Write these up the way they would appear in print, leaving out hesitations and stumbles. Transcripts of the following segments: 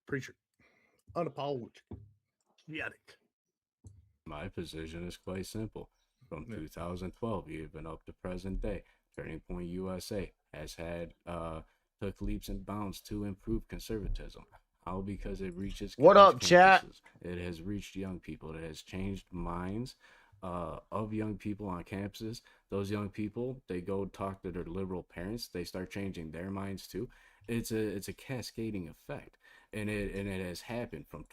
Preacher. Unapologetic. My position is quite simple. From Yeah. 2012 even up to present day, Turning Point USA has had took leaps and bounds to improve conservatism. How? Because it reaches What college up, chat? campuses. It has reached young people. It has changed minds of young people on campuses. Those young people, they go talk to their liberal parents. They start changing their minds too. It's a cascading effect, and it has happened from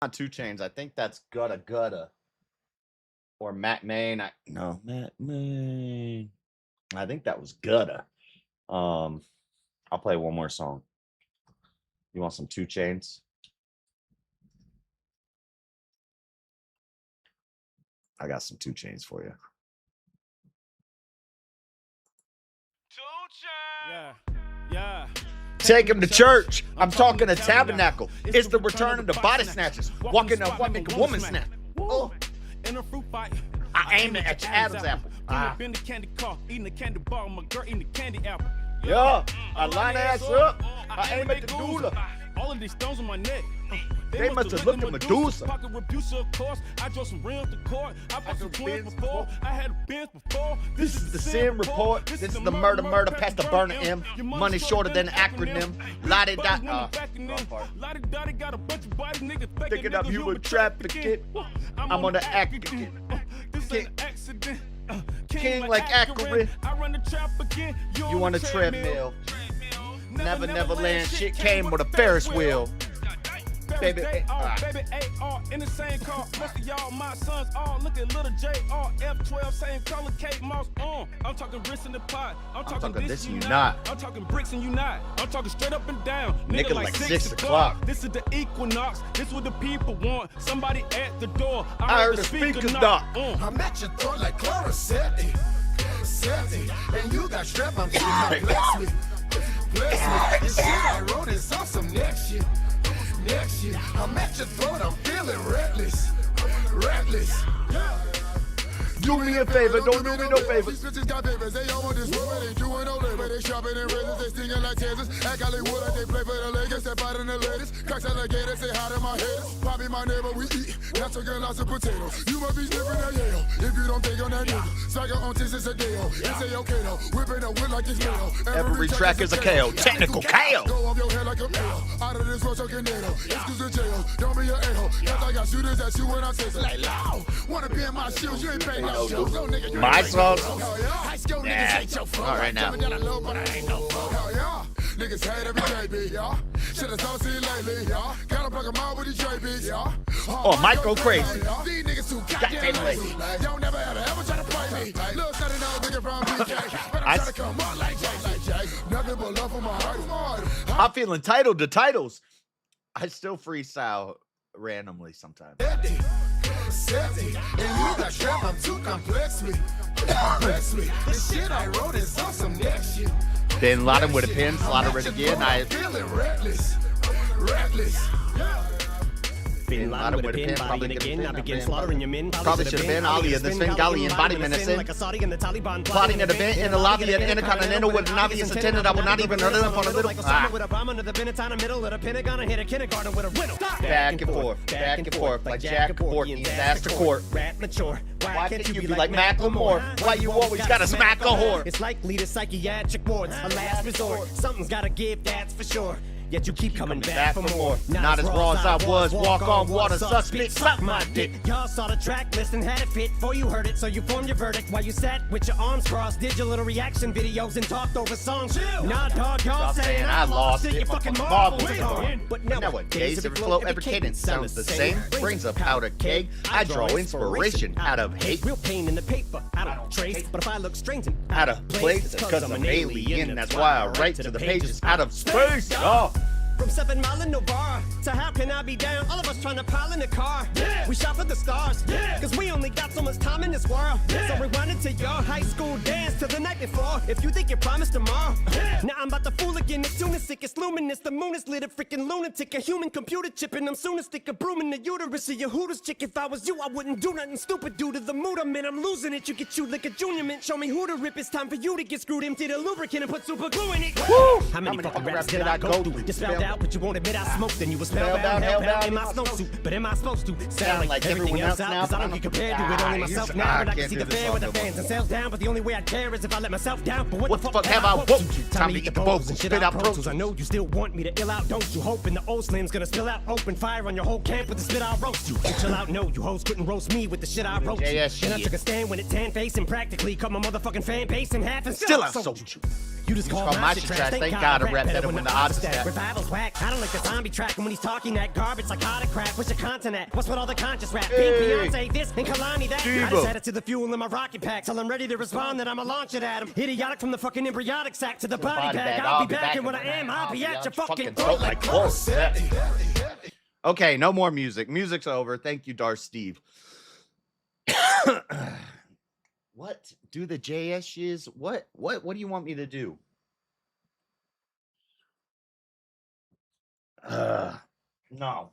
Not 2 Chainz. I think that's Gutta Gutta. Or Matt Main. No, Matt Main. I think that was Gutta. I'll play one more song. You want some 2 Chainz? I got some 2 Chainz for you. Yeah. Take him to church. I'm talking a tabernacle. It's the return of the body snatchers. Walking up, what make a woman snap. Oh. In a fruit fight. I aim at your Adam's apple. In the candy car, eating the candy bar, my girl eating the candy apple. Yeah, I line ass up. I aim at the doula. All of these stones on my neck. They must have looked at Medusa. Pocket Rebusa, of course. I drove some rims to court. I bought some twins before. I had a Benz before. This is the sin report. This is the murder past the burner M. Money shorter than an acronym. Lottie dot. Lottie Dottie got a bunch of body niggas Thinking of you a trafficking. I'm on the accident. This ain't an accident. King like Akron. I run the trap again. You on a treadmill. Never land shit came with a Ferris wheel. Baby, baby, AR in the same car. Most of y'all, my sons, all look at little JR, F12, same color, Kate Moss on. I'm talking bricks in the pot. I'm talking this and you not. I'm talking bricks and you not. I'm talking straight up and down. Nigga like 6 o'clock. This is the equinox. This what the people want. Somebody at the door. I heard the speakers knock. I'm at your throat like Clorosetti. And you got strap, I'm saying, bless me. This shit I wrote is awesome. Next year, I'm at your throat, I'm feeling reckless. Do me a favor, don't do me no favor. These bitches got papers, they all want this woman, they doing no labor. They shopping in razors, they stinging like Kansas. Act Hollywood like they play for the Lakers, step out in the latest. Cracks alligators, say hi to my haters. Poppy my neighbor, we eat natural gun, lots of potatoes. You must be sniffing that Yale, if you don't think on that nigga. Swagger on this is a deal, it's a okay though. Whipping a whip like it's real. Every track is a KO, technical KO. Go off your head like a nail, out of this world choking nail. Excuse the jail, don't be your a-hole. Cause I got shooters at you when I say so. Like loud, wanna be in my shoes, you ain't paying no shoes. No nigga, you my song? Nah, all right now. Niggas hate every day, B, y'all. Shit is all seen lately, y'all. Gotta plug them out with these JBs, y'all. Oh, Mike go crazy. These niggas too goddamn lazy. Don't never ever try to play me. Little shut it down, nigga from BK. But I'm trying to come on like Jay. Nothing but love for my heart. I'm feeling entitled to titles. I still freestyle randomly sometimes. And you got strap, I'm too complex me. This shit I wrote is awesome next year. Bin Laden with a pin, slaughter it again. I feeling reckless. Bin Laden with a pin, bodying again. I begin slaughtering your men. Probably should have been Ali in this Bengali embodiment sin. Like a Saudi and the Taliban Plotting an event in the lobby at Intercontinental with an obvious intended. I will not even run up on a little. Like Osama with a bomb under the Benetton middle of the Pentagon and hit a kindergarten with a riddle. Back and forth, like Jack and Porky. That's the court. Rat mature. Why can't you be like Macklemore? Why you always gotta smack a whore? It's likely to psychiatric wards, a last resort. Something's gotta give, that's for sure. Yet you keep coming back for more. Not as raw as I was. Walk on water, suck spit, suck my dick. Y'all saw the track list and had it fit before you heard it, so you formed your verdict while you sat with your arms crossed, did your little reaction videos and talked over songs. Nah, dog, y'all saying I lost it. You fucking marbles are. But nowadays, every flow, every cadence sounds the same. Brings a powder keg. I draw inspiration out of hate. Real pain in the paper, I don't trace. But if I look strange and out of place, it's cause I'm an alien. That's why I write to the pages out of space. Oh. From 7 Mile in Novara to how can I be down? All of us trying to pile in a car. Yeah. We shot for the stars. Yeah. Cause we only got so much time in this world. Yeah. So rewind it to your high school dance to the night before. If you think you promised tomorrow. Yeah. Now I'm about to fool again. It's lunatic, it's luminous. The moon is lit, a freaking lunatic. A human computer chip and I'm soon to stick a broom in the uterus of your Hooters chick. If I was you, I wouldn't do nothing stupid due to the mood I'm in. I'm losing it. You get chewed like a junior mint. Show me who to rip. It's time for you to get screwed. Empty the lubricant and put super glue in it. Woo! How many fucking raps did I go through? You spelled out, but you won't admit I smoked. Then you were spellbound, hellbound in my snowsuit. But am I supposed to sound like everything else out? Cause I don't get compared to it, only myself now. But I can see the fair with the fans and sales down. But the only way I care is if I let myself down. But what the fuck have I woke to? Time to eat the bowls and shit out Pro Tools. I know you still want me to ill out, don't you? Hoping the old slim's gonna spill out. Open fire on your whole camp with the spit I'll roast you. Chill out, no, you hoes couldn't roast me with the shit I wrote you. And I took a stand when it tan face and practically cut my motherfucking fan base in half and still I sold you. You just call my shit trash. Thank God I rap better when the odds is stacked. Revival's whack. I don't like the zombie track. And when he's talking that garbage psychotic crap, what's your content at? What's with all the conscious rap? Being Beyonce this and Kalani that. I just added to the fuel in my rocket pack till I'm ready to respond. Then I'ma launch it at him. Idiotic from the fucking embryonic sack to the body bag. I'll be back, and when I am, I'll be at your fucking throat like close. Okay, no more music. Music's over. Thank you, Darth Steve. What? Do the JS's? What do you want me to do? No.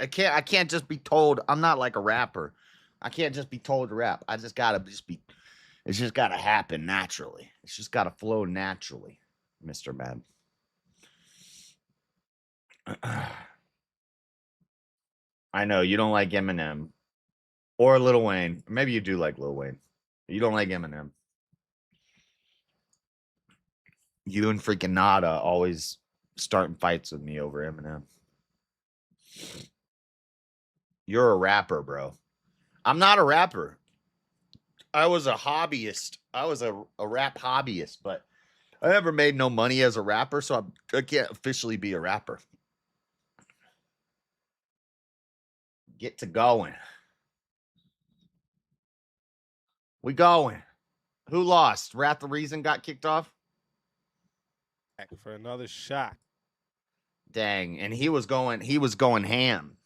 I can't just be told. I'm not like a rapper. I can't just be told to rap. I just gotta it's just gotta happen naturally. It's just gotta flow naturally, Mr. Man. I know you don't like Eminem or Lil Wayne. Maybe you do like Lil Wayne. You don't like Eminem. You and freaking Nada always starting fights with me over Eminem. You're a rapper, bro. I'm not a rapper. I was a hobbyist. I was a rap hobbyist, but I never made no money as a rapper, so I can't officially be a rapper. Get to going. We going. Who lost? Wrath the Reason got kicked off? Back for another shot. Dang, and he was going ham.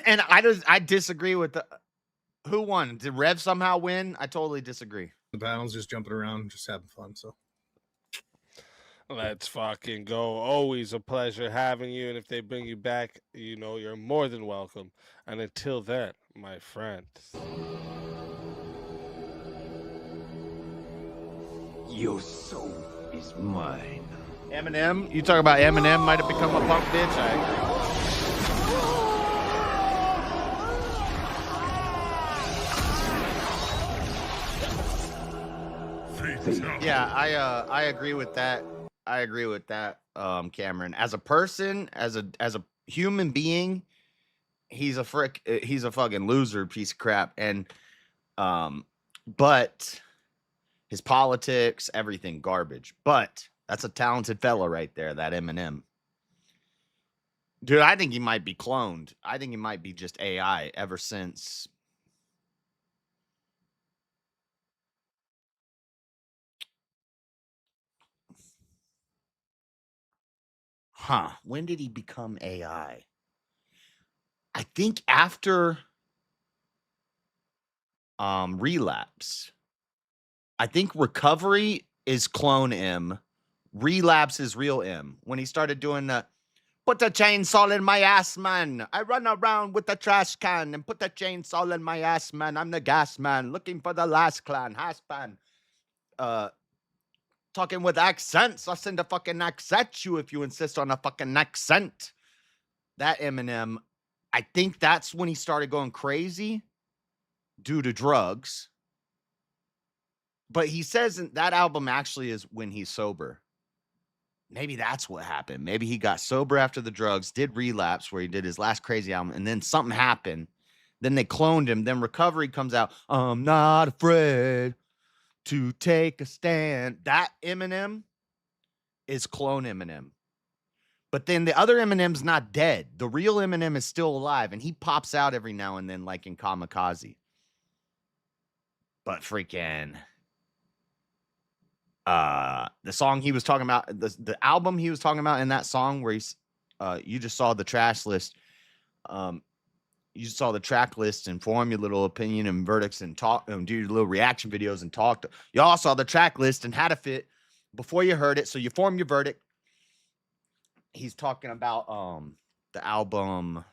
And I disagree with the who won. Did Rev somehow win? I totally disagree. The panel's just jumping around, just having fun. So Let's fucking go. Always a pleasure having you. And if they bring you back, you know, you're more than welcome. And until then, my friends. Your soul is mine. Eminem, you talk about Eminem might have become a punk bitch. I agree. Yeah, I agree with that. I agree with that, Cameron. As a person, as a human being, he's a fucking loser, piece of crap. And but his politics, everything garbage. But that's a talented fella right there, that Eminem. Dude, I think he might be cloned. I think he might be just AI ever since. When did he become AI? I think after Relapse. I think Recovery is clone M. Relapse is real M. When he started doing the put the chainsaw in my ass, man. I run around with the trash can and put the chainsaw in my ass, man. I'm the gas man looking for the last clan. Haspan. Talking with accents. I'll send a fucking accent at you if you insist on a fucking accent. That Eminem, I think that's when he started going crazy due to drugs. But he says that album actually is when he's sober. Maybe that's what happened. Maybe he got sober after the drugs, did Relapse, where he did his last crazy album, and then something happened. Then they cloned him. Then Recovery comes out. I'm not afraid to take a stand. That Eminem is clone Eminem. But then the other Eminem's not dead. The real Eminem is still alive, and he pops out every now and then, like in Kamikaze. But freaking the song he was talking about, the album he was talking about in that song where he's you just saw the trash list. You saw the track list and form your little opinion and verdicts and talk and do your little reaction videos and talk. Y'all saw the track list and had a fit before you heard it, so you form your verdict. He's talking about the album.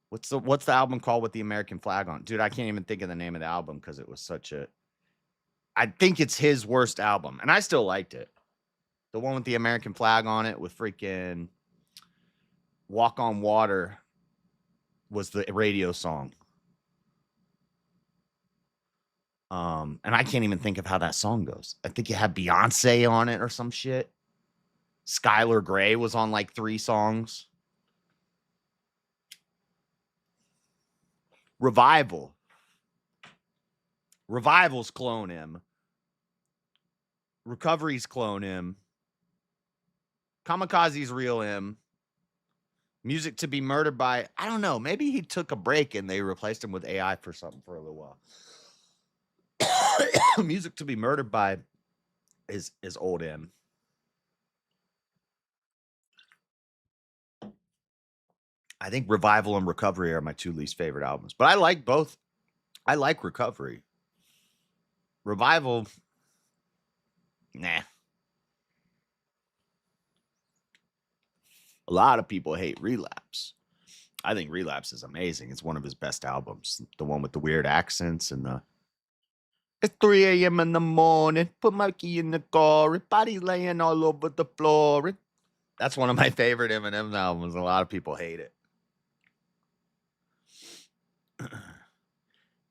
What's the album called with the American flag on? Dude, I can't even think of the name of the album because it was such a. I think it's his worst album, and I still liked it. The one with the American flag on it with freaking Walk on Water was the radio song. And I can't even think of how that song goes. I think it had Beyonce on it or some shit. Skylar Grey was on like 3 songs. Revival. Revival's clone him. Recovery's clone him. Kamikaze's real him. Music to be Murdered by, I don't know. Maybe he took a break and they replaced him with AI for something for a little while. Music to be Murdered by is old M. I think Revival and Recovery are my two least favorite albums, but I like both. I like Recovery. Revival, nah. A lot of people hate Relapse. I think Relapse is amazing. It's one of his best albums. The one with the weird accents and the it's 3 a.m. in the morning. Put my key in the car. Body laying all over the floor. That's one of my favorite Eminem albums. A lot of people hate it.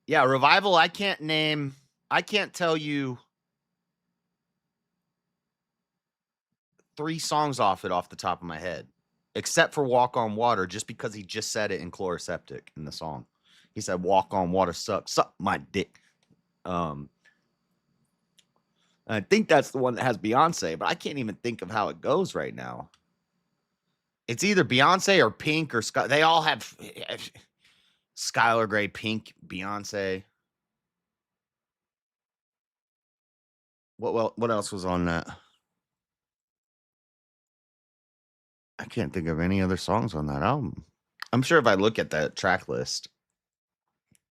Yeah, Revival, I can't tell you 3 songs off it off the top of my head. Except for Walk on Water, just because he just said it in Chloroseptic in the song. He said, Walk on Water sucks. Suck my dick. I think that's the one that has Beyonce, but I can't even think of how it goes right now. It's either Beyonce or Pink or Sky. They all have Skylar Grey, Pink, Beyonce. What else was on that? I can't think of any other songs on that album. I'm sure if I look at that track list,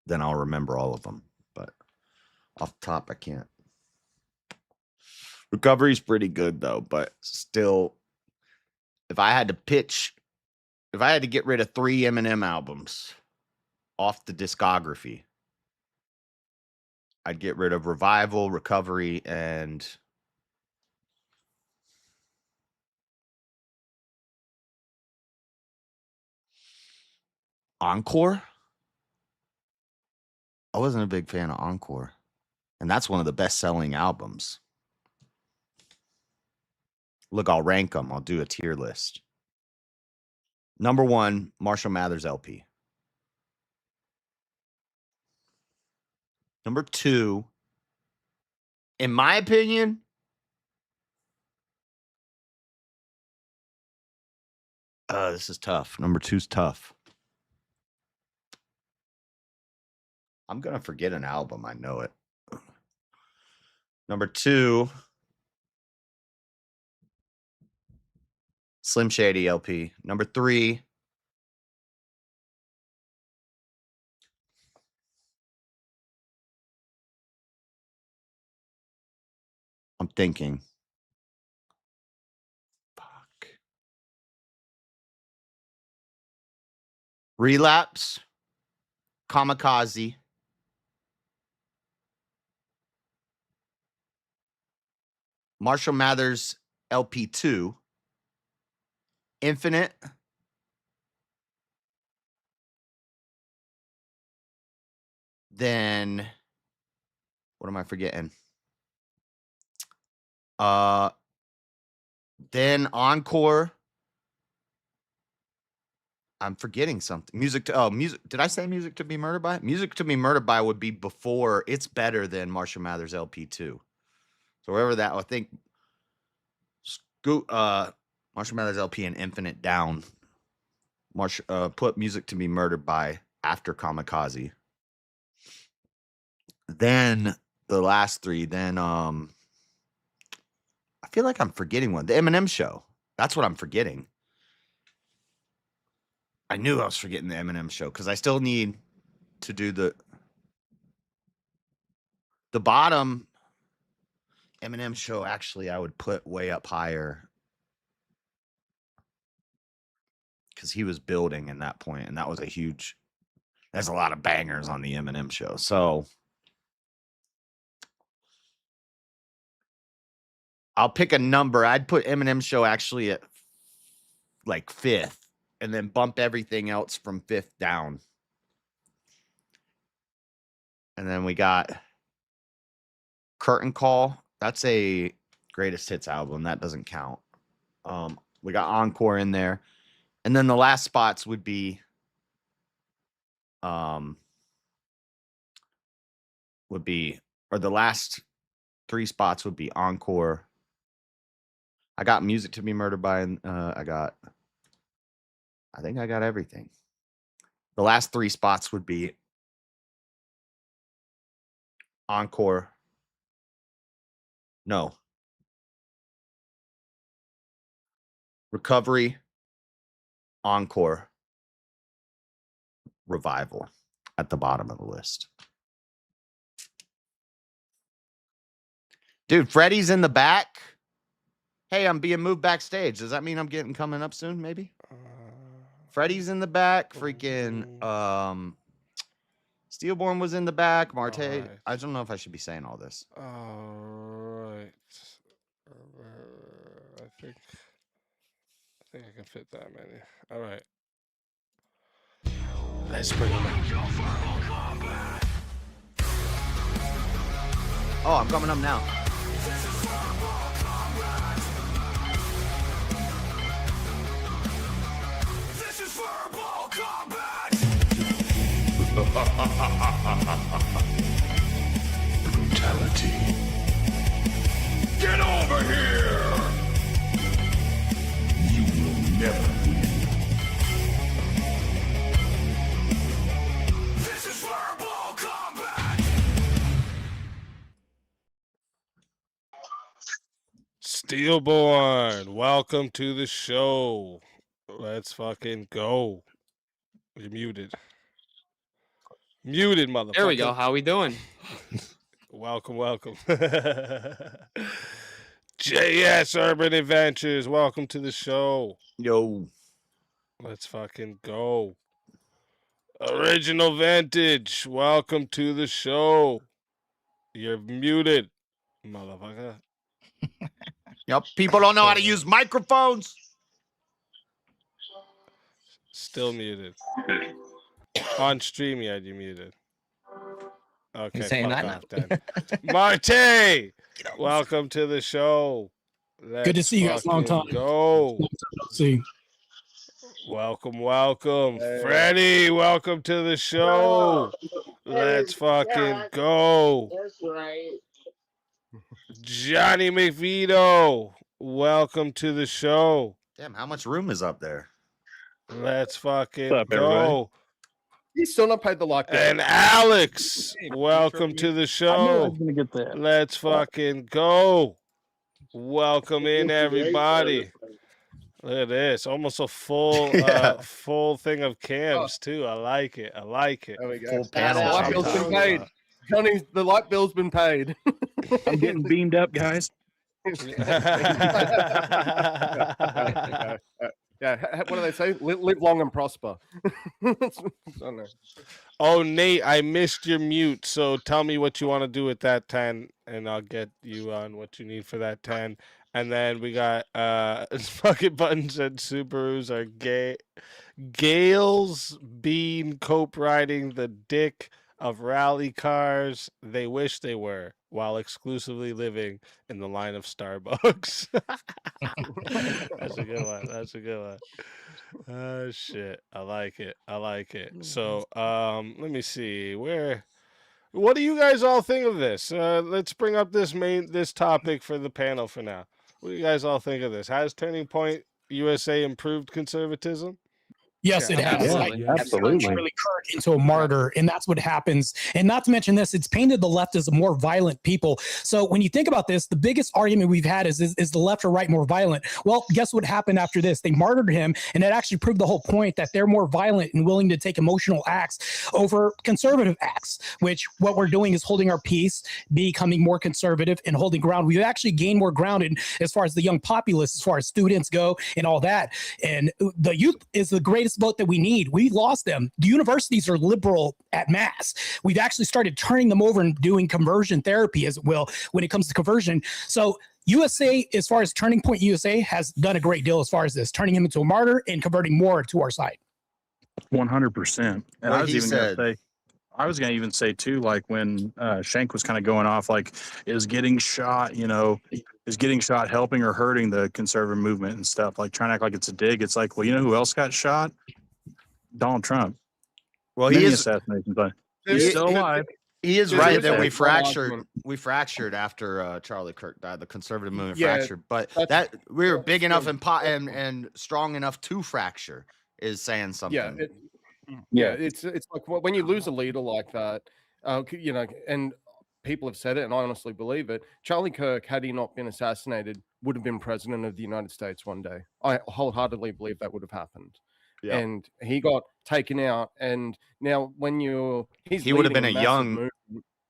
then I'll remember all of them. But off the top, I can't. Recovery's pretty good, though. But still, if I had to get rid of 3 Eminem albums off the discography, I'd get rid of Revival, Recovery, and Encore. I wasn't a big fan of Encore. And that's one of the best-selling albums. Look, I'll rank them. I'll do a tier list. Number 1, Marshall Mathers LP. Number 2, in my opinion, this is tough. Number 2's tough. I'm going to forget an album. I know it. Number 2, Slim Shady LP. Number 3, I'm thinking. Fuck. Relapse. Kamikaze. Marshall Mathers LP2. Infinite. Then what am I forgetting? Then Encore. I'm forgetting something. Music. Did I say Music to be Murdered by? Music to be Murdered by would be before. It's better than Marshall Mathers LP2. So wherever that, I think. Marshall Mathers LP and Infinite down. Put Music to be Murdered by after Kamikaze. Then the last 3. Then I feel like I'm forgetting one. The Eminem Show. That's what I'm forgetting. I knew I was forgetting the Eminem Show because I still need to do the bottom Eminem Show. Actually, I would put way up higher because he was building in that point, and that was there's a lot of bangers on the Eminem Show. So I'll pick a number. I'd put Eminem Show actually at like 5th. And then bump everything else from 5th down. And then we got Curtain Call. That's a greatest hits album. That doesn't count. We got Encore in there. And then the last spots would be would be, or the last 3 spots would be Encore. I got Music to Be Murdered by, I think I got everything. The last 3 spots would be Encore. No. Recovery, Encore, Revival at the bottom of the list. Dude, Freddie's in the back. Hey, I'm being moved backstage. Does that mean I'm coming up soon, maybe? Freddie's in the back. Freaking Steelborn was in the back. Marte. Right. I don't know if I should be saying all this. All right. I think I can fit that many. All right. Let's bring him in. Oh, I'm coming up now. This is verbal combat. Brutality. Get over here. You will never win. This is verbal combat. Steelborn, welcome to the show. Let's fucking go. You're muted. Muted, motherfucker. There we go. How we doing? Welcome. JS Urban Adventures, welcome to the show. Yo. Let's fucking go. Original Vintage, welcome to the show. You're muted, motherfucker. Yep. People don't know how to use microphones. Still muted. On StreamYard, you muted. Okay, saying fuck that off then. Marte, welcome to the show. Good to see you guys. Long time. Go. See. Welcome. Freddie, welcome to the show. Let's fucking go. That's right. Johnny McVito, welcome to the show. Damn, how much room is up there? Let's fucking What's up, go. everybody? He's still not paid the lockdown. And Alex, welcome to the show. Let's fucking go. Welcome in, everybody. Look at this. Almost a full full thing of cams, too. I like it. There we go. Full panel. The light bill's been paid. Johnny, the light bill's been paid. I'm getting beamed up, guys. Yeah, what do they say? Live long and prosper. Oh, Nate, I missed your mute, so tell me what you want to do with that 10, and I'll get you on what you need for that 10. And then we got fucking Buttons and Subarus are gay. Gales being cope riding the dick of rally cars they wish they were, while exclusively living in the line of Starbucks. That's a good one. Oh shit. I like it. So let me see. What do you guys all think of this? Let's bring up this topic for the panel for now. What do you guys all think of this? Has Turning Point USA improved conservatism? Yes, it has. Absolutely. Charlie Kirk into a martyr, and that's what happens. And not to mention this, it's painted the left as a more violent people. So when you think about this, the biggest argument we've had is the left or right more violent? Well, guess what happened after this? They martyred him, and it actually proved the whole point that they're more violent and willing to take emotional acts over conservative acts, which what we're doing is holding our peace, becoming more conservative, and holding ground. We've actually gained more ground in, as far as the young populace, as far as students go, and all that. And the youth is the greatest vote that we need. We lost them. The universities are liberal at mass. We've actually started turning them over and doing conversion therapy, as it will, when it comes to conversion. So USA, as far as Turning Point USA, has done a great deal as far as this, turning him into a martyr and converting more to our side. 100%. And I was going to even say too, like when Shank was kind of going off, like, is getting shot, is getting shot helping or hurting the conservative movement and stuff, like trying to act like it's a dig. It's like, well, you know who else got shot? Donald Trump. Well, he is assassination, but he's still alive. He is There's right a that we strong fractured. argument. We fractured after Charlie Kirk died. The conservative movement Yeah, fractured, but that's- that we were big enough true. and strong enough to fracture is saying something. It's like when you lose a leader like that, you know, and people have said it, and I honestly believe it. Charlie Kirk, had he not been assassinated, would have been president of the United States one day. I wholeheartedly believe that would have happened. Yeah. And he got taken out, and now when he would have been a leading young massive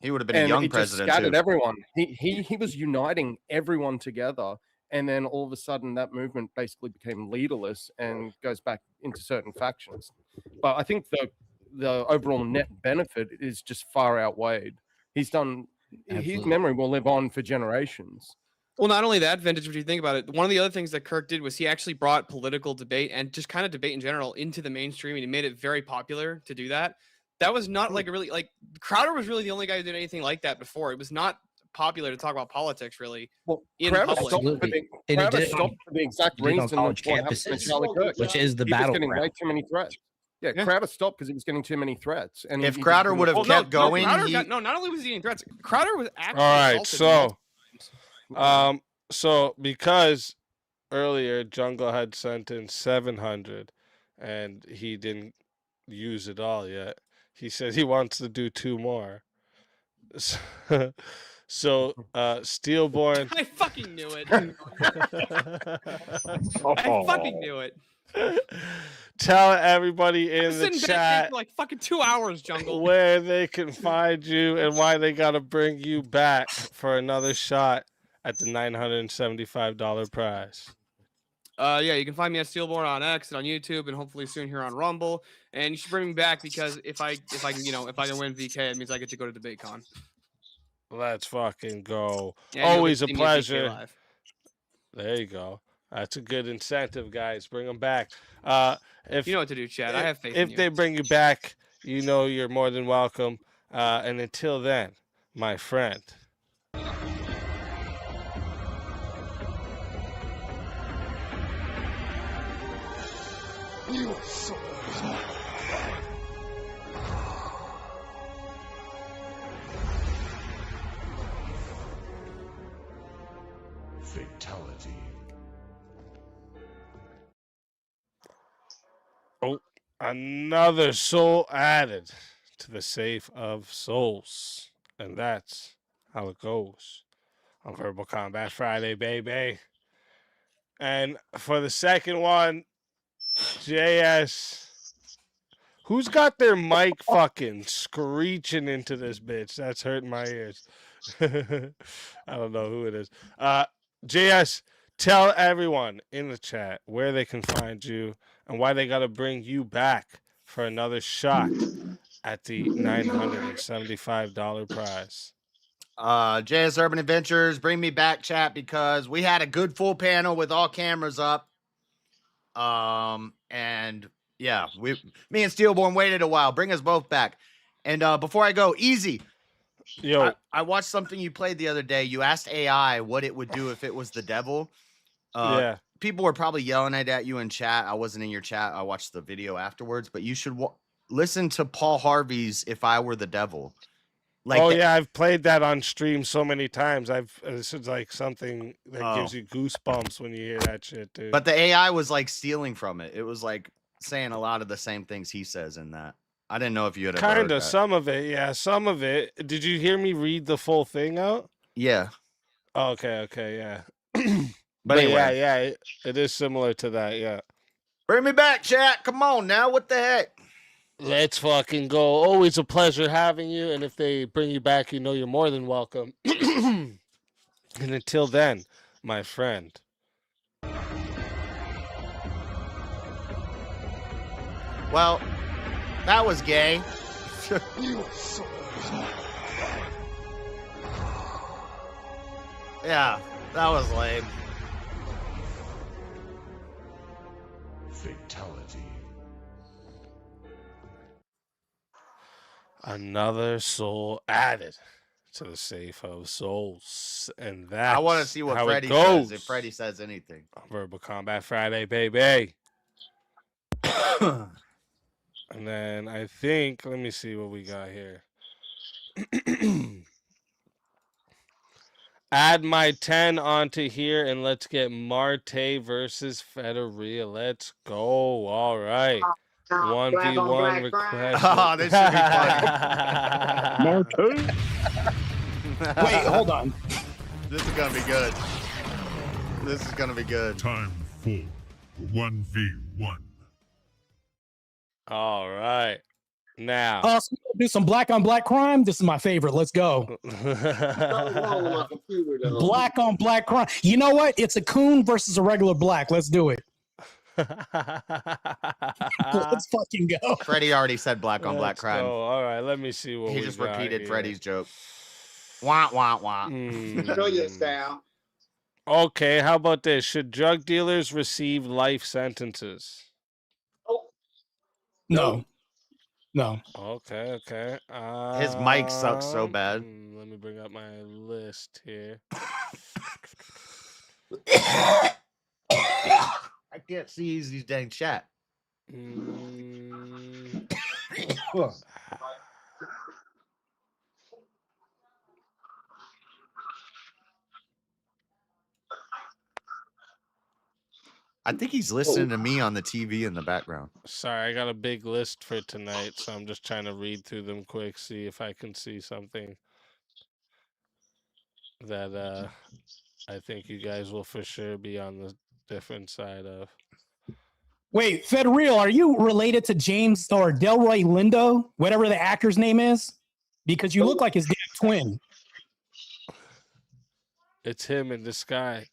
he would have been a and young it president just scattered too. everyone. He was uniting everyone together, and then all of a sudden that movement basically became leaderless and goes back into certain factions. But I think the overall net benefit is just far outweighed. He's done. His Absolutely. memory will live on for generations. Well, not only that, Vintage, if you think about it, one of the other things that Kirk did was he actually brought political debate and just kind of debate in general into the mainstream, and he made it very popular to do that. That was not like Crowder was really the only guy who did anything like that before. It was not popular to talk about politics really. Well, in Crowder public. stopped for the, And he Crowder did it stopped for the exact on reason college of what happened to campuses, Charlie Kirk, which is the he was getting battleground. way too many threats. Yeah, Crowder stopped because he was getting too many threats. And If Crowder would have kept going, Crowder not only was he getting threats, Crowder was actually All right, assaulted multiple so because earlier Jungle had sent in 700 and he didn't use it all yet. He said he wants to do 2 more. So Steelborn. I fucking knew it. I fucking knew it. Tell everybody in the Sitting back there chat for like fucking 2 hours, Jungle. where they can find you and why they gotta bring you back for another shot at the $975 prize. Yeah, you can find me at Steelborn on X and on YouTube, and hopefully soon here on Rumble. And you should bring me back because if I can win VK, it means I get to go to DebateCon. Let's fucking go. Yeah, you'll Always get a to see me at VK pleasure. Live. There you go. That's a good incentive, guys. Bring them back. If You know what to do, Chad. I have faith in If you. they bring you back, you know you're more than welcome. And until then, my friend. You soul is mine. Fatality. Oh, another soul added to the safe of souls. And that's how it goes on Verbal Combat Friday, baby. And for the second one, JS. Who's got their mic fucking screeching into this bitch? That's hurting my ears. I don't know who it is. JS, tell everyone in the chat where they can find you and why they got to bring you back for another shot at the $975 prize. JS Urban Adventures, bring me back, chat, because we had a good full panel with all cameras up. And yeah, me and Steelborn waited a while. Bring us both back. And before I go, easy. Yo, I watched something you played the other day. You asked AI what it would do if it was the devil. Yeah. People were probably yelling at you in chat. I wasn't in your chat. I watched the video afterwards, but you should listen to Paul Harvey's "If I Were the Devil." Yeah, I've played that on stream so many times. This is like something that gives you goosebumps when you hear that shit, dude. But the AI was like stealing from it. It was like saying a lot of the same things he says in that. I didn't know if you had ever heard Kind of, that. some of it, yeah, some of it. Did you hear me read the full thing out? Yeah. Oh, okay, yeah. But anyway. yeah, it is similar to that, yeah. Bring me back, chat. Come on now. What the heck? Let's fucking go. Always a pleasure having you. And if they bring you back, you know you're more than welcome. And until then, my friend. Well, that was gay. You soul is mine. Yeah, that was lame. Fatality. Another soul added to the safe of souls. And that's I want to see what how Freddy it goes. says, if Freddy says anything. Verbal Combat Friday, baby. And then I think, let me see what we got here. Add my 10 onto here and let's get Marte versus Federer. Let's go. All right. 1v1 request. Oh, this should be Marte. Wait, hold on. This is gonna be good. This is gonna be good. Time for 1v1. All right. Now. So do some black on black crime. This is my favorite. Let's go. Black on black crime. You know what? It's a coon versus a regular black. Let's do it. Let's fucking go. Freddie already said black on black crime. Go. All right, let me see what he we just got repeated here. Freddie's joke. Wah wah wah. Show your style. Okay, how about this? Should drug dealers receive life sentences? No. No. Okay. His mic sucks so bad. Let me bring up my list here. I can't see these dang chat. I think he's listening to me on the TV in the background. Sorry, I got a big list for tonight, so I'm just trying to read through them quick, see if I can see something that I think you guys will for sure be on the different side of. Wait, Federer, are you related to James or Delroy Lindo, whatever the actor's name is? Because you look like his damn twin. It's him in the sky.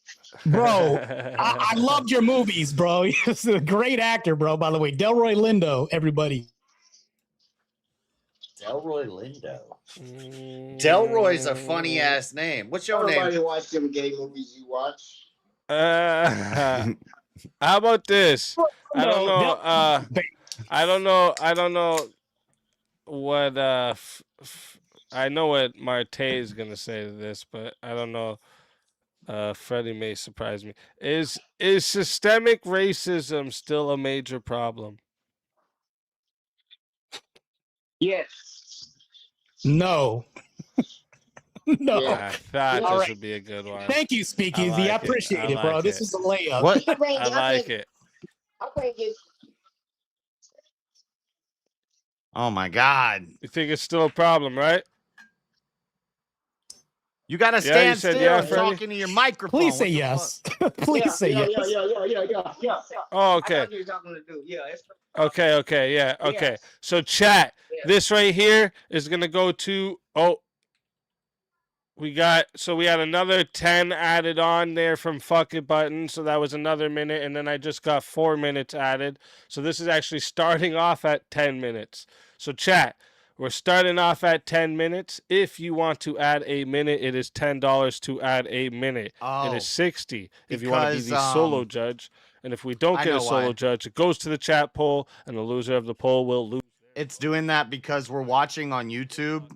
Bro, I loved your movies, bro. He's a great actor, bro, by the way. Delroy Lindo, everybody. Delroy Lindo. Delroy's a funny ass name. What's your Everybody name? watch them gay movies you watch. How about this? I don't know. I don't know what I know what Marte is gonna say to this, but I don't know. Freddie may surprise me. Is systemic racism still a major problem? Yes. No. No. I thought All this right. would be a good one. Thank you, Speakeasy. I appreciate it, bro. This is a layup. What? I like it. Oh my God. You think it's still a problem, right? You gotta Yeah, stand you said still yeah, and Freddie? talking to your microphone. Please say What the yes. fuck? Please say yes. Yeah. Oh, okay. I know what you're talking to do. Yeah, it's Okay, yeah, okay. So chat, this right here is gonna go to we had another 10 added on there from Fuck It Button, so that was another minute, and then I just got 4 minutes added. So this is actually starting off at 10 minutes. So chat, we're starting off at 10 minutes. If you want to add a minute, it is $10 to add a minute. It is 60 if you want to be the solo judge. And if we don't I get a know solo why. judge, it goes to the chat poll, and the loser of the poll will lose. It's doing that because we're watching on YouTube,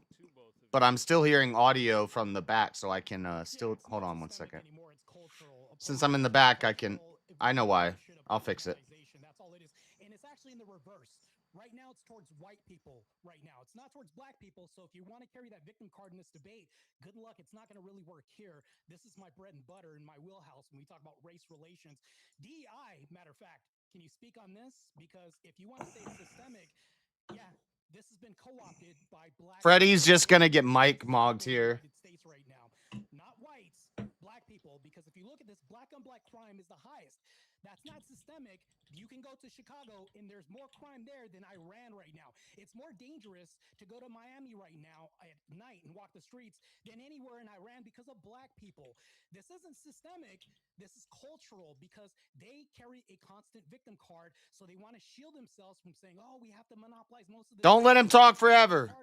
but I'm still hearing audio from the back, so I can still hold on one second. Since I'm in the back, I know why. I'll fix it. That's all it is. And it's actually in the reverse. Right now, it's towards white people. Right now, it's not towards black people. So if you want to carry that victim card in this debate, good luck. It's not going to really work here. This is my bread and butter in my wheelhouse when we talk about race relations. DEI, matter of fact, can you speak on this? Because if you want to say it's systemic, yeah, this has been co-opted by black. Freddie's just gonna get Mike mogged here. States right now, not whites, black people. Because if you look at this, black on black crime is the highest. That's not systemic. You can go to Chicago and there's more crime there than Iran right now. It's more dangerous to go to Miami right now at night and walk the streets than anywhere in Iran because of black people. This isn't systemic. This is cultural because they carry a constant victim card. So they want to shield themselves from saying, oh, we have to monopolize most of the. Don't let him talk forever.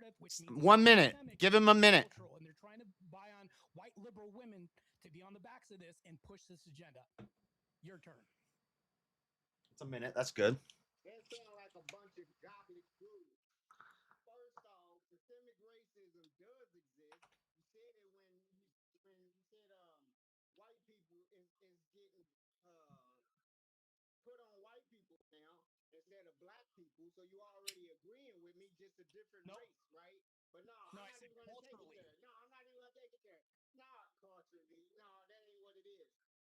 1 minute. Give him a minute. And they're trying to buy on white liberal women to be on the backs of this and push this agenda. Your turn. It's a minute. That's good. That sound like a bunch of gobbledygook. First off, systemic racism does exist. You said it when you said white people is getting put on white people now instead of black people. So you already agreeing with me, just a different race, right? But no, No, I'm I not said even gonna take it culturally. there. No, I'm not even gonna take it there. Not culturally. No, that ain't what it is.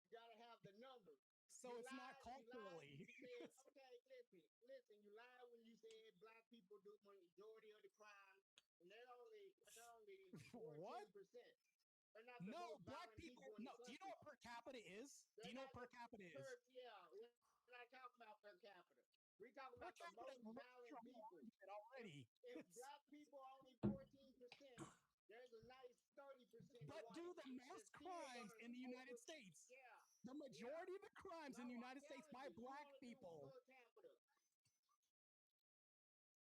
You gotta have the number. So it's not culturally. You said, okay, listen. You lied when you said black people do majority of the crime, and they're only 14%. What? They're not the No, most black violent people. in No, the do you know what per capita is? Do you know what per capita is? Yeah, we're not talking about per capita. We're talking Per about the capita most violent people. already. If black people are only 14%, there's a nice 30%. But do the most crimes in the United States. Yeah. The majority of the crimes in the United States by black people. Per capita.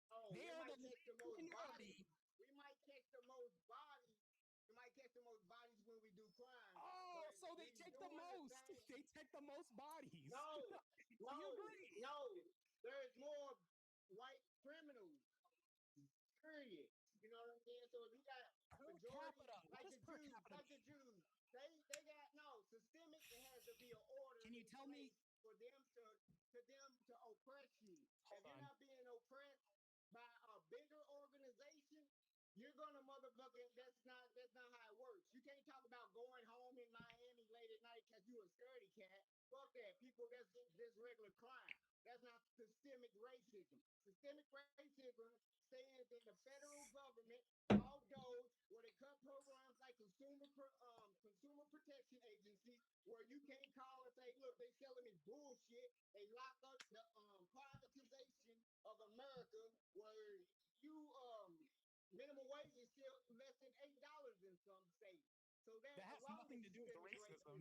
Oh, They are the most minority. bodies. We might catch the most bodies. We might catch the most bodies when we do crime. Oh, so they take the most. They take the most bodies. No, you agree? No, there's more white criminals. Period. You know what I'm saying? So if you got per majority, capita, like the Jews, they got systemic. It has to be an order. Can you tell me for them to oppress you? If you're not being oppressed by a bigger organization, you're gonna motherfucking. That's not how it works. You can't talk about going home in Miami late at night because you a scaredy cat. Fuck that. People, that's just regular crime. That's not systemic racism. Systemic racism stands in the federal government, although where they cut programs like Consumer Protection Agency, where you can't call and say, look, they selling me bullshit. They lock up the privatization of America, where you minimum wage is still less than $8 in some states. So that has nothing to do with racism.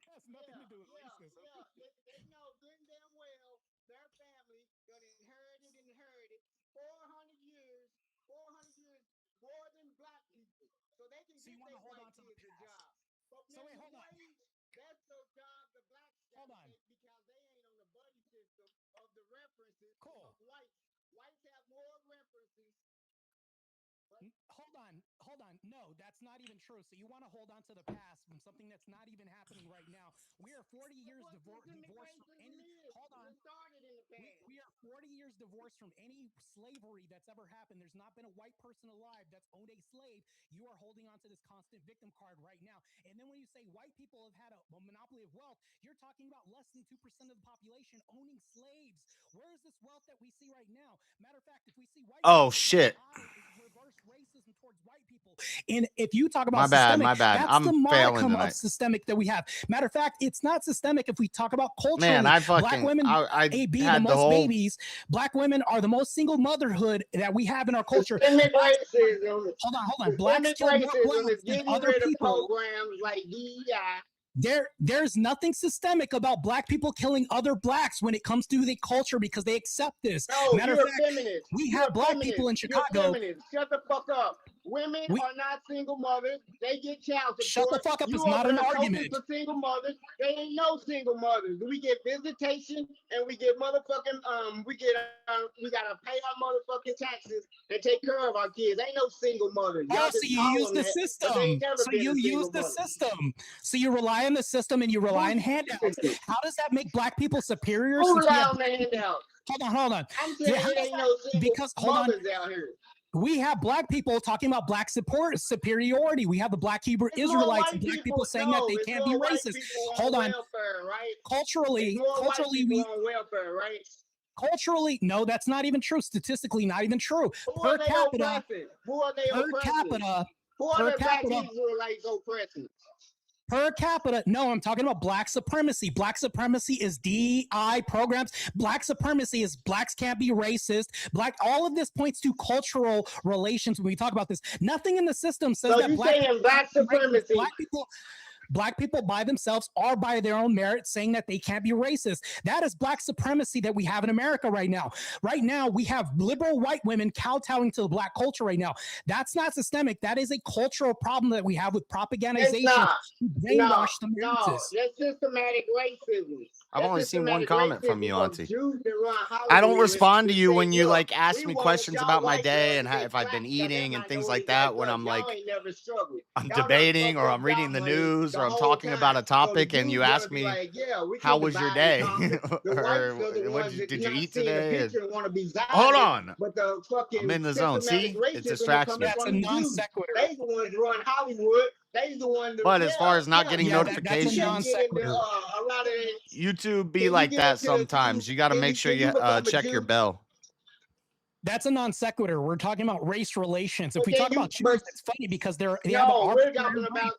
That has nothing to do with racism. Yeah, they know good and damn well their family got inherited 400 years more than black people. So they can get their white kids a job. But so wait, hold on. That's the job the blacks got to take because they ain't on the buddy system of the references of whites. Whites have more references. Hold on. No, that's not even true. So you want to hold on to the past from something that's not even happening right now. We are 40 years divorced from any. Hold on. We are 40 years divorced from any slavery that's ever happened. There's not been a white person alive that's owned a slave. You are holding on to this constant victim card right now. And then when you say white people have had a monopoly of wealth, you're talking about less than 2% of the population owning slaves. Where is this wealth that we see right now? Matter of fact, if we see white shit. Reverse racism towards white people. And if you talk about my bad. that's I'm the modicum failing of systemic that we have. Matter of fact, it's not systemic if we talk about culturally. Man, black women the most babies. Black women are the most single motherhood that we have in our culture. Systemic racism. Hold on. Blacks kill more blacks than other people. Programs like DEI. There's nothing systemic about black people killing other blacks when it comes to the culture because they accept this. No, Matter of fact, feminist. we have black people in Chicago. Shut the fuck up. Women are not single mothers. They get child support. Shut the fuck up. It's not an argument. For single mothers, they ain't no single mothers. We get visitation and we get motherfucking we gotta pay our motherfucking taxes and take care of our kids. Ain't no single mothers. Oh, so you use the system. So you use the system. So you rely on the system and you rely on handouts. How does that make black people superior? Who rely on the handouts? Hold on. I'm saying it ain't no single mothers out here. We have black people talking about black superiority. We have the black Hebrew Israelites and black people saying that they can't be racist. Hold on. Welfare, right? Culturally, we on welfare, right? Culturally, no, that's not even true. Statistically, not even true. Who are they oppressing? Who are they oppressing? Who are the black Israelites oppressing? Per capita, no, I'm talking about black supremacy. Black supremacy is DI programs. Black supremacy is blacks can't be racist. All of this points to cultural relations when we talk about this. Nothing in the system says so that black supremacy. Black people by themselves are by their own merit saying that they can't be racist. That is black supremacy that we have in America right now. Right now, we have liberal white women kowtowing to the black culture right now. That's not systemic. That is a cultural problem that we have with propagandization. No, that's systematic racism. I've only seen one comment from you, Auntie. I don't respond to you when you ask me questions about my day and if I've been eating and things like that when I'm I'm debating or I'm reading the news or I'm talking about a topic and you ask me, how was your day? Or did you eat today? Hold on. But the fucking I'm in the zone. See? It distracts me. That's a non sequitur. They the ones run Hollywood. They the ones. But as far as not getting that's a notifications, non sequitur. YouTube be like that sometimes. You got to make sure you check your bell. That's a non sequitur. We're talking about race relations. If we talk about Jews, it's funny because they have an we're arbitrary talking right. about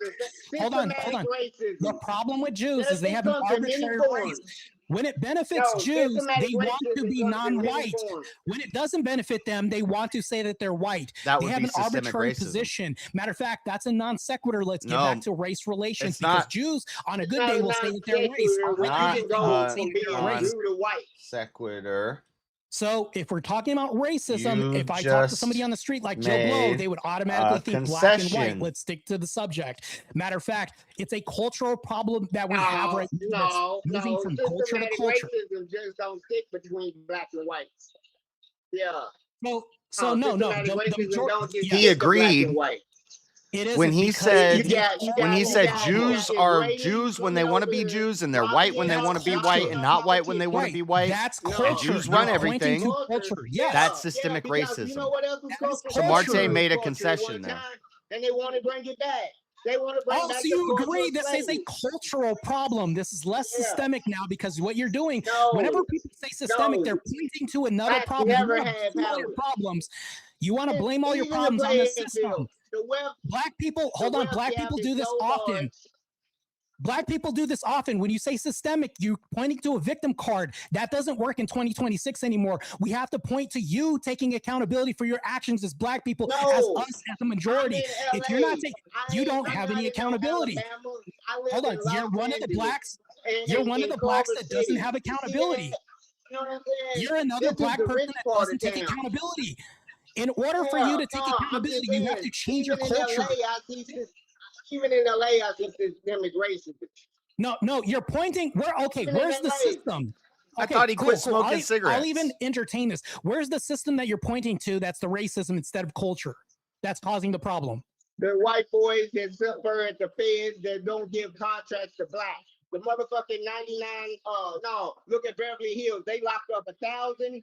the Hold on. racism. The problem with Jews is they have an comes in many arbitrary forms. race. When it benefits Jews, systematic they want to racism be comes in many non-white. forms. When it doesn't benefit them, they want to say that they're white. That They would have be an systemic arbitrary racism. position. Matter of fact, that's a non sequitur. Let's get No, back to race relations it's because not. Jews on a good Not day a will say that they're race. non-sequitur. On a Not good day, they won't say that they're race. Jew to white. Sequitur. So if we're talking about racism, You if I talk to just somebody on the street like Joe Blow, made they would automatically think black and white. concession. Let's stick to the subject. Matter of fact, it's a cultural problem that we have right now. that's moving from culture to Systematic culture. racism just don't stick between blacks and whites. Yeah. So no, systematic the racism majority, don't just yeah, He stick to black agreed and white. it isn't when he because said You got Jews are Jews when they want to be Jews and they're white when they want to be white and not white when they want to be white. That's And culture. Jews run You're pointing everything. to culture. Yes. That's systemic because racism. You know what else was That is culture? So Marte culture. made a Culture at concession one there. time, and they want to bring it back. They want to bring Oh, back so the you culture agree of this is a slavery. cultural problem. This is less Yeah. systemic now because what you're doing, No. whenever people say systemic, No. they're pointing to another Blacks problem. You never wanna had blame all your power. problems. You want to blame all your Even the problems on the playing system. field, the wealth, Black people, hold the on, wealth black gap people is do this so often. large. Black people do this often. When you say systemic, you're pointing to a victim card. That doesn't work in 2026 anymore. We have to point to you taking accountability for your actions as black people, as No. us, as the majority. I'm in If you're not LA. taking, you don't have any accountability. Hold on, you're one of the blacks. You're one of the blacks that doesn't have accountability. You know what I'm saying? You're another This is black the person rich that part doesn't of take town. accountability. In order for you to take accountability, you have to change your culture. Even in LA, I see systemic racism. No, you're pointing. Where's the system? I thought he quit smoking I'll cigarettes. even entertain this. Where's the system that you're pointing to that's the racism instead of culture that's causing the problem? The white boys that suffer at the feds that don't give contracts to blacks. The motherfucking 99, look at Beverly Hills. They locked up 1,000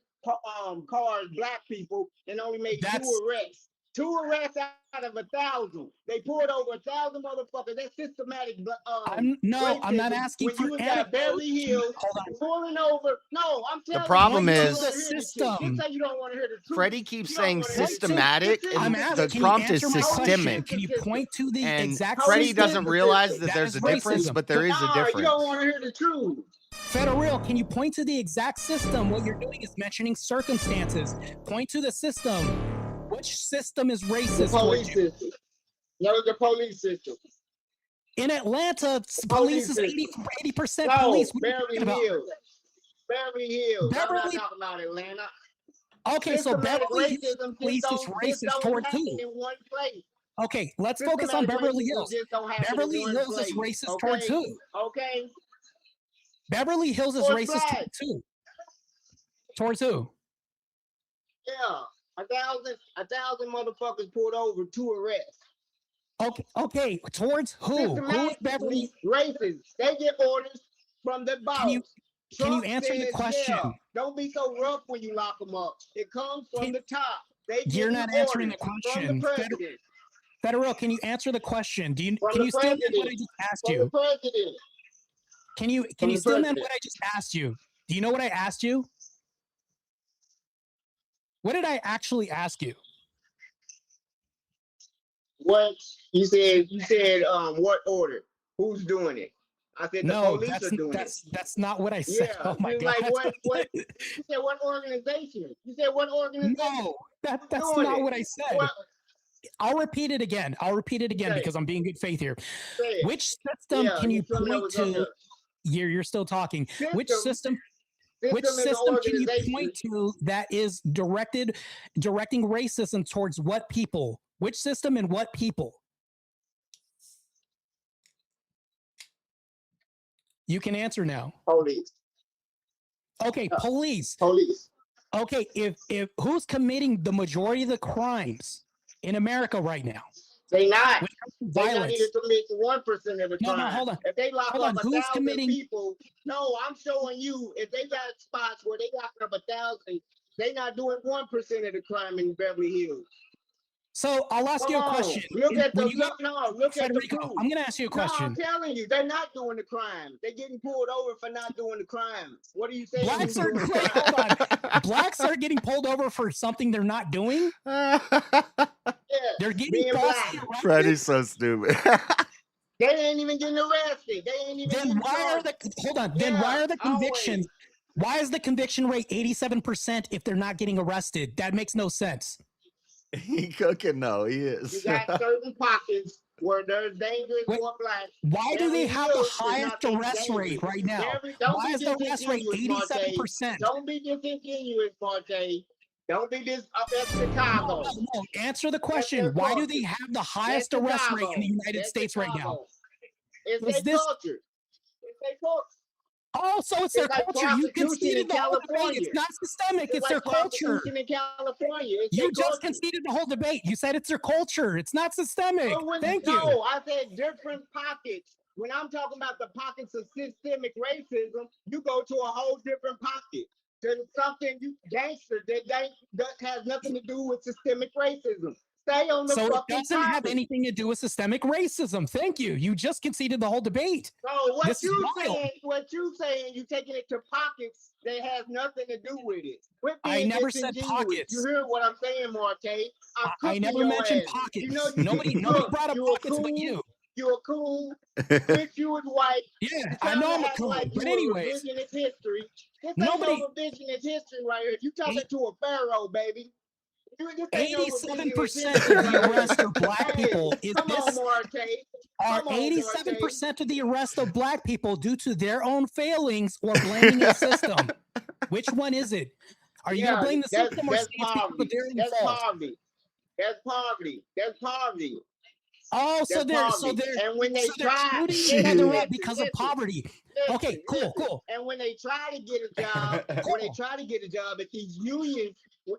cars, black people, and only made 2 arrests. 2 arrests out of 1,000. They pulled over 1,000 motherfuckers. That's systematic. I'm not racism. asking When for you was at anecdotes. Beverly Hills, pulling over. No, I'm telling you. problem you don't is- wanna hear the truth. system. Just say you don't want to hear the truth. Freddie keeps You don't saying wanna hear the truth. systematic, This is- and I'm the asking, can you prompt is answer my question? systemic. Can you point to the And exact Freddie system? doesn't realize that That there's is a difference, racism. but there is a Nah, you don't difference. want to hear the truth. Federal, can you point to the exact system? What you're doing is mentioning circumstances. Point to the system. Which system is The racist? police towards you? system. No, the police system. In Atlanta, The police is police 80% No, police. What are you Beverly talking about? Hills. Beverly Hills. I'm not Beverly- talking about Atlanta. Okay, so Systematic Beverly Hills racism police just is don't racist towards happen who? in one place. Okay, let's focus on Systematic Beverly racism Hills. just don't happen in Beverly one Hills is place, racist towards who? Okay. Beverly Hills is Towards racist blacks. towards who? Towards who? Yeah. 1,000 motherfuckers pulled over, 2 arrests. Okay, towards who? Who is Systematic Beverly? racist. They get orders from the boss. Can you Trump answer the says, question? Yeah, don't be so rough when you lock them up. It comes from the top. They You're give not you answering the orders question. From the president. Federal, can you answer the question? From Can the you still know what I president. just asked From you? the president. Can you From the still know president. what I just asked you? Do you know what I asked you? What did I actually ask you? What you said? What order? Who's doing it? I said the No, police are doing it. that's not what I said. Yeah, Oh my you're god. like what? You said what organization? You said what organization? No, that's doing not it? what I said. What? I'll repeat it again. Okay. Because I'm being good faith here. Say it. Which system Yeah, can you tell me point what's up to? there. You're still talking. Which system? Which System is an system can you organization. point to that is directing racism towards what people? Which system and what people? You can answer now. Police. Okay, police. Police. Okay, if who's committing the majority of the crimes in America right now? They not. When it comes to They not violence. even commit 1% of the No, crime. hold on. If they lock Hold up on. 1,000 Who's committing? people, no, I'm showing you. If they got spots where they lock up 1,000, they not doing 1% of the crime in Beverly Hills. So I'll ask you a question. Look at When the you go, look at the Federico, proof. I'm going to ask you a No, I'm question. telling you, they're not doing the crime. They're getting pulled over for not doing the crime. What are you saying? Blacks who's are doing the wait, crime? hold on. Blacks are getting pulled over for something they're not doing. Yeah, They're getting being falsely black. arrested. Freddie's so stupid. They ain't even getting arrested. They ain't even Then getting why are charged. the hold on? Then why Yeah, are the convictions? Why is the conviction rate 87% if they're not getting arrested? That makes no sense. He cooking though. He You is. got certain pockets where there's dangerous Wait, for blacks. Why do they Beverly have the Hills is highest not that arrest rate dangerous. right now? Don't Why be is the arrest rate disingenuous, Marte. 87%? Don't be disingenuous, Marte. Don't be this up at Chicago. No. Answer the That's question. their Why do culture. they have the highest That's arrest rate in the Chicago. United That's States right now? Chicago. It's Was their this? culture. It's their culture. Oh, so it's their It's like culture. You prostitution conceded in the whole debate. California. It's not systemic. It's It's like their culture. prostitution in California. It's You their just culture. conceded the whole debate. You said it's their culture. It's not systemic. Thank you. No, I said different pockets. When I'm talking about the pockets of systemic racism, you go to a whole different pocket. There's something you gangster that has nothing to do with systemic racism. Stay on the So it fucking doesn't have topic. anything to do with systemic racism. Thank you. You just conceded the whole debate. So what This is you wild. saying, you taking it to pockets that has nothing to do with it. Quit I being never said disingenuous. pockets. You hear what I'm saying, Marte? I'm I cooking never your mentioned ass. pockets. You know, you Nobody look, brought up you a pockets but cool, you. you a cool, bitch, you is white. Yeah, You I know trying I'm to a act cool. like But you a anyways, revisionist history. This ain't nobody. no revisionist history right here. You talking to a pharaoh, baby. This ain't no revisionist 87% history of the right arrests here. are black Hey, people. Is come on, this Marte. are Come on, Marte. 87% of the arrests of black people due to their own failings or blaming a system? Which one is it? Are you going to blame the system or that's say it's because poverty. of their own That's fault? poverty. That's poverty. That's poverty. Oh, so That's they're poverty. And when they so they're try, shooting each other up listen, because of poverty. Okay, cool. And when they try to get a job, at these unions,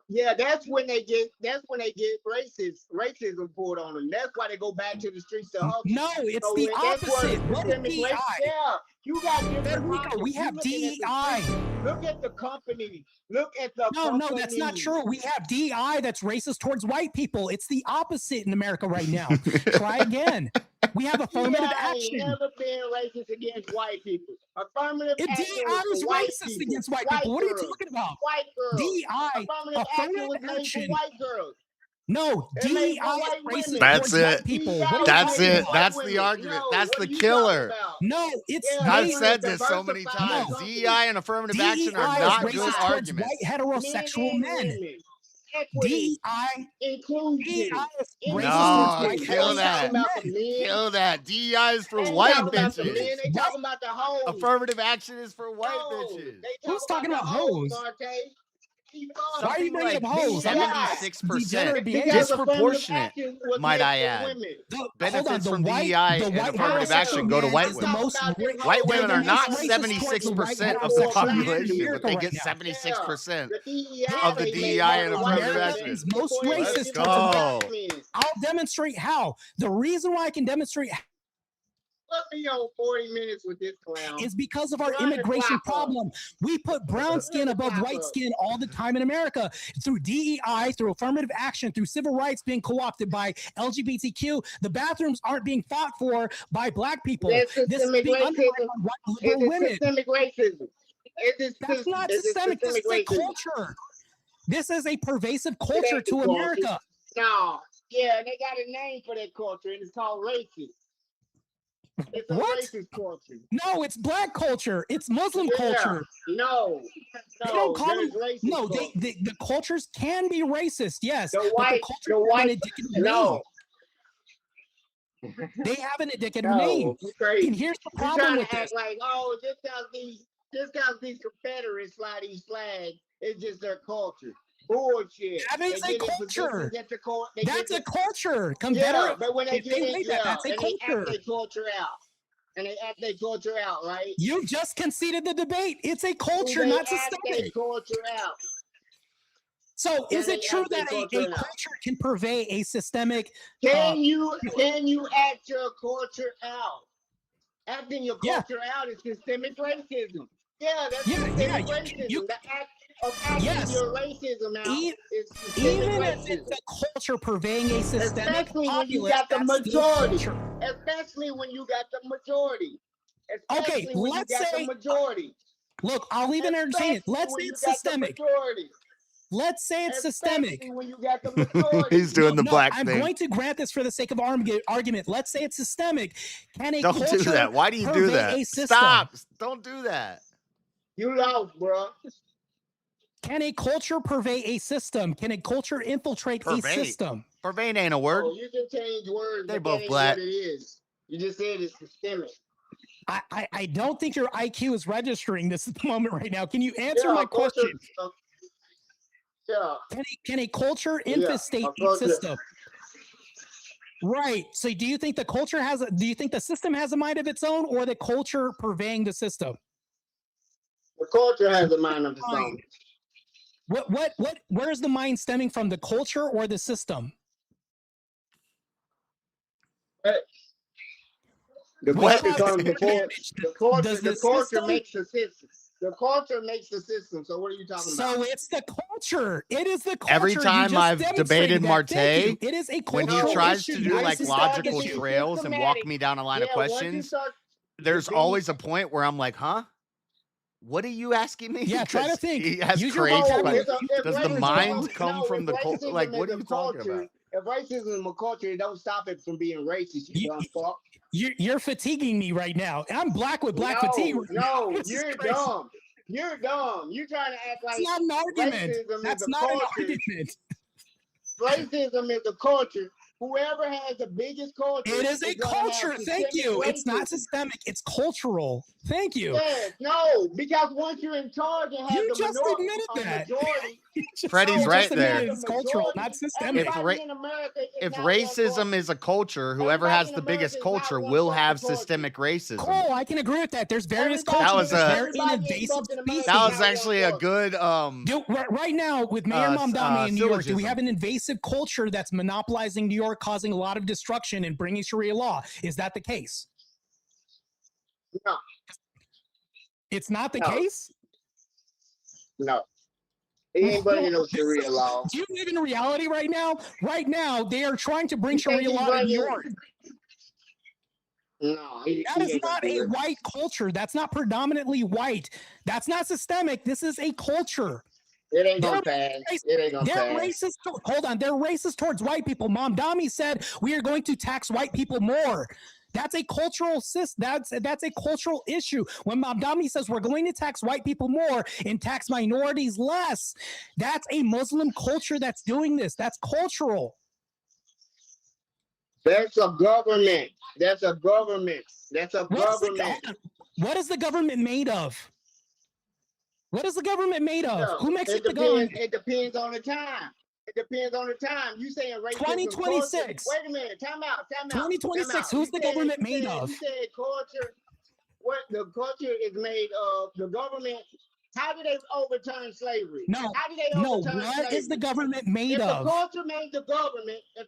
yeah, that's when they get racism poured on them. That's why they go back to the streets to hustle. No, it's the that's where opposite. What is systemic DEI? yeah, you got different Federico, pockets. we You have looking at the DEI. streets. Look at the company. Look at the No, that's not true. We have DEI that's racist towards white people. It's the opposite in America right now. Try again. We have affirmative action. Ain't never been racist against white people. Affirmative action DEI was is for white racist people. against white people. What are you girls. talking about? White girls. DEI, Affirmative action was made for action. white girls. No, It made DEI for is white racist women. That's towards it. white people. What are you That's talking it. about? That's the argument. No, That's what the are you killer. talking about? No, it's Yeah, I've they racist. said wanna this so many diversify times. companies. DEI and affirmative action are DEI not is good racist towards arguments. white heterosexual Men and men. women. Equity. DEI Inclusion. is racist towards No, white kill that. heterosexual men. Kill that. DEI is for They ain't white talking about the men, bitches. they talking about the hoes. Affirmative action is for white No, bitches. they Who's talking about the hoes? Marte. Keep Why going. are you bringing up hoes? I'm not 76% degenerate behavior. disproportionate, might I add. Benefits from DEI and affirmative action go to white women. White women are not 76% of the population, but they get 76% of the DEI and affirmative action. Most Let's racist. go. I'll demonstrate how. The reason why I can demonstrate Put me on 40 minutes with this clown. is because of our Run the immigration clock up. problem. We put brown skin above white skin all the time in America through DEI, through affirmative action, through civil rights being co-opted by LGBTQ. The bathrooms aren't being fought for by black people. That's This is systemic being undermined racism. by white It's liberal women. systemic racism. That's not systemic. This is a culture. This is a pervasive culture to America. No. Yeah, they got a name for that culture, and it's called racist. It's a What? racist culture. No, it's black culture. It's Muslim Yeah. culture. No. They don't call there's them. racist No, culture. the cultures can be racist. Yes, The but white, cultures the have an white, indicative no. name. They have an indicative No, name. you crazy. And here's the You problem trying with to this. act like, oh, just cause these Confederates fly these flags, it's just their culture. Bullshit. That is They a get in culture. position, get the cul- they That's get a culture. Yeah, Confederate. but when they if get in, hate that, that's a and they culture. act their culture out. And they act their culture out, right? You just conceded the debate. It's a culture, They not act their systemic. culture out. So is it true that a culture culture can purvey a systemic? Can you act your culture out? Acting your culture out is systemic racism. Yeah, that's systemic racism. The act of acting your racism out is systemic Even racism. if it's a culture purveying a systemic Especially when you populace, got the that's still majority. culture. Especially when you got the majority. Okay, Especially when let's you got say. the majority. Look, I'll even understand it. Let's say it's systemic. Let's say it's systemic. When you got the majority. He's doing the black I'm thing. going to grant this for the sake of argument. Let's say it's systemic. Can a Don't culture do that. Why do you do purvey that? a system? Stop. Don't do that. You lost, bro. Can a culture purvey a system? Can a culture infiltrate a system? Purvey ain't a word. Oh, you can change words. They but both that ain't black. What it is. You just said it's systemic. I don't think your IQ is registering this at the moment right now. Can you answer my question? Can a culture infestate a system? Right. So do you think the culture do you think the system has a mind of its own, or the culture purveying the system? The culture has a mind of its own. Where's the mind stemming from, the culture or the system? The culture comes before the culture makes the system. The culture makes the system. So what are you talking about? So it's the culture. It is the culture. Every time I've debated Marte, it is a when he tries to do like logical trails and walk me down a line of questions, there's always a point where I'm like, huh? What are you asking me? Yeah, try to think. He has crazy questions. Does the mind come from the culture? Like, what are you talking about? If racism is a culture, it don't stop it from being racist. You dumb fuck. You're fatiguing me right now. I'm black with black fatigue. No, you're dumb. You're dumb. You're trying to act like it's not an argument. That's not an argument. Racism is a culture. Whoever has the biggest culture. It is a culture. Thank you. It's not systemic. It's cultural. Thank you. Yes, no, because once you're in charge and have you the just admitted that. majority. Freddie's right there. It's cultural, not systemic. If racism is a culture, whoever has the biggest culture will have systemic racism. Cool, I can agree with that. There's various cultures. That was actually a good right now with Mayor Mamdani in New York, do we have an invasive culture that's monopolizing New York, causing a lot of destruction and bringing Sharia law? Is that the case? No. It's not the case? No. He ain't bringing no Sharia law. Do you live in reality right now? Right now, they are trying to bring Sharia law to New York. No, that is not a white culture. That's not predominantly white. That's not systemic. This is a culture. It ain't gonna pass. It ain't gonna they're pass. Racist. Hold on. They're racist towards white people. Mamdani said we are going to tax white people more. That's a cultural that's a cultural issue. When Mamdani says we're going to tax white people more and tax minorities less, that's a Muslim culture that's doing this. That's cultural. That's a government. That's a government. That's a government. What is the government made of? What is the government made of? No, who makes it the government? It depends on the time. It depends on the time. You saying racism? 2026. Wait a minute. Time out. 2026. Who's the government made of? You said culture. What the culture is made of? The government. How do they overturn slavery? No. How do they overturn what slavery? is the government made of? If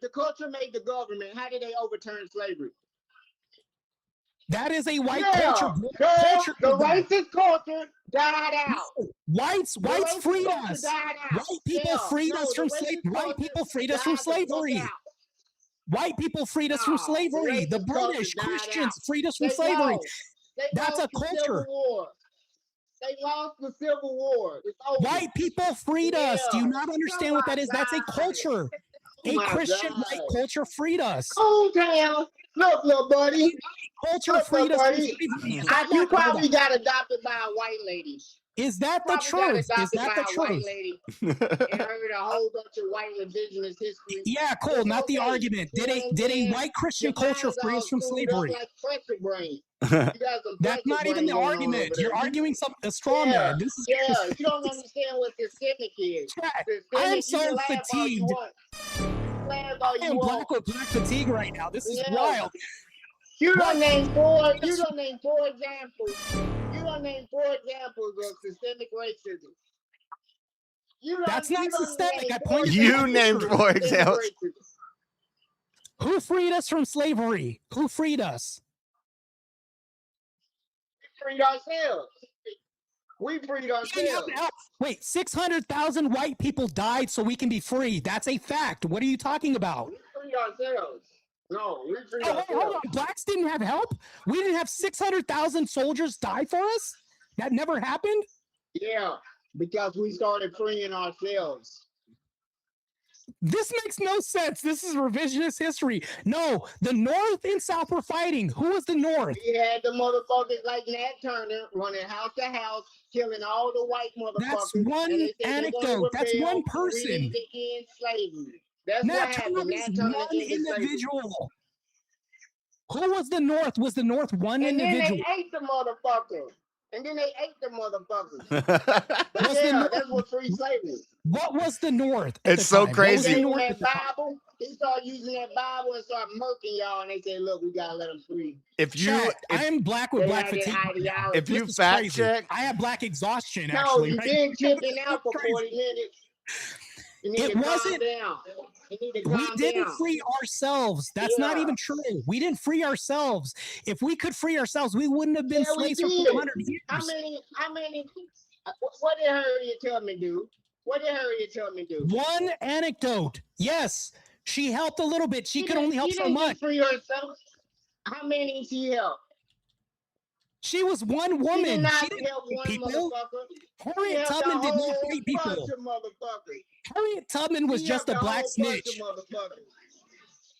the culture made the government, how did they overturn slavery? That is a white culture. The racist culture died out. Whites freed us. White people freed us from slavery. White people freed us from slavery. White people freed us from slavery. The British Christians freed us from slavery. That's a culture. They lost the Civil War. It's over. White people freed us. Do you not understand what that is? That's a culture. A Christian white culture freed us. Oh, damn. Look, little buddy. Culture freed us. You probably got adopted by a white lady. Is that the truth? Is that the truth? And heard a whole bunch of white indigenous history. Yeah, cool. Not the argument. Did a white Christian culture free us from slavery? That's not even the argument. You're arguing a straw man. This is you don't understand what systemic is. I am so fatigued. I am black with black fatigue right now. This is wild. You don't name four examples. You don't name 4 examples of systemic racism. That's not systemic. I pointed You named 4 examples. Who freed us from slavery? Who freed us? We freed ourselves. We freed ourselves. Wait, 600,000 white people died so we can be free. That's a fact. What are you talking about? We freed ourselves. No, we freed Hey, ourselves. hold on. Blacks didn't have help? We didn't have 600,000 soldiers die for us? That never happened? Yeah, because we started freeing ourselves. This makes no sense. This is revisionist history. No, the North and South were fighting. Who was the North? We had the motherfuckers like Nat Turner running house to house, killing all the white motherfuckers. That's one anecdote. That's one person. To end slavery. That's Nat what happened. Turner Nat is Turner one ended slavery. individual. Who was the North? Was the North one And individual? then they ate the motherfucker. And then they ate the motherfuckers. But Was the yeah, North- that's what free slavery. What was the North? at It's the so time? What was the crazy. North That at the time? Bible, they start using that Bible and start murking y'all, and they say, "Look, we gotta let them free." If you Chat, I am black with They black had that fatigue. ideology. if you This is fact crazy. check, I have black exhaustion. No, Actually, you've right? been chipping out for Crazy. 40 minutes. You need It to calm wasn't- down. You need to We calm didn't down. free ourselves. That's not Yeah. even true. We didn't free ourselves. If we could free ourselves, we wouldn't have been Yeah, we slaves for did. 400 years. How many, what did Harriet Tubman do? What did Harriet Tubman do? One anecdote. Yes, she helped a little bit. She could only help She so didn't much. just free herself. How many she helped? She was one She did woman. not She didn't help one people. motherfucker. She Harriet helped Tubman a did not whole fight people. bunch of motherfuckers. Harriet Tubman was She just a helped black whole bunch snitch. of motherfuckers.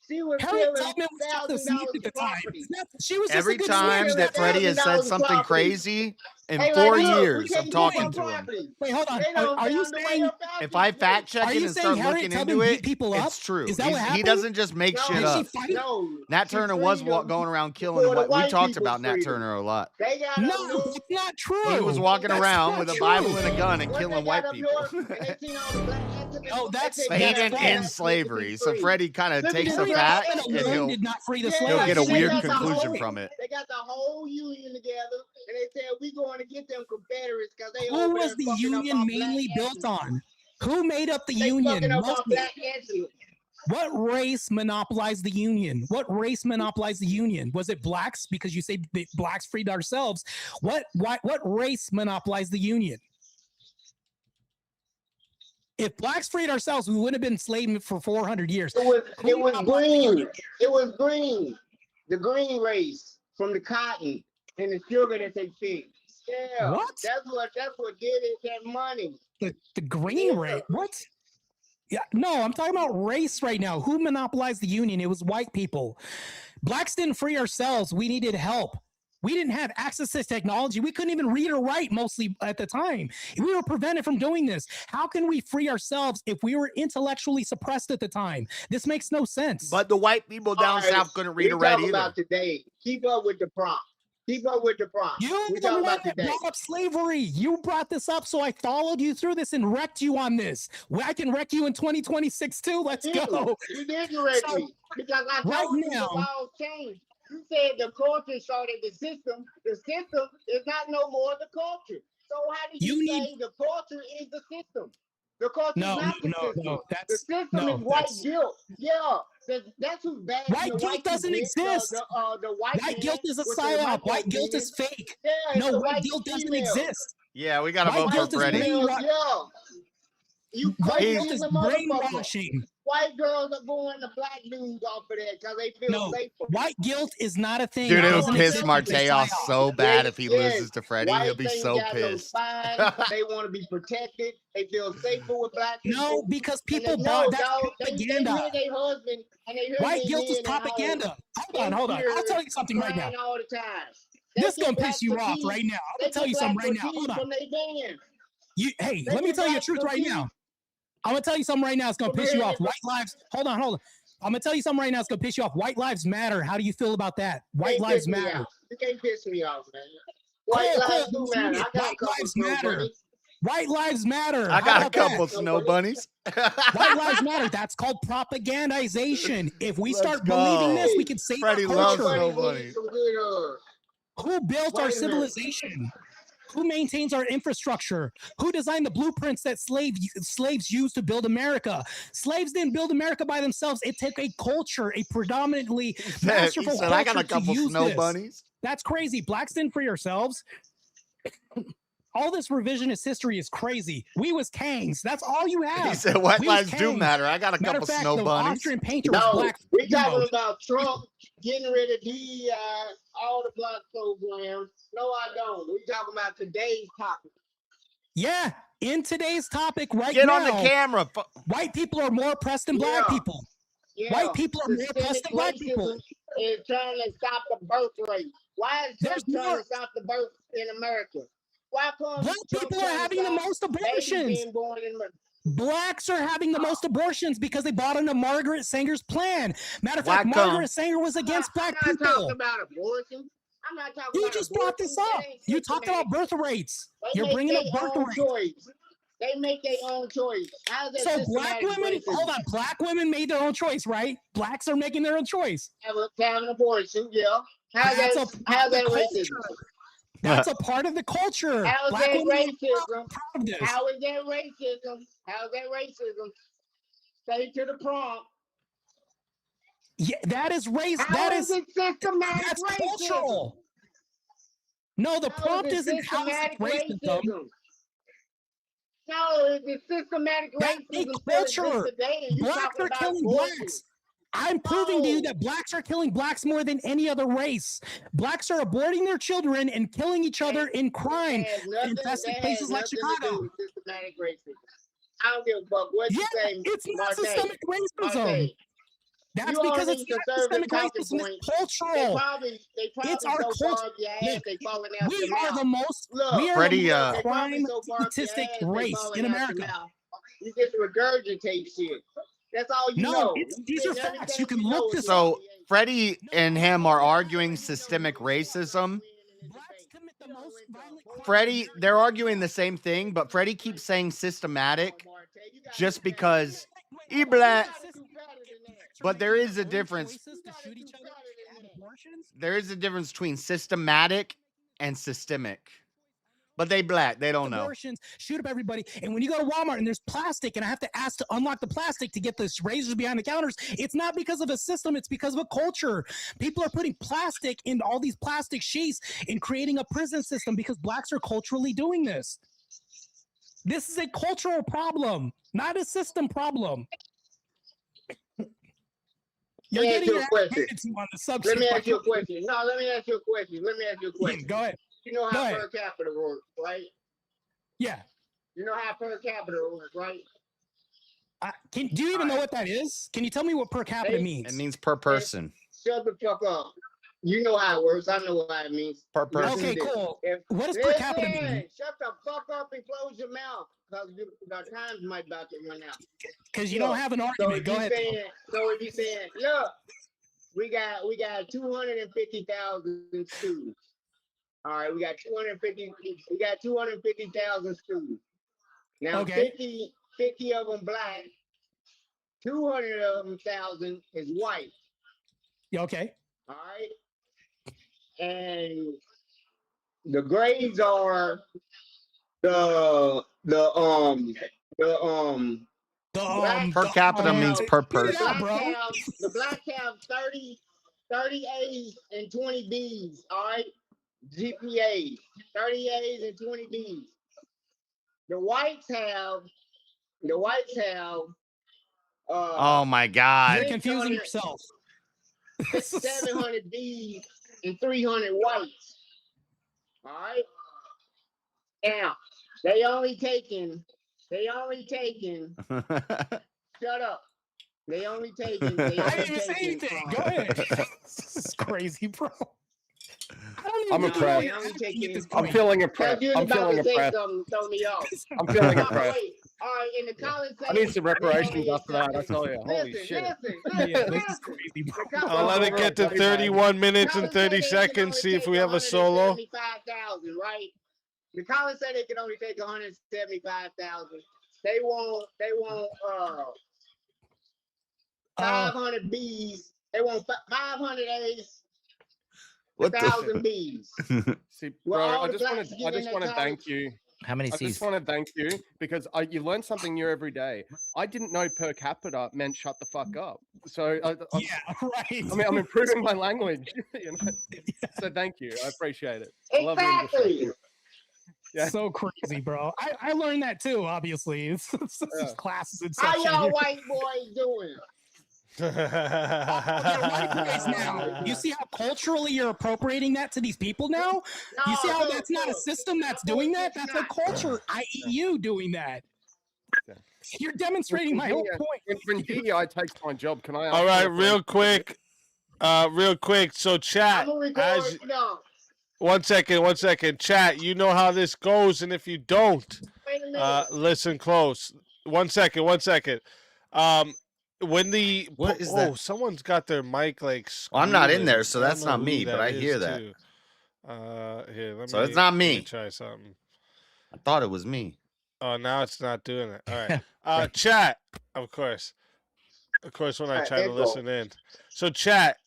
She was Harriet killing Tubman was just a snitch $1,000 at the time. property. She was just every a good time snitch. that Freddie has said $1,000 something property. crazy in Hey, 4 like, look, we years can't of keep talking our to him, property. Wait, hold on. They done Are you found a way saying? up out if this I bitch. fact check Are it you and saying start Harriet looking Tubman into beat it, people up? it's true. Is that what He happened? doesn't just make No, shit Did she up. fight? No, Nat she Turner was freed them going around killing before the white. We white talked people about Nat freed Turner a lot. They got No, up north. that's not true. He was walking That's around not with a true. Bible and a gun and When killing they white got up people. north and they seen all the black activists, Oh, they that's said, But he "That's didn't black end activists slavery. be So free." Freddie kind of Look at takes the a black fact and alone he'll did not free the Yeah, slaves. get a they weird got the conclusion whole- from it. They got the whole union together, and they said, "We going to get them Confederates because they Who over was there the fucking up union our mainly black built activists. on? Who made up the They union? fucking up our Mostly. black activists. What race monopolized the union? What race monopolized the union? Was it blacks? Because you say the blacks freed ourselves. What race monopolized the union? If blacks freed ourselves, we would have been enslaved for 400 years. It was Who monopolized the green. union? It was green. The green race from the cotton and the sugar that they picked. Yeah, What? That's what did it. That money. The green Yeah. race? What? Yeah, no, I'm talking about race right now. Who monopolized the union? It was white people. Blacks didn't free ourselves. We needed help. We didn't have access to technology. We couldn't even read or write mostly at the time. We were prevented from doing this. How can we free ourselves if we were intellectually suppressed at the time? This makes no sense. But the white people down All right, south couldn't read we or write talk either. about today. Keep up with the prompt. Keep up with the prompt. You're We the talk one about that today. brought up slavery. You brought this up, so I followed you through this and wrecked you on this. Well, I can wreck you in 2026 too. Let's go. You did correct So, me because I right told you now- the laws changed. You said the culture started the system. The system is not no more the culture. So how do you, You say need- the culture is the system? The culture No, is not the system. no. The That's system no, is white that's- guilt. Yeah, that's who's bad. White the guilt doesn't people, exist. The white White guilt man is a with the psyop. White guilt penis. is fake. Yeah, it's No, the white guilt doesn't female. exist. Yeah, we gotta White vote for guilt is Freddie. brainwa- Yeah. You White crazy guilt as is a motherfucker. brainwashing. White girls are going to black dudes off of that because they feel No, safer. white guilt is not a thing. Dude, it would doesn't piss exist. Marte It's a off psyop. so bad Yes, if he yes. loses to Freddie. White He'll be things so got no pissed. spine. They want to be protected. They feel safer with black people. No, because And they people know, bought that dog, they propaganda. hear their husband and they hear White their guilt is men at home propaganda. in Hold on. I'll tears, tell you something right now. crying all the time. This They gonna get piss you black off fatigue. right now. I'm They gonna tell get you something black right now. fatigue Hold on. from their band. Hey, They let me get tell you the black truth right fatigue. now. I'm gonna tell you something right now. It's gonna From piss you hearing off. it. White lives. Hold on. I'm gonna tell you something right now. It's gonna piss you off. White lives matter. How do you feel about that? White Can't lives piss me matter. off. You can't piss me off, man. White Cool, lives cool. do matter. I got a White couple lives snow matter. bunnies. White lives matter. I How got a about that? couple snow bunnies. White lives matter. That's called propagandization. If we Let's start believing go. this, we can save Freddie our loves culture. snow Bunnies bunnies. need some good, Who built our Wait a minute. civilization? Who maintains our infrastructure? Who designed the blueprints that slaves used to build America? Slaves didn't build America by themselves. It took a culture, a predominantly masterful culture I got a couple to use snow this. bunnies. That's crazy. Blacks didn't free ourselves. All this revisionist history is crazy. We was kangs. That's all you have. He said white We was lives do kangs. matter. I got a Matter couple of fact, snow the bunnies. Austrian painter was No, black. we talking about Trump getting rid of DEI, all the block programs. No, I don't. We talking about today's topic. Yeah, in today's topic right Get now. on the camera. White people are more oppressed than black people. Yeah. White people are more oppressed than black people. Is trying to stop the birth rate. Why is Trump trying to stop the birth in America? Why come black people are having the most abortions? Blacks are having the most abortions because they bought into Margaret Sanger's plan. Matter of fact, Margaret Sanger was against black people. I'm not talking about abortion. I'm not talking You about just abortion. brought this up. You talked about birth rates. You're bringing up birth rates. Choice. They make their own choice. How's that so black women, racism? hold on, black women made their own choice, right? Blacks are making their own choice. Have an abortion, yeah. How's that racism? That's a part of the culture. How is Black that women racism? How is that racism? How is that racism? Say to the prompt. Yeah, that is race. How that is it systematic that's racism? cultural. No, the How prompt is isn't it how systematic racism. No, it's systematic racism. Culture. Blacks are killing blacks. I'm proving to you that blacks are killing blacks more than any other race. Blacks are aborting their children and killing each other in crime in infested places like Chicago. Systematic racism. I don't give a fuck what you say. It's not systemic racism. That's because it's not systemic racism. It's cultural. It's our culture. We are the most. We are the most crime statistic race in America. You just regurgitate shit. That's all you know. These are facts. You can look this up. So Freddie and him are arguing systemic racism. Freddie, they're arguing the same thing, but Freddie keeps saying systematic just because he black. But there is a difference. There is a difference between systematic and systemic. But they black. They don't know. Abortions, shoot up everybody. And when you go to Walmart and there's plastic and I have to ask to unlock the plastic to get the razors behind the counters, it's not because of a system. It's because of a culture. People are putting plastic in all these plastic sheets and creating a prison system because blacks are culturally doing this. This is a cultural problem, not a system problem. Let me ask you a question. Let me ask you a question. No, let me ask you a question. Go ahead. You know how per capita works, right? Yeah. You know how per capita works, right? Do you even know what that is? Can you tell me what per capita means? It means per person. Shut the fuck up. You know how it works. I know what it means. Per person. Okay, cool. What does per capita mean? Shut the fuck up and close your mouth, because the times might about to run out. Because you don't have an argument. Go ahead. So if you saying, look, we got 250,000 students. All right, we got 250,000 students. Now 50 of them black, 200 of them thousand is white. Yeah, okay. All right. And the grades are the per capita means per person. The blacks have 30 A's and 20 B's, all right? GPA, 30 A's and 20 B's. The whites have oh my God. You're confusing yourself. 700 B's and 300 whites. All right. Now they only taking. Shut up. They only taking. I didn't even say anything. Go ahead. This is crazy, bro. I'm impressed. I'm feeling impressed. I'm feeling impressed. Throw me off. I'm feeling impressed. All right, in the college I need some reparations after that. I tell you, holy shit. This is crazy, bro. I'll let it get to 31 minutes and 30 seconds. See if we have a solo. 175,000, right? The college said they can only take 175,000. They want 500 B's. They want 500 A's. What the 1,000 bees. See, Well, bro, all I the just want blacks to, get in that college. thank you. How many I C's? just want to thank you because you learn something new every day. I didn't know per capita meant shut the fuck up. So right. I mean, I'm improving my language. You know? So thank you. I appreciate it. I love the English Exactly. lesson. Yeah. So crazy, bro. I learned that too, obviously. It's Yeah. classes and How such. y'all white boys doing? They're white boys now. You see how culturally you're appropriating that to these people now? You see how that's not a system that's doing that? That's a culture, i.e. you doing that. You're demonstrating my whole point. When DEI takes my job, can I ask All right, for a real quick. So chat. I'm gonna record. No. 1 second. Chat, you know how this goes, and if you don't, Wait a minute. listen close. 1 second. When the What is that? Someone's got their mic like. Well, I'm not in there, squealing. so I don't that's know not who me, but I is, hear that. too. Here, let So me. it's not Let me me. try something. I thought it was me. Oh, now it's not doing it. All right. Chat, of course. When I try to listen in. So chat,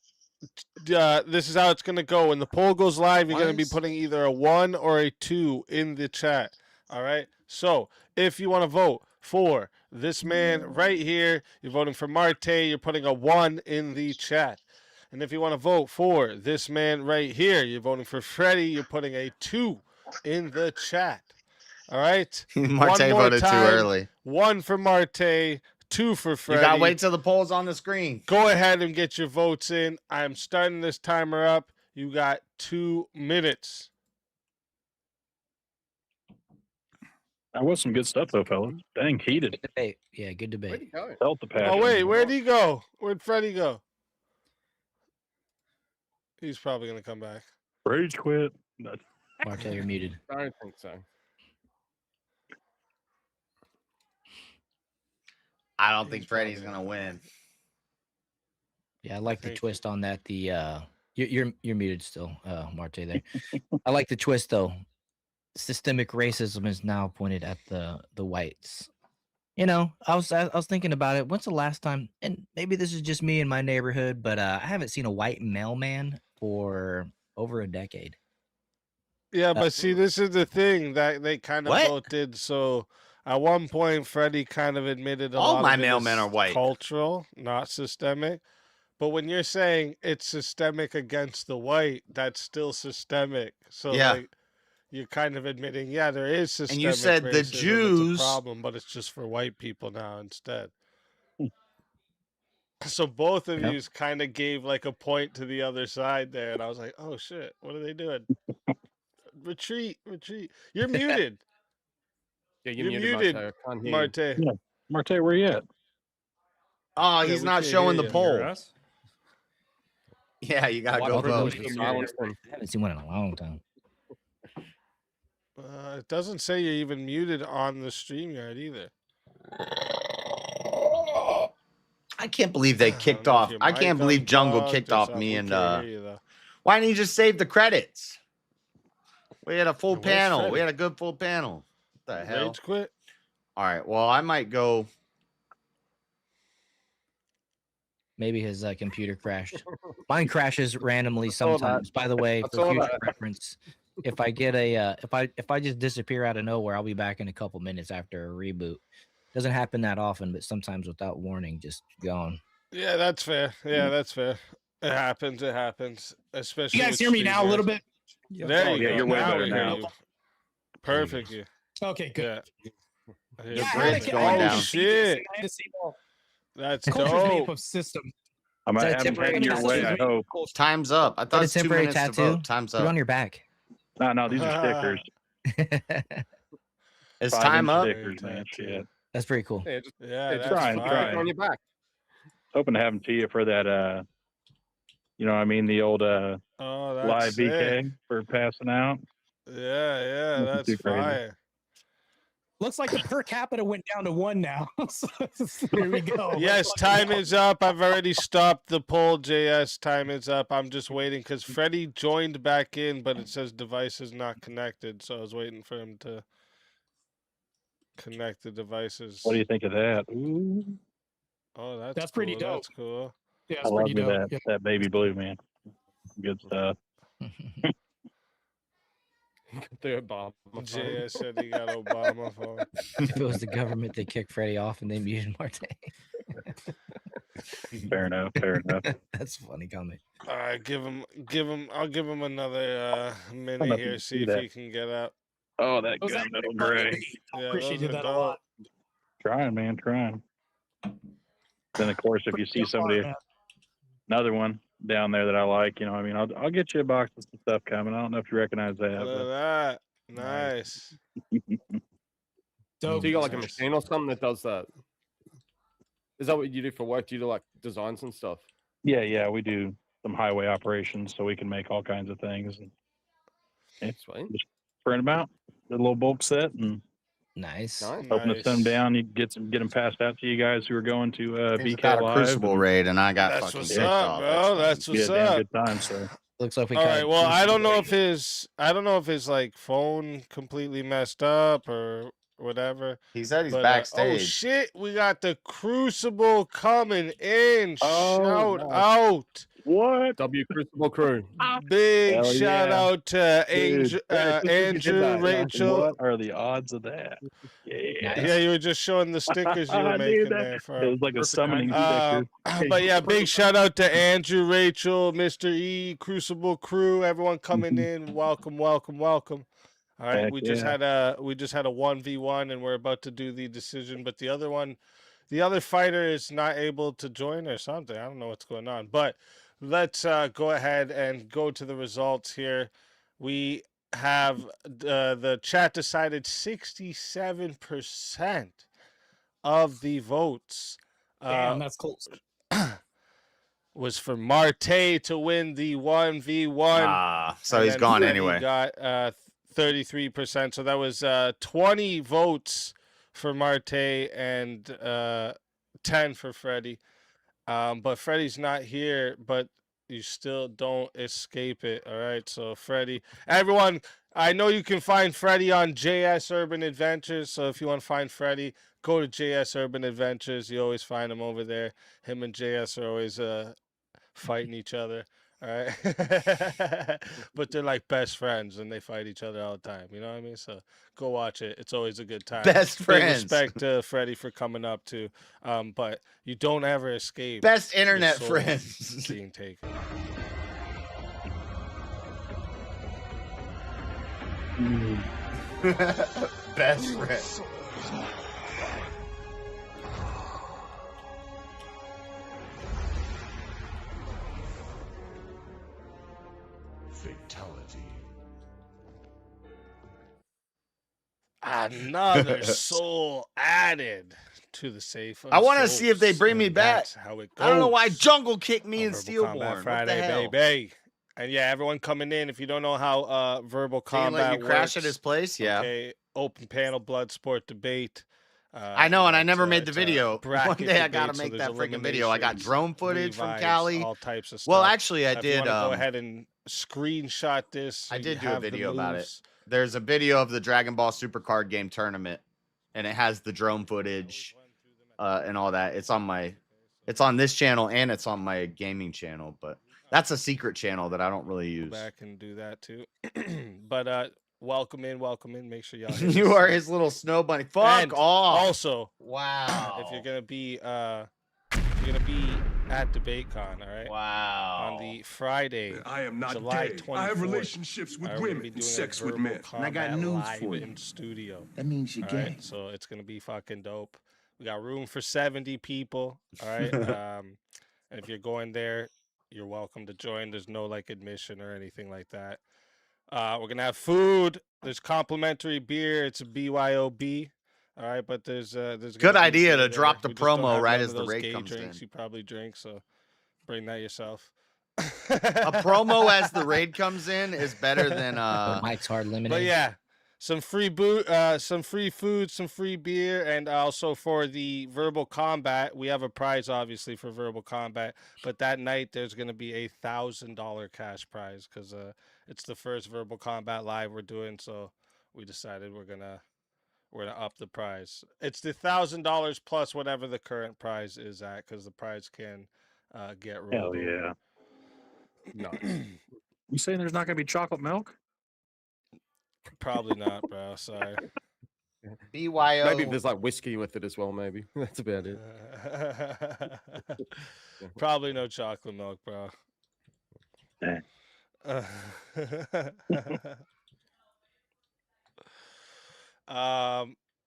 this is how it's going to go. When the poll goes live, you're going to be putting either a 1 or a 2 in the chat. All right. So if you want to vote for this man right here, you're voting for Marte, you're putting a 1 in the chat. And if you want to vote for this man right here, you're voting for Freddie, you're putting a 2 in the chat. All right. Marte voted too early. 1 for Marte, 2 for Freddie. You gotta wait till the poll's on the screen. Go ahead and get your votes in. I'm starting this timer up. You got 2 minutes. That was some good stuff, though, fellas. Dang, heated. Good debate. Yeah, good debate. Where'd he go? Felt the passion. Oh, wait. Where'd he go? Where'd Freddie go? He's probably going to come back. Rage quit. Marte, you're muted. I don't think so. I don't think Freddie's gonna win. Yeah, I like the twist on that. You're muted still, Marte there. I like the twist though. Systemic racism is now pointed at the whites. You know, I was thinking about it. When's the last time? And maybe this is just me in my neighborhood, but I haven't seen a white mailman for over a decade. Yeah, but see, this is the thing that they kind of both did. So at one point, Freddie kind of admitted All lot my of it mailmen is are white. cultural, not systemic. But when you're saying it's systemic against the white, that's still systemic. So Yeah. like, you're kind of admitting, yeah, there is systemic And you said the racism, it's Jews- a problem, but it's just for white people now instead. So both of Yep. you kind of gave like a point to the other side there, and I was like, "Oh shit, what are they doing?" Retreat. You're muted. Yeah, You're muted, muted, Marte. I can't hear you. Marte. Yeah. Marte, where you at? Oh, Yeah, he's we not can't showing hear the you. poll. Yeah, you gotta Why go don't we vote. go to silence then? I haven't seen one in a long time. It doesn't say you're even muted on the StreamYard either. I can't believe they kicked know if off. your I can't mic believe Jungle unplugged kicked or off something. me We and can't hear you, though. why didn't you just save the credits? We had a full Where's panel. Freddie? We had a good full panel. What the hell? Rage quit. All right. Well, I might go. Maybe his computer crashed. Mine crashes randomly I saw that. sometimes. By the way, I for saw future that. reference, if I get a if I just disappear out of nowhere, I'll be back in a couple minutes after a reboot. Doesn't happen that often, but sometimes without warning, just gone. Yeah, that's fair. Yeah, that's fair. It happens. It happens. Especially. You guys with hear me now a little StreamYard. bit? There Oh, you yeah, go. you're way now better we hear now. you. Perfect. You. Okay, good. Yeah. I hear Yeah, you I had Bridge to- going I had to down. see this, Shit. and I had to see more. That's Culture's made dope. up of system. I might that a have him temporary heading your tattoo? way, I hope. Time's up. I thought Got a it's 2 temporary minutes to tattoo? vote. Time's Put it up. on your back. No, these are stickers. It's 5-inch time up. stickers, man. Shit. That's pretty cool. Yeah, just, Yeah, just that's trying, put fire. it on your back. Hoping to have them to you for that, you know what I mean, the old Oh, that's live sick. BK for passing out. Yeah, Nothing that's too crazy. fire. Looks like the per capita went down to 1 now. So, here we go. Yes, Let's time fucking go. is up. I've already stopped the poll, JS. Time is up. I'm just waiting because Freddie joined back in, but it says device is not connected. So I was waiting for him to connect the devices. What do you think of that? Ooh, Oh, that's That's pretty cool. dope. That's cool. Yeah, I it's love pretty me dope. that baby blue, man. Good stuff. The Obama phone. JS said he got Obama phone. If it was the government, they kicked Freddie off and they muted Marte. Fair enough. Fair enough. That's a funny comment. All right, I'll give him another minute Enough here, to see do if that. he can get up. Oh, that Was gun that metal funny? gray. Yeah, Appreciated those are that a lot. Trying, man, trying. Then of course, if you see somebody, another one down there that I like, you know, I mean, I'll get you a box of some stuff coming. I don't know if you recognize that. Look But at that. Nice. So you got like a Nice. machine or something that does that? Is that what you do for work? Do you do like designs and stuff? yeah, we do some highway operations, so we can make all kinds of things. And Sweet. just print them out, the little bulk set, and Nice. hoping to send them down. You get them passed out to you guys who are going to He's BK got a Live. Crucible raid, and I got That's fucking what's pissed up, off. bro. That's what's Damn up. good time. So Looks like we All got right. Well, I don't know if his like phone completely messed up or whatever. He said he's But, oh backstage. shit, we got the Crucible coming in. Oh, Shout nice. out. what? W Crucible Crew. Big Hell shout yeah. out to Dude, Andrew, Rachel. What are the odds of that? Yeah. Yeah, you were just showing the stickers you were Dude, making that- there for it was like a summoning Um, sticker. but yeah, big shout out to Andrew, Rachel, Mr. E, Crucible Crew, everyone coming in. Welcome, welcome, welcome. All right, Heck we just yeah. had a 1v1 and we're about to do the decision, but the other fighter is not able to join or something. I don't know what's going on. But let's go ahead and go to the results here. We have the chat decided 67% of the votes Damn, that's close. was for Marte to win the 1v1. So and he's then gone Freddie anyway. Got 33%. So that was 20 votes for Marte and 10 for Freddie. But Freddie's not here, but you still don't escape it. All right. So Freddie, everyone, I know you can find Freddie on JS Urban Adventures. So if you want to find Freddie, go to JS Urban Adventures. You always find him over there. Him and JS are always fighting each other. All right. But they're like best friends and they fight each other all the time. You know what I mean? So go watch it. It's always a good time. Best Big friends. respect to Freddie for coming up too. But you don't ever escape. Best your internet soul friends. being taken. Best friends. Fatality. Another soul added to the safe. I want to see if they bring me back. That's how it I don't know why goes Jungle kicked me in on Verbal Steelborn. Combat What Friday, the hell? baby. And yeah, everyone coming in. If you don't know how Verbal He didn't let Combat you crash works, at his place? Yeah. Okay, open panel blood sport debate. I know, and I never made the it's a video. One bracket day I debate, gotta so make there's that freaking video. I got eliminations, drone footage from revives, Cali. all types of stuff. Well, actually, I If you did. wanna go ahead and screenshot this. I you did do a have the video about it. moves. There's a video of the Dragon Ball Super Card Game tournament, and it has the drone footage and all that. It's on this channel and it's on my gaming channel, but that's a secret channel that I don't really use. Back and do that too. But welcome in. Make sure y'all. You are his little snow bunny. Fuck And off. Also, wow. If you're gonna be at DebateCon, all right? Wow. On the Friday, I am not July gay. 24th, I have relationships with we're gonna women be and doing a sex with Verbal men. And I got Combat news live for you. in studio. That means you're All right? gay. So it's gonna be fucking dope. We got room for 70 people. All right. And if you're going there, you're welcome to join. There's no like admission or anything like that. We're gonna have food. There's complimentary beer. It's a BYOB. All right, but there's Good gonna be idea beer to drop there. the We just don't promo have right none as of the those raid gay comes drinks in. you probably drink, so bring that yourself. A promo as the raid comes in is better than Mike's Hard Lemonade. But yeah, some free some free food, some free beer, and also for the Verbal Combat, we have a prize obviously for Verbal Combat. But that night there's gonna be a $1,000 cash prize because it's the first Verbal Combat live we're doing, so we decided we're gonna up the prize. It's the $1,000 plus whatever the current prize is at, because the prize can get rolled. Hell yeah. Nice. You saying there's not going to be chocolate milk? Probably not, bro. Sorry. BYO. Maybe there's like whiskey with it as well. Maybe that's about it. Probably no chocolate milk, bro.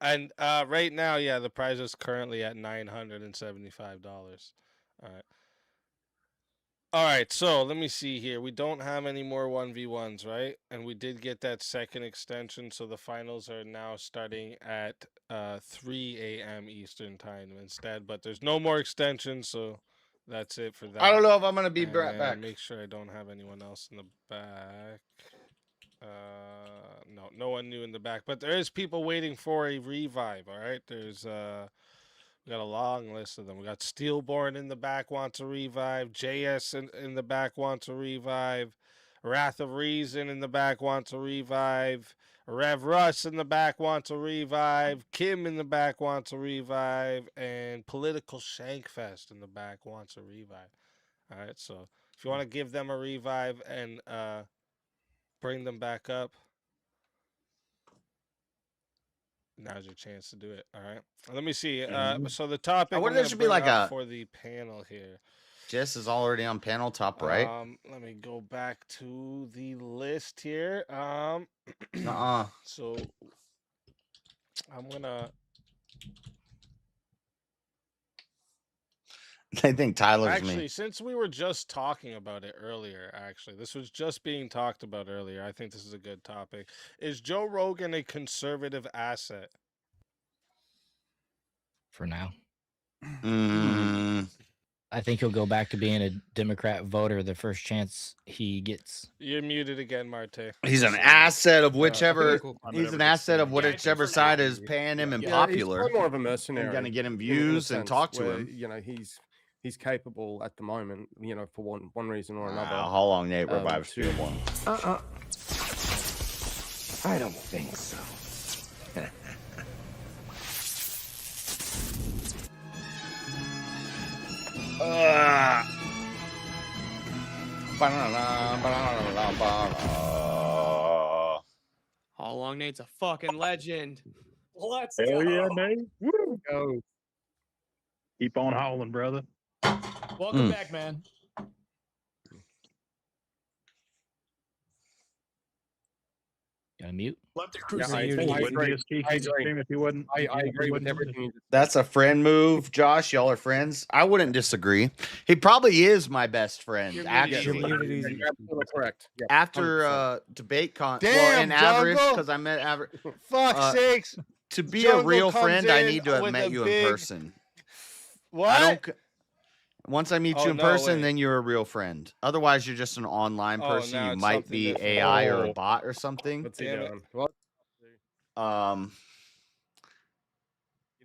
And right now, yeah, the price is currently at $975. All right, so let me see here. We don't have any more 1v1s, right? And we did get that second extension, so the finals are now starting at 3 a.m. Eastern time instead. But there's no more extensions, so that's it for that. I don't know if I'm going to be right And back. Make sure I don't have anyone else in the back. No, no one new in the back. But there is people waiting for a revive, all right? There's... we got a long list of them. We got Steelborn in the back wants a revive. JS in the back wants a revive. Wrath of Reason in the back wants a revive. Rev Russ in the back wants a revive. Kim in the back wants a revive. And Political Shankfest in the back wants a revive. All right, so if you want to give them a revive and bring them back up, now's your chance to do it. All right. Let me see. So the topic. I wonder I'm there should be like a for the panel here. Jess is already on panel top right. Let me go back to the list here. So I'm gonna. I think Tyler's actually, me. since we were just talking about it earlier, actually, this was just being talked about earlier. I think this is a good topic. Is Joe Rogan a conservative asset? For now. Mm. I think he'll go back to being a Democrat voter the first chance he gets. You're muted again, Marte. He's an asset of whichever. He's an asset of whichever side is paying him and popular. He's more of a mercenary. And gonna get him views and talk to him. You know, he's capable at the moment. You know, for one reason or another. How long Nate revives to one? I don't think so. How long Nate's a fucking legend. Let's Hell go. yeah, Nate. Woo. Go. Keep on hauling, brother. Welcome back, man. Got to mute. Left I agree with everything. That's a friend move, Josh. Y'all are friends. I wouldn't disagree. He probably is my best friend. Actually, You're absolutely correct. Yeah, after debate Damn, and average, Jungle! because I met average. Fuck sakes. To be Jungle a real comes friend, I in need to have with met a you big- in person. What? I don't. Once I meet Oh, you in no person, way. then you're a real friend. Otherwise, you're just an online Oh, person. now You it's might something be different. AI or a Oh. bot or something. What's he Damn it. doing? What? You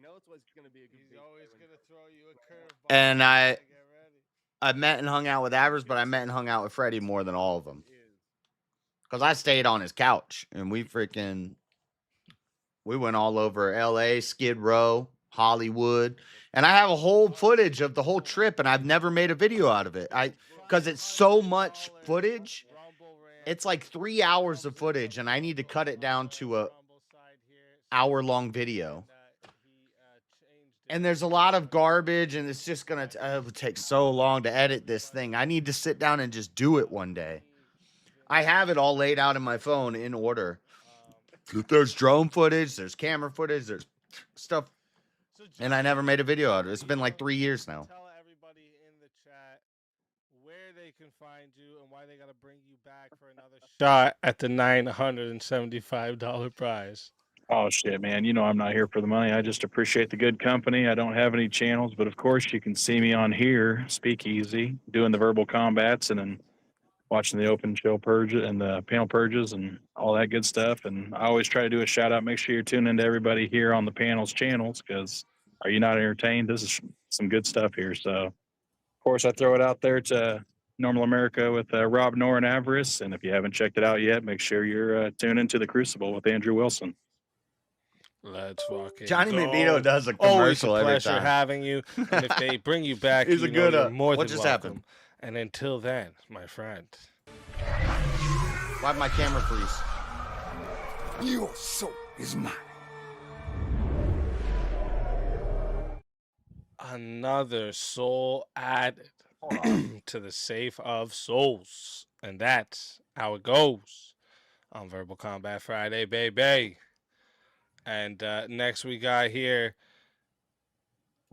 know it's always going to be a good He's beat always when- gonna throw you a curveball. And I- Get ready. I met and hung out with Avers, but I met and hung out with Freddie more than all of them. Because I stayed on his couch and we went all over LA, Skid Row, Hollywood. And I have a whole footage of the whole trip and I've never made a video out of it. Because it's so much footage. It's like 3 hours of footage and I need to cut it down to a hour-long video. And there's a lot of garbage and it's just going to it would take so long to edit this thing. I need to sit down and just do it one day. I have it all laid out in my phone in order. There's drone footage, there's camera footage, there's stuff. And I never made a video out of it. It's been like 3 years now. Tell everybody in the chat where they can find you and why they gotta bring you back for another shot at the $975 prize. Oh shit, man! You know I'm not here for the money. I just appreciate the good company. I don't have any channels, but of course you can see me on here, Speakeasy, doing the verbal combats and then watching the open show purge and the panel purges and all that good stuff. And I always try to do a shout out. Make sure you're tuning into everybody here on the panel's channels because are you not entertained? This is some good stuff here. So, of course, I throw it out there to Normal America with Rob Nor and Avarice. And if you haven't checked it out yet, make sure you're tuning into the Crucible with Andrew Wilson. Let's fucking Johnny go. McVito does a Always commercial a every pleasure time. having you. And if they bring you back, He's you a know good, you're more what than just welcome. happened? And until then, my friend. Why'd my camera freeze? Your soul is mine. Another soul added to the safe of souls. And that's how it goes on Verbal Combat Friday, baby. And next we got here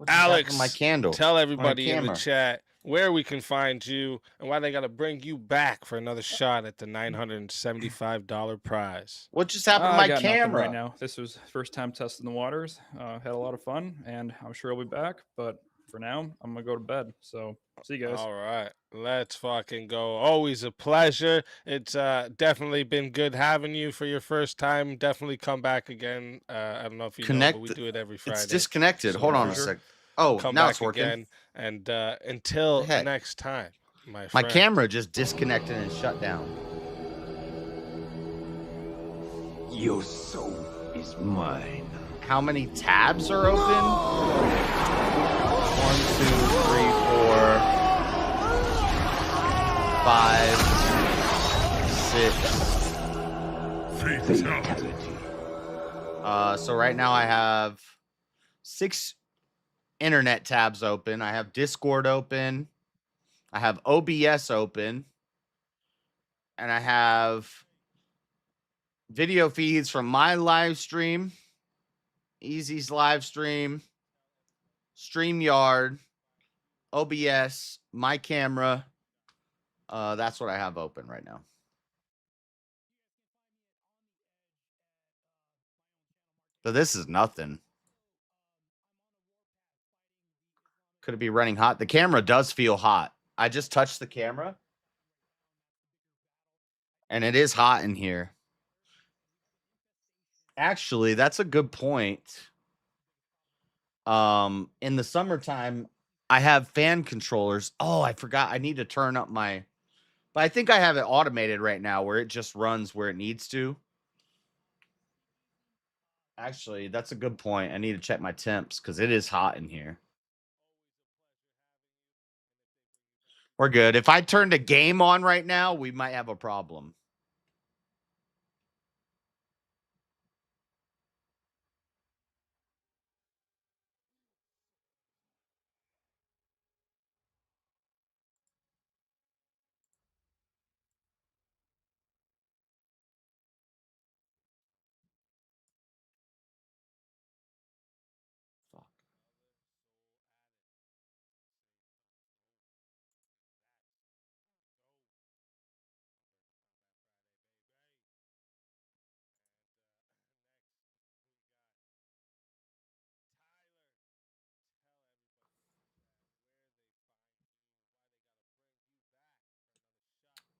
Alex. My candle. Tell everybody in the camera. chat where we can find you and why they got to bring you back for another shot at the $975 prize. What just happened to I my got nothing camera? right now. This was first time testing the waters. Had a lot of fun, and I'm sure I'll be back. But for now, I'm gonna go to bed. So see you guys. All right, let's fucking go. Always a pleasure. It's definitely been good having you for your first time. Definitely come back again. I don't know if you know, but we do it every Friday. It's disconnected. So Hold on a sure. sec. Oh, Come now back it's working. again. And until next time, my friend. camera just disconnected and shut down. Your soul is mine. How many tabs are open? 1, 2, 3, 4, 5, 6. Fatality. So right now I have 6 internet tabs open. I have Discord open. I have OBS open. And I have video feeds from my live stream, Easy's live stream, StreamYard, OBS, my camera. That's what I have open right now. So this is nothing. Could it be running hot? The camera does feel hot. I just touched the camera. And it is hot in here. Actually, that's a good point. In the summertime, I have fan controllers. Oh, I forgot. I need to turn up my... But I think I have it automated right now where it just runs where it needs to. Actually, that's a good point. I need to check my temps because it is hot in here. We're good. If I turned a game on right now, we might have a problem.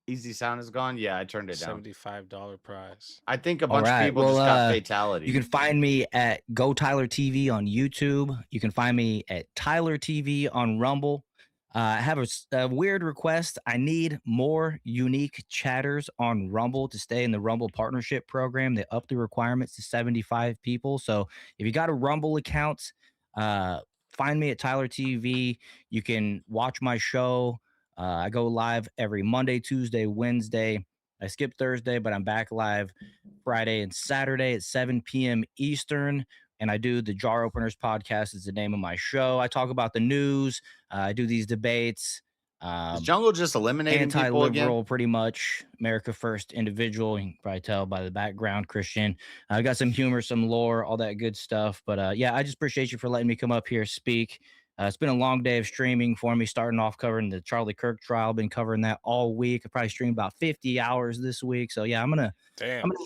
Easy sound is gone. Yeah, I turned it down. $75 prize. I think a bunch of people just got fatality. You can find me at Go Tyler TV on YouTube. You can find me at Tyler TV on Rumble. I have a weird request. I need more unique chatters on Rumble to stay in the Rumble partnership program. They upped the requirements to 75 people. So if you got a Rumble account, find me at Tyler TV. You can watch my show. I go live every Monday, Tuesday, Wednesday. I skip Thursday, but I'm back live Friday and Saturday at 7 p.m. Eastern. And I do the Jar Openers podcast is the name of my show. I talk about the news. I do these debates. Is Jungle just eliminating people again? Anti-liberal, pretty much. America First individual. You can probably tell by the background, Christian. I got some humor, some lore, all that good stuff. But yeah, I just appreciate you for letting me come up here speak. It's been a long day of streaming for me, starting off covering the Charlie Kirk trial. Been covering that all week. I probably streamed about 50 hours this week. So yeah, I'm gonna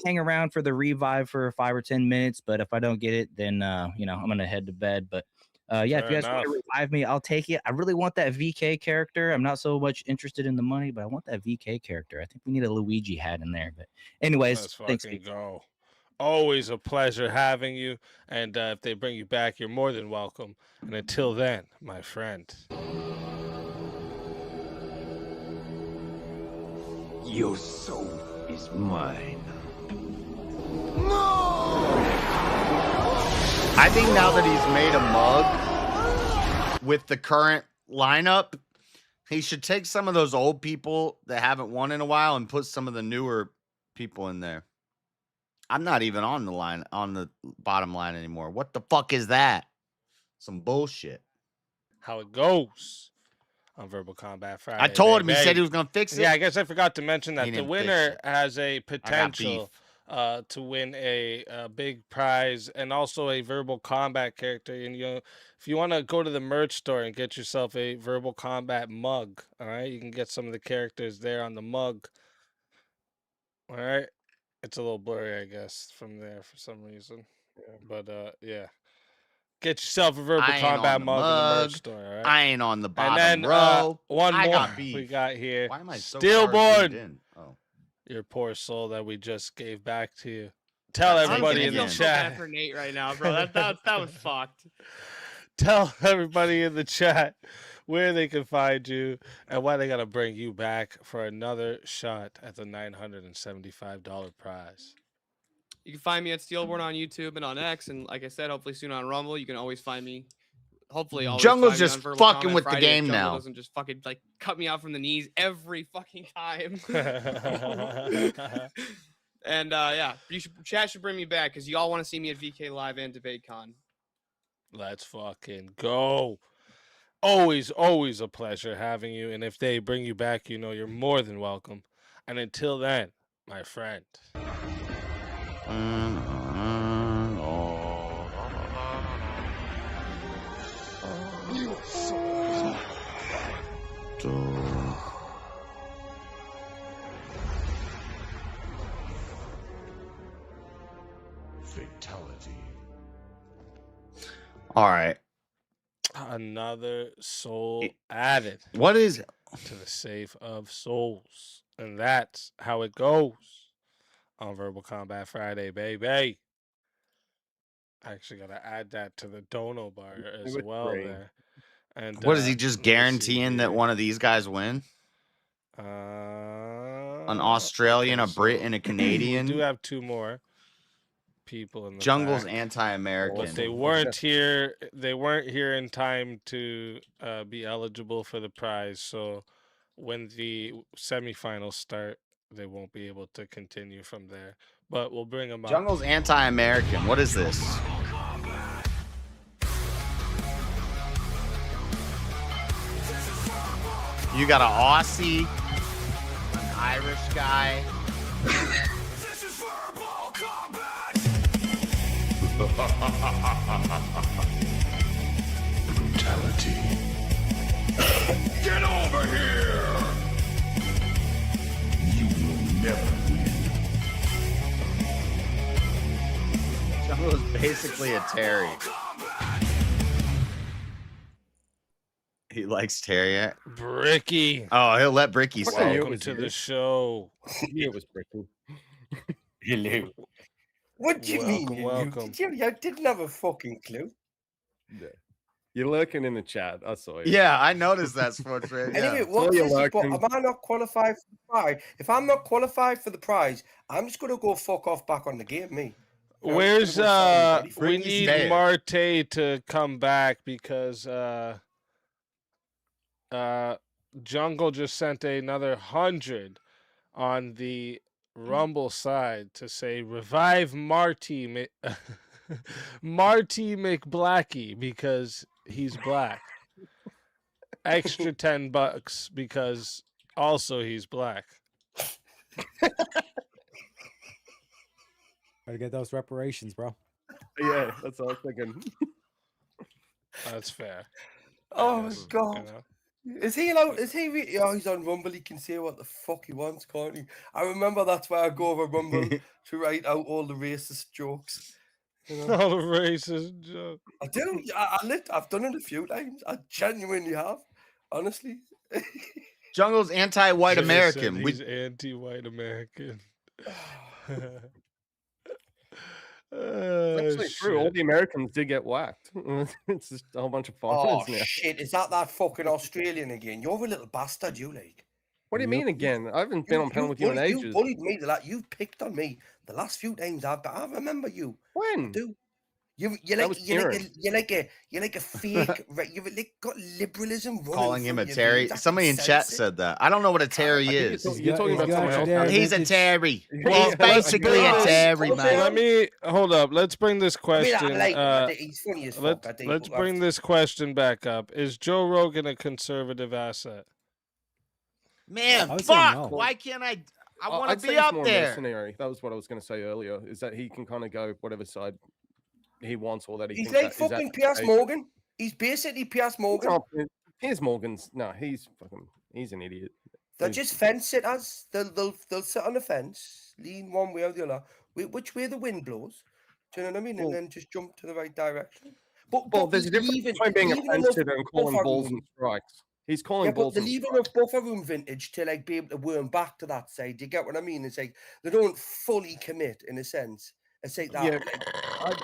hang around for the revive for 5 or 10 minutes. But if I don't get it, then you know, I'm gonna head to bed. But yeah, if you guys want to revive me, I'll take it. I really want that VK character. I'm not so much interested in the money, but I want that VK character. I think we need a Luigi hat in there. But anyways, let's fucking go. Always a pleasure having you. And if they bring you back, you're more than welcome. And until then, my friend. Your soul is mine. I think now that he's made a mug with the current lineup, he should take some of those old people that haven't won in a while and put some of the newer people in there. I'm not even on the bottom line anymore. What the fuck is that? Some bullshit. How it goes on Verbal Combat Friday. I told him. He baby. said he was gonna fix it. Yeah, I guess I forgot to mention He that the didn't fix winner it. has a I got potential to win a big prize and also a Verbal Combat character. And if you want to go to the merch store and get yourself a Verbal Combat mug, all right, you can get some of the characters there on the mug. All right, it's a little blurry, I guess, from there for some reason. Yeah. But yeah. Get yourself a Verbal Combat mug in the merch store, all right? I ain't on the bottom and then, row. one I more got beef. we got here. Why am I so Stillborn? in? Oh. Your poor soul that we just gave back to you. Tell everybody in the I feel so bad chat. for Nate right now, bro. That was fucked. Tell everybody in the chat where they can find you and why they gotta bring you back for another shot at the $975 prize. You can find me at Steelborn on YouTube and on X, and like I said, hopefully soon on Rumble. You can always find me. Hopefully, always Jungle's find me just on Verbal fucking Combat with the Friday if game Jungle now. Doesn't just fucking like cut me out from the knees every fucking time. And yeah, chat should bring me back because y'all want to see me at VK Live and DebateCon. Let's fucking go. Always a pleasure having you. And if they bring you back, you're more than welcome. And until then, my friend. Fatality. All right. Another soul added. What is it? To the safe of souls. And that's how it goes on Verbal Combat Friday, baby. I actually got to add that to the dono bar as well there. And What is he just guaranteeing that one of these guys win? An Australian, a Brit, and a Canadian. We do have two more people in the Jungle's back, anti-American. but they weren't here. They weren't here in time to be eligible for the prize. So when the semifinals start, they won't be able to continue from there. But we'll bring them up. Jungle's anti-American. What is this? You got an Aussie, an Irish guy. Brutality. Get over here! You will never win. Jungle's basically a Terry. He likes Terry. Bricky. Oh, he'll let Bricky say. Welcome to the show. It was Bricky. Hello. What do you mean? Welcome. I didn't have a fucking clue. Yeah. You're lurking in the chat. I saw you. Yeah, I noticed that, Sports Radio. Anyway, what's this about? Am I not qualified for the prize? If I'm not qualified for the prize, I'm just going to go fuck off back on the game, me. Where's we need Marte to come back because Jungle just sent another 100 on the Rumble side to say revive Marty Marty McBlacky because he's black. Extra $10 because also he's black. Gotta get those reparations, bro. Yeah, that's what I was thinking. That's fair. Oh my god. Is he allowed? Is he? Oh, he's on Rumble. He can say what the fuck he wants, can't he? I remember that's why I go over Rumble to write out all the racist jokes. You know? All the racist jokes. I do. I've done it a few times. I genuinely have. Honestly. Jungle's anti-white American. He's anti-white American. It's actually true. All the Americans did get whacked. It's just a whole bunch of foreigners Oh now. shit! Is that fucking Australian again? You're a little bastard, you like. What do you mean again? I haven't been on panel with you in ages. You bullied me. You picked on me the last few times. I remember you. When? You're like a fake. Right? You've got liberalism running Calling him through a your Terry. veins. I Somebody in can chat sense it. said that. I don't know what a Terry is. You're talking about someone else. He's a Terry. Well, He's basically a Terry, Let man. me hold up. Let's bring this I mean, I question. like him. He's funny as fuck. Let's bring this question back up. Is Joe Rogan a conservative asset? Man, I would say fuck. no. Why can't I? I I'd want to say be he's up more there. mercenary. That was what I was going to say earlier. Is that he can kind of go whatever side he wants, or that he He's thinks like that is fucking Piers advantageous. Morgan. He's basically Piers Morgan. Piers Morgan's he's an idiot. They're just fence sitters. They'll sit on the fence, lean one way or the other, which way the wind blows. Do you know what I mean? And then just jump to the right direction. But there's a difference between being a fence sitter and calling balls and strikes. He's calling balls the and leaving strikes. of buffer room vintage to like be able to worm back to that side. Do you get what I mean? It's like they don't fully commit in a sense. It's like that. Yeah,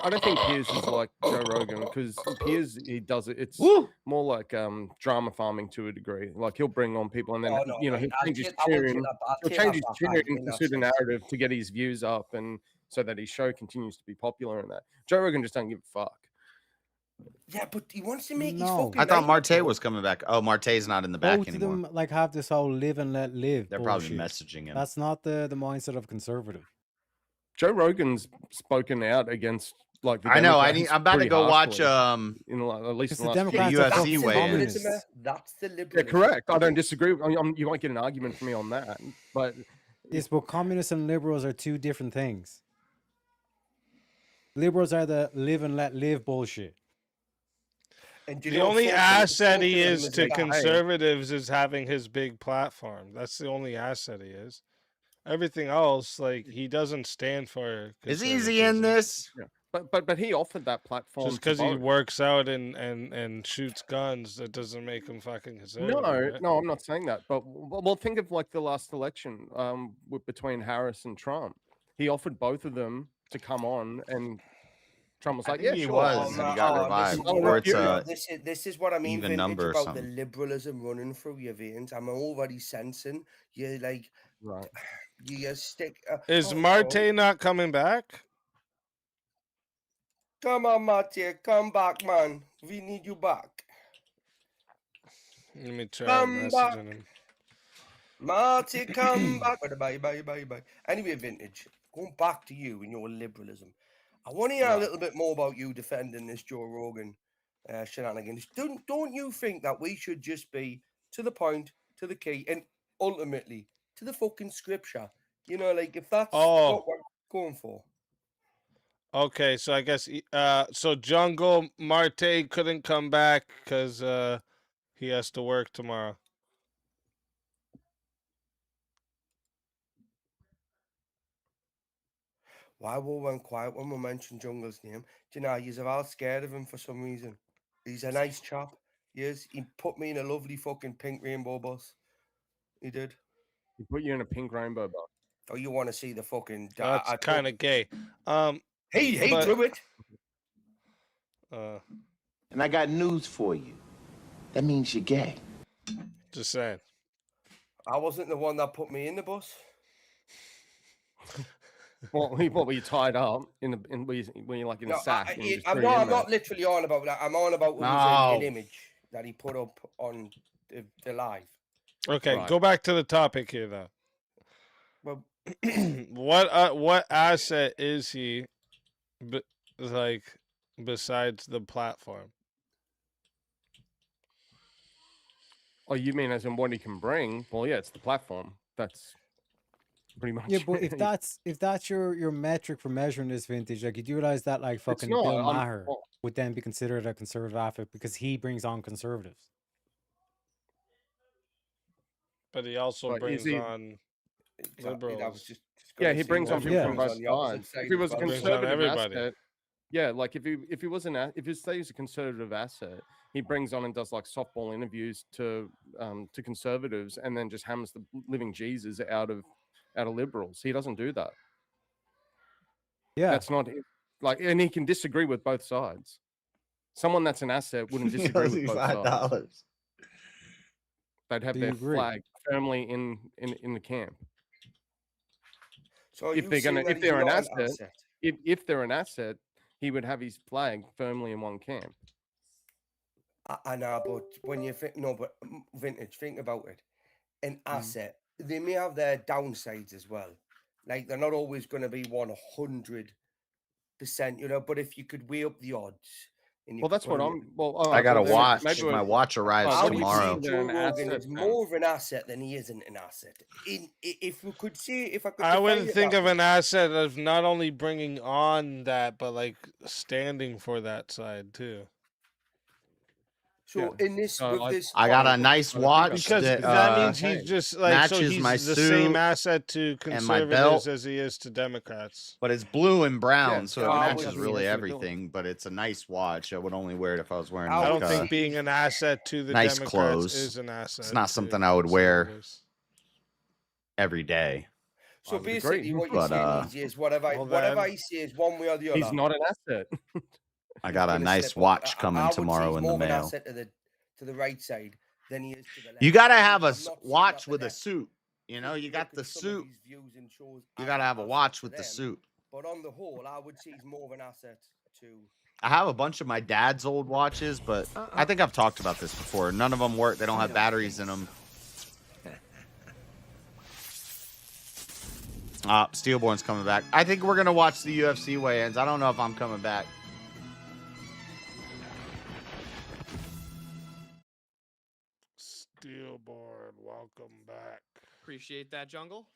I don't think Piers is like Joe Rogan because Piers he does it. It's more like drama farming to a degree. Like he'll bring on people and then he'll change his tune. He'll change his tune to suit a narrative to get his views up and so that his show continues to be popular and that. Joe Rogan just don't give a fuck. Yeah, but he wants to make his fucking. I thought life, Marte bro. was coming back. Oh, Marte's not in the back Both of anymore. them like have this whole live and let live. They're probably bullshit. messaging him. That's not the mindset of conservative. Joe Rogan's spoken out against like the I know. Democrats I'm about to pretty go watch. harshly, at least Because in the the last Democrats are UFC fucking weigh-in. communists. That's the Yeah, liberalism. correct. I don't disagree. You might get an argument from me on that, but Yes, but communists and liberals are two different things. Liberals are the live and let live bullshit. And do you The know only fucking- asset he fucking is them to like that? conservatives is having his big platform. That's the only asset he is. Everything else, like he doesn't stand for. Is Easy in this? Yeah. But he offered that platform Just to because he both. works out and shoots guns, that doesn't make him fucking conservative. right? No, I'm not saying that. But well, think of like the last election between Harris and Trump. He offered both of them to come on, and Trump was I like, think "Yeah, he sure." was, and he got revived. Or it's a this is what I mean, even vintage, number or about something. the liberalism running through your veins. I'm already sensing you like right. You stick. Is oh, Marte not coming back? Come on, Marte, come back, man. We need you back. Let me try Come back. messaging him. Marty, come back. Bye. Anyway, vintage, going back to you and your liberalism. I want to hear a little bit more about you defending this Joe Rogan shenanigans. Don't you think that we should just be to the point, to the key, and ultimately to the fucking scripture? You know, like if that's what we're going for. Okay, so I guess so Jungle Marte couldn't come back because he has to work tomorrow. Why we went quiet when we mentioned Jungle's name? Do you know, you're all scared of him for some reason. He's a nice chap. Yes, he put me in a lovely fucking pink rainbow bus. He did. He put you in a pink rainbow bus. Oh, you want to see the fucking... That's kind of gay. He but- drew it. And I got news for you. That means you're gay. Just saying. I wasn't the one that put me in the bus. What were you tied up when you're like in a sack? and you just I'm threw you in there? not literally on about that. I'm on about an image that he put up on the live. Okay, Right. go back to the topic here, though. Well, what asset is he, besides the platform? Oh, you mean as in what he can bring? Well, yeah, it's the platform. That's pretty much. Yeah, but it. if that's your metric for measuring this vintage, like you do realize that like fucking not, Bill I'm- Maher well- would then be considered a conservative asset because he brings on conservatives. But he also But brings is he- on liberals. That was just Yeah, he brings on people Yeah. from both on the opposite sides. side If he as was a well. Brings on conservative everybody. asset, yeah, like if he was if he stays a conservative asset, he brings on and does like softball interviews to conservatives, and then just hammers the living Jesus out of liberals. He doesn't do that. Yeah, That's not like, and he can disagree with both sides. Someone that's an asset wouldn't disagree with both sides. $5. They'd have Do their you agree? flag firmly in the camp. So If you they're saying gonna, that if he's they're an not asset, if they're an asset, he would have his flag firmly in one camp. I know, but when you think, no, but Vintage, think about it. An asset, they may have their downsides as well. Like, they're not always going to be 100%, you know, but if you could weigh up the odds. And you Well, could that's put what them- I'm. Well, I got a then watch. maybe My we're- watch arrives I would tomorrow. say Joe Rogan is more of an asset than he isn't an asset. If we could say, if I could, I wouldn't define it think that of way. an asset of not only bringing on that, but like standing for that side too. So in this, with this, I got a nice watch because that means he's just like so matches he's my the suit same asset to and my conservatives belt. as he is to Democrats. But it's blue and brown, Yeah, so so it I matches would- really everything. But it's a nice watch. I would only wear it if I was wearing. I like, don't think being an asset to the nice Democrats clothes is an asset. It's not to something I would wear conservatives. every day. So basically, what you're But, saying is whatever he says, one way or the other. He's not an asset. I got a gonna nice slip up. watch I coming would say tomorrow he's in the more of an mail. asset to the right side than he is to the left. You gotta I'm have a not saying watch that with a left. suit. You know, you got the Some of suit. his views and shows You are gotta have a assets watch to with the them, suit. But on the whole, I would say he's more of an asset to. I have a bunch of my dad's old watches, but I think I've talked about this before. None of them work. They don't have batteries in them. Steelborn's coming back. I think we're gonna watch the UFC weigh-ins. I don't know if I'm coming back. Steelborn, welcome back. Appreciate that, Jungle.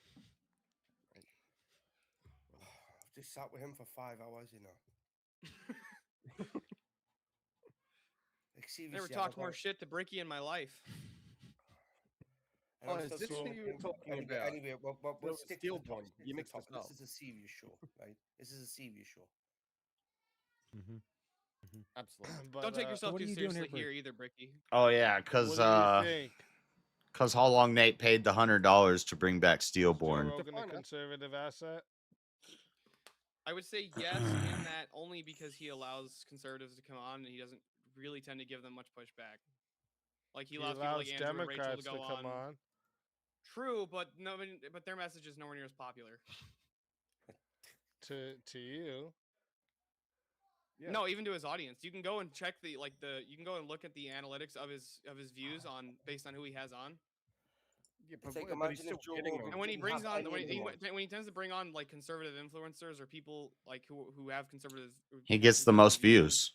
Just sat with him for 5 hours, you know. Like, seriously, Never I've talked got- more shit to Bricky in my life. And Oh, I'm is still this talking- who you were talking anyway, about? Anyway, we'll No, stick Steel to the Bond. topic. You Stick mixed to the this topic. up. This is a serious show, right? This is a serious show. Absolutely. Don't take yourself what too are you doing seriously here, here either, Bricky. Oh yeah, What because do you think? how long Nate paid the $100 to bring back Joe Steelborn. Rogan a conservative asset? I would say yes, in that only because he allows conservatives to come on and he doesn't really tend to give them much pushback. Like he allows people like Andrew and Rachel Democrats to go come on. True, but no, but their message is nowhere near as popular. To you. No, even to his audience. You can go and check you can go and look at the analytics of his views on based on who he has on. Yeah, It's but, like, but he's imagine still if Joe getting Rogan them. And when he didn't brings have on any when of he, them on. when he tends to bring on like conservative influencers or people like who have conservative, He gets the most views.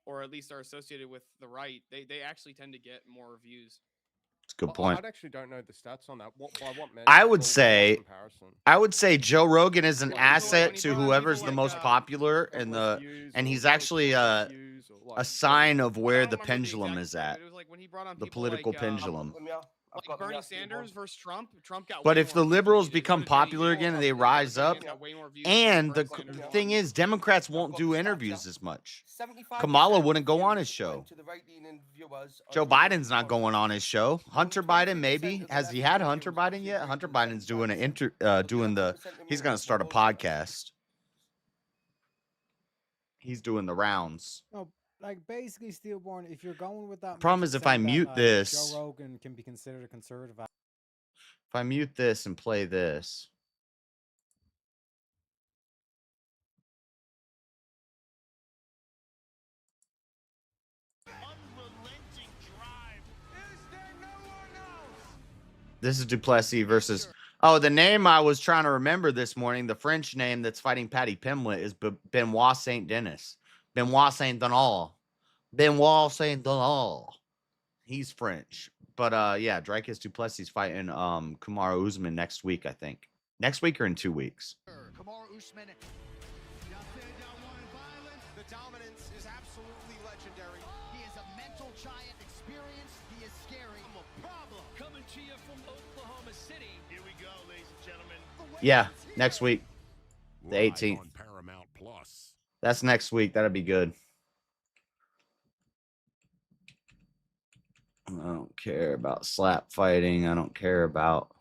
or at least are associated with the right, they actually tend to get more views. It's a good point. I actually don't know the stats on that. By what measure? I would or by say, comparison? Joe Rogan is an Like, asset to whoever's the most popular and he's actually a sign of where the pendulum is at. It was like when he brought on The people political like, pendulum. like Bernie Sanders versus Trump. Trump got. But way if the more views liberals than he did. become So did popular JD again and Vance. they rise up, Got way more views and than the Bernie Sanders thing won. is, Democrats won't do interviews as much. 75% Kamala wouldn't go on his show. went to the right-leaning viewers on Joe Joe Biden's not Rogan's going on his show. Hunter Biden, maybe. of the Has he left had wing Hunter viewers Biden actually yet? agree Hunter with Biden's doing he's going to start a podcast. He's doing the rounds. No, like basically, Steelborn. If you're going with that, Problem metric is if saying I that, mute like, this- Joe Rogan can be considered a conservative. If I mute this and play this. This is Duplessis versus. Oh, the name I was trying to remember this morning, the French name that's fighting Patty Pimlet is Benoit Saint Denis. Benoit Saint Denis. Benoit Saint Denis. He's French. But yeah, Dricus Duplessis fighting Kamaru Usman next week, I think. Next week or in 2 weeks. Kamaru Usman. The dominance is absolutely legendary. He is a mental giant, experienced. He is scary. I'm a problem. Coming to you from Oklahoma City. Here we go, ladies and gentlemen. Yeah, next week. The 18th. On Paramount Plus. That's next week. That'll be good. I don't care about slap fighting. I don't care about.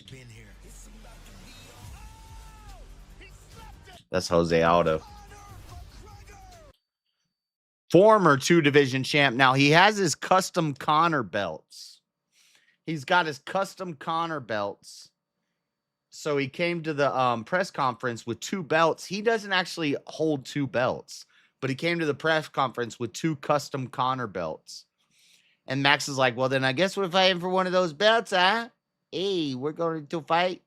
Been here. That's Jose Aldo. Former 2-division champ. Now he has his custom Connor belts. He's got his custom Connor belts. So he came to the press conference with 2 belts. He doesn't actually hold 2 belts, but he came to the press conference with 2 custom Conor belts. And Max is like, well, then I guess we're fighting for one of those belts, huh? Hey, we're going to fight.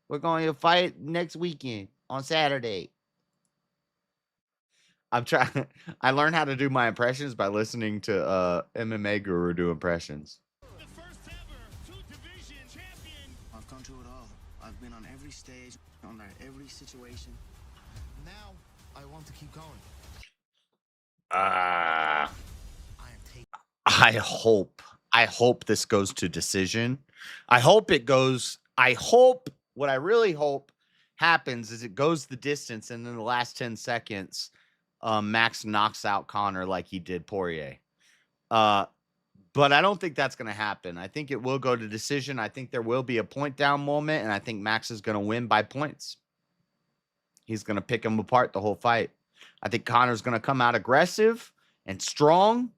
We're going to fight next weekend on Saturday. I'm trying. I learned how to do my impressions by listening to MMA Guru do impressions. I've gone through it all. I've been on every stage, under every situation. Now, I want to keep going. I hope this goes to decision. What I really hope happens is it goes the distance, and in the last 10 seconds, Max knocks out Conor like he did Poirier. But I don't think that's going to happen. I think it will go to decision. I think there will be a point down moment, and I think Max is going to win by points. He's going to pick him apart the whole fight. I think Conor's going to come out aggressive and strong,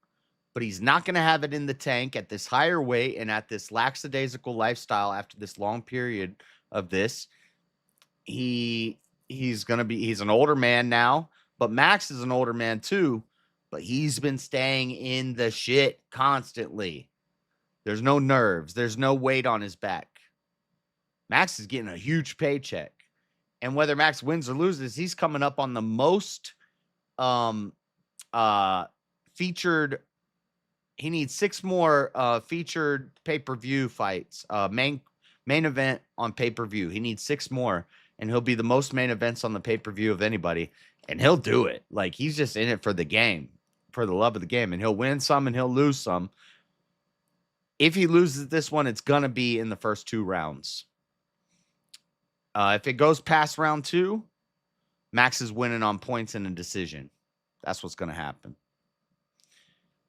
but he's not going to have it in the tank at this higher weight and at this lackadaisical lifestyle after this long period of this. He's an older man now, but Max is an older man too, but he's been staying in the shit constantly. There's no nerves. There's no weight on his back. Max is getting a huge paycheck. And whether Max wins or loses, he's coming up on the most featured. He needs 6 more featured pay-per-view fights. Main event on pay-per-view. He needs 6 more, and he'll be the most main events on the pay-per-view of anybody. And he'll do it. Like, he's just in it for the game, for the love of the game. And he'll win some and he'll lose some. If he loses this one, it's going to be in the first 2 rounds. If it goes past round 2, Max is winning on points in a decision. That's what's going to happen.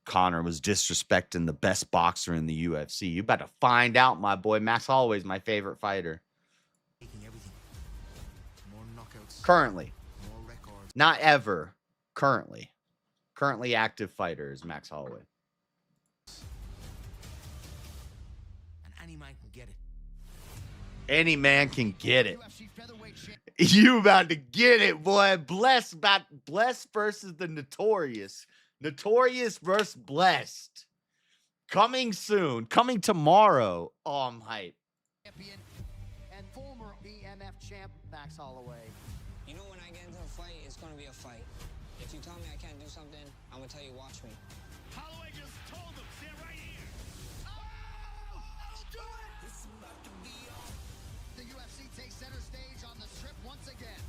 Conor was disrespecting the best boxer in the UFC. You about to find out, my boy. Max Holloway's my favorite fighter. Currently. Not ever. Currently. Currently active fighter is Max Holloway. And any man can get it. Any man can get it. You about to get it, boy. Blessed versus the Notorious. Notorious versus Blessed. Coming soon. Coming tomorrow. Oh, I'm hyped. Champion and former BMF champ Max Holloway. You know, when I get into a fight, it's going to be a fight. If you tell me I can't do something, I'm going to tell you, watch me. Holloway just told him, stand right here. Oh, I'll do it. The UFC takes center stage on the strip once again.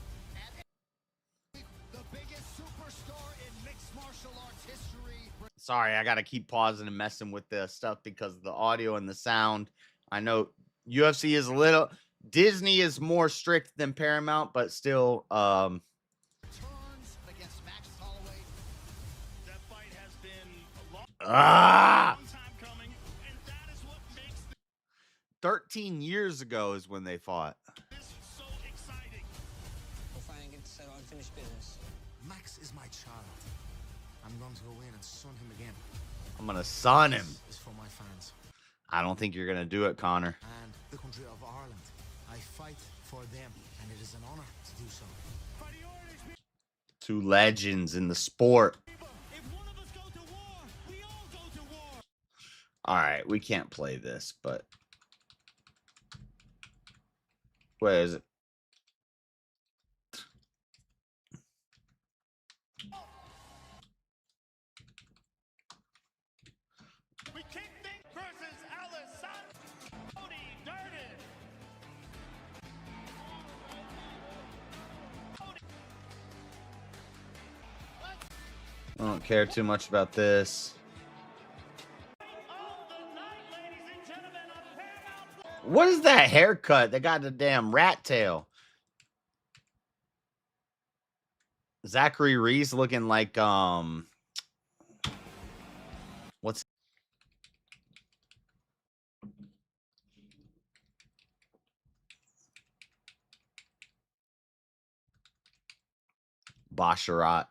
And the biggest superstar in mixed martial arts history. Sorry, I got to keep pausing and messing with the stuff because of the audio and the sound. I know UFC is a little... Disney is more strict than Paramount, but still... Turns against Max Holloway. That fight has been a long Ah! time coming, and that is what makes 13 years ago is when they fought. this so exciting. We'll finally get to settle unfinished business. Max is my child. I'm going to go in and son him again. I'm going to son him. This is for my fans I don't think you're going to do it, Connor. and the country of Ireland. I fight for them, and it is an honor to do so. 2 legends in the sport. If one of us go to war, we all go to war. All right, we can't play this, but... Where is it? We kick Nick versus Alessandro. Cody Durden. I don't care too much about this. What is that haircut? They got the damn rat tail. Zachary Reese looking like what's Basharat.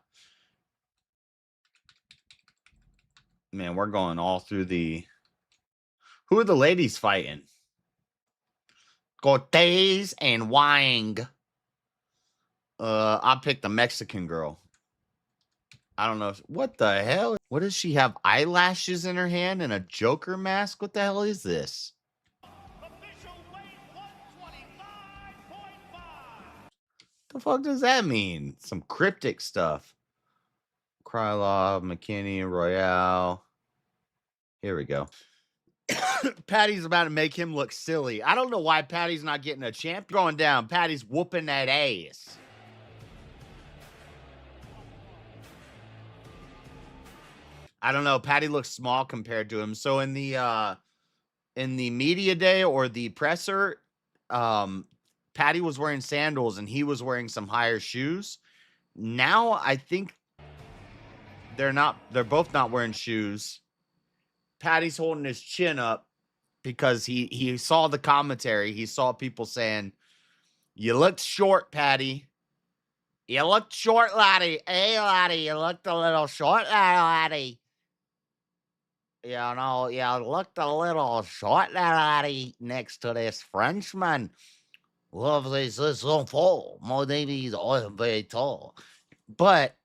Man, we're going all through the... Who are the ladies fighting? Cortez and Wang. I picked the Mexican girl. I don't know. What the hell? What does she have? Eyelashes in her hand and a Joker mask? What the hell is this? The fuck does that mean? Some cryptic stuff. Krylov, McKinney, Royale. Here we go. Patty's about to make him look silly. I don't know why Patty's not getting a champ going down. Patty's whooping that ass. I don't know. Patty looks small compared to him. So in the media day or the presser, Patty was wearing sandals and he was wearing some higher shoes. Now I think they're both not wearing shoes. Patty's holding his chin up because he saw the commentary. He saw people saying, "You looked short, Patty. You looked short, laddie. Hey, laddie, you looked a little short, laddie. You know, you looked a little short, laddie, next to this Frenchman. Love this so full. My name is very tall." But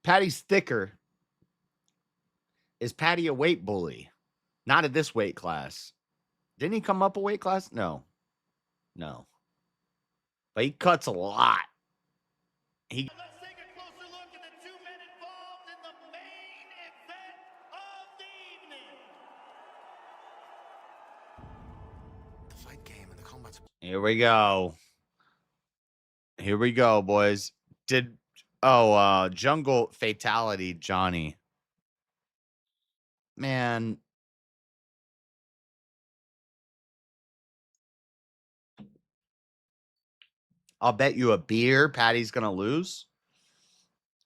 Patty's thicker. Is Patty a weight bully? Not at this weight class. Didn't he come up a weight class? No. But he cuts a lot. Let's take a closer look at the 2 men involved in the main event of the evening. The fight game and the combat. Here we go. Here we go, boys. Jungle Fatality Johnny. Man. I'll bet you a beer Patty's gonna lose.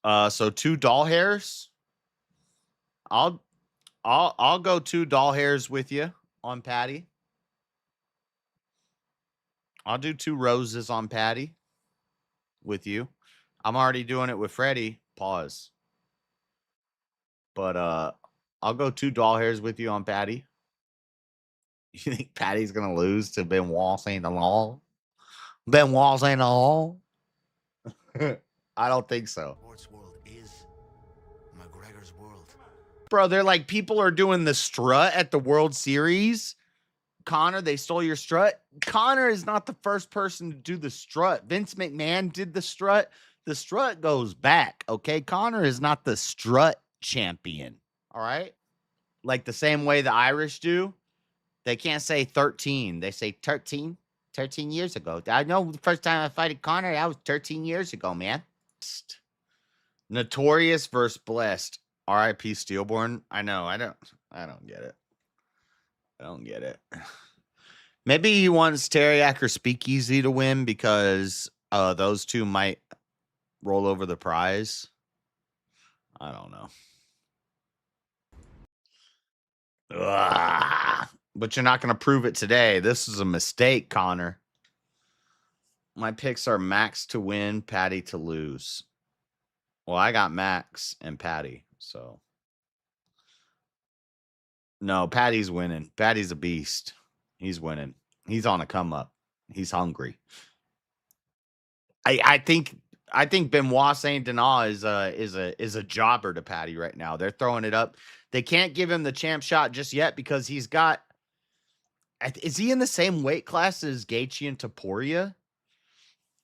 So 2 doll hairs. I'll go 2 doll hairs with you on Patty. I'll do 2 roses on Patty with you. I'm already doing it with Freddie. Pause. But I'll go 2 doll hairs with you on Patty. You think Patty's gonna lose to Benoit Saint Laurent? Benoit Saint Laurent? I don't think so. Sports world is McGregor's world. Bro, they're like, people are doing the strut at the World Series. Connor, they stole your strut. Connor is not the first person to do the strut. Vince McMahon did the strut. The strut goes back, okay? Connor is not the strut champion, all right? Like the same way the Irish do. They can't say 13. They say 13. 13 years ago. I know the first time I fighted Connor, that was 13 years ago, man. Notorious versus Blessed. R.I.P. Steelborn. I know. I don't get it. I don't get it. Maybe he wants Terriac or Speakeasy to win because those two might roll over the prize. I don't know. Ugh. But you're not going to prove it today. This is a mistake, Connor. My picks are Max to win, Patty to lose. Well, I got Max and Patty, so. No, Patty's winning. Patty's a beast. He's winning. He's on a come up. He's hungry. I think Benoit Saint Denis is a jobber to Patty right now. They're throwing it up. They can't give him the champ shot just yet because he's got. Is he in the same weight class as Gaethje and Topuria?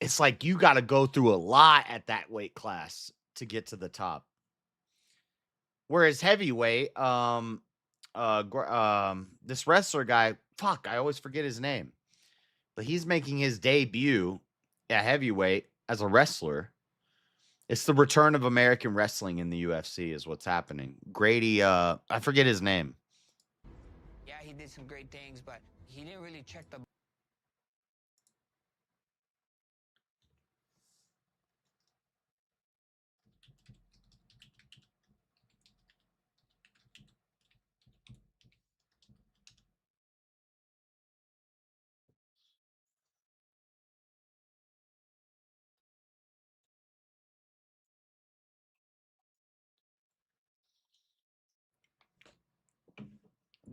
It's like you got to go through a lot at that weight class to get to the top. Whereas heavyweight, this wrestler guy, fuck, I always forget his name, but he's making his debut at heavyweight as a wrestler. It's the return of American wrestling in the UFC is what's happening. Grady, I forget his name. Yeah, he did some great things, but he didn't really check the.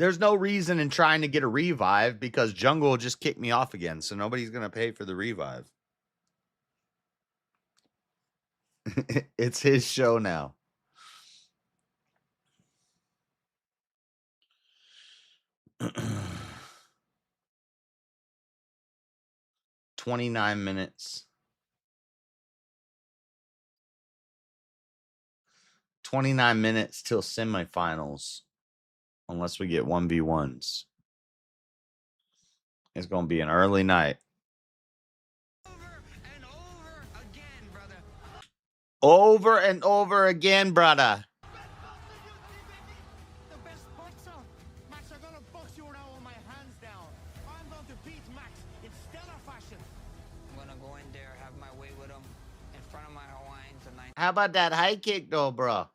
there's no reason in trying to get a revive because Jungle will just kick me off again. So nobody's going to pay for the revive. It's his show now. $29 minutes. 29 minutes till semifinals. Unless we get 1v1s. It's going to be an early night. Over and over again, brother. Max, I'm gonna box you around with my hands down. I'm going to beat Max in stellar fashion. I'm gonna go in there, have my way with him in front of my Hawaiian tonight. How about that high kick, though, bro?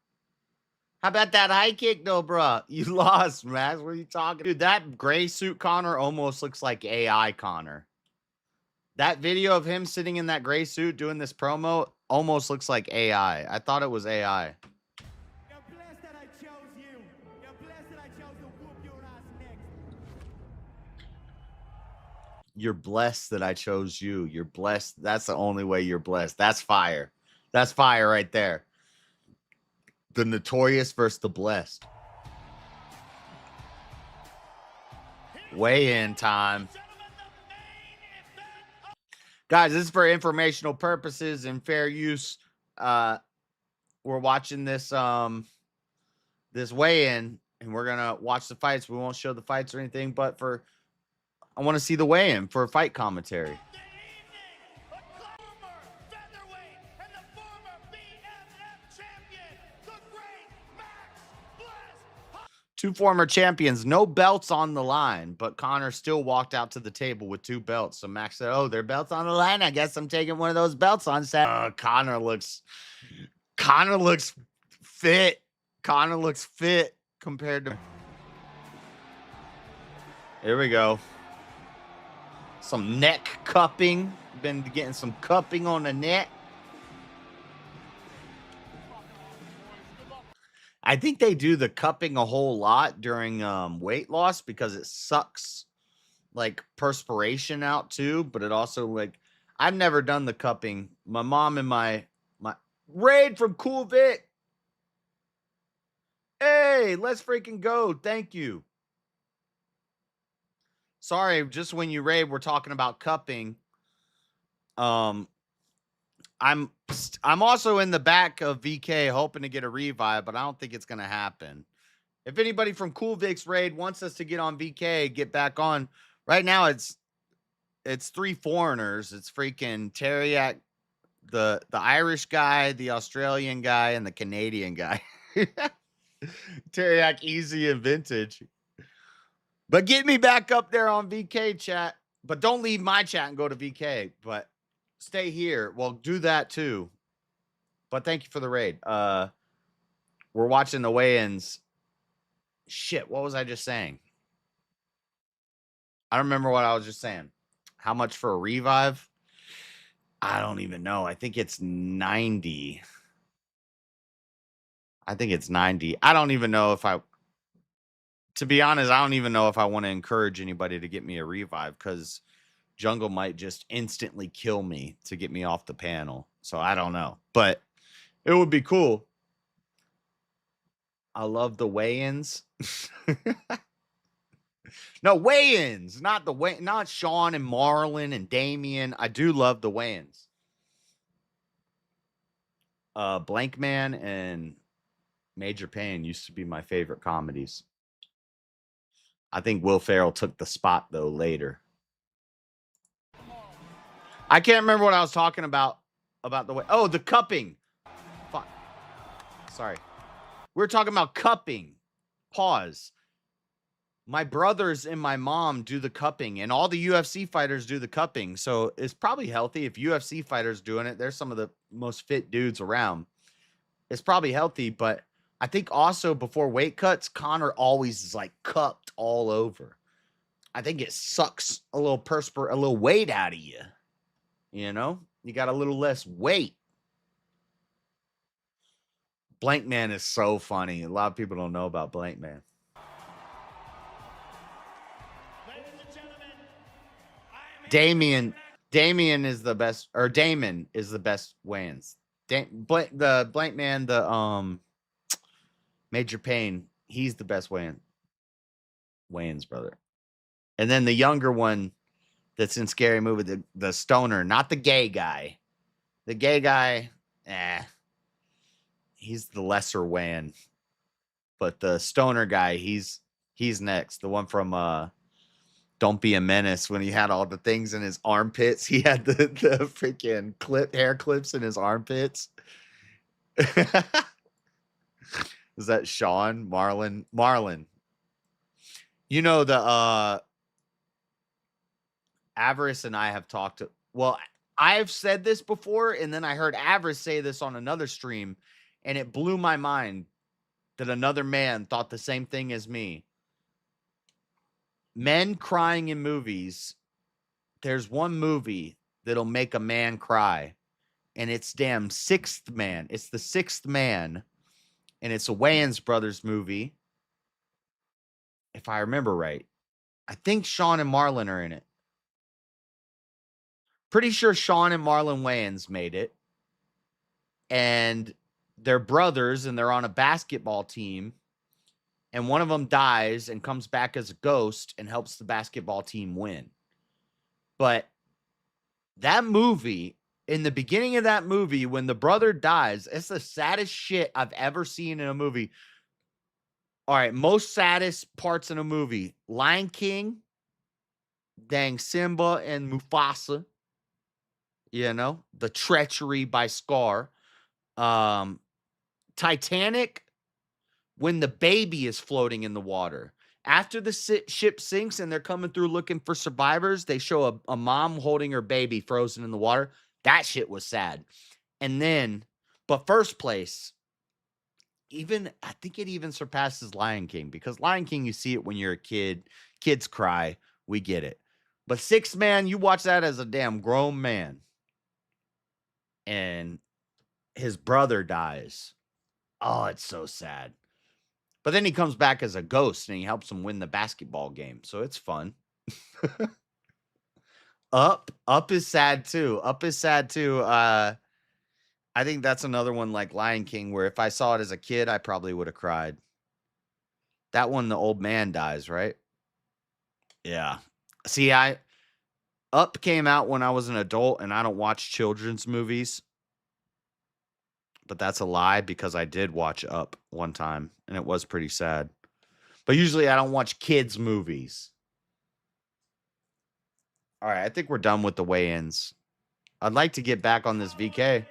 How about that high kick, though, bro? You lost, Max. What are you talking? Dude, that gray suit Connor almost looks like AI Connor. That video of him sitting in that gray suit doing this promo almost looks like AI. I thought it was AI. You're blessed that I chose you. You're blessed that I chose to whoop your ass next. You're blessed that I chose you. You're blessed. That's the only way you're blessed. That's fire. That's fire right there. The notorious versus the blessed. Weigh-in time. Guys, this is for informational purposes and fair use. We're watching this this weigh-in, and we're gonna watch the fights. We won't show the fights or anything, but I want to see the weigh-in for fight commentary. Two former champions, no belts on the line, but Connor still walked out to the table with 2 belts. So Max said, "Oh, their belts on the line. I guess I'm taking one of those belts on set." Connor looks fit. Connor looks fit compared to. Here we go. Some neck cupping. Been getting some cupping on the neck. I think they do the cupping a whole lot during weight loss because it sucks like perspiration out too, but it also like I've never done the cupping. My mom and my Raid from Cool Vic. Hey, let's freaking go. Thank you. Sorry, just when you raid, we're talking about cupping. I'm also in the back of VK hoping to get a revive, but I don't think it's going to happen. If anybody from Cool Vic's raid wants us to get on VK, get back on. Right now it's 3 foreigners. It's freaking Teriak, the Irish guy, the Australian guy, and the Canadian guy. Teriak Easy and Vintage. But get me back up there on VK chat. But don't leave my chat and go to VK. But stay here. Well, do that too. But thank you for the raid. We're watching the weigh-ins. Shit, what was I just saying? I don't remember what I was just saying. How much for a revive? I don't even know. I think it's 90. I think it's 90. I don't even know if to be honest, I don't even know if I want to encourage anybody to get me a revive because Jungle might just instantly kill me to get me off the panel. So I don't know, but it would be cool. I love the weigh-ins. No, weigh-ins, not Sean and Marlon and Damien. I do love the weigh-ins. Blank Man and Major Pain used to be my favorite comedies. I think Will Ferrell took the spot though later. I can't remember what I was talking about the way. Oh, the cupping. Fuck. Sorry. We're talking about cupping. Pause. My brothers and my mom do the cupping, and all the UFC fighters do the cupping. So it's probably healthy if UFC fighters doing it. They're some of the most fit dudes around. It's probably healthy, but I think also before weight cuts, Connor always is like cupped all over. I think it sucks a little weight out of you. You know, you got a little less weight. Blank Man is so funny. A lot of people don't know about Blank Man. Damien is the best, or Damon is the best Wayans. The blank man, the Major Payne, he's the best Wayans brother. And then the younger one that's in Scary Movie, the stoner, not the gay guy. The gay guy, he's the lesser Wayne. But the stoner guy, he's next. The one from Don't Be a Menace, when he had all the things in his armpits. He had the freaking hair clips in his armpits. Is that Sean? Marlon. You know, the Avarice and I have talked to, well, I've said this before, and then I heard Avarice say this on another stream, and it blew my mind that another man thought the same thing as me. Men crying in movies. There's one movie that'll make a man cry, and it's damn Sixth Man. It's The Sixth Man, and it's a Wayans Brothers movie, if I remember right. I think Sean and Marlon are in it. Pretty sure Sean and Marlon Wayans made it. And they're brothers, and they're on a basketball team. And one of them dies and comes back as a ghost and helps the basketball team win. But that movie, in the beginning of that movie, when the brother dies, it's the saddest shit I've ever seen in a movie. All right, most saddest parts in a movie. Lion King, dang Simba and Mufasa. You know, the treachery by Scar. Titanic, when the baby is floating in the water. After the ship sinks and they're coming through looking for survivors, they show a mom holding her baby frozen in the water. That shit was sad. And then, but first place, I think it even surpasses Lion King, because Lion King, you see it when you're a kid. Kids cry. We get it. But Sixth Man, you watch that as a damn grown man. And his brother dies. Oh, it's so sad. But then he comes back as a ghost and he helps him win the basketball game. So it's fun. Up is sad too. I think that's another one like Lion King, where if I saw it as a kid, I probably would have cried. That one, the old man dies, right? Yeah. See, Up came out when I was an adult, and I don't watch children's movies. But that's a lie, because I did watch Up one time, and it was pretty sad. But usually I don't watch kids' movies. All right, I think we're done with the weigh-ins. I'd like to get back on this VK.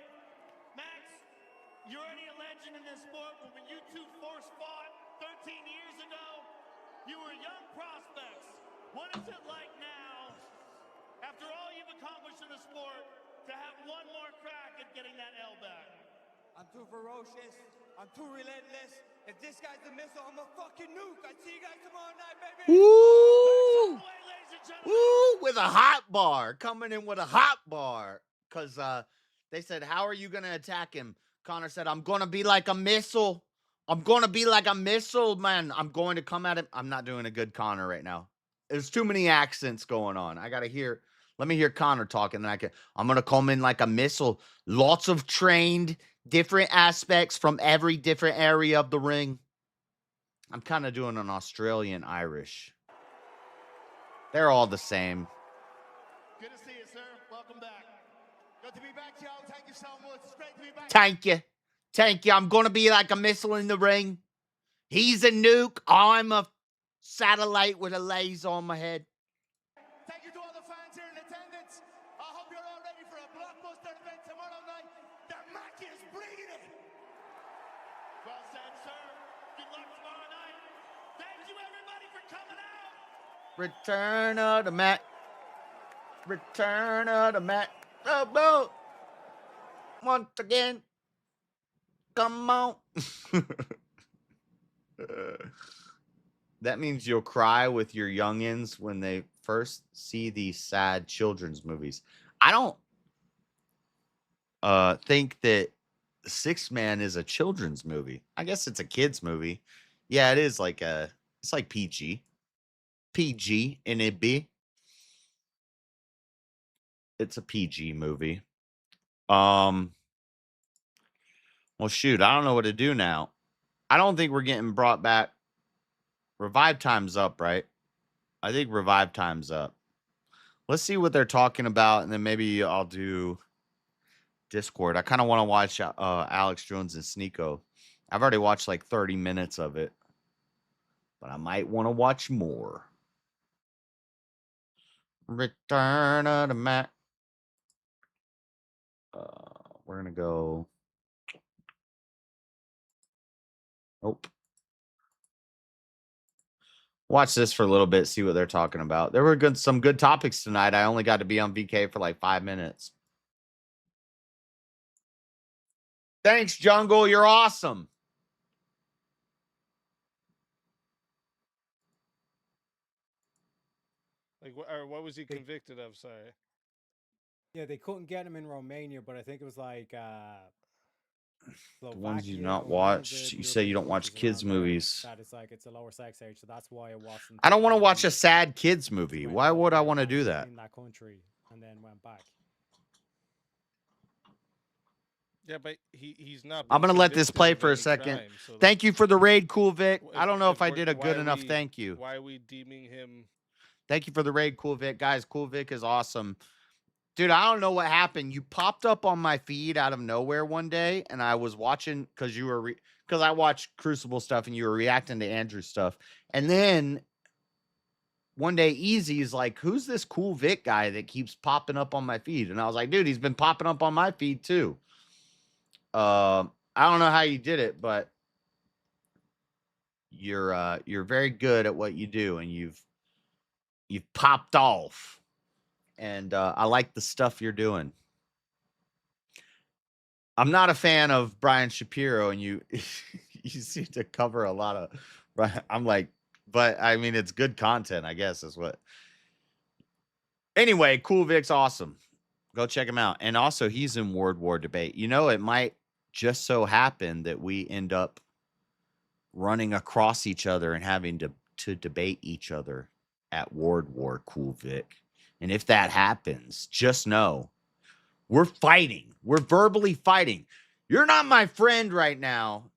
You're already a legend in this sport, but when you two force fought 13 years ago, you were young prospects. What is it like now, after all you've accomplished in the sport, to have one more crack at getting that L back? I'm too ferocious. I'm too relentless. If this guy's the missile, I'm a fucking nuke. I see you guys tomorrow night, baby. Woo! Woo! With a hot bar. Coming in with a hot bar. Because they said, how are you going to attack him? Connor said, I'm going to be like a missile. I'm going to be like a missile, man. I'm going to come at him. I'm not doing a good Connor right now. There's too many accents going on. I got to hear. Let me hear Connor talking. Then I'm going to come in like a missile. Lots of trained, different aspects from every different area of the ring. I'm kind of doing an Australian Irish. They're all the same. Good to see you, sir. Welcome back. Good to be back, y'all. Thank you so much. It's great to be back. Thank you. I'm going to be like a missile in the ring. He's a nuke. I'm a satellite with a laser on my head. Thank you to all the fans here in attendance. I hope you're all ready for a blockbuster event tomorrow night. The Mac is bringing it. Well said, sir. Good luck tomorrow night. Thank you, everybody, for coming out. Return of the Mac. Return of the Mac. Oh, no. Once again. Come on. That means you'll cry with your youngins when they first see these sad children's movies. I don't think that Sixth Man is a children's movie. I guess it's a kid's movie. Yeah, it is like it's like PG. PG in it be. It's a PG movie. Well, shoot, I don't know what to do now. I don't think we're getting brought back. Revive time's up, right? I think revive time's up. Let's see what they're talking about, and then maybe I'll do Discord. I kind of want to watch Alex Jones and Sneeko. I've already watched like 30 minutes of it, but I might want to watch more. Return of the Mac. We're going to go. Nope. Watch this for a little bit, see what they're talking about. There were some good topics tonight. I only got to be on VK for like 5 minutes. Thanks, Jungle. You're awesome. Like, what was he convicted of? Sorry. Yeah, they couldn't get him in Romania, but I think it was like The ones you Slovakia not or one of watch. the You say you European don't watch countries kids' around there movies. that it's like it's a lower sex age, so that's why it wasn't. I don't want to watch a sad kids movie. Why would I want to do that? In that country, and then went back. Yeah, but he's not. I'm been going to let this convicted play of for a any second. crime, so Thank you for the raid, Cool Vic. If- I don't know if I we're- did a why good are enough we- thank you. Why are we deeming him? Thank you for the raid, Cool Vic. Guys, Cool Vic is awesome. Dude, I don't know what happened. You popped up on my feed out of nowhere one day, and I was watching because you were because I watched Crucible stuff and you were reacting to Andrew's stuff. And then one day, Easy's like, "Who's this Cool Vic guy that keeps popping up on my feed?" And I was like, "Dude, he's been popping up on my feed too." I don't know how you did it, but you're very good at what you do, and you've popped off. And I like the stuff you're doing. I'm not a fan of Brian Shapiro, and you you seem to cover a lot of. I'm like, but I mean, it's good content, I guess, is what. Anyway, Cool Vic's awesome. Go check him out. And also, he's in World War debate. You know, it might just so happen that we end up running across each other and having to debate each other at World War, Cool Vic. And if that happens, just know we're fighting. We're verbally fighting. You're not my friend right now.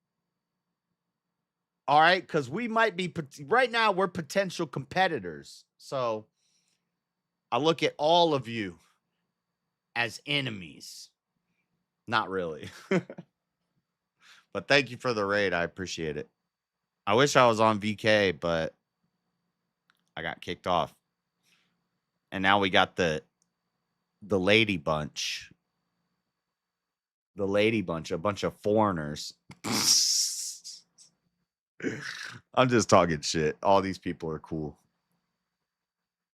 All right? Because we might be, right now, we're potential competitors. So I look at all of you as enemies. Not really. But thank you for the raid. I appreciate it. I wish I was on VK, but I got kicked off. And now we got the lady bunch. The lady bunch, a bunch of foreigners. I'm just talking shit. All these people are cool.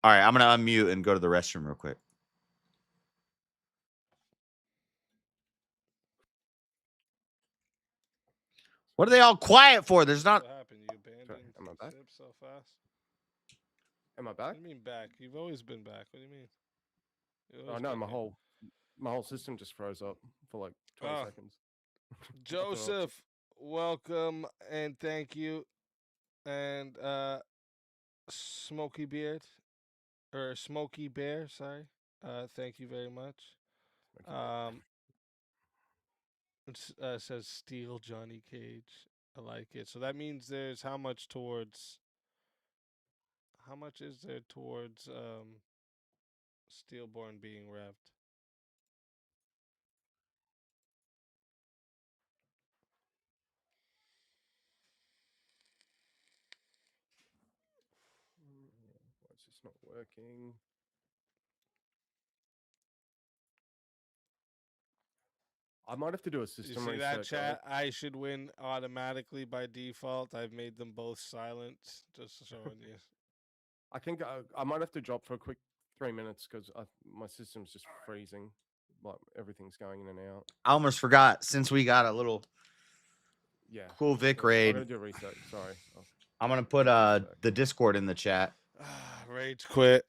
All right, I'm going to unmute and go to the restroom real quick. What are they all quiet for? There's not. What happened? You abandoned Am I back? Sip so fast? Am I What back? do you mean back? You've always been back. What do you mean? You've Oh always no, been my here. whole system just froze up for like 20 Ah. seconds. Joseph, welcome and thank you. And Smoky Beard or Smoky Bear, sorry. Thank you very much. It says Steel Johnny Cage. I like it. So that means there's how much is there towards Steelborn being revved? Why is this not working? I might have to do a You system see reset. that chat? I should win automatically by default. I've made them both silent. Just showing you. I think I might have to drop for a quick 3 minutes because my system's just freezing. Like everything's going in and out. I almost forgot since we got a little Cool Vic I'm raid. gonna do a reset. Sorry. I'm going to put the Discord in the chat. Rage quit.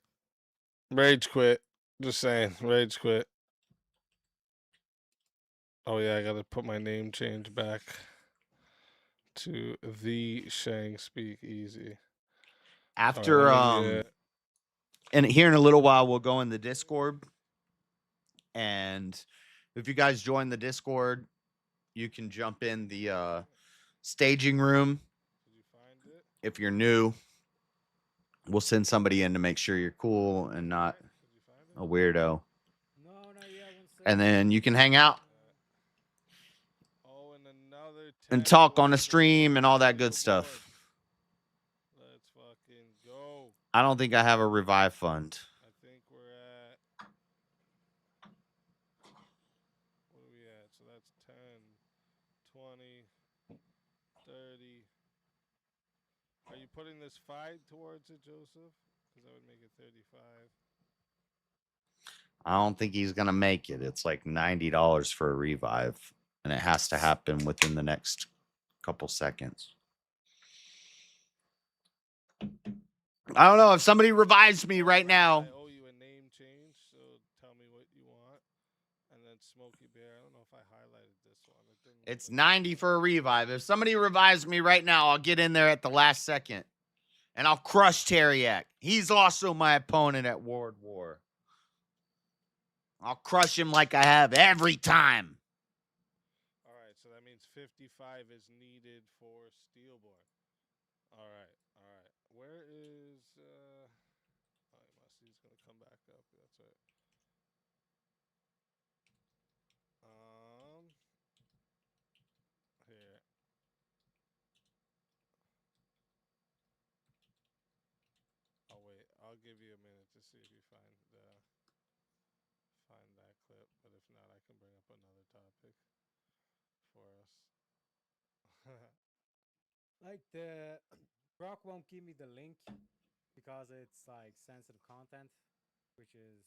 Rage quit. Just saying. Rage quit. Oh yeah, I gotta put my name change back to the Shang Speak Easy. After and here in a little while we'll go in the Discord And if you guys join the Discord, you can jump in the staging room. If you're new, we'll send somebody in to make sure you're cool and not a weirdo. And then you can hang out and talk on the stream and all that good stuff. Let's fucking go. I don't think I have a revive fund. I think we're at. What are we at? So that's 10, 20, 30. Are you putting this 5 towards it, Joseph? Because that would make it 35. I don't think he's going to make it. It's like $90 for a revive, and it has to happen within the next couple seconds. I don't know if somebody revives me right now. I owe you a name change, so tell me what you want. And then Smokey Bear. I don't know if I highlighted this one. It's 90 for a revive. If somebody revives me right now, I'll get in there at the last second. And I'll crush Teriak. He's also my opponent at World War. I'll crush him like I have every time. All right, so that means 55 is needed for Steelborn. All right, all right. Where is... Oh, he's going to come back up. That's right. Here. Oh, wait. I'll give you a minute to see if you find that clip. But if not, I can bring up another topic for us. Like the Brock won't give me the link because it's like sensitive content, which is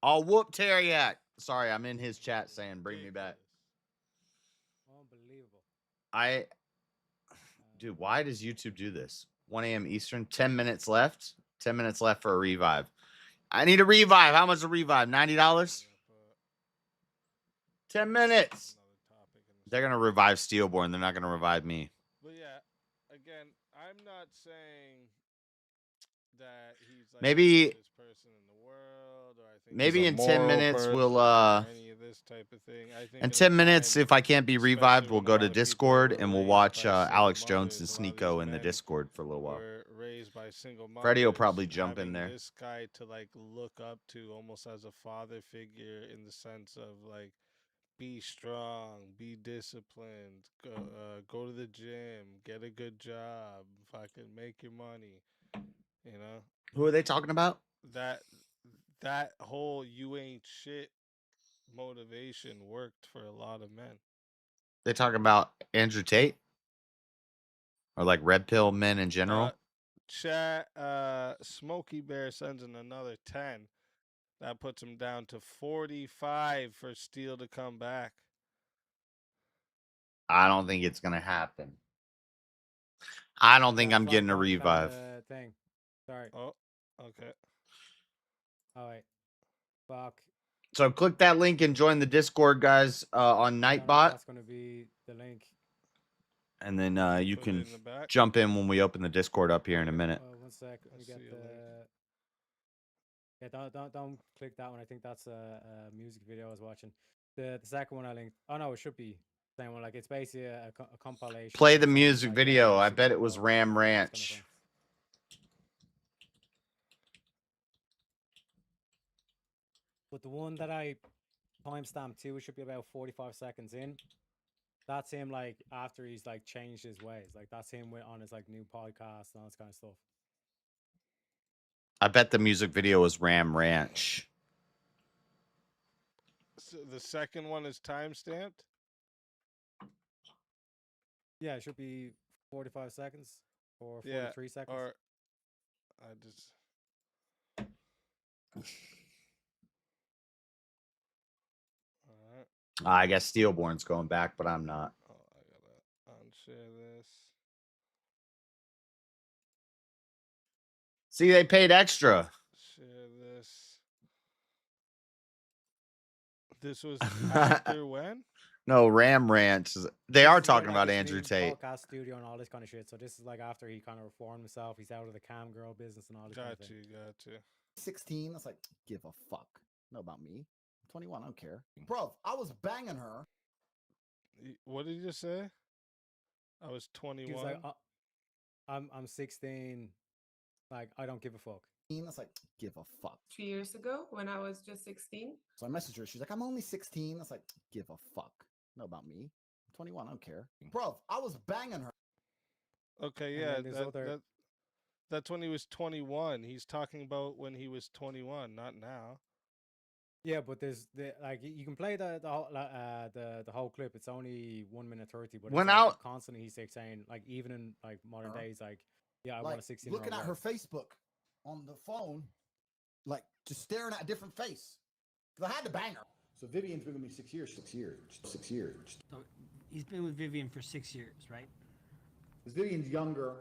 I'll whoop Teriak. Sorry, I'm in his chat saying bring me back. unbelievable. Dude, why does YouTube do this? 1 a.m. Eastern, 10 minutes left. 10 minutes left for a revive. I need a revive. How much a revive? $90? 10 minutes. They're going to revive Steelborn. They're not going to revive me. But yeah, again, I'm not saying that he's like Maybe- the greatest person in the world, or I think Maybe he's a in 10 moral minutes person we'll or any of this type of thing. I think in 10 minutes, if I can't be revived, we'll go to Discord and we'll watch Alex Jones and Sneeko in the Discord for a little while. were raised by single mothers. Freddie will probably jump in having there. This guy to like look up to almost as a father figure in the sense of like, be strong, be disciplined, go to the gym, get a good job, fucking make your money. You know? Who are they talking about? That whole you ain't shit motivation worked for a lot of men. They talking about Andrew Tate? Or like red pill men in general? Chat, Smokey Bear sends in another 10. That puts him down to 45 for Steel to come back. I don't think it's going to happen. I don't think I'm getting a revive. Thing. Sorry. Oh, okay. All right. Fuck. So click that link and join the Discord, guys, on Nightbot. That's going to be the link. And then you can jump in when we open the Discord up here in a minute. 1 sec. Let me get the... Yeah, don't click that one. I think that's a music video I was watching. The second one I linked. Oh no, it should be the same one. Like it's basically a compilation. Play the music video. I bet it was Ram Ranch. But the one that I timestamped to, it should be about 45 seconds in. That's him like after he's like changed his ways. Like that's him on his like new podcast and all this kind of stuff. I bet the music video was Ram Ranch. So the second one is timestamped? Yeah, it should be 45 seconds or 43 seconds. Or I just... I guess Steelborn's going back, but I'm not. Oh, I gotta unshare this. See, they paid extra. Share this. This was after when? No, Ram Ranch. They are talking about his Andrew new Tate. podcast studio and all this kind of shit. So this is like after he kind of reformed himself. He's out of the cam girl business and all this kind of thing. Got you. 16. I was like, give a fuck. Know about me? I'm 21. I don't care. Bro, I was banging her. What did you say? I was She was 21. like, I'm 16. Like, I don't give a fuck. That's like, give a fuck. 2 years ago when I was just 16. So I messaged her. She's like, I'm only 16. That's like, give a fuck. Know about me? I'm 21. I don't care. Bro, I was banging her. Okay, And yeah, then there's other- that's when he was 21. He's talking about when he was 21, not now. Yeah, but there's like you can play the whole clip. It's only 1 minute 30. But When it's like out- constantly he's like saying, like, even in like modern days, like, yeah, I Like, want a 16. looking at her Facebook on the phone, like just staring at a different face. Because I had to bang her. So Vivian's been with me 6 years. 6 years. 6 years. So he's been with Vivian for 6 years, right? Because Vivian's younger.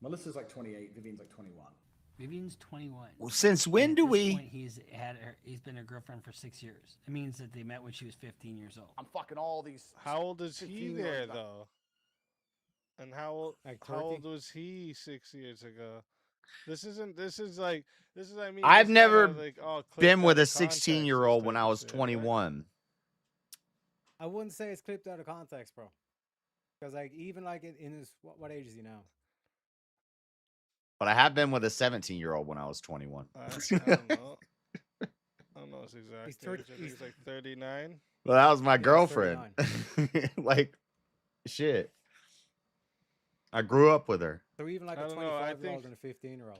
Melissa's like 28. Vivian's like 21. Vivian's 21. Well, since when And do at this we- point, he's been a girlfriend for 6 years. It means that they met when she was 15 years old. I'm fucking all these. How old is he 15-year-olds there now. though? And how old? Like how old 30? was he 6 years ago? This isn't. This is like. This is. I mean. I've this never kinda, like, all clipped been out with a of context, 16-year-old this when type I of was shit, right? 21. I wouldn't say it's clipped out of context, bro. Because like even like in his what age is he now? But I have been with a 17-year-old when I was 21. I don't know. I don't know his exact He's age. 30 I think he's like 39. Well, that was my Yeah, he's girlfriend. Like, shit. I grew up with her. So even like I a don't know, I 25-year-old think- and a 15-year-old.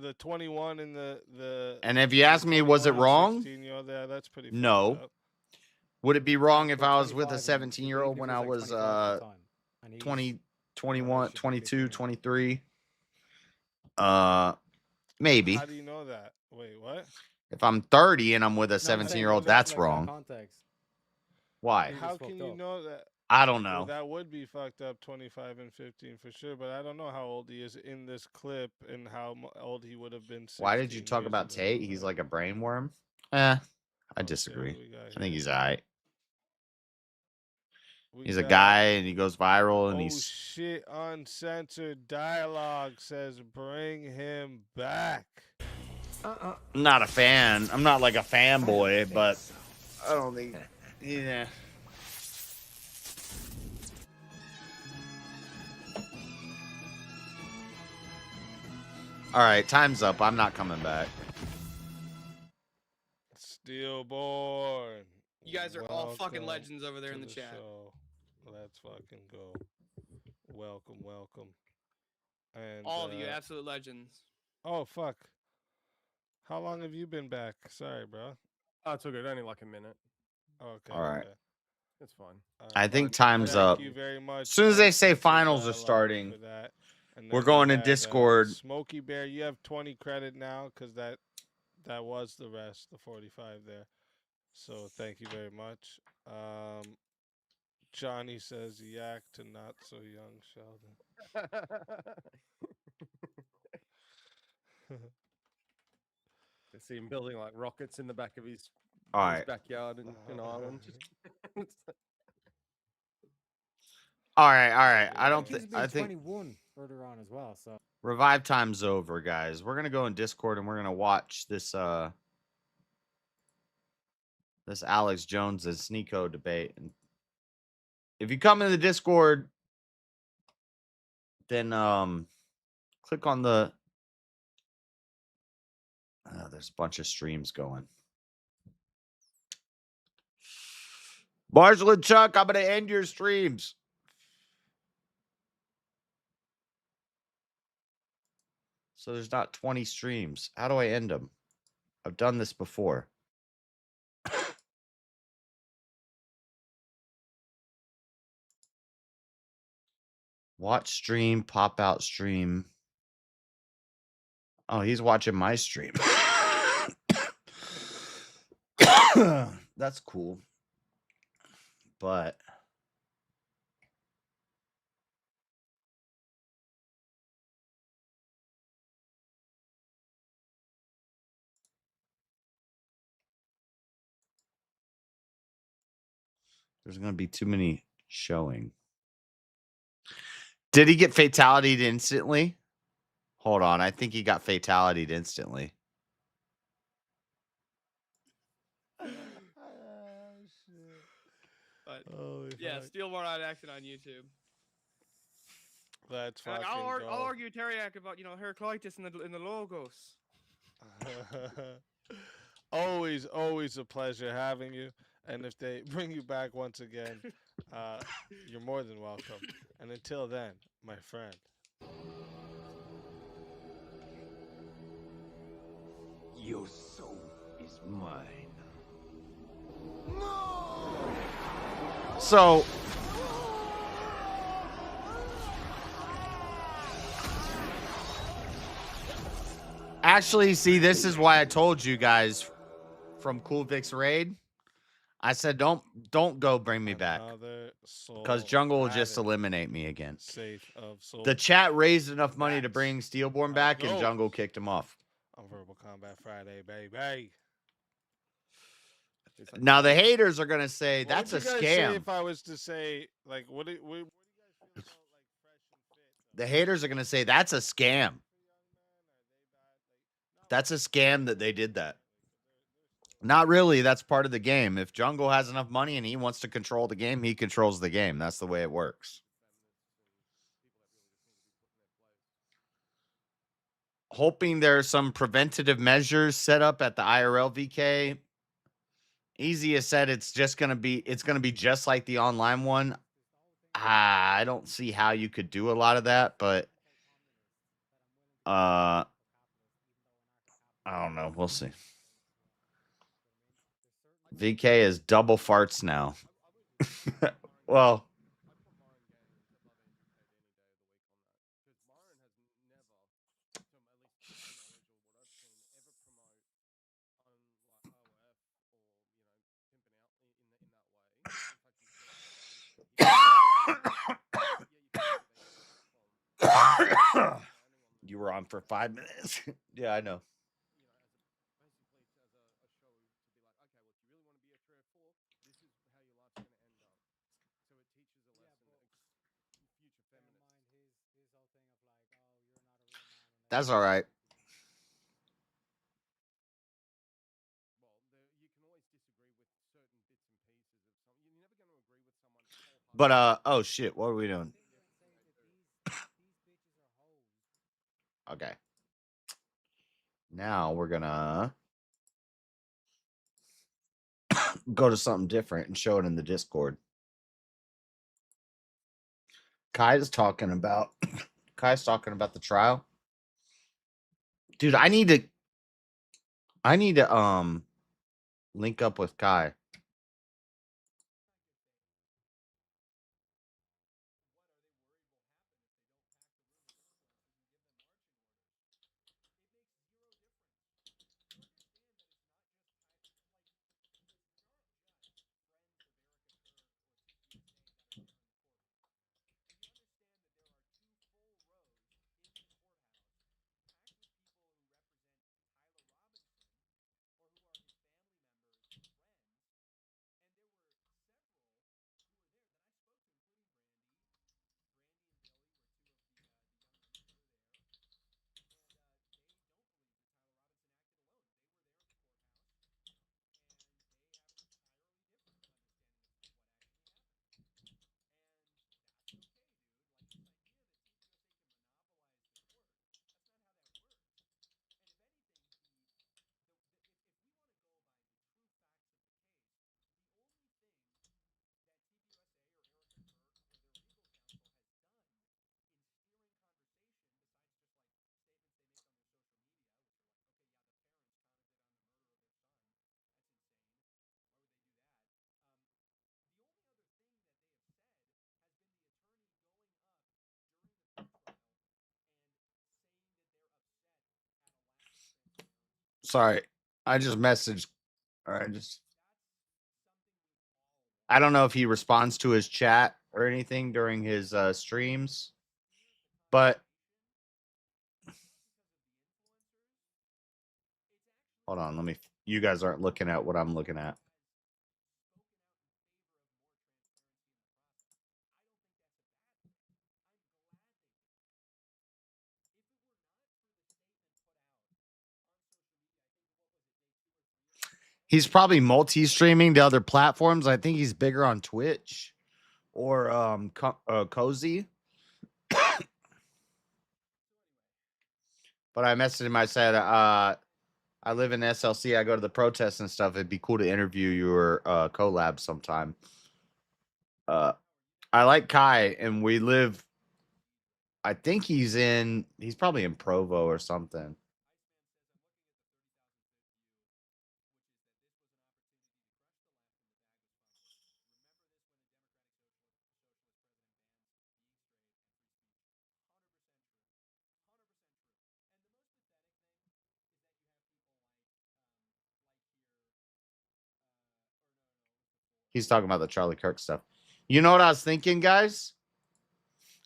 The 21 and the. And if you ask me, was it 21 and wrong? 16-year-old, yeah, that's pretty. fucked No. up. Would it be wrong if But I was with a 25 and 17-year-old even when if it I was, was like, 25 at the time, and he's 20, a 21, relationship with 22, 15-year-old. 23? Maybe. How do you know that? Wait, what? If I'm 30 and I'm with a No, I'm saying 17-year-old, clipped out, that's like, out of wrong. Context. Why? He How was can fucked you up. know that? I don't Well, know. that would be fucked up 25 and 15 for sure, but I don't know how old he is in this clip and how old he would have been. Why did you 16 talk years about ago. Tate? He's like a brain worm? I disagree. we got I think here? he's all right. We He's a got- guy and he goes viral and Oh he's shit! Uncensored dialogue says bring him back. not a fan. I'm not like a fanboy, but I don't think. Yeah. All right, time's up. I'm not coming back. Stillborn. You guys are all fucking welcome legends over there to in the chat. show. Let's fucking go. Welcome, welcome. And All of you, absolute legends. Oh fuck! How long have you been back? Sorry, bro. Oh, it's all good. Only like a minute. Okay. All right. okay. It's fine. I think But time's up. Thank you very much. As soon as they say Uncensored finals are Dialogue starting, for that. And we're then we going in had, Discord. Smokey Bear, you have 20 credit now because that was the rest, the 45 there. So thank you very much. Johnny says yak to not so young Sheldon. I see him building like rockets in the back of his, All his right. backyard in Ireland. All right. I don't He's think. been I think 21 further on as well. So revive time's over, guys. We're gonna go in Discord and we're gonna watch this this Alex Jones and Sneeko debate. And if you come in the Discord, then click on the. There's a bunch of streams going. Marshall and Chuck, I'm gonna end your streams. So there's not 20 streams. How do I end them? I've done this before. Watch stream, pop out stream. Oh, he's watching my stream. That's cool. But there's going to be too many showing. Did he get fatality'd instantly? Hold on. I think he got fatality'd instantly. Yeah, Steelborn on acting on YouTube. Let's And, like, fucking I'll go. argue Teriak about Heraclitus in the logos. Always a pleasure having you. And if they bring you back once again, you're more than welcome. And until then, my friend. Your soul is mine. So actually, see, this is why I told you guys from Cool Vic's raid. I said don't go bring me back. Because Jungle will just eliminate me again. Safe of soul. The chat raised enough money to bring Steelborn back, and go. Jungle kicked him off. On Verbal Combat Friday, baby. Now the haters are gonna say What that's a would you guys say scam. if I was to say, like, what do you guys feel about, The haters are gonna say that's a scam. That's a scam that they did that. Not really. That's part of the game. If Jungle has enough money and he wants to control the game, he controls the game. That's the way it works. Hoping there's some preventative measures set up at the IRL VK. Easy as said, it's gonna be just like the online one. I don't see how you could do a lot of that, but I don't know. We'll see. VK is double farts now. Well, you were on for 5 minutes. Yeah, I know. That's all right. But oh shit, what are we doing? Okay. Now we're gonna go to something different and show it in the Discord. Kai's talking about the trial. Dude, I need to link up with Kai. Sorry. I just messaged. All right, I don't know if he responds to his chat or anything during his streams, but hold on, you guys aren't looking at what I'm looking at. He's probably multi-streaming to other platforms. I think he's bigger on Twitch or Cozy. But I messaged him. I said, I live in SLC. I go to the protests and stuff. It'd be cool to interview your collab sometime. I like Kai, and we live. I think he's probably in Provo or something. He's talking about the Charlie Kirk stuff. You know what I was thinking, guys?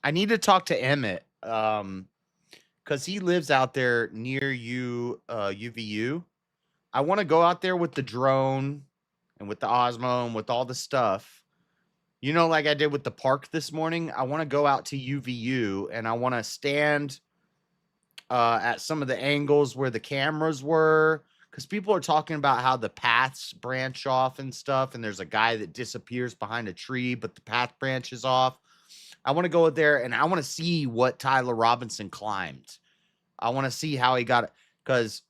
I need to talk to Emmett. Because he lives out there near UVU. I want to go out there with the drone and with the Osmo and with all the stuff. You know, like I did with the park this morning. I want to go out to UVU and I want to stand at some of the angles where the cameras were. Because people are talking about how the paths branch off and stuff. And there's a guy that disappears behind a tree, but the path branches off. I want to go there and I want to see what Tyler Robinson climbed. I want to see how he got it. Because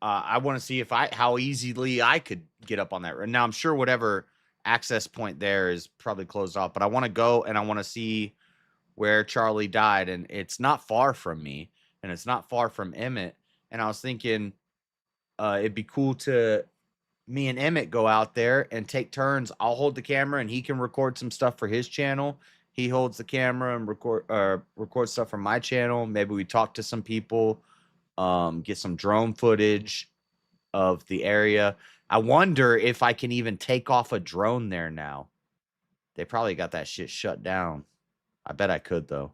I want to see how easily I could get up on that. Now, I'm sure whatever access point there is probably closed off. But I want to go and I want to see where Charlie died. And it's not far from me. And it's not far from Emmett. And I was thinking it'd be cool to me and Emmett go out there and take turns. I'll hold the camera and he can record some stuff for his channel. He holds the camera and record stuff from my channel. Maybe we talk to some people, get some drone footage of the area. I wonder if I can even take off a drone there now. They probably got that shit shut down. I bet I could, though.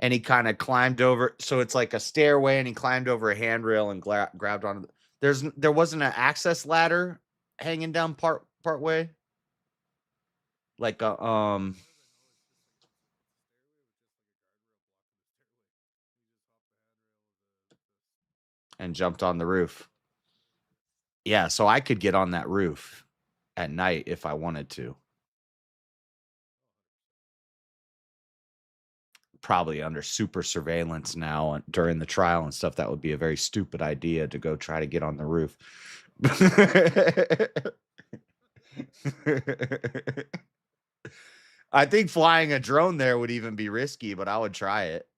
And he kind of climbed over. So it's like a stairway, and he climbed over a handrail and grabbed onto. There wasn't an access ladder hanging down part way. Like a and jumped on the roof. Yeah, so I could get on that roof at night if I wanted to. Probably under super surveillance now during the trial and stuff. That would be a very stupid idea to go try to get on the roof. I think flying a drone there would even be risky, but I would try it.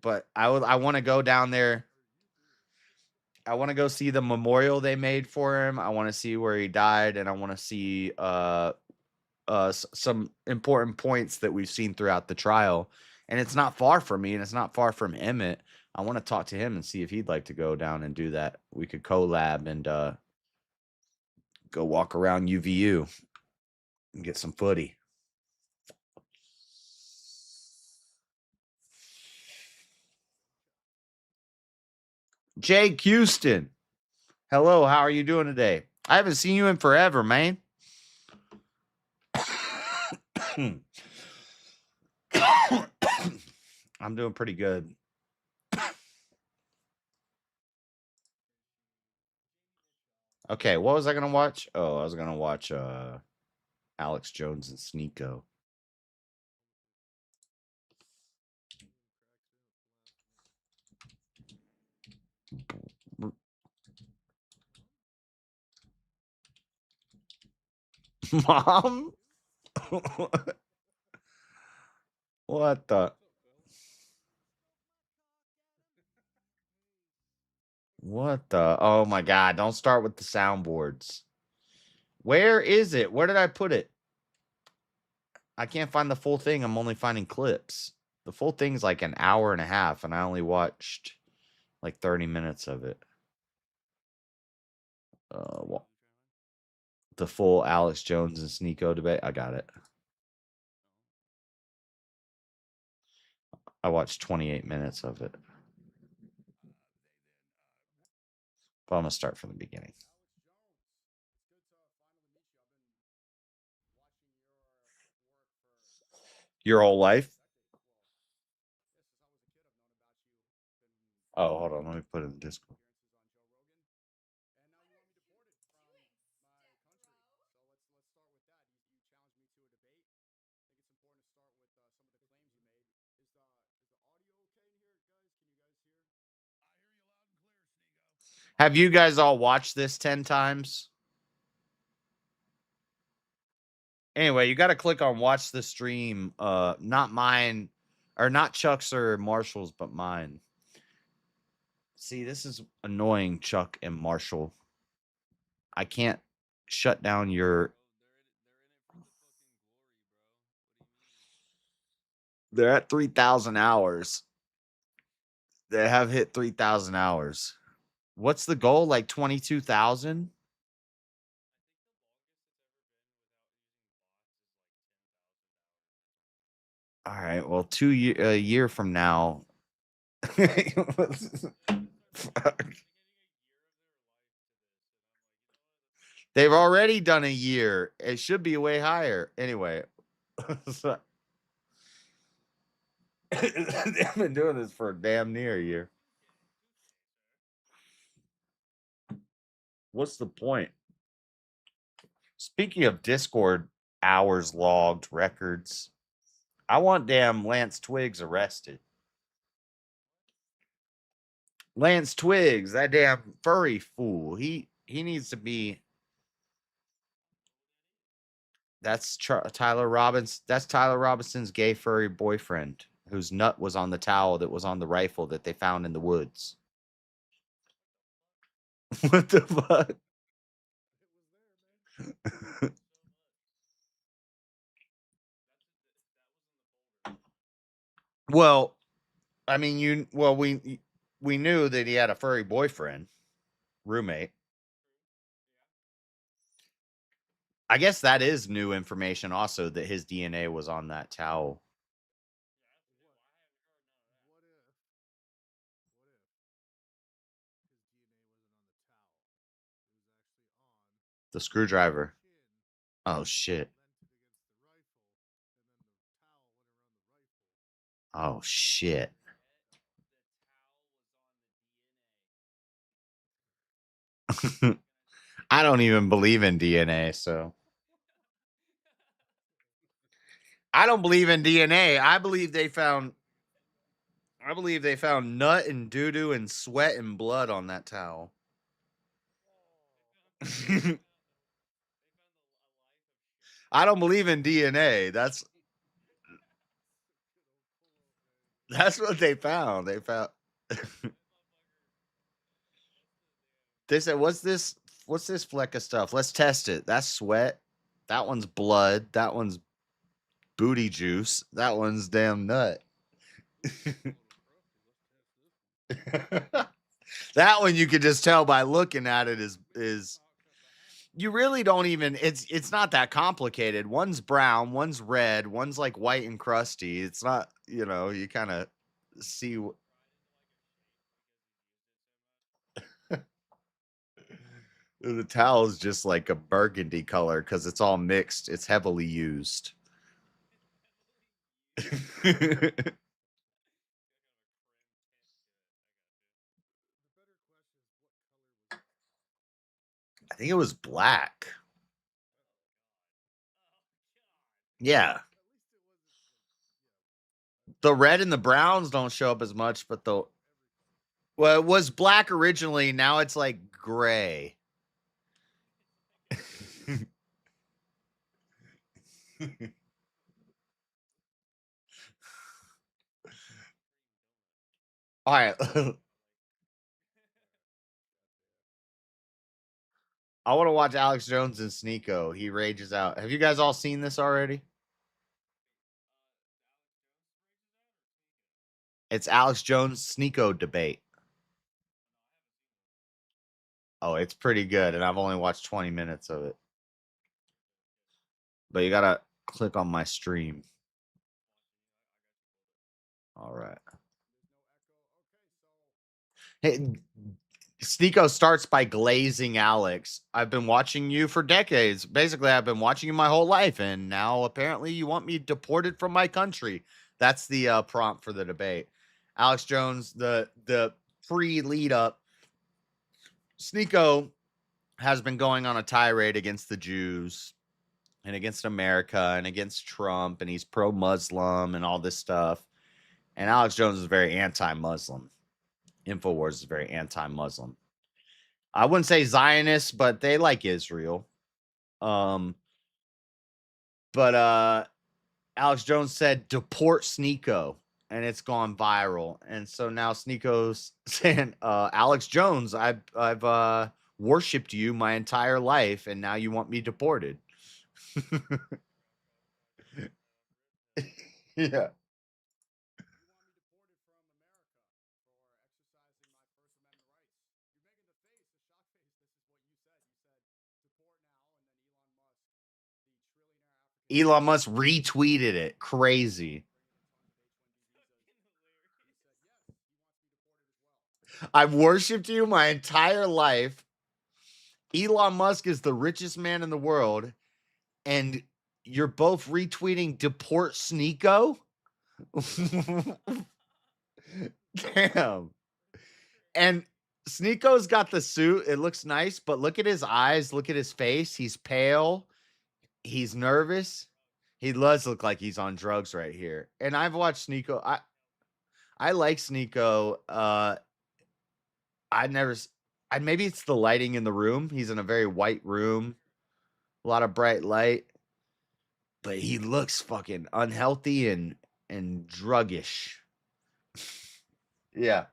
But I want to go down there. I want to go see the memorial they made for him. I want to see where he died, and I want to see some important points that we've seen throughout the trial. And it's not far from me, and it's not far from Emmett. I want to talk to him and see if he'd like to go down and do that. We could collab and go walk around UVU and get some footy. Jake Houston. Hello, how are you doing today? I haven't seen you in forever, man. I'm doing pretty good. Okay, what was I going to watch? Oh, I was going to watch Alex Jones and Sneeko. Mom? What the? What the? Oh my God. Don't start with the soundboards. Where is it? Where did I put it? I can't find the full thing. I'm only finding clips. The full thing's like an hour and a half, and I only watched like 30 minutes of it. The full Alex Jones and Sneeko debate. I got it. I watched 28 minutes of it. But I'm going to start from the beginning. Your whole life? Oh, hold on. Let me put it in Discord. Have you guys all watched this 10 times? Anyway, you got to click on watch the stream. Not mine, or not Chuck's or Marshall's, but mine. See, this is annoying, Chuck and Marshall. I can't shut down your... They're at 3,000 hours. They have hit 3,000 hours. What's the goal? Like 22,000? All right. Well, a year from now. Fuck. They've already done a year. It should be way higher. Anyway. They've been doing this for damn near a year. What's the point? Speaking of Discord hours logged records, I want damn Lance Twiggs arrested. Lance Twiggs, that damn furry fool. He needs to be... That's Tyler Robbins. That's Tyler Robinson's gay furry boyfriend, whose nut was on the towel that was on the rifle that they found in the woods. What the fuck? Well, I mean, we knew that he had a furry boyfriend, roommate. I guess that is new information also, that his DNA was on that towel. The screwdriver. Oh, shit. Oh, shit. I don't even believe in DNA, so. I don't believe in DNA. I believe they found nut and doo-doo and sweat and blood on that towel. I don't believe in DNA. That's what they found. They found They said, what's this fleck of stuff? Let's test it. That's sweat. That one's blood. That one's booty juice. That one's damn nut. That one you could just tell by looking at it is you really don't even, it's not that complicated. One's brown, one's red, one's like white and crusty. It's not, you kind of see. The towel is just like a burgundy color because it's all mixed. It's heavily used. I think it was black. Yeah. The red and the browns don't show up as much, but it was black originally. Now it's like gray. All right. I want to watch Alex Jones and Sneeko. He rages out. Have you guys all seen this already? It's Alex Jones Sneeko debate. Oh, it's pretty good, and I've only watched 20 minutes of it. But you gotta click on my stream. All right. Hey, Sneeko starts by glazing Alex. I've been watching you for decades. Basically, I've been watching you my whole life, and now apparently you want me deported from my country. That's the prompt for the debate. Alex Jones, the pre-lead up, Sneeko has been going on a tirade against the Jews and against America and against Trump, and he's pro-Muslim and all this stuff. And Alex Jones is very anti-Muslim. InfoWars is very anti-Muslim. I wouldn't say Zionists, but they like Israel. But Alex Jones said deport Sneeko, and it's gone viral. And so now Sneeko's saying, Alex Jones, I've worshipped you my entire life, and now you want me deported. Yeah. Elon Musk retweeted it. Crazy. I've worshipped you my entire life. Elon Musk is the richest man in the world, and you're both retweeting deport Sneeko? Damn. And Sneeko's got the suit. It looks nice, but look at his eyes. Look at his face. He's pale. He's nervous. He does look like he's on drugs right here. And I've watched Sneeko. I like Sneeko. Maybe it's the lighting in the room. He's in a very white room, a lot of bright light, but he looks fucking unhealthy and druggish. Yeah.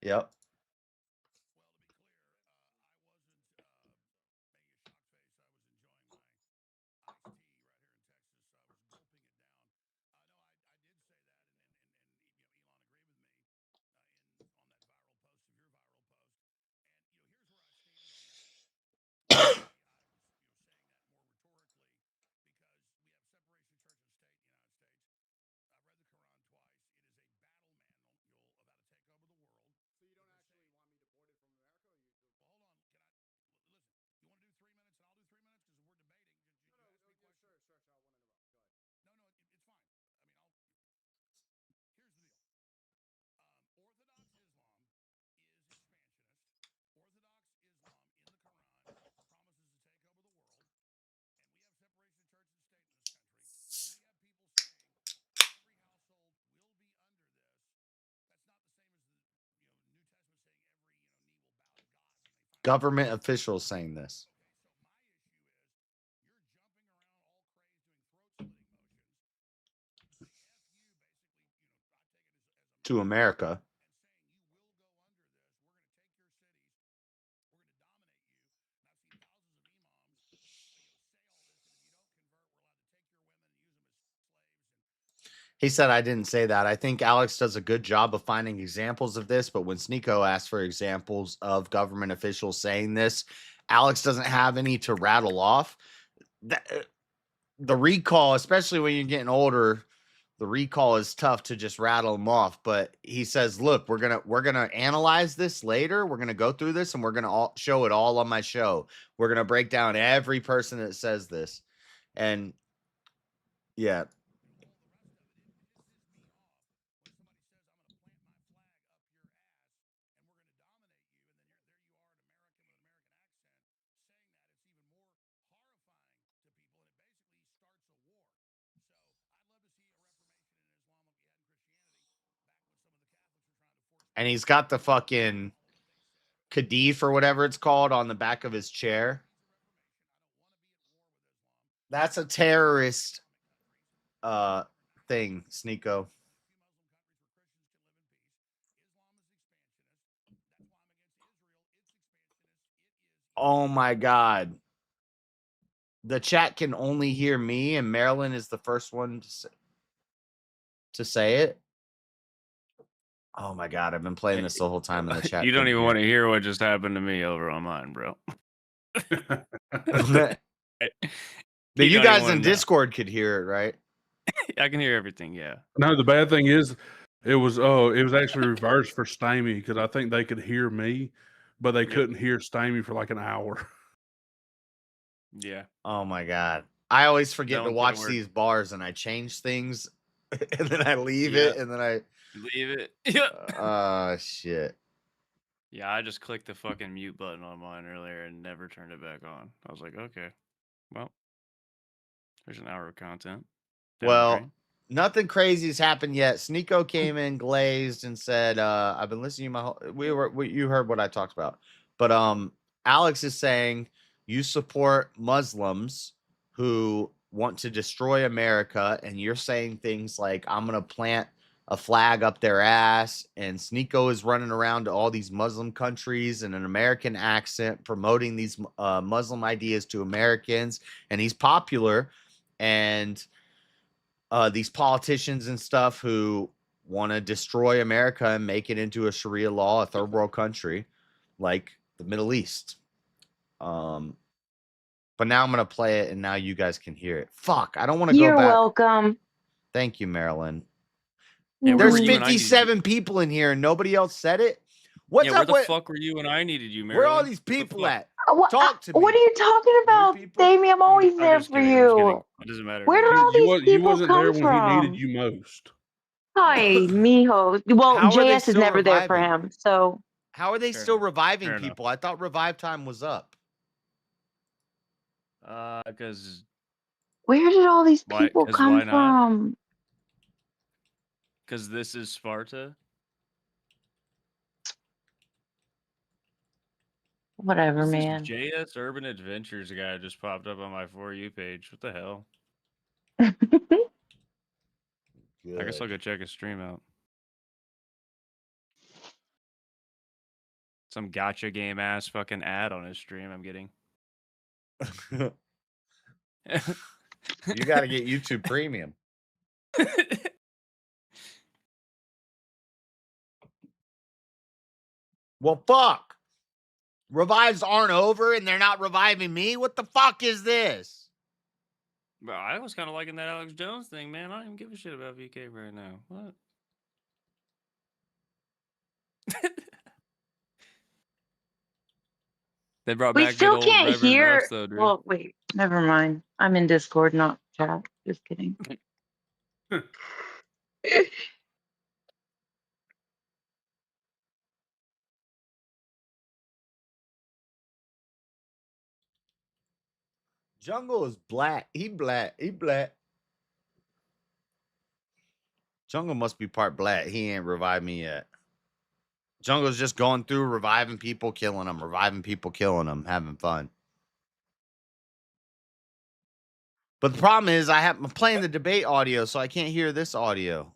Yep. Government officials saying this. To America. He said, I didn't say that. I think Alex does a good job of finding examples of this, but when Sneeko asked for examples of government officials saying this, Alex doesn't have any to rattle off. The recall, especially when you're getting older, the recall is tough to just rattle them off. But he says, look, we're gonna analyze this later. We're gonna go through this and we're gonna show it all on my show. We're gonna break down every person that says this. And yeah. And he's got the fucking Kadif or whatever it's called on the back of his chair. That's a terrorist thing, Sneeko. Oh my God. The chat can only hear me, and Marilyn is the first one to say it. Oh my God, I've been playing this the whole time in the chat. You don't even want to hear what just happened to me over on mine, bro. But you guys in Discord could hear it, right? I can hear everything, yeah. No, the bad thing is it was actually reversed for Stamey because I think they could hear me, but they couldn't hear Stymie for like an hour. Yeah. Oh my god. I always forget That to one watch couldn't work. these bars and I change things and then I leave Yeah. it and then I Leave it. Yeah. Shit. Yeah, I just clicked the fucking mute button on mine earlier and never turned it back on. I was like, okay, well, there's an hour of content. Down the Well, drain. nothing crazy has happened yet. Sneeko came in glazed and said, I've been listening to my whole you heard what I talked about. But Alex is saying you support Muslims who want to destroy America, and you're saying things like I'm gonna plant a flag up their ass, and Sneeko is running around to all these Muslim countries in an American accent promoting these Muslim ideas to Americans, and he's popular, and these politicians and stuff who want to destroy America and make it into a Sharia law, a third world country like the Middle East. But now I'm going to play it and now you guys can hear it. Fuck, I don't want to go back. You're welcome. Thank you, Marilyn. Yeah, there's 57 people in here and nobody else said it. What's yeah, up? where the fuck were you when I needed you, Marilyn? Where are all these people at? Talk to me. What are you talking about, Davey? I'm always there for you. It doesn't matter. Where did all these people wasn't come there when from? he needed you most. Hi, mijo. Well, How are they JS is still never there for reviving? him, so How are they still reviving Fair enough. people? I thought revive time was up. Because where did all these Why- people 'cause come why not? from? this is Sparta. Whatever, This man. JS Urban Adventures guy just popped up on my For You page. What the hell? I guess I'll go check his stream out. Some gotcha game ass fucking ad on his stream I'm getting. You got to get YouTube Premium. Well, fuck. Revives aren't over and they're not reviving me? What the fuck is this? Bro, I was kind of liking that Alex Jones thing, man. I don't even give a shit about VK right now. What? They brought We back still good old can't Reverend hear. Ruffs, though, dude. Well, wait, never mind. I'm in Discord, not chat. Just kidding. Jungle is black. He black. He black. Jungle must be part black. He ain't revived me yet. Jungle's just going through reviving people, killing them, reviving people, killing them, having fun. But the problem is I'm playing the debate audio, so I can't hear this audio.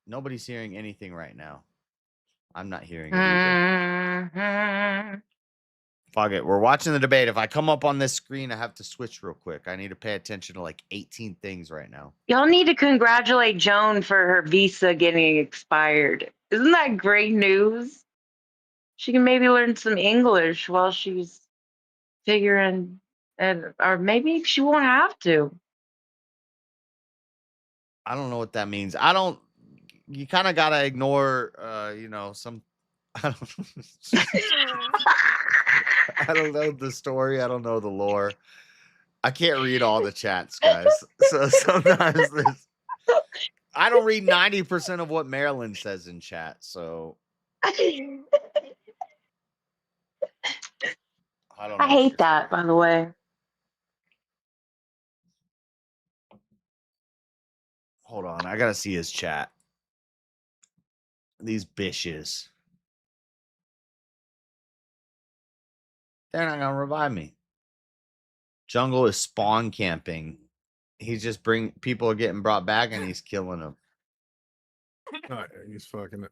Nobody's hearing anything right now. I'm not hearing it either. Fuck it. We're watching the debate. If I come up on this screen, I have to switch real quick. I need to pay attention to like 18 things right now. Y'all need to congratulate Joan for her visa getting expired. Isn't that great news? She can maybe learn some English while she's figuring, or maybe she won't have to. I don't know what that means. You kind of got to ignore, some, I don't know the story. I don't know the lore. I can't read all the chats, guys. So sometimes I don't read 90% of what Marilyn says in chat. So I don't know. I hate that, by the way. Hold on. I got to see his chat. These bitches. They're not going to revive me. Jungle is spawn camping. He's just people are getting brought back and he's killing them. Oh, he's fucking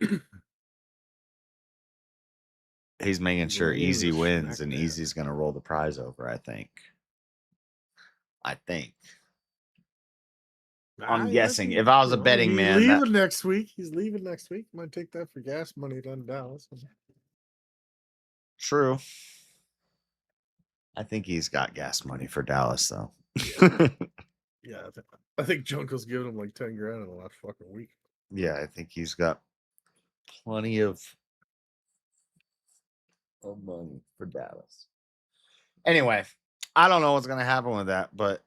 it. He's making sure Easy wins and Easy's going to roll the prize over, I think. I'm guessing. If I was a betting man. He's leaving next week. He's leaving next week. Might take that for gas money down to Dallas. True. I think he's got gas money for Dallas, though. Yeah, I think Junko's giving him like 10 grand in the last fucking week. Yeah, I think he's got Plenty of money for Dallas. Anyway, I don't know what's gonna happen with that, but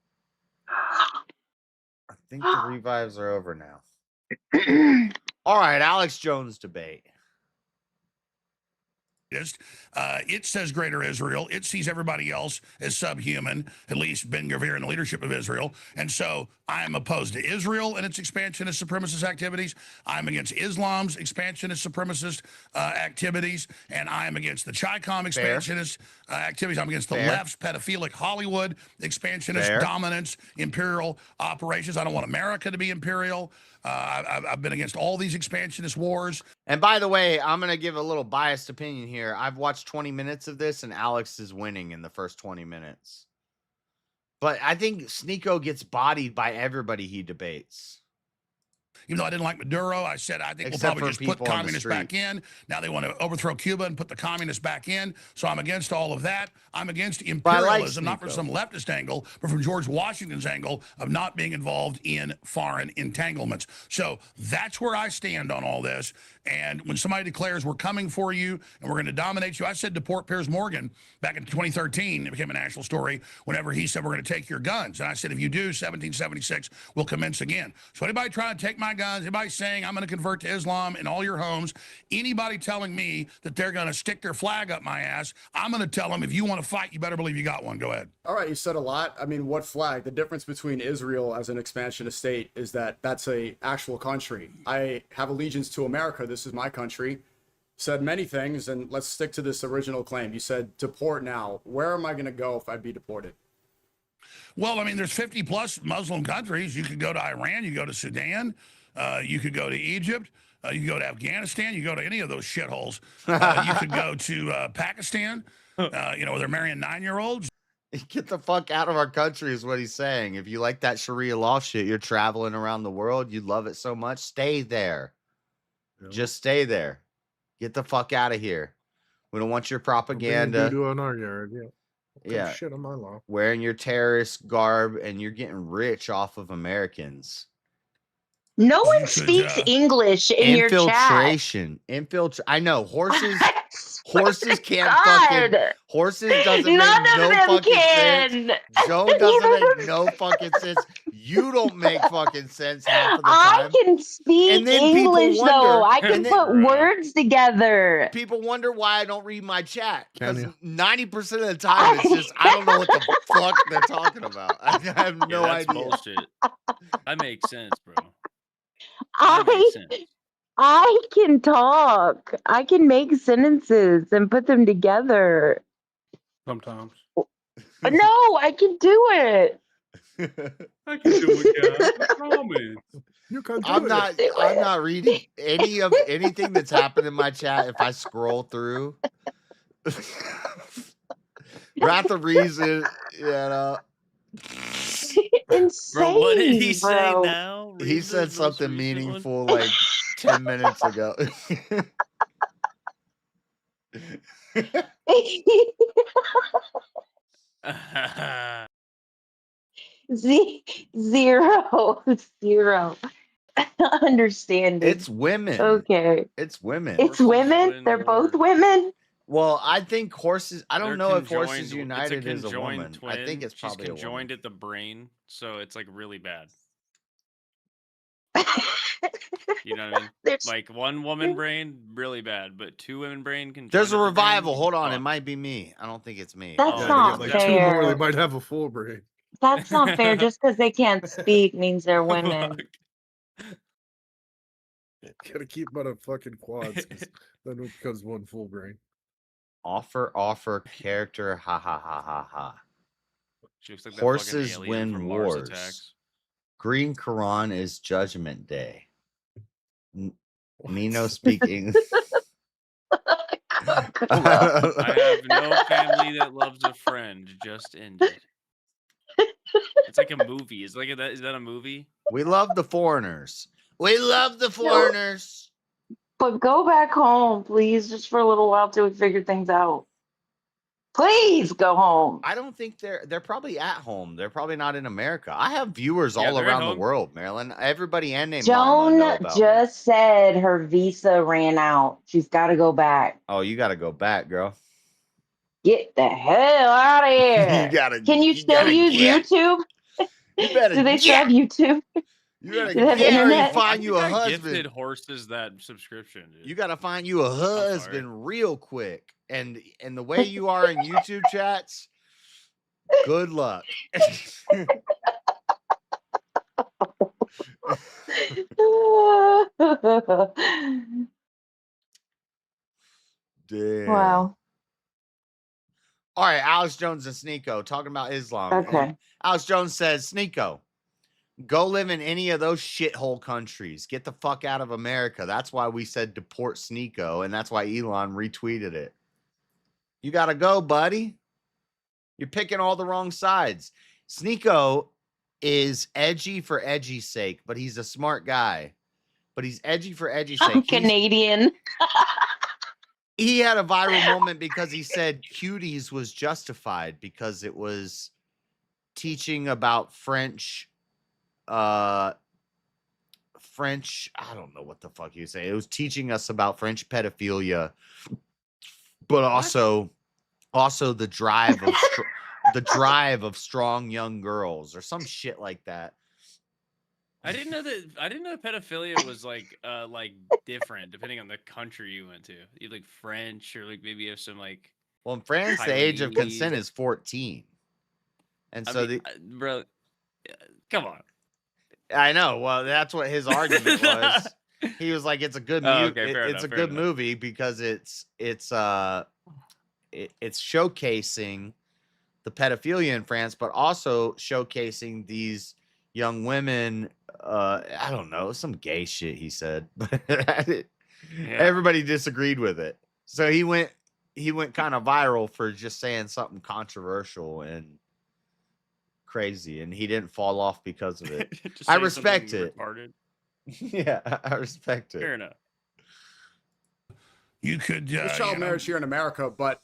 I think the revives are over now. All right, Alex Jones debate. It says greater Israel. It sees everybody else as subhuman, at least Ben Gvir and the leadership of Israel. And so I'm opposed to Israel and its expansionist supremacist activities. I'm against Islam's expansionist supremacist activities. And I'm against the Chi-Com expansionist activities. I'm against the left's pedophilic Hollywood expansionist dominance, imperial operations. I don't want America to be imperial. I've been against all these expansionist wars. And by the way, I'm going to give a little biased opinion here. I've watched 20 minutes of this, and Alex is winning in the first 20 minutes. But I think Sneeko gets bodied by everybody he debates. Even though I didn't like Maduro, I said, I think we'll probably just put communists back in. Now they want to overthrow Cuba and put the communists back in. So I'm against all of that. I'm against imperialism, not from some leftist angle, but from George Washington's angle of not being involved in foreign entanglements. So that's where I stand on all this. And when somebody declares we're coming for you and we're going to dominate you, I said deport Piers Morgan back in 2013. It became a national story whenever he said we're going to take your guns. And I said, if you do, 1776 will commence again. So anybody trying to take my guns, anybody saying I'm going to convert to Islam in all your homes, anybody telling me that they're going to stick their flag up my ass, I'm going to tell them, if you want to fight, you better believe you got one. Go ahead. All right, you said a lot. I mean, what flag? The difference between Israel as an expansionist state is that that's a actual country. I have allegiance to America. This is my country. Said many things, and let's stick to this original claim. You said deport now. Where am I going to go if I'd be deported? Well, I mean, there's 50 plus Muslim countries. You could go to Iran, you go to Sudan, you could go to Egypt, you could go to Afghanistan, you go to any of those shitholes. You could go to Pakistan, where they're marrying 9-year-olds. Get the fuck out of our country is what he's saying. If you like that Sharia law shit, you're traveling around the world, you love it so much, stay there. Yeah. Just stay there. Get the fuck out of here. We don't want your propaganda. In our yard, yeah. Shit on my law. Wearing your terrorist garb, and you're getting rich off of Americans. No one speaks English in your chat. I know horses. Horses can't fucking. Horses doesn't None make of no them fucking can. sense. Joe doesn't make no fucking sense. You don't make fucking sense half of the time. I can speak English though. I can put words together. People wonder why I don't read my chat, because 90% of the time it's just I don't know what the fuck they're talking about. I have no that's idea. Bullshit. That makes sense, bro. I can talk. I can make sentences and put them together. Sometimes. No, I can do it. I can do it, guys. I promise. You can do I'm not reading anything that's happened in my chat. If I scroll through, Wrath of Reason, Insane, bro, what did he say bro. now? He said something meaningful like 10 minutes ago. Zero. Understand it. It's women. Okay. It's women. It's women. They're both women. Well, I think horses. I don't They're know if conjoined. Horses United is a woman. Twin. I think it's probably She's a woman. conjoined at the brain, so it's like really bad. You know what I mean? Like one woman brain, really bad, but two women brain conjoined. There's a at the brain, revival. Hold on, it might be me. I don't think it's me. That's not Like fair. 2 more, they might have a full brain. That's not fair. Just because they can't speak means they're women. Gotta keep them on a fucking quads, 'cause then it becomes one full brain. Offer character. Ha ha ha ha ha. She looks like that Horses fucking alien win from Mars wars. Attacks. Green Quran is Judgment Day. Nino speak English. I have no family that loves a friend. Just ended. It's like a movie. Is that a movie? We love the foreigners. We love the foreigners. But go back home, please, just for a little while till we figure things out. Please go home. I don't think they're probably at home. They're probably not in America. I have viewers Yeah, all they're at around the home. world, Marilyn. Everybody and their mama know Joan about me. just said her visa ran out. She's got to go back. Oh, you got to go back, girl. Get the hell out of here. You gotta. Can you still use YouTube? You better. Do they still have YouTube? You better Do they have get her and internet? find you a I husband. gifted horses that subscription, dude. You got to find you a husband real quick. And the way you are in YouTube chats, good luck. Damn. Wow. All right, Alex Jones and Sneeko talking about Islam. Okay. And Alex Jones says, Sneeko, go live in any of those shithole countries. Get the fuck out of America. That's why we said deport Sneeko, and that's why Elon retweeted it. You got to go, buddy. You're picking all the wrong sides. Sneeko is edgy for edgy's sake, but he's a smart guy. But he's edgy for edgy's sake. I'm Canadian. He had a viral moment because he said Cuties was justified because it was teaching about French, I don't know what the fuck you say. It was teaching us about French pedophilia, but also the drive of the drive of strong young girls or some shit like that. I didn't know pedophilia was like different depending on the country you went to. You like French or like maybe you have some like. Well, in France, the age of consent is 14, and so bro, come on. I know. Well, that's what his argument was. He was like, "It's a good movie. It's a good movie because it's showcasing the pedophilia in France, but also showcasing these young women." I don't know, some gay shit he said, but everybody disagreed with it. So he went kind of viral for just saying something controversial and crazy, and he didn't fall off because of it. I respect it. Yeah, I respect it. Fair enough. You could There's child marriage here in America, but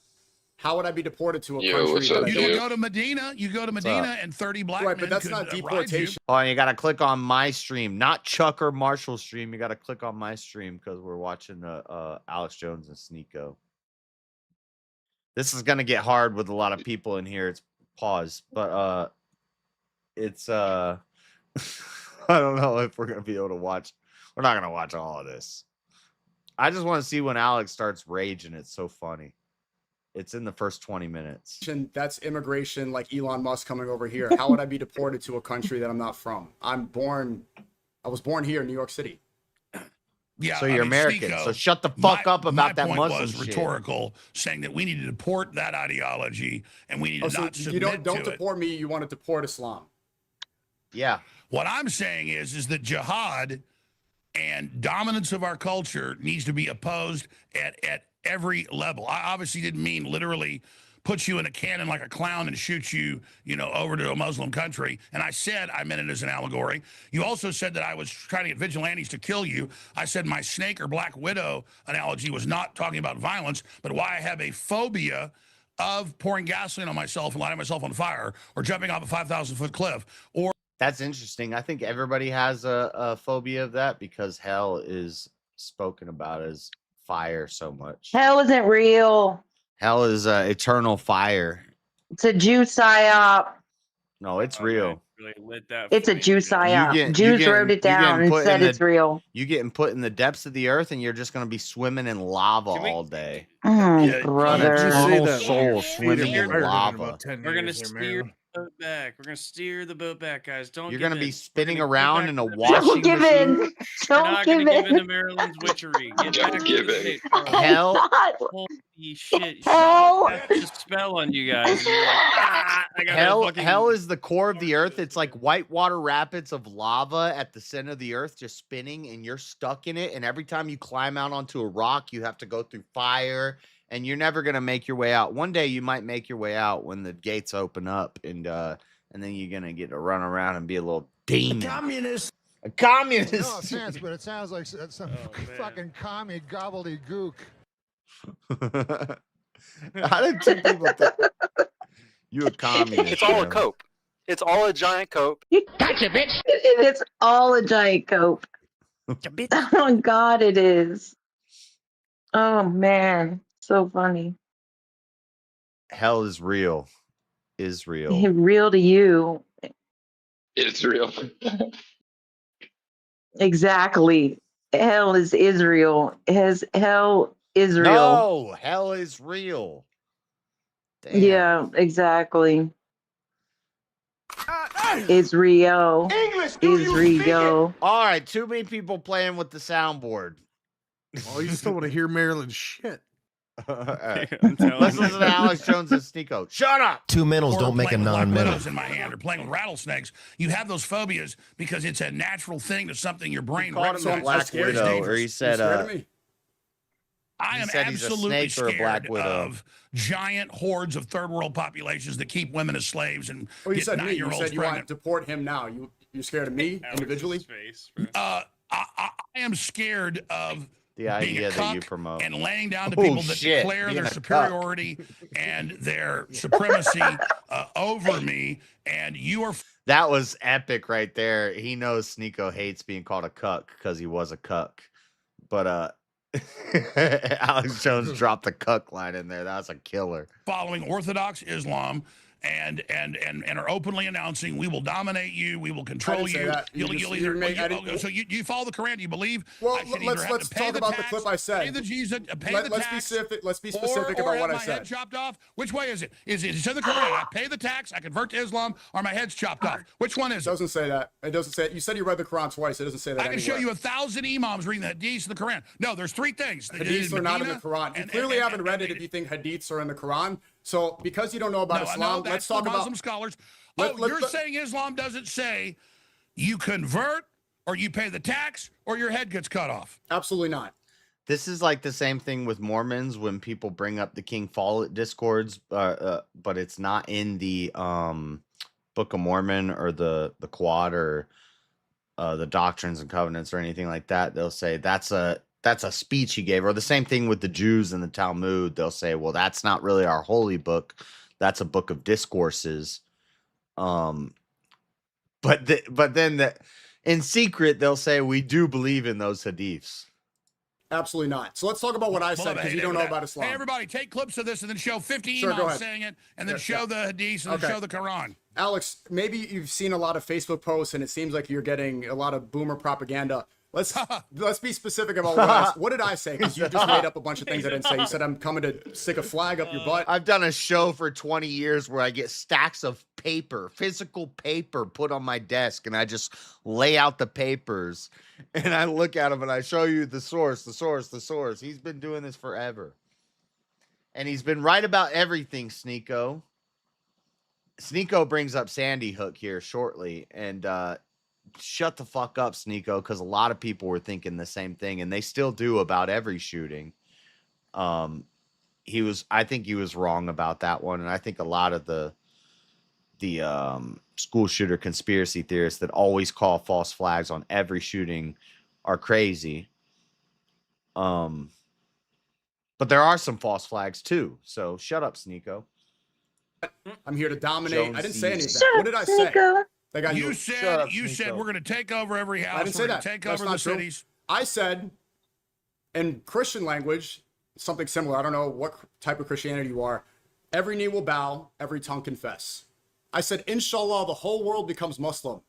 how would I be deported to a You country? could go to Medina. You go to Medina, and 30 black Right, men but that's could not ride you. deportation. Oh, and you got to click on my stream, not Chuck or Marshall's stream. You got to click on my stream because we're watching Alex Jones and Sneeko. This is gonna get hard with a lot of people in here. It's pause, but it's I don't know if we're gonna be able to watch. We're not gonna watch all of this. I just want to see when Alex starts raging. It's so funny. It's in the first 20 minutes. That's immigration, like Elon Musk coming over here. How would I be deported to a country that I'm not from? I was born here in New York City. Yeah, So you're American. Sneeko, So shut the fuck up about that point Muslim was shit. rhetorical, saying that we need to deport that ideology and we need to So not submit you don't to it. deport me. You want to deport Islam. Yeah. What I'm saying is that jihad and dominance of our culture needs to be opposed at every level. I obviously didn't mean literally put you in a cannon like a clown and shoot you, over to a Muslim country. And I said I meant it as an allegory. You also said that I was trying to get vigilantes to kill you. I said my snake or black widow analogy was not talking about violence, but why I have a phobia of pouring gasoline on myself and lighting myself on fire or jumping off a 5,000-foot cliff or That's interesting. I think everybody has a phobia of that because hell is spoken about as fire so much. Hell isn't real. Hell is eternal fire. It's a Jew psyop. No, it's real. Really lit that It's a Jew psyop. Jews wrote it down and said it's real. You getting put in the depths of the earth, and you're just going to be swimming in lava all day. Oh, brother. Eternal soul swimming in lava. We're gonna steer the boat back. We're gonna steer the boat back, guys. Don't. You're give going to be in. spinning We're gonna around get in a back to the washing Don't give in. machine. We're Don't not give gonna give in to in. Maryland's witchery. Get Don't back give to in. the bro. Hell, Holy shit! Hell. That's a spell on you guys. And you're like, I gotta hell is the core of the earth. It's like whitewater rapids of lava at the center of the earth, just spinning, and you're stuck in it. And every time you climb out onto a rock, you have to go through fire, and you're never gonna make your way out. One day you might make your way out when the gates open up, and then you're gonna get to run around and be a little demon. Communist. A communist. No offense, but it sounds like some fucking commie gobbledygook. How did two people think you a communist? It's all a whatever. cope. It's all a giant cope. Gotcha, bitch. It's all a giant cope. Oh God, it is. Oh man, so funny. Hell is real. Is real. Real to you. It's real. Exactly. Hell is Israel. Hell Israel. No, hell is real. Damn. Yeah, exactly. Israel. English, Israel. All right, too many people playing with the soundboard. Oh, you still want to hear Maryland's shit? Let's listen to Alex Jones and Sneeko. Shut up. Two middles don't make a playing with black non-middle. widows in my hand or playing with rattlesnakes. You have those phobias because it's a natural thing to something your brain Called him a recognizes. black It's widow, dangerous. or he said, I he am said he's a absolutely snake or a black scared widow. of giant hordes of third world populations that keep women as slaves and Oh, you get said me. You 9-year-olds said you want pregnant. to deport him now. You're scared of me individually? I am scared of the being idea a that you cuck promote and laying down to Oh, people that shit, declare being their a cuck. superiority and their supremacy over me. And you are That was epic right there. He knows Sneeko hates being called a cuck because he was a cuck. But Alex Jones dropped the cuck line in there. That was a killer. following Orthodox Islam and are openly announcing we will dominate you, we will control say you. that. You'll either so you follow the Quran. Do you believe? Well, I should either have let's to pay talk the about the tax, clip I said. Pay the Jesus, pay the Let's tax. be specific. Let's be or specific have about what I my head said. chopped off. Which way is it? Is it in the Quran? I pay the tax, I convert to Islam, or my head's chopped off. Which one is It doesn't say that. It doesn't say it. You said you read the Quran twice. It doesn't say that I can show anywhere. you 1,000 imams reading the hadiths of the Quran. No, there's three things. Hadiths are not in the Quran. You clearly haven't read it if you think hadiths are in the Quran. So because you don't know about Islam, let's talk the about Muslim scholars. You're saying Islam doesn't say you convert or you pay the tax or your head gets cut off. Absolutely not. This is like the same thing with Mormons when people bring up the King Follett discords, but it's not in the Book of Mormon or the Quad or the Doctrines and Covenants or anything like that. They'll say that's a speech he gave, or the same thing with the Jews in the Talmud. They'll say, well, that's not really our holy book. That's a book of discourses. But then in secret, they'll say, we do believe in those hadiths. Absolutely not. So let's talk about what I said because you don't know about Islam. Hey, everybody, take clips of this and then show 50 Sure, go imams ahead. saying it, and then show the hadiths and then show the Quran. Alex, maybe you've seen a lot of Facebook posts and it seems like you're getting a lot of boomer propaganda. Let's be specific about what did I say? Because you just made up a bunch of things I didn't say. You said I'm coming to stick a flag up your butt. I've done a show for 20 years where I get stacks of paper, physical paper put on my desk, and I just lay out the papers and I look at them and I show you the source. He's been doing this forever. And he's been right about everything, Sneeko. Sneeko brings up Sandy Hook here shortly, and shut the fuck up, Sneeko, because a lot of people were thinking the same thing, and they still do about every shooting. I think he was wrong about that one, and I think a lot of the school shooter conspiracy theorists that always call false flags on every shooting are crazy. But there are some false flags too, so shut up, Sneeko. I'm here to dominate. I didn't say anything. Shut What did I say? They got You said we're going to take over every house. I didn't say we're that. Take That's over not the true. cities. I said, in Christian language, something similar. I don't know what type of Christianity you are. Every knee will bow, every tongue confess. I said, inshallah, the whole world becomes Muslim.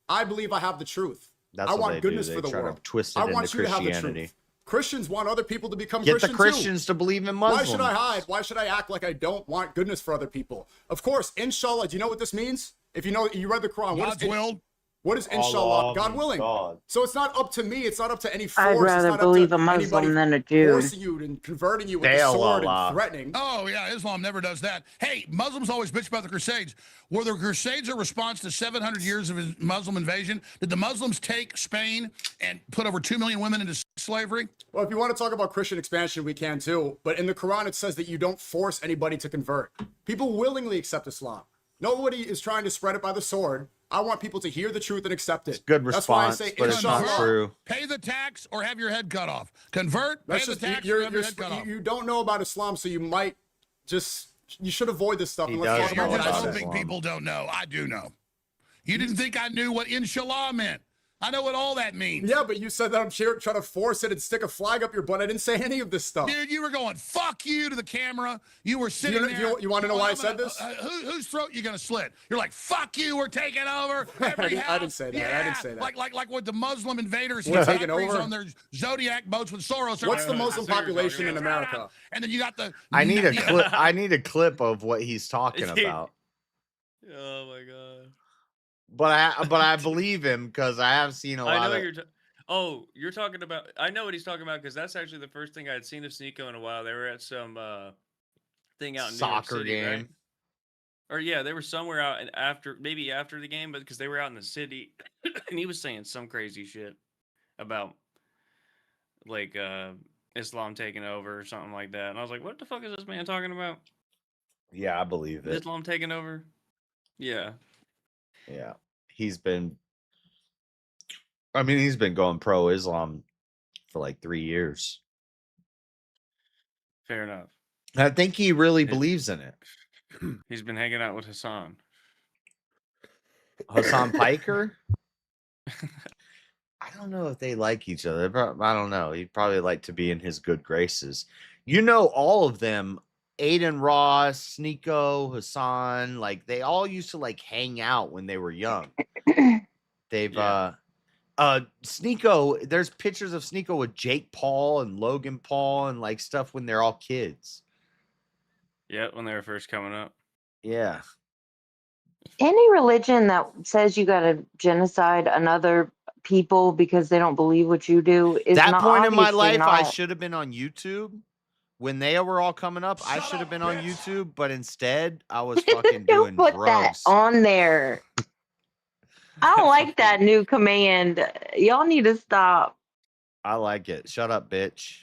I believe I have the truth. That's I what want they goodness do. for They the try to world. twist it I want into you to have the Christianity. truth. Christians want other people to become Get Christian the Christians to believe in Muslims. Why should I hide? Why should I act like I don't want goodness for other people? Of course, inshallah. Do you know what this means? If you know, you read the Quran. God's will. What is inshallah? God willing. So it's not up to me. It's not up to any force. I'd rather it's not believe up a to Muslim anybody than a Jew. forcing you and converting you with the sword and threatening. Oh, yeah, Islam never does that. Hey, Muslims always bitch about the Crusades. Were the Crusades a response to 700 years of Muslim invasion? Did the Muslims take Spain and put over 2 million women into slavery? Well, if you want to talk about Christian expansion, we can too. But in the Quran, it says that you don't force anybody to convert. People willingly accept Islam. Nobody is trying to spread it by the sword. I want people to hear the truth and accept it. Good That's why I response, say but it's not inshallah. true. Pay the tax or have your head cut off. Convert, pay the tax or have your head cut off. You don't know about Islam, so you might just you should avoid this stuff. He And let's does talk You're about what just I said. hoping people don't know. I do know. You didn't think I knew what inshallah meant. I know what all that means. Yeah, but you said that I'm trying to force it and stick a flag up your butt. I didn't say any of this stuff. Dude, you were going, fuck you to the camera. You were sitting there. You want to know why I said this? Whose throat you going to slit? You're like, fuck you, we're taking over every house. I didn't say that. Yeah, I didn't say that. Like with the Muslim invaders We're taking countries over? on their Zodiac boats with Soros. What's the Muslim population in America? And then you got the... I need a clip. I need a clip of what he's talking about. Oh my god. But I believe him because I have seen a lot I know of. you're talking about. I know what he's talking about because that's actually the first thing I'd seen of Sneeko in a while. They were at some thing out in New York Soccer City, game. right? Or yeah, they were somewhere out and after the game, but because they were out in the city, and he was saying some crazy shit about like Islam taking over or something like that, and I was like, what the fuck is this man talking about? Yeah, I believe it. Islam taking over? Yeah. Yeah, he's been going pro-Islam for like 3 years. Fair enough. I think he really believes in it. He's been hanging out with Hassan. Hassan Piker? I don't know if they like each other. I don't know. He'd probably like to be in his good graces. You know, all of them, Aiden Ross, Sneeko, Hassan, like they all used to like hang out when they were young. They've Sneeko, there's pictures of Sneeko with Jake Paul and Logan Paul and like stuff when they're all kids. Yeah, when they were first coming up. Yeah. Any religion that says you got to genocide another people because they don't believe what you do is That not point in my obviously life, I not. should have been on YouTube. When they were all coming up, I should have been on YouTube, but instead I was fucking doing Don't put that drugs. on there. I don't like that new command. Y'all need to stop. I like it. Shut up, bitch.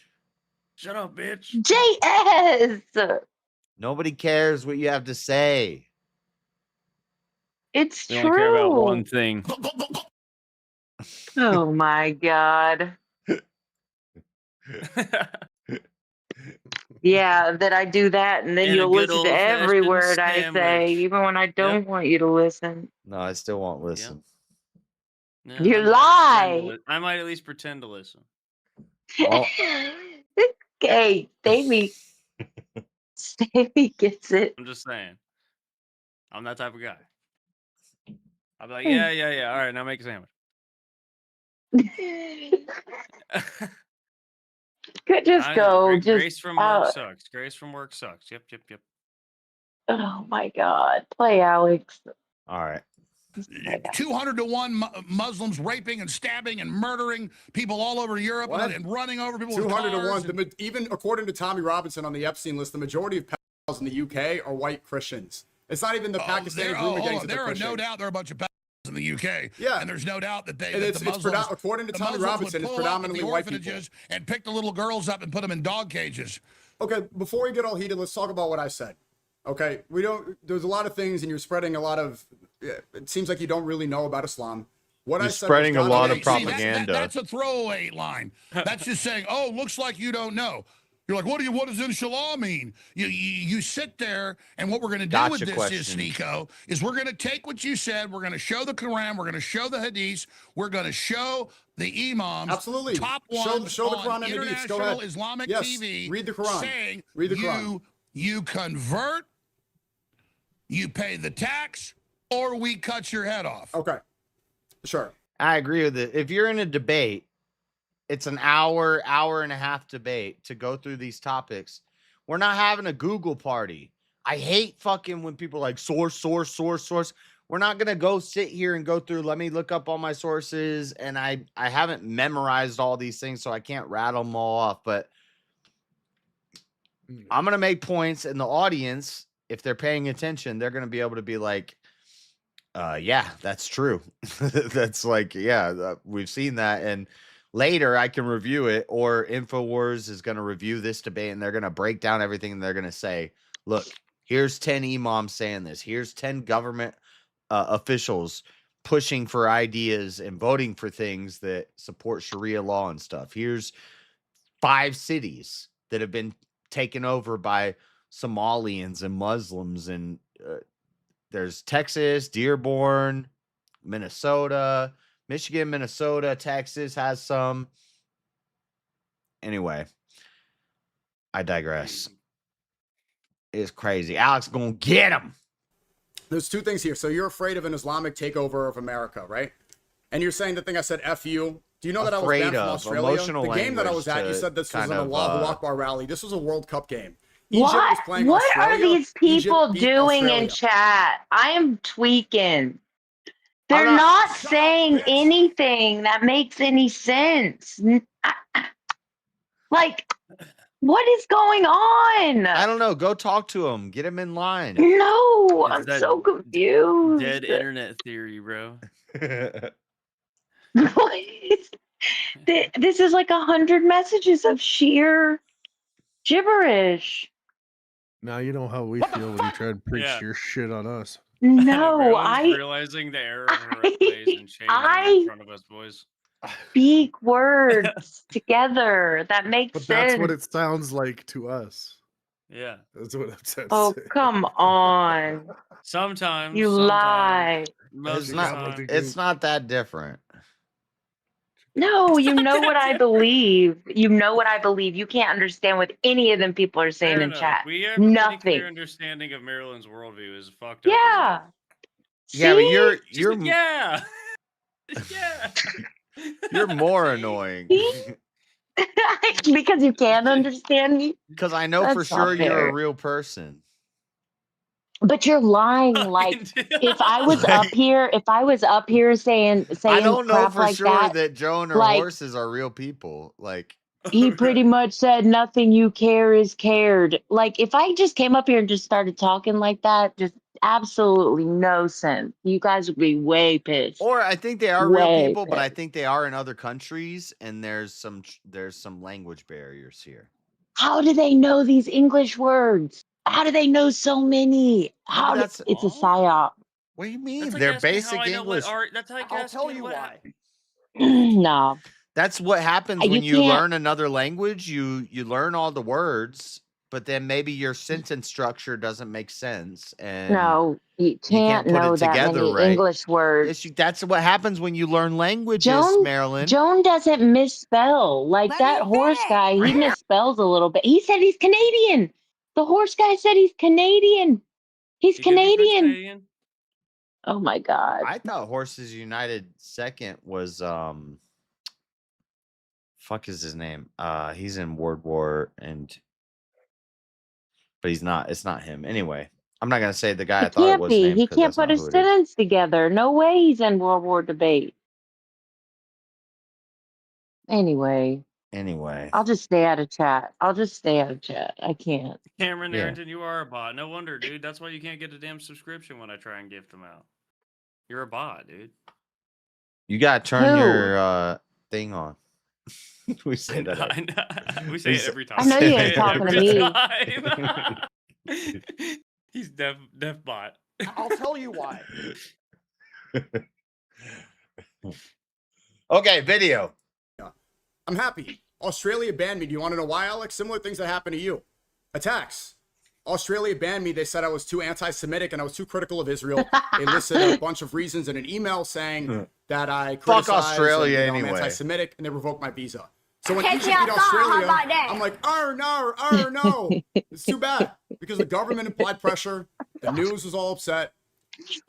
Shut up, bitch. JS. Nobody cares what you have to say. It's We true. only care about one thing. Oh my god. Yeah, that I do that, and then And a you'll good listen to every old-fashioned word I say, sandwich. even when I don't want you to listen. No, I still won't listen. No, You I might lie. pretend to I might at least pretend to listen. Well, Okay, Stevie gets it. I'm just saying. I'm that type of guy. I'll be like, Hmm. yeah. All right, now make a sandwich. Could just I know, go. Grace Just from work sucks. Grace from work sucks. Yep. Oh my god, play Alex. all right. 200 to 1 Muslims raping and stabbing and murdering people all over Europe What? and running over people with 200 to cars 1. Even according to Tommy Robinson on the Epstein list, the majority of pedophiles in the UK are white Christians. It's not even the Pakistani group getting to the there are Christian. no doubt there are a bunch of pedophiles in the UK. Yeah. And there's no doubt that And that the Muslims, according to the Tommy Muslims Robinson, would it's pull up at predominantly the white people. orphanages and pick the little girls up and put them in dog cages. Okay, before we get all heated, let's talk about what I said. Okay, there's a lot of things, and you're spreading a lot of. It seems like you don't really know about Islam. What You're I said spreading was a lot of See, propaganda. that's a throwaway line. That's just saying, oh, looks like you don't know. You're like, what does inshallah mean? You sit there, and what we're going to do with this is, Sneeko, is we're going to take what you said, we're going to show the Quran, we're going to show the Hadiths, we're going to show the imams, Absolutely. top Show ones the Quran on and Hadiths. Go international ahead. Islamic Yes, TV, read the Quran. saying Read the Quran. you convert, you pay the tax, or we cut your head off. Okay, sure. I agree with it. If you're in a debate, it's an hour and a half debate to go through these topics. We're not having a Google party. I hate fucking when people are like source. We're not going to go sit here and go through, let me look up all my sources. And I haven't memorized all these things, so I can't rattle them all off. But I'm going to make points, and the audience, if they're paying attention, they're going to be able to be like, yeah, that's true. That's like, yeah, we've seen that. And later I can review it, or InfoWars is going to review this debate, and they're going to break down everything, and they're going to say, look, here's 10 imams saying this. Here's 10 government officials pushing for ideas and voting for things that support Sharia law and stuff. Here's 5 cities that have been taken over by Somalians and Muslims, and there's Texas, Dearborn, Minnesota, Michigan, Minnesota, Texas has some. Anyway, I digress. It's crazy. Alex gonna get him. There's two things here. So you're afraid of an Islamic takeover of America, right? And you're saying the thing I said, F you. Do you know that I was banned from Australia? The game that I was at, you said this was an Allahu Akbar rally. This was a World Cup game. Egypt was playing What Australia. are these people Egypt beat doing in Australia. chat? I am tweaking. They're not saying anything that makes any sense. Like, what is going on? I don't know. Go talk to him. Get him in line. No, It's I'm that so confused. Dead internet theory, bro. This is like 100 messages of sheer gibberish. Now you know how we feel when you try and preach your shit on us. No, Everyone's realizing the error of her ways and changing in front of us, boys. speak words together that make But sense. that's what it sounds like to us. Yeah. That's what I'm saying. Oh, come on. Sometimes You lie. Most It's of the not. time. It's not that different. No, you know what I believe. You know what I believe. You can't understand what any of them people are saying Fair in enough. chat. We have a pretty clear Nothing. understanding of Maryland's worldview is fucked up. Yeah. Yeah, but you're Yeah. Yeah. you're more annoying. Because you can't understand me. Because I know for That's not sure you're fair. a real person. But you're lying. Like if I was up here saying I don't know crap for like sure that, that Joan or like- horses are real people. Like he pretty much said nothing you care is cared. Like if I just came up here and just started talking like that, just absolutely no sense. You guys would be way pissed. Or I think they are real Way people, but I pissed. think they are in other countries, and there's some language barriers here. How do they know these English words? How do they know so many? How do, that's it's a psyop. What do you mean? That's like They're asking basic how I know English. what art. That's like I'll asking tell you what why. No. That's what happens You when you can't- learn another language. You learn all the words, but then maybe your sentence structure doesn't make sense, and No, you can't put know it that together many right. English words. That's what happens when you learn languages, Marilyn. Joan doesn't misspell. Like that horse guy, he misspells a little bit. He said he's Canadian. The horse guy said he's Canadian. He's He could be French Canadian. Canadian. Oh my God. I thought Horses United second was fuck is his name? He's in World War but he's not. It's not him. Anyway, I'm not gonna say the guy I thought it Can't was. be. Named He 'cause can't that's not put his who it is. sentence together. No way he's in World War debate. Anyway, I'll just stay out of chat. I can't. Cameron Yeah. Arrington, you are a bot. No wonder, dude. That's why you can't get a damn subscription when I try and gift them out. You're a bot, dude. You gotta turn Who? your thing on. We say that. I know. We say it every time. I know you We ain't say it talking to every me. time. He's deaf bot. I'll tell you why. Okay, video. I'm happy. Australia banned me. Do you want to know why, Alex? Similar things that happened to you. Attacks. Australia banned me. They said I was too anti-Semitic and I was too critical of Israel. They listed a bunch of reasons in an email saying that I Fuck criticized Australia and, I'm anyway. anti-Semitic, and they revoked my visa. So when Okay, Egypt yeah, beat I thought, how Australia, about that? I'm like, no. It's too bad because the government applied pressure. The news was all upset.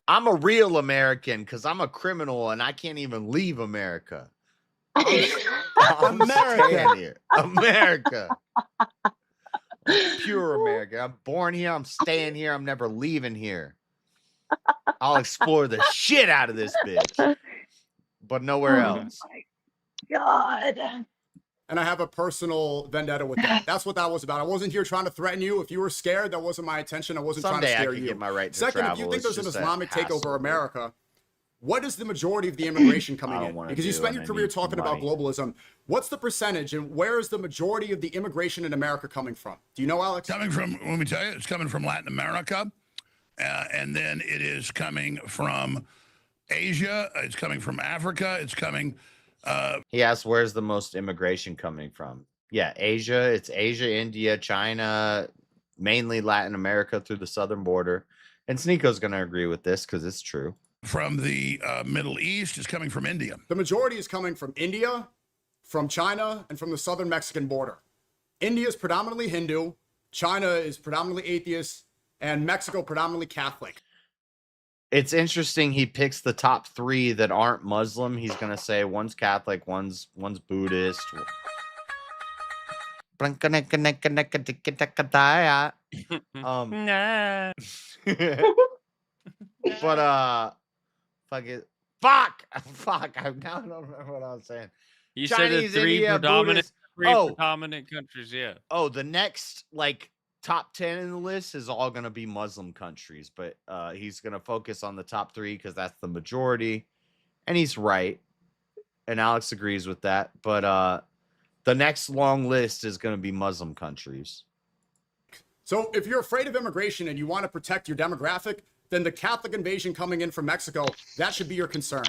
I'm a real American because I'm a criminal and I can't even leave America. I'm staying here. America. Pure America. I'm born here. I'm staying here. I'm never leaving here. I'll explore the shit out of this bitch, but nowhere else. God. And I have a personal vendetta with that. That's what that was about. I wasn't here trying to threaten you. If you were scared, that wasn't my intention. I wasn't Someday I trying to scare could you. get my right to Second, if travel. you think It's there's an just that Islamic hassle, takeover of dude. America, what is the majority of the immigration coming don't in? wanna Because you do spent it, your I career need some talking about money. globalism. What's the percentage and where is the majority of the immigration in America coming from? Do you know, Alex? Coming from, let me tell you, it's coming from Latin America. And then it is coming from Asia. It's coming from Africa. It's coming. He asked, where's the most immigration coming from? Yeah, Asia. It's Asia, India, China, mainly Latin America through the southern border. And Sneako's going to agree with this because it's true. From the Middle East is coming from India. The majority is coming from India, from China, and from the southern Mexican border. India is predominantly Hindu, China is predominantly atheist, and Mexico predominantly Catholic. It's interesting he picks the top 3 that aren't Muslim. He's going to say one's Catholic, one's Buddhist. But fuck, I now don't remember what I was saying. You Chinese, said the 3 India, predominant, Buddhist. predominant countries, yeah. Oh, the next top 10 in the list is all going to be Muslim countries, but he's going to focus on the top 3 because that's the majority, and he's right, and Alex agrees with that. But the next long list is going to be Muslim countries. So if you're afraid of immigration and you want to protect your demographic, then the Catholic invasion coming in from Mexico, that should be your concern.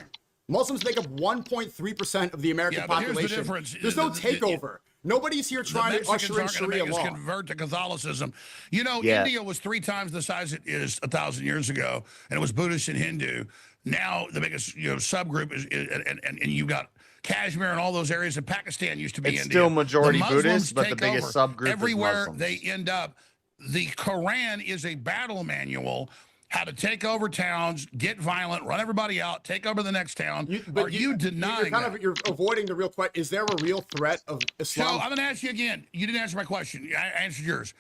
Muslims make up 1.3% of the American population. There's no takeover. Nobody's here trying to usher in Sharia law. Convert to Catholicism. You know, Yeah. India was 3 times the size it is 1,000 years ago, and it was Buddhist and Hindu. Now the biggest subgroup is and you've got Kashmir and all those areas. And Pakistan used to be It's India. still majority The Muslims Buddhist, but the take biggest over subgroup is everywhere Muslims. they end up. The Quran is a battle manual. How to take over towns, get violent, run everybody out, take over the next town. Are you denying You're avoiding the real question. Is there a real threat of Islam? So I'm going to ask you again. You didn't answer my question. I answered yours.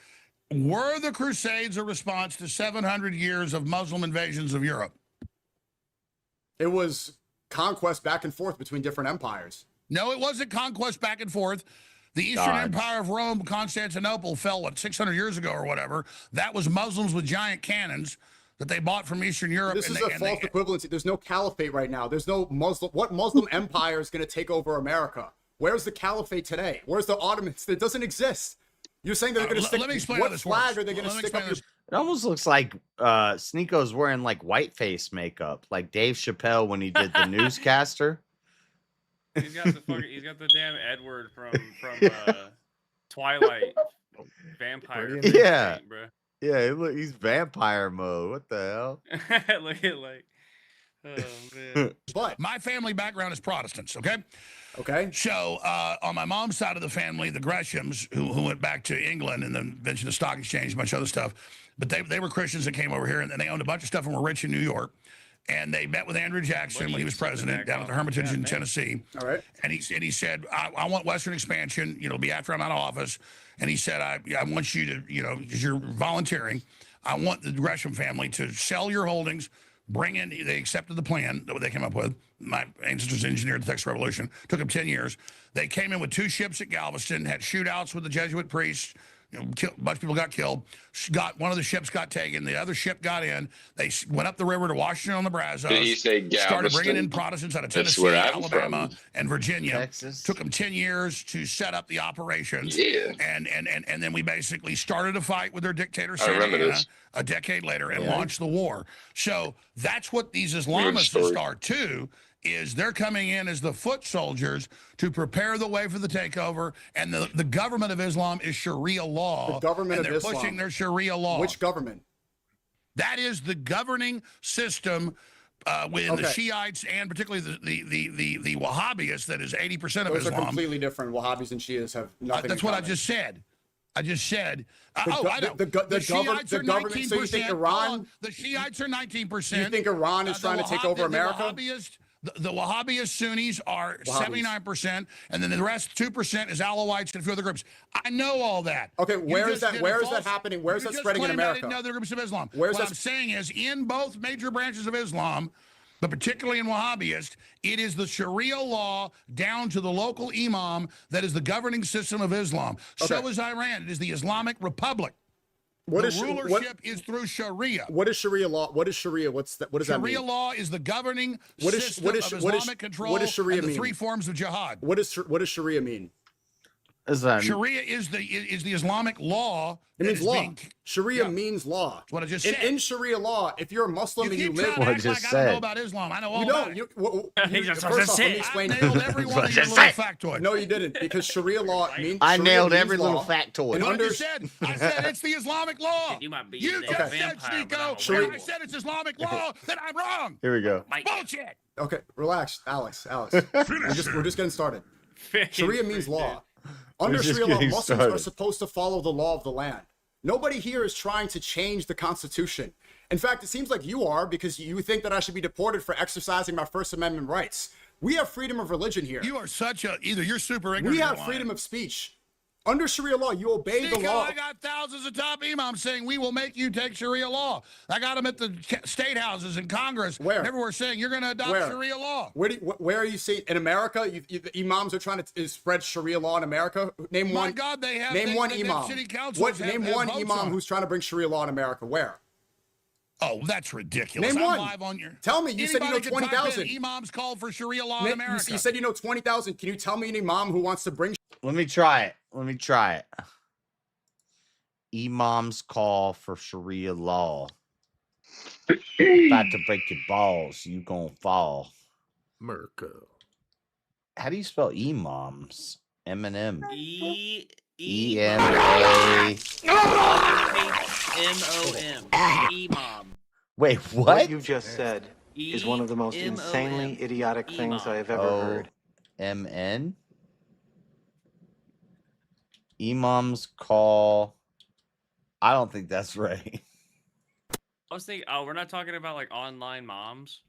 Were the Crusades a response to 700 years of Muslim invasions of Europe? It was conquest back and forth between different empires. No, it wasn't conquest back and forth. The Eastern Empire of Rome, Constantinople, fell, 600 years ago or whatever. That was Muslims with giant cannons that they bought from Eastern Europe. This is a false equivalency. There's no caliphate right now. There's no Muslim. What Muslim empire is going to take over America? Where's the caliphate today? Where's the Ottomans? It doesn't exist. You're saying they're going to stick. Let me explain what how this flag works. are they going to stick up? It almost looks like Sneako's wearing whiteface makeup, like Dave Chappelle when he did the newscaster. He's got the damn Edward from Twilight vampire. Yeah. Thing, bro. Yeah, he's vampire mode. What the hell? Look at oh man. But my family background is Protestants, okay? Okay. So on my mom's side of the family, the Greshams, who went back to England and then mentioned the stock exchange, a bunch of other stuff, but they were Christians that came over here and they owned a bunch of stuff and were rich in New York. And they met with Andrew Jackson when he was president down at the Hermitage in Tennessee. All right. And he said, I want Western expansion, it'll be after I'm out of office. And he said, I want you to, because you're volunteering, I want the Gresham family to sell your holdings, bring in, they accepted the plan that they came up with. My ancestors engineered the Texas Revolution. Took them 10 years. They came in with 2 ships at Galveston, had shootouts with the Jesuit priests. A bunch of people got killed. One of the ships got taken. The other ship got in. They went up the river to Washington on the Brazos. Did he say started bringing in Galveston? Protestants out of That's Tennessee, where I'm Alabama, from. and Virginia. Texas. Took them 10 years to set up the operations. Yeah. And then we basically started a fight with their dictator, I remember Santa Anna, this. a decade later, and launched the war. So that's what these Islamists story. are too. Is they're coming in as the foot soldiers to prepare the way for the takeover, and the government of Islam is Sharia law. The government and of they're Islam. pushing their Sharia law. Which government? That is the governing system within the Okay. Shiites and particularly the Wahhabis. That is 80% of Those are Islam. completely different. Wahhabis and Shias have nothing. That's in what I common. just said. I just said. The go- I know. the Shiites are government. 19%. So you think Hold Iran? on. The Shiites are 19%. You think Iran is trying to take over America? The Wahhabist Sunnis are 79%, and then the rest 2% is Alawites and a few other groups. I know all that. Okay, where is just that? did a Where is that false- happening? Where is you that just spreading in claimed I America? didn't know the groups of Islam. Where's what that- I'm saying is, in both major branches of Islam, but particularly in Wahhabist, it is the Sharia law down to the local imam that is the governing system of Islam. So Okay. is Iran. It is the Islamic Republic. What the is rulership is through Sharia. What is Sharia law? What is Sharia? What does that Sharia mean? law is the governing What is- system what is- of what is- Islamic control what does Sharia and the mean? 3 forms of jihad. What does Sharia mean? Sharia is the Islamic law. It means is law. being- Sharia Yeah. means law. That's what I just In, said. in Sharia law, if you're a Muslim and you keep live, trying to act like I don't know about Islam. I know all you about don't. it. First off, let me explain. I nailed every one of your little factoids. No, you didn't, because Sharia law means. I Sharia nailed means every law. little factoid. And What under, I just said, I said it's the Islamic law. You might be You a just damn said, vampire, but I'm Sneeko, a when I werewolf. said it's Islamic law, then I'm wrong. Here we go. Bullshit. Okay, relax, Alex. We're just getting started. Sharia means law. Under We're just Sharia law, getting Muslims started. are supposed to follow the law of the land. Nobody here is trying to change the Constitution. In fact, it seems like you are, because you think that I should be deported for exercising my First Amendment rights. We have freedom of religion here. You are such a, either you're super ignorant. We or have lying. freedom of speech. Under Sharia law, you obey the Sneeko, law. I got thousands of top imams saying we will make you take Sharia law. I got them at the state houses in Congress. Where? Everywhere saying you're going to adopt Where? Sharia law. Where are you seeing in America? The imams are trying to spread Sharia law in America. Name My one. God, they have. Name they, one they, imam. City councils What? have, Name have one votes imam on it. who's trying to bring Sharia law in America. Where? Oh, that's ridiculous. Name I'm one. live on your. Tell me. You said you know Anybody can type in 20,000. Imams called for Sharia law in America. You said you know 20,000. Can you tell me an imam who wants to bring? Let me try it. Imams call for Sharia law. About to break your balls. You gonna fall. America. How do you spell imams? Eminem. E-M-A-M-O-M. Imam. Wait, what? What you just said is one of the most insanely idiotic things I have ever heard. O-M-N? Imams call. I don't think that's right. I was thinking, oh, we're not talking about like online moms.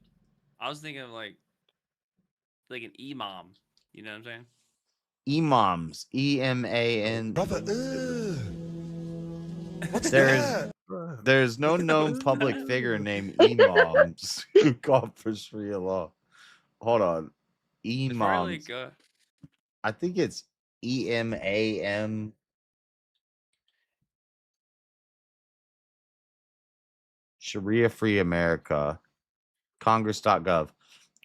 I was thinking of like an imam. You know what I'm saying? Imams. E-M-A-N. Brother, what's that? There's no known public figure named imams who call for Sharia law. Hold on. It's probably Imams. like, I think it's E-M-A-M. Sharia Free America. Congress.gov.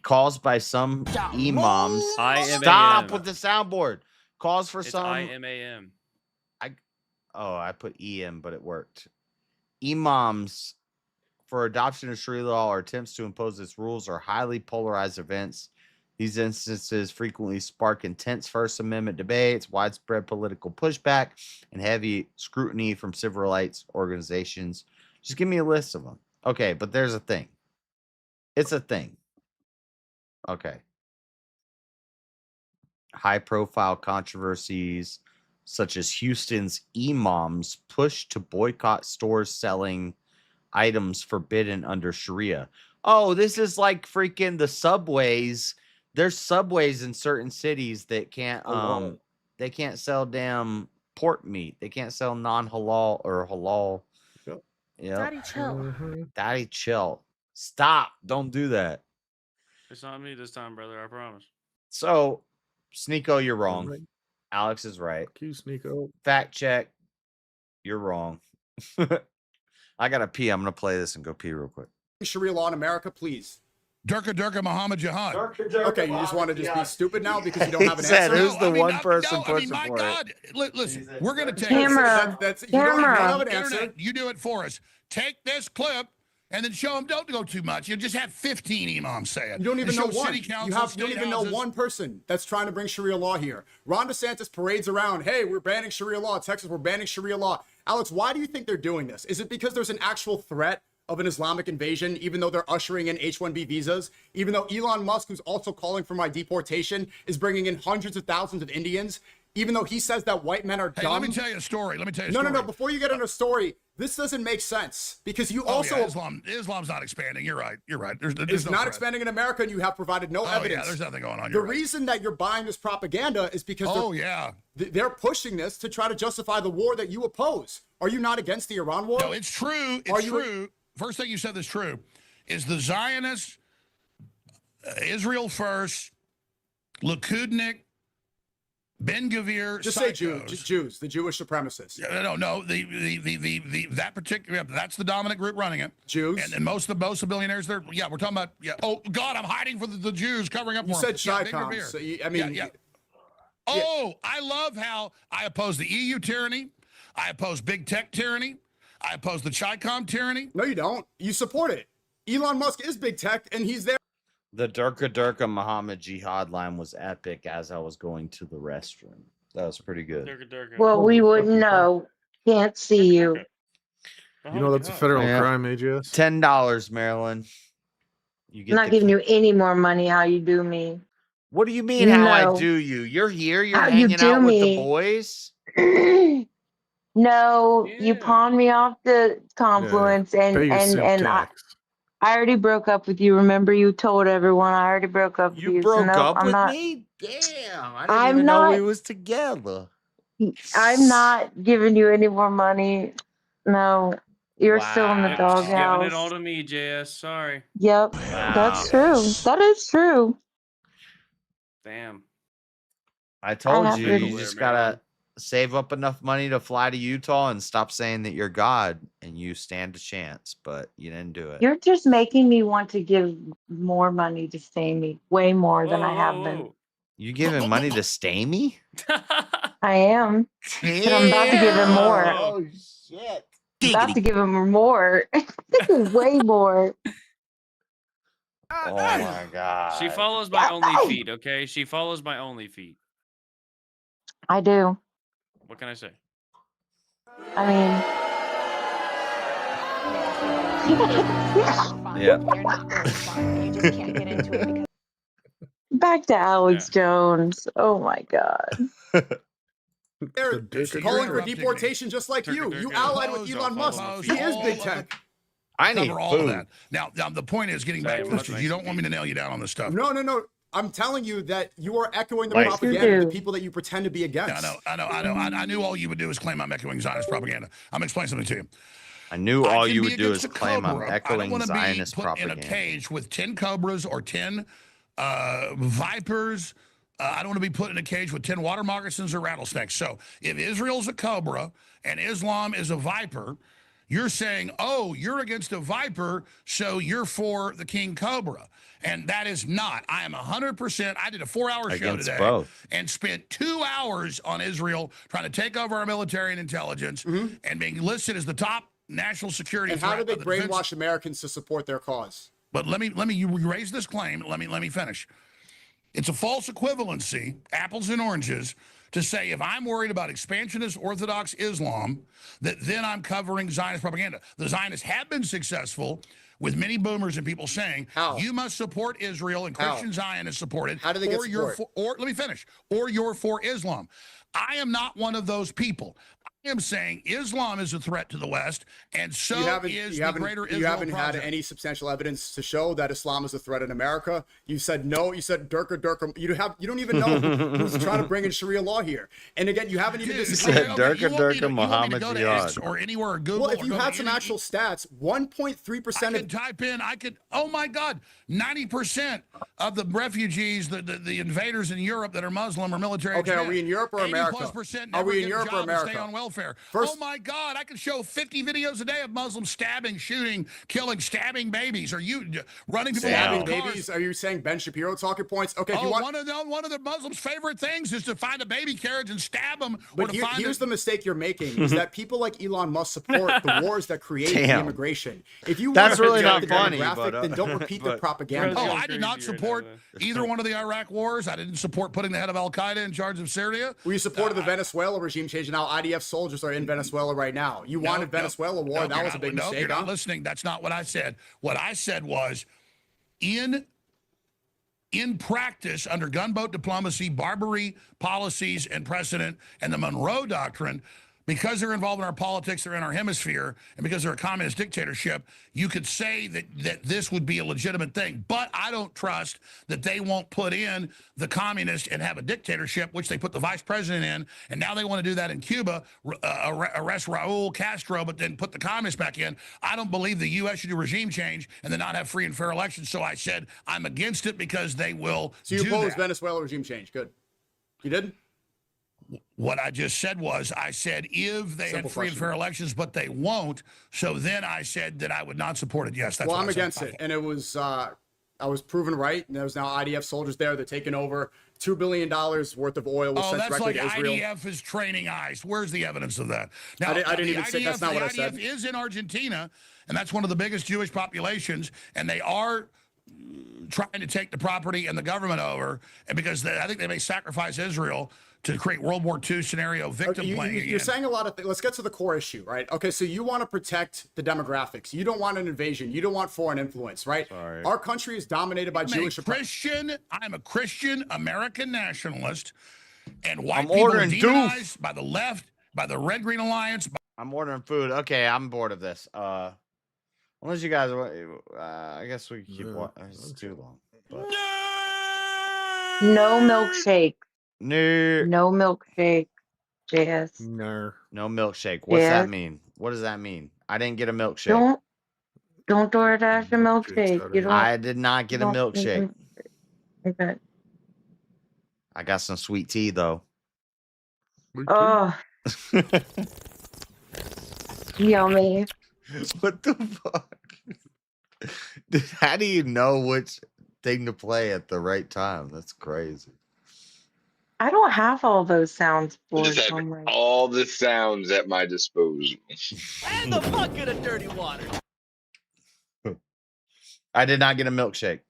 Calls by some imams. I-M-A-M. Stop with the soundboard. Calls for it's some. I-M-A-M. I put EM, but it worked. Imams for adoption of Sharia law or attempts to impose its rules are highly polarized events. These instances frequently spark intense First Amendment debates, widespread political pushback, and heavy scrutiny from civil rights organizations. Just give me a list of them. Okay, but there's a thing. It's a thing. Okay. High-profile controversies such as Houston's imams push to boycott stores selling items forbidden under Sharia. Oh, this is like freaking the subways. There's subways in certain cities that can't they can't sell damn pork meat. They can't sell non-halal or halal. Yeah. Daddy, chill. Daddy, chill. Stop. Don't do that. It's not me this time, brother. I promise. So, Sneeko, you're wrong. Alex is right. You Sneeko. Fact check. You're wrong. I gotta pee. I'm gonna play this and go pee real quick. Sharia law in America, please. Durka Muhammad Jihad. Okay, you just want to just be stupid now because you don't have an said, answer. who's the one person I mean, pushing my for God. Listen, we're going to take Camera. You don't have an answer. Internet, you do it for us. Take this clip and then show them. Don't go too much. You just have 15 imams say it. You don't even And know show one. city You councils, don't state even know houses. one person that's trying to bring Sharia law here. Ron DeSantis parades around, hey, we're banning Sharia law. Texas, we're banning Sharia law. Alex, why do you think they're doing this? Is it because there's an actual threat of an Islamic invasion, even though they're ushering in H-1B visas, even though Elon Musk, who's also calling for my deportation, is bringing in hundreds of thousands of Indians, even though he says that white men are Hey, dumb? let me tell you a story. No, before you get into a story, this doesn't make sense because you also... Islam's not expanding. You're right. There's It's no not threat. expanding in America, and you have provided no Oh, evidence. yeah, there's nothing going on. The You're right. reason that you're buying this propaganda is because yeah. they're pushing this to try to justify the war that you oppose. Are you not against the Iran war? No, it's true. It's true. First thing you said that's true is the Zionists, Israel first, Likudnik, Ben Gvir, Just say Jews, the Jewish supremacists. No, that particular, that's the dominant group running it. Jews. And most of the billionaires, we're talking about, oh God, I'm hiding for the Jews covering up You for said them. Yeah, Ben Shicom, Gvir. so Oh, I love how I oppose the EU tyranny. I oppose big tech tyranny. I oppose the Chi-Com tyranny. No, you don't. You support it. Elon Musk is big tech, and he's there. The Durka Muhammad Jihad line was epic as I was going to the restroom. That was pretty good. Well, we wouldn't know. Can't see you. You know that's a federal crime, AGS. $10, Marilyn. You get I'm not giving you any more money. How you do me? What do you mean? You how know. I do you? You're here. You're How you hanging do out with the me. boys. No, you pawned me off the Confluence, Pay your simp and tax. I already broke up with you. Remember, you told everyone I already broke up with you. You broke so no, up I'm with not, me? Damn, I didn't I'm even know not- we was together. I'm not giving you any more money. No, you're still in the Yep, she's giving it all doghouse. to me, JS. Sorry. Yep, that's true. That is true. Damn. I told have you, to- you just gotta save up enough money to fly to Utah and stop saying that you're God and you stand a chance, but you didn't do it. You're just making me want to give more money to stay me, way more than I have been. You giving money to stay me? I am. But I'm about to give him more. Oh shit. About to give him more. Way more. Oh my god. She follows my only feed, okay? She follows my only feed. I do. What can I say? I mean, Yeah. back to Alex Jones. Oh my God. They're calling for deportation just like you. You allied with Elon Musk. He is big tech. I need Cover all of food. that. Now, the point is getting back to this. You don't want me to nail you down on this stuff. No. I'm telling you that you are echoing the Like- propaganda of the people that you pretend to be against. I know. I knew all you would do is claim I'm echoing Zionist propaganda. I'm explaining something to you. I knew all can you be would do against is a claim I'm cobra. I don't echoing want to be Zionist put propaganda. in a cage with 10 cobras or 10 vipers. I don't want to be put in a cage with 10 water moccasins or rattlesnakes. So if Israel's a cobra and Islam is a viper, you're saying, oh, you're against a viper, so you're for the king cobra. And that is not. I am 100%. I did a 4-hour show Against today both. and spent 2 hours on Israel trying to take over our military and intelligence and being listed as the top national security And how threat do they of the defense. brainwash Americans to support their cause? But let me you raise this claim. Let me finish. It's a false equivalency, apples and oranges, to say if I'm worried about expansionist Orthodox Islam, that then I'm covering Zionist propaganda. The Zionists have been successful with many boomers and people saying you must support Israel and Christian Zionists support it. How do they get or you're support? or let me finish. Or you're for Islam. I am not one of those people. I am saying Islam is a threat to the West, and so is the greater Israel You haven't had project. any substantial evidence to show that Islam is a threat in America. You said no. You said Durka. You don't even know who's trying to bring in Sharia law here. And again, you haven't even disagreed. Durka Muhammad go to Jihad. X or anywhere or Google. Well, if or you go to had some any- actual stats, 1.3% of type in, oh my God, 90% of the refugees, the invaders in Europe that are Muslim or military. Okay, are we in Europe or America? 80+% Are we never in get a Europe or job and America? Stay on welfare. First- Oh my God, I could show 50 videos a day of Muslims stabbing, shooting, killing, stabbing babies. Are you running people stabbing out of cars? babies? Are you saying Ben Shapiro talking points? Okay, if you Oh, want. one of the Muslims' favorite things is to find a baby carriage and stab them. But here's the mistake you're making is that people like Elon Musk support the wars that create the Damn. immigration. If you That's want to really reject not the funny, demographic, but, then don't repeat the propaganda. Oh, I did not support either one of the Iraq wars. I didn't support putting the head of Al Qaeda in charge of Syria. We supported the Venezuela regime change, and now IDF soldiers are in Venezuela right now. You wanted Venezuela war. That was a big mistake. You're not listening. That's not what I said. What I said was, in practice, under gunboat diplomacy, Barbary policies and precedent, and the Monroe Doctrine, because they're involved in our politics, they're in our hemisphere, and because they're a communist dictatorship, you could say that this would be a legitimate thing. But I don't trust that they won't put in the communist and have a dictatorship, which they put the vice president in, and now they want to do that in Cuba, arrest Raul Castro, but then put the communists back in. I don't believe the U.S. should do regime change and then not have free and fair elections. So I said I'm against it because they will So you do oppose that. Venezuela regime change. Good. You did? What I just said was, I said if they had free and fair elections, but they won't. So then I said that I would not support it. Yes, that's Well, what I'm I said. against it, and it was I was proven right. And there's now IDF soldiers there. They're taking over. $2 billion worth of oil was Oh, sent that's directly like to Israel. IDF is training ICE. Where's the evidence of that? Now, I didn't the even say that's not what I IDF said. is in Argentina, and that's one of the biggest Jewish populations, and they are trying to take the property and the government over, and because I think they may sacrifice Israel to create World War II scenario victim playing You're again. saying a lot of things. Let's get to the core issue, right? Okay, so you want to protect the demographics. You don't want an invasion. You don't want foreign influence, right? Sorry. Our country is dominated by Jewish. I'm a Christian American nationalist, and white I'm people are ordering demonized by the left, by the Red Green Alliance. I'm ordering food. Okay, I'm bored of this. Unless you guys, I guess we can keep. It's too long. But... No milkshake. No. No milkshake. JS. No. No milkshake. What's Yes. that mean? What does that mean? I didn't get a milkshake. Don't DoorDash a milkshake. You don't. I did not get a you don't- milkshake. Okay. I got some sweet tea though. Oh, yummy. What the fuck? Dude, how do you know which thing to play at the right time? That's crazy. I don't have all those sounds I for just have some all the sounds at my disposal. And the bucket of dirty water. I did not get a milkshake.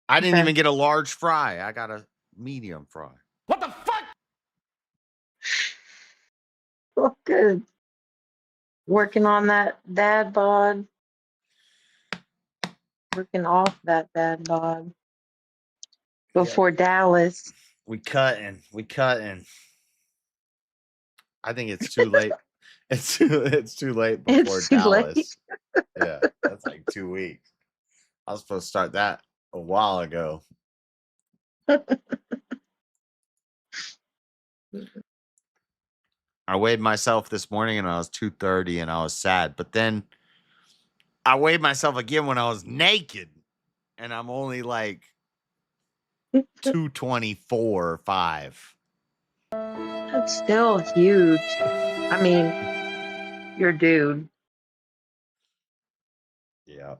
I didn't even get a large fry. I got a medium fry. What the fuck? Oh, good. Working on that dad bod. Working off that dad bod. Before Dallas. We cutting. I think it's too late. It's too late before It's too Dallas. late. Yeah, that's like 2 weeks. I was supposed to start that a while ago. I weighed myself this morning and I was 230 and I was sad. But then I weighed myself again when I was naked and I'm only like 224 or 5. That's still huge. I mean, you're a dude. Yeah.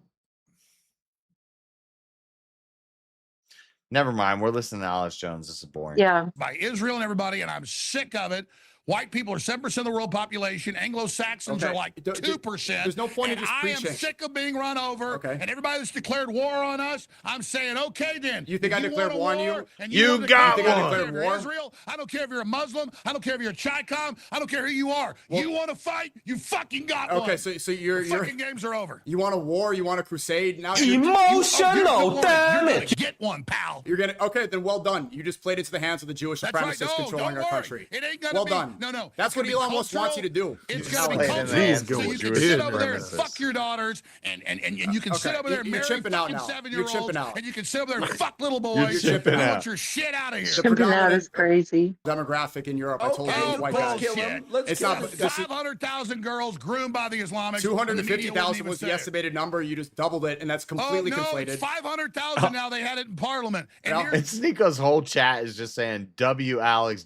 Never mind. We're listening to Alex Jones. This is boring. Yeah. By Israel and everybody, and I'm sick of it. White people are 7% of the world population. Anglo-Saxons are like 2%. There's no point in and just I am preaching. sick of being run over. Okay. And everybody that's declared war on us, I'm saying, okay then. You think If I declared want a war on you? and You want to got declare one. war, I don't care if Declared you're war? Israel. I don't care if you're a Muslim. I don't care if you're a Chi-Com. I don't care who you are. You want to fight? You fucking got one. Okay, so you're fucking games are over. you want a war? You want a crusade? Now Emotional damage. Get one, pal. You're gonna okay. Then well done. You just played into the hands of the Jewish That's right. supremacists No, controlling don't our worry. country. It ain't gonna Well be. done. No. That's It's what gonna be Elon Musk wants you to do. It's You gonna be played in the cultural. hands So of you can Jewish sit over there and supremacists. fuck your daughters, and you can sit Okay, over there and you're marry chipping out fucking now. You're 7-year-olds, chipping out. and you can sit over there and fuck little boys. You're chipping and out. want your shit out of here. The Pimping out predominant is crazy. demographic in Europe. I told you, Oh, is white guys. bullshit. It's not. This is 500,000 girls groomed by the Islamics. 250,000 was the estimated number. You just doubled it, and that's completely Oh, no, conflated. it's 500,000 now. They had it in Parliament. And Yeah. here, And Sneako's whole chat is just saying, W Alex,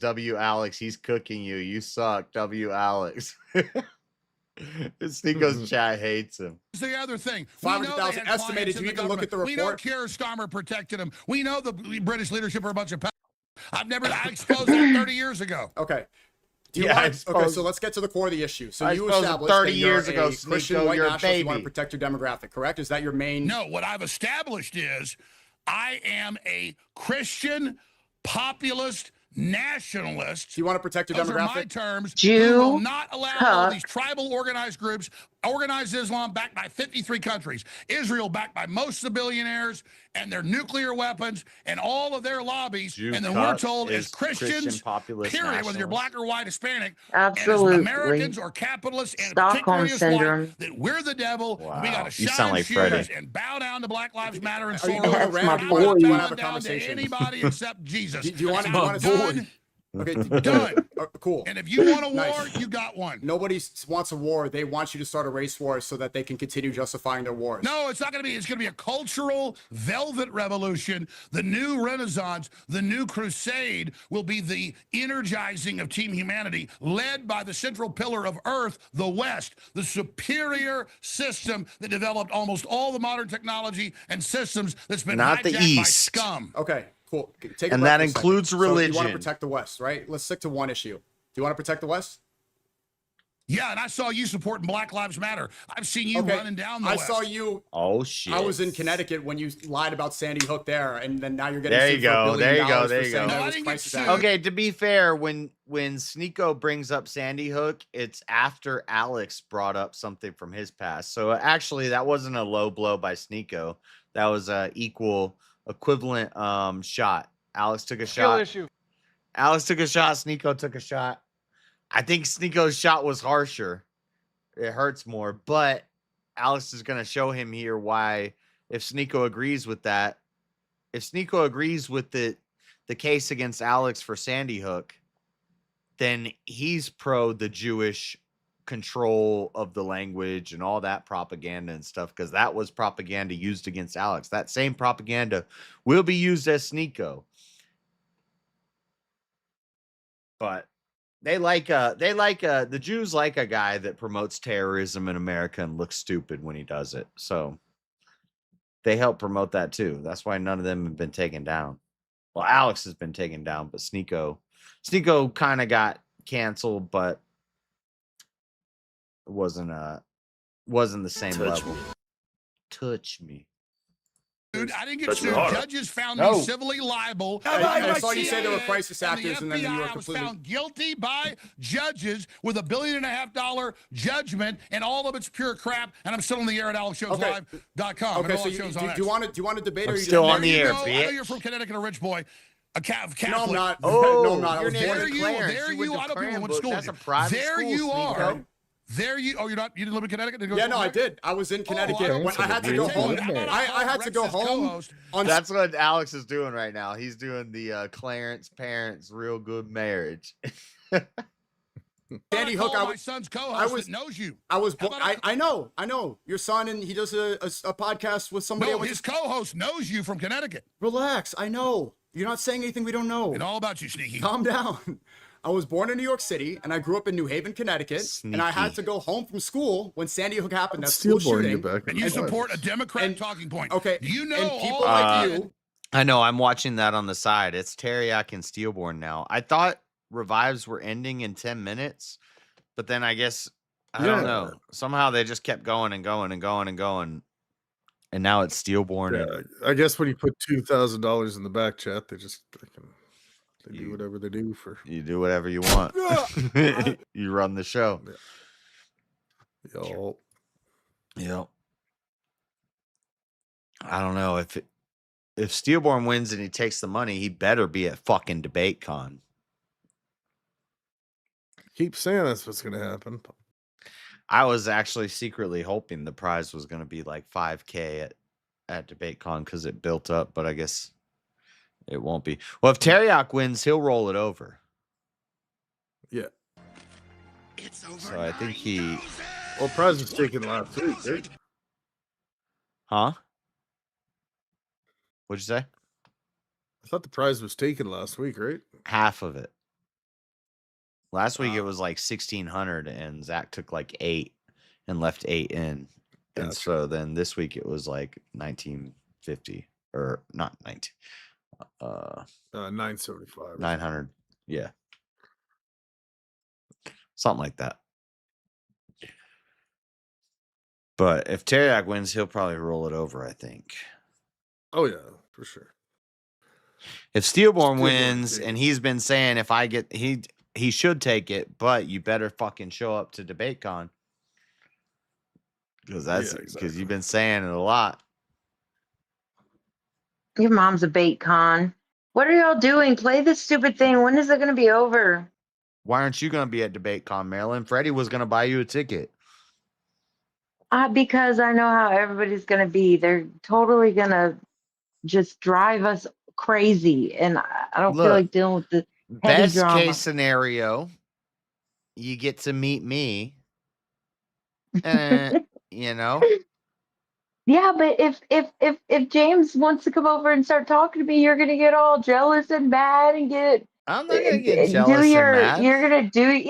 he's cooking you. You suck, W Alex. Sneako's chat hates him. here's the other thing. 500,000 estimated. Do you even look at the We know report? Keir Starmer protected him. We know the British leadership are a bunch of I exposed that 30 years ago. Okay. Do you Yeah, I want, okay, suppose- so let's get to the core of the issue. So I you suppose established 30 that you're years ago, a Christian Sneako, white you're a nationalist. You want to baby. protect your demographic, correct? Is that your main? No, what I've established is I am a Christian populist nationalist. Do you want to protect your Those are my demographic? terms. Jew, who will not allow all cuck. these tribal organized groups, organized Islam backed by 53 countries, Israel backed by most of the billionaires and their nuclear weapons and all of their lobbies. Jew and then we're cuck told is as Christians, Christian populist period, whether you're nationalist. black or white, Hispanic, Absolutely. and as Americans or capitalists, and Stockholm particularly as white, syndrome. that we're the devil. And we Wow. got to You shine sound like shoes Freddie. and bow down to Black Lives Matter and Are you so going on. to That's rant? my Do you boy. want to have a Down to conversation? anybody except Jesus. Do you want And to I'm done. Okay, Done. Cool. And if you want a war, Nice. you got one. Nobody wants a war. They want you to start a race war so that they can continue justifying their wars. No, it's not going to be. It's going to be a cultural velvet revolution. The new Renaissance, the new crusade will be the energizing of Team Humanity, led by the central pillar of Earth, the West, the superior system that developed almost all the modern technology and systems that's been Not the hijacked by East. scum. Okay. Cool. Take a And breath that for a second. includes So you want to religion. protect the West, right? Let's stick to one issue. Do you want to protect the West? Yeah, and I saw you supporting Black Lives Matter. I've seen you running down the I West. saw you. Oh shit! I was in Connecticut when you lied about Sandy Hook there, and then now you're getting There sued you for $1 go. billion There you go. for There you saying go. that No, I was didn't get crisis sued. action. Okay, to be fair, when Sneeko brings up Sandy Hook, it's after Alex brought up something from his past. So actually, that wasn't a low blow by Sneeko. That was a equivalent shot. Alex took a shot. issue. Alex took a shot. Sneeko took a shot. I think Sneeko's shot was harsher. It hurts more, but Alex is going to show him here why, if Sneeko agrees with that, if Sneeko agrees with the case against Alex for Sandy Hook, then he's pro the Jewish control of the language and all that propaganda and stuff, because that was propaganda used against Alex. That same propaganda will be used as Sneeko. But the Jews like a guy that promotes terrorism in America and looks stupid when he does it. So they help promote that too. That's why none of them have been taken down. Well, Alex has been taken down, but Sneeko kind of got canceled, but it wasn't the same level. Touch me. Dude, I didn't get That's sued. hard. Judges found No. me civilly liable. I saw you say they were crisis actors, and then you were I was completely. found guilty by judges with $1.5 billion judgment, and all of it's pure crap. And I'm still on the air at AlexShowsLive.com. Okay, so do you want to debate, or you still just on the air, I know bitch. you're from Connecticut, a rich boy. A Catholic. No, I'm not. Oh, no, I'm not. I your was name born is in Clarence. There You you went are. I to don't people went to Cranbrook. school. That's a with you. private There school, you are. Sneeko. There you. Oh, you didn't live in Connecticut? Didn't go to Yeah, school no, I there? did. I was in Connecticut. I when I had to go home. I had to go home. That's what Alex is doing right now. He's doing the Clarence parents real good marriage. Sandy Hook. My son's co-host that knows you. I was. How about I know your son, and he does a podcast with somebody. No, his co-host knows you from Connecticut. Relax. I know. You're not saying anything we don't know. And all about you, Sneaky. Calm down. I was born in New York City, and I grew up in New Haven, Connecticut. And I had to go home from school when Sandy Hook happened. That school shooting. And you support a Democrat talking point. Okay. Do you know and people all like you. I know. I'm watching that on the side. It's Teriyaki and Steelborn now. I thought revives were ending in 10 minutes, but then I guess I don't know. Somehow they just kept going and going and going and going, and now it's Steelborn. Yeah, I guess when you put $2,000 in the back chat, they do whatever they do for. You do whatever you want. You run the show. Yep. I don't know if Steelborn wins and he takes the money, he better be at fucking DebateCon. Keep saying that's what's going to happen. I was actually secretly hoping the prize was going to be like $5K at DebateCon because it built up, but I guess it won't be. Well, if Teriyaki wins, he'll roll it over. Yeah. It's over. So I think he. Well, prize was taken last week, right? Huh? What'd you say? I thought the prize was taken last week, right? Half of it. Last week it was like 1,600, and Zach took like 8 and left 8 in, and so then this week it was like 1,950 or not 19. 975. 900. Yeah. Something like that. But if Teriyaki wins, he'll probably roll it over, I think. Oh, yeah, for sure. If Steelborn wins, and he's been saying if I get he should take it, but you better fucking show up to DebateCon. Because you've been saying it a lot. Your mom's a bait con. What are y'all doing? Play this stupid thing. When is it going to be over? Why aren't you going to be at DebateCon, Marilyn? Freddie was going to buy you a ticket. Because I know how everybody's going to be. They're totally going to just drive us crazy. And I don't feel like dealing with the petty Best drama. case scenario, you get to meet me. You know? Yeah, but if James wants to come over and start talking to me, you're gonna get all jealous and mad and get. I'm not gonna get jealous and mad. You're gonna do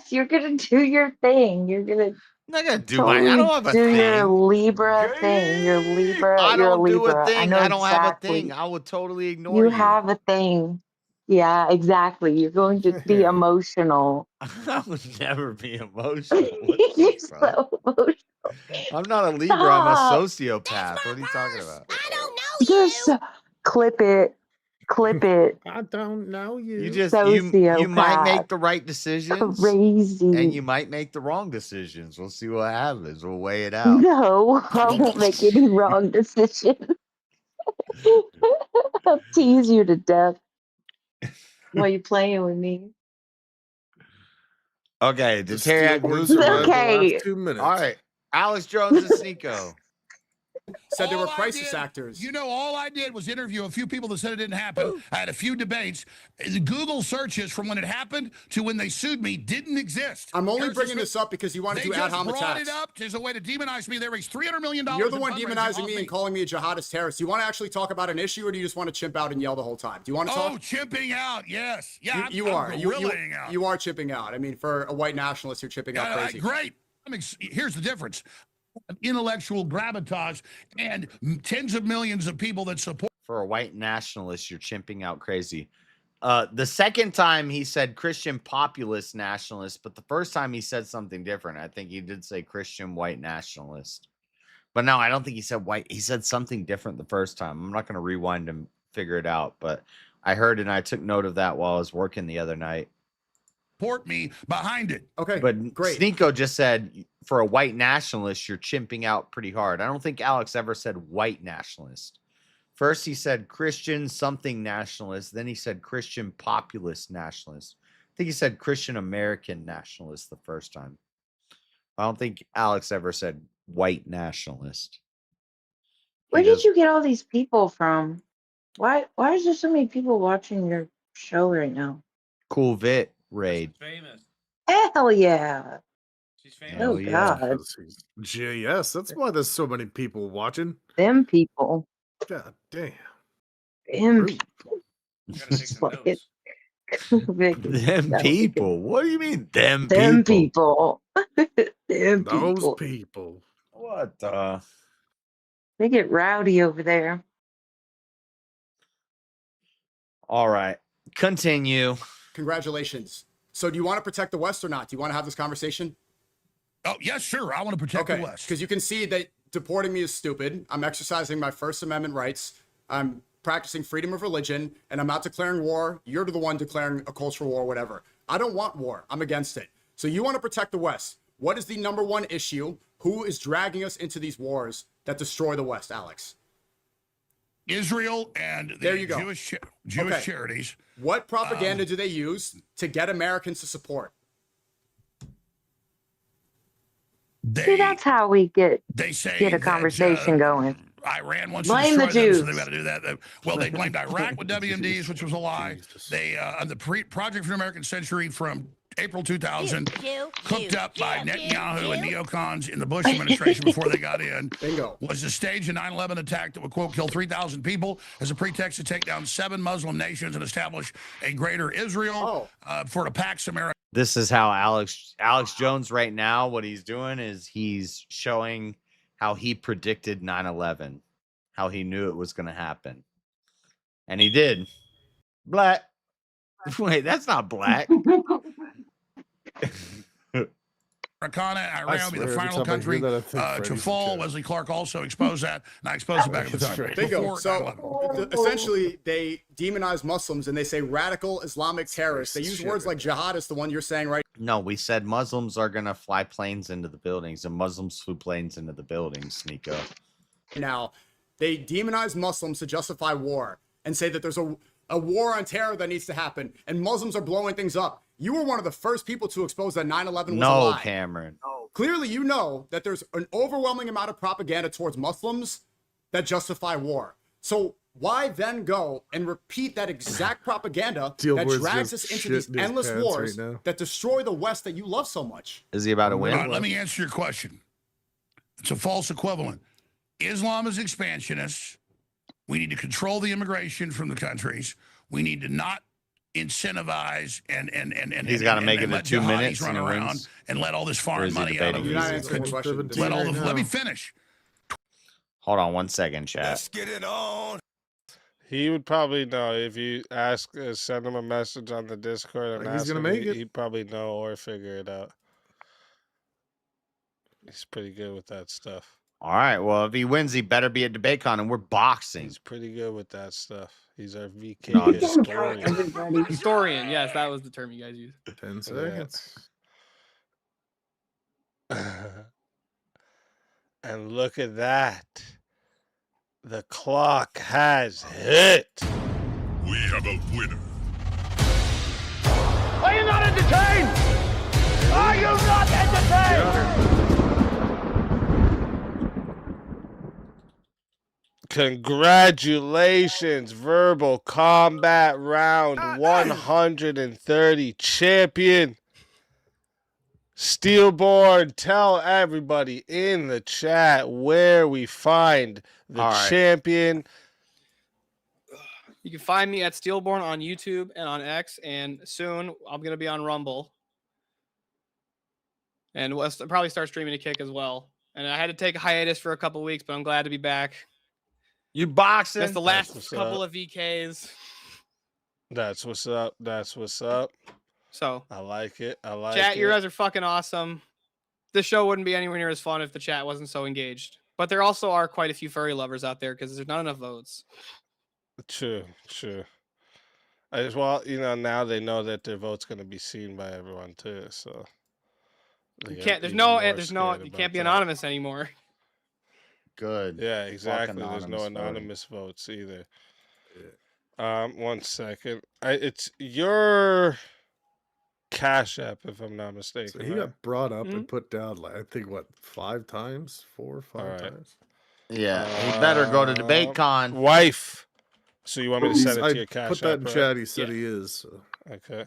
you're gonna do your thing. You're gonna. not gonna do my. I don't have a do thing. your Libra thing. Your Libra. I You're don't a do Libra. a thing. I know I don't have a exactly. thing. I would totally ignore You you. have a thing. Yeah, exactly. You're going to be emotional. I would never be emotional. What You're the fuck? so emotional. I'm not a Libra. I'm a Stop. sociopath. What are you talking about? You're so. Clip it. Clip it. I don't know you. You just you might Sociopath. make the right decisions, Crazy. and you might make the wrong decisions. We'll see what happens. We'll weigh it out. No, I won't make any wrong decision. I'll tease you to death while you're playing with me. Okay, the Steel Terry board Glue survived the Okay. last 2 minutes. All right, Alex Jones and Sneeko. Said they were All I crisis did- actors. You know, all I did was interview a few people that said it didn't happen. I had a few debates. The Google searches from when it happened to when they sued me didn't exist. I'm only Harrison bringing Smith- this up because you wanted They to ad just hom brought attacks. it up as a way to demonize me. They raised $300 million. You're the in one fundraising demonizing off me and calling me a jihadist terrorist. Do you want to actually talk about an issue, or do you just want to chimp out and yell the whole time? Do you want to talk? Oh, chimping out, yes. Yeah, You I'm are. guerrillaing out. You are chipping out. I mean, for a white nationalist, you're chipping out crazy. Great. Here's the difference. Intellectual gravitas and tens of millions of people that support. For a white nationalist, you're chimping out crazy. The second time he said Christian populist nationalist, but the first time he said something different. I think he did say Christian white nationalist. But no, I don't think he said white. He said something different the first time. I'm not going to rewind and figure it out, but I heard and I took note of that while I was working the other night. Support me behind it. Okay, but great. Sneeko just said for a white nationalist, you're chimping out pretty hard. I don't think Alex ever said white nationalist. First, he said Christian something nationalist. Then he said Christian populist nationalist. I think he said Christian American nationalist the first time. I don't think Alex ever said white nationalist. Where did you get all these people from? Why is there so many people watching your show right now? Cool Vit raid. Famous. Hell yeah. She's famous. Oh God. JS. That's why there's so many people watching. Them people. God damn. Them Rude. people. Them people. What do you mean, them people? Them people. Them Those people. people. What the? They get rowdy over there. All right. Continue. Congratulations. So do you want to protect the West or not? Do you want to have this conversation? Oh, yes, sir. I want to protect the West. Because you can see that deporting me is stupid. I'm exercising my First Amendment rights. I'm practicing freedom of religion, and I'm not declaring war. You're the one declaring a cultural war, whatever. I don't want war. I'm against it. So you want to protect the West. What is the number one issue? Who is dragging us into these wars that destroy the West, Alex? Israel and There the you go. Jewish Okay. charities. What propaganda do they use to get Americans to support? See, that's how we get say a conversation going. Iran wants Blame to the destroy them, so Jews. they got to do that. Well, they blamed Iraq with WMDs, which was a lie. They the Project for the American Century from April 2000, cooked up by Netanyahu and neocons in the Bush administration before they got in, Bingo. was to stage a 9/11 attack that would, quote, kill 3,000 people as a pretext to take down 7 Muslim nations and establish a greater Israel for the Pax America. This is how Alex Jones right now, what he's doing is he's showing how he predicted 9/11, how he knew it was going to happen. And he did. Black. Wait, that's not black. Iran will be the swear every final time I country hear that, I think to Freddy's fall. in chat. Wesley Clark also exposed that, and I exposed it back at the time. Bingo. Before So 9/11. essentially, they demonize Muslims and they say radical Islamic terrorists. They use shit words like jihadist, the one you're saying right No, we said Muslims are going to fly planes into the buildings, and Muslims flew planes into the buildings, Nico. now. They demonize Muslims to justify war and say that there's a war on terror that needs to happen, and Muslims are blowing things up. You were one of the first people to expose that 9/11 was a No, lie. Cameron. Clearly, you know that there's an overwhelming amount of propaganda towards Muslims that justify war. So why then go and repeat that exact propaganda Deal that with drags just us into shit these in his endless pants wars right now. that destroy the West that you love so much? Is he about to All win? right, let me answer your question. It's a false equivalent. Islam is expansionist. We need to control the immigration from the countries. We need to not incentivize and He's got to make it and to let 2 jihadis minutes run and he around wins. and let all this Or foreign is he money out of debating? You're not answering the question. let me finish. Hold on 1 second, chat. Get it on. He would probably know if you ask, send him a message on the Discord and Think he's ask gonna him. make it. He'd probably know or figure it out. He's pretty good with that stuff. All right. Well, if he wins, he better be at DebateCon, and we're boxing. He's pretty good with that stuff. He's our VK No, I'm just- historian. Historian, yes, that was the term you guys used. 10 seconds. And look at that. The clock has hit. We have a winner. Are you not entertained? Are you not entertained? Congratulations, Verbal Combat Round 130 champion. Steelborn, tell everybody in the chat where we find the champion. You can find me at Steelborn on YouTube and on X, and soon I'm going to be on Rumble. And we'll probably start streaming a Kick as well. And I had to take a hiatus for a couple weeks, but I'm glad to be back. You boxing? That's the last couple of VKs. That's what's up. That's what's up. So I like it. I like chat, it. you guys are fucking awesome. The show wouldn't be anywhere near as fun if the chat wasn't so engaged. But there also are quite a few furry lovers out there because there's not enough votes. True, true. Well, now they know that their vote's going to be seen by everyone too. So you can't. You can't be anonymous anymore. Good. Yeah, exactly. There's no anonymous anonymous votes either. 1 second. It's your Cash App, if I'm not mistaken. So he got brought up and put down, like, I think, 5 times? 4 or 5 times? Yeah, he better go to DebateCon. Wife. So you want me to send it to your Cash App? Put that in right? chat. He said he is. So. Okay.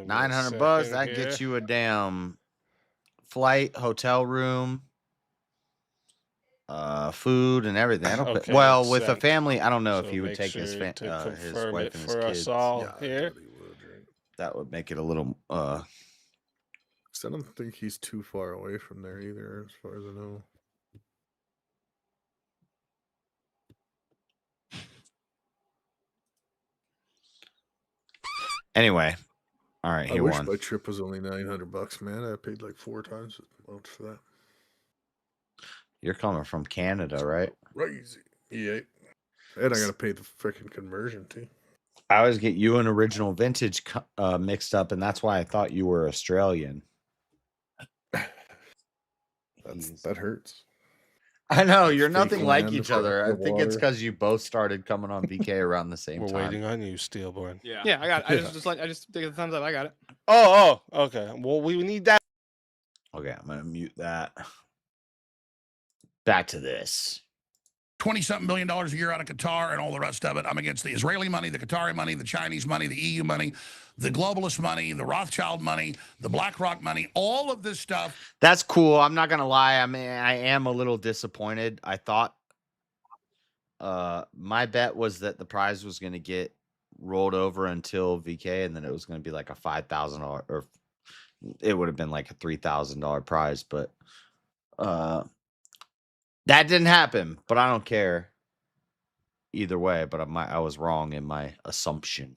900 bucks. That gets you a damn flight, hotel room, food, and everything. Okay, well, with a sent. family, I don't know if So he would make take his sure wife to and his confirm it kids. for us all here. That would make it a little. 'Cause I don't think he's too far away from there either, as far as I know. Anyway, all right, I he wish won. my trip was only 900 bucks, man. I paid like 4 times as much for that. You're coming from Canada, right? Crazy. Yeah. And I gotta pay the freaking conversion too. I always get you and Original Vintage mixed up, and that's why I thought you were Australian. That hurts. I know you're Fake nothing like land, each fake other. I think it's water. because you both started coming on VK around the same We're time. waiting on you, Steelborn. Yeah, I got it. I just take a thumbs up. I got it. Oh, okay. Well, we need that. Okay, I'm gonna mute that. Back to this. $20-something billion a year out of Qatar and all the rest of it. I'm against the Israeli money, the Qatari money, the Chinese money, the EU money, the globalist money, the Rothschild money, the BlackRock money, all of this stuff. That's cool. I'm not gonna lie. I mean, I am a little disappointed. I thought my bet was that the prize was gonna get rolled over until VK, and then it was gonna be like a $5,000 or it would have been like a $3,000 prize, but that didn't happen. But I don't care either way. But I was wrong in my assumption.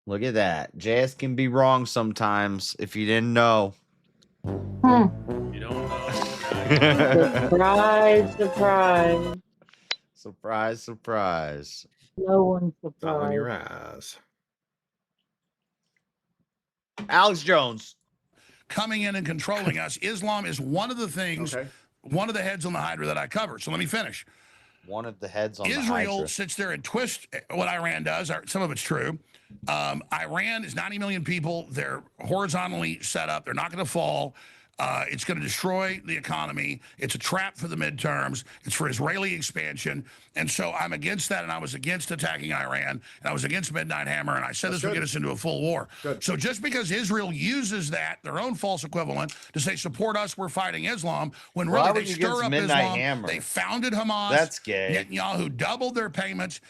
Look at that. JS can be wrong sometimes if you didn't know. You don't know. Surprise, surprise. Surprise, surprise. No one's On surprised. your ass. Alex Jones. Coming in and controlling us. Islam is one of the things, one of the heads on the Hydra that I cover. So let me finish. One of the heads on the Israel Hydra. sits there and twists what Iran does. Some of it's true. Iran is 90 million people. They're horizontally set up. They're not going to fall. It's going to destroy the economy. It's a trap for the midterms. It's for Israeli expansion. And so I'm against that, and I was against attacking Iran, and I was against Midnight Hammer, and I said this would get us into a full war. So just because Israel uses that, their own false equivalent, to say, support us, we're fighting Islam, when really they stir up Islam. They founded Hamas. That's gay. Netanyahu doubled their payments.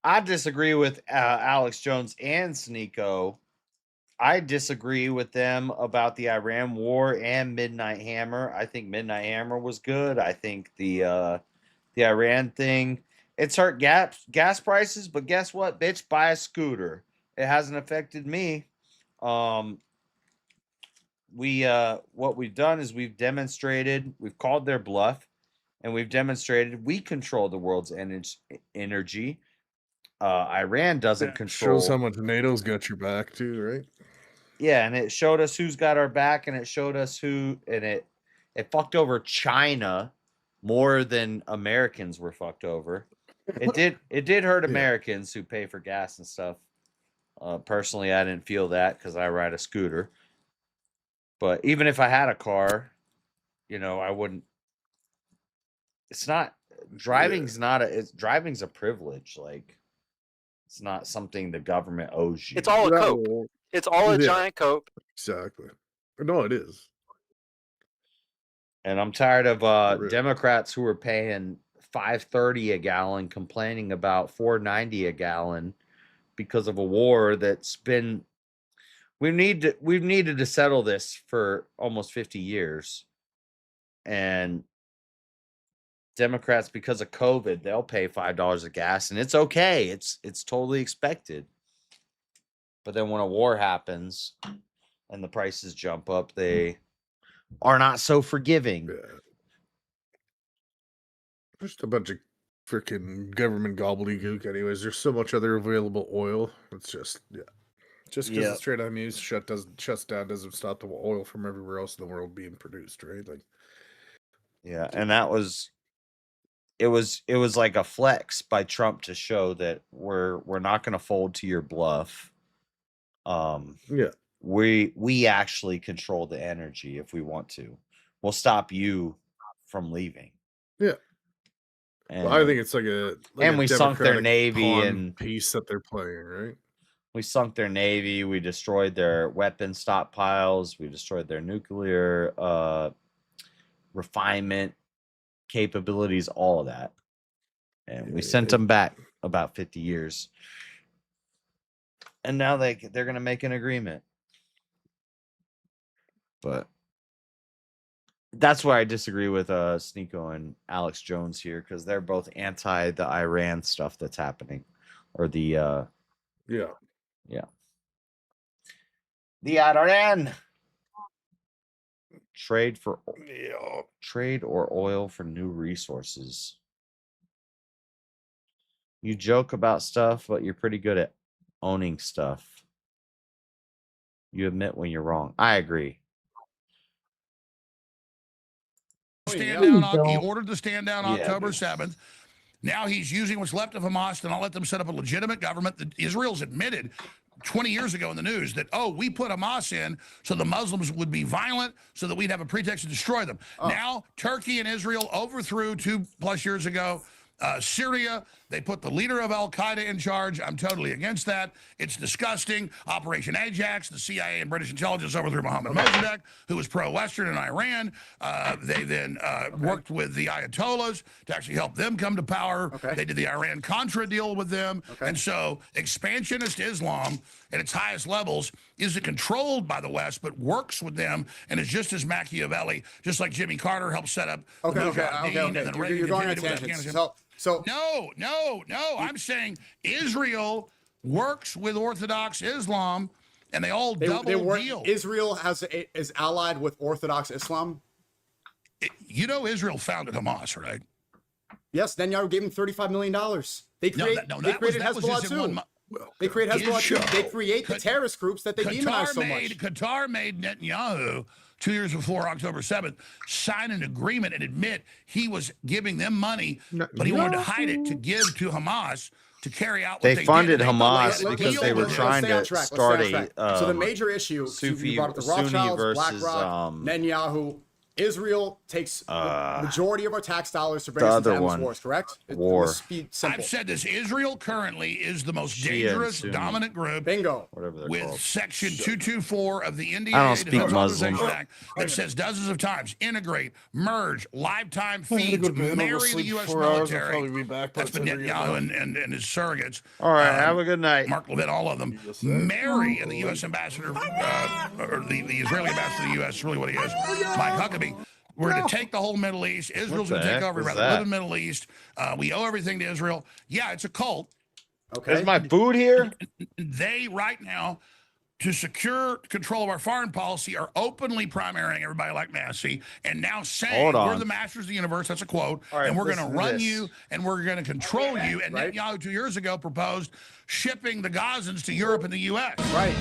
I disagree with Alex Jones and Sneeko. I disagree with them about the Iran war and Midnight Hammer. I think Midnight Hammer was good. I think the Iran thing, it's hurt gas prices, but guess what, bitch? Buy a scooter. It hasn't affected me. What we've done is we've demonstrated, we've called their bluff, and we've demonstrated we control the world's energy. Iran doesn't control. Shows how much NATO's got your back too, right? Yeah, and it showed us who's got our back, and it showed us who, and it fucked over China more than Americans were fucked over. It did hurt Americans who pay for gas and stuff. Personally, I didn't feel that because I ride a scooter. But even if I had a car, I wouldn't. It's not driving's driving's a privilege. Like, it's not something the government owes you. It's all a cope. It's all a giant cope. Exactly. No, it is. And I'm tired of Democrats who are paying $5.30 a gallon complaining about $4.90 a gallon because of a war that's been. We've needed to settle this for almost 50 years, and Democrats, because of COVID, they'll pay $5 a gas, and it's okay. It's totally expected. But then when a war happens and the prices jump up, they are not so forgiving. Just a bunch of freaking government gobbledygook. Anyways, there's so much other available oil. It's just just because the Strait of Hormuz shuts down doesn't stop the oil from everywhere else in the world being produced, right? Like, yeah, and that was. It was like a flex by Trump to show that we're not going to fold to your bluff. We actually control the energy if we want to. We'll stop you from leaving. Yeah. And, well, I think it's like we sunk their navy and piece that they're playing, right? We sunk their navy. We destroyed their weapon stockpiles. We destroyed their nuclear refinement capabilities, all of that. And we sent them back about 50 years. And now they're going to make an agreement. But that's why I disagree with Sneeko and Alex Jones here, because they're both anti the Iran stuff that's happening. Or the the Iran trade or oil for new resources. You joke about stuff, but you're pretty good at owning stuff. You admit when you're wrong. I agree. He ordered to stand down October 7th. Now he's using what's left of Hamas to not let them set up a legitimate government. That Israel's admitted 20 years ago in the news that, we put Hamas in so the Muslims would be violent, so that we'd have a pretext to destroy them. Now, Turkey and Israel overthrew 2+ years ago Syria. They put the leader of Al-Qaeda in charge. I'm totally against that. It's disgusting. Operation Ajax, the CIA and British intelligence overthrew Mohammed Mossadegh, who was pro-Western in Iran. They then worked with the Ayatollahs to actually help them come to power. They did the Iran-Contra deal with them. And so expansionist Islam at its highest levels isn't controlled by the West, but works with them and is just as Machiavelli, just like Jimmy Carter helped set up the Mujahideen, and then Reagan continued with Afghanistan. No. I'm saying Israel works with Orthodox Islam, and they all double deal. Israel is allied with Orthodox Islam. Israel founded Hamas, right? Yes, Netanyahu gave him $35 million. They created Hezbollah too. They create Hezbollah too. They create the terrorist groups that they demonize so much. Qatar made Netanyahu 2 years before October 7th, sign an agreement and admit he was giving them money, but he wanted to hide it to give to Hamas to carry out what They they funded did. Hamas They because deal they were with it. trying to start So the a major issue, you Sufi, brought up the Sunni Rothschilds, versus BlackRock, Netanyahu. Israel takes the majority of our tax dollars to bring the us into other endless one. wars, correct? War. Let's be simple. I've said this. Israel currently is the most Shia and dangerous, Sunni. dominant group. Bingo. Whatever they're With called. Section 224 of the NDAA, I don't speak Defense Authorization Muslim. Act, that says dozens of times, integrate, merge, lifetime feeds, marry the U.S. military. That's been Netanyahu and his surrogates. All right, have a good night. Mark Levin, all of them. Marry, and the U.S. ambassador, or the Israeli ambassador to the U.S., really what he is, Mike Huckabee. We're to take the whole Middle East. Israel's going to take over. We're going to live in the Middle East. We owe everything to Israel. Yeah, it's a cult. Okay. Is my food here? They, right now, to secure control of our foreign policy, are openly primarying everybody like Massey and now saying we're the masters of the universe. That's a quote. All right, and we're going to listen to run this. you and we're going to control you. And Netanyahu 2 years ago proposed shipping the Gazans to Europe and the U.S. Right.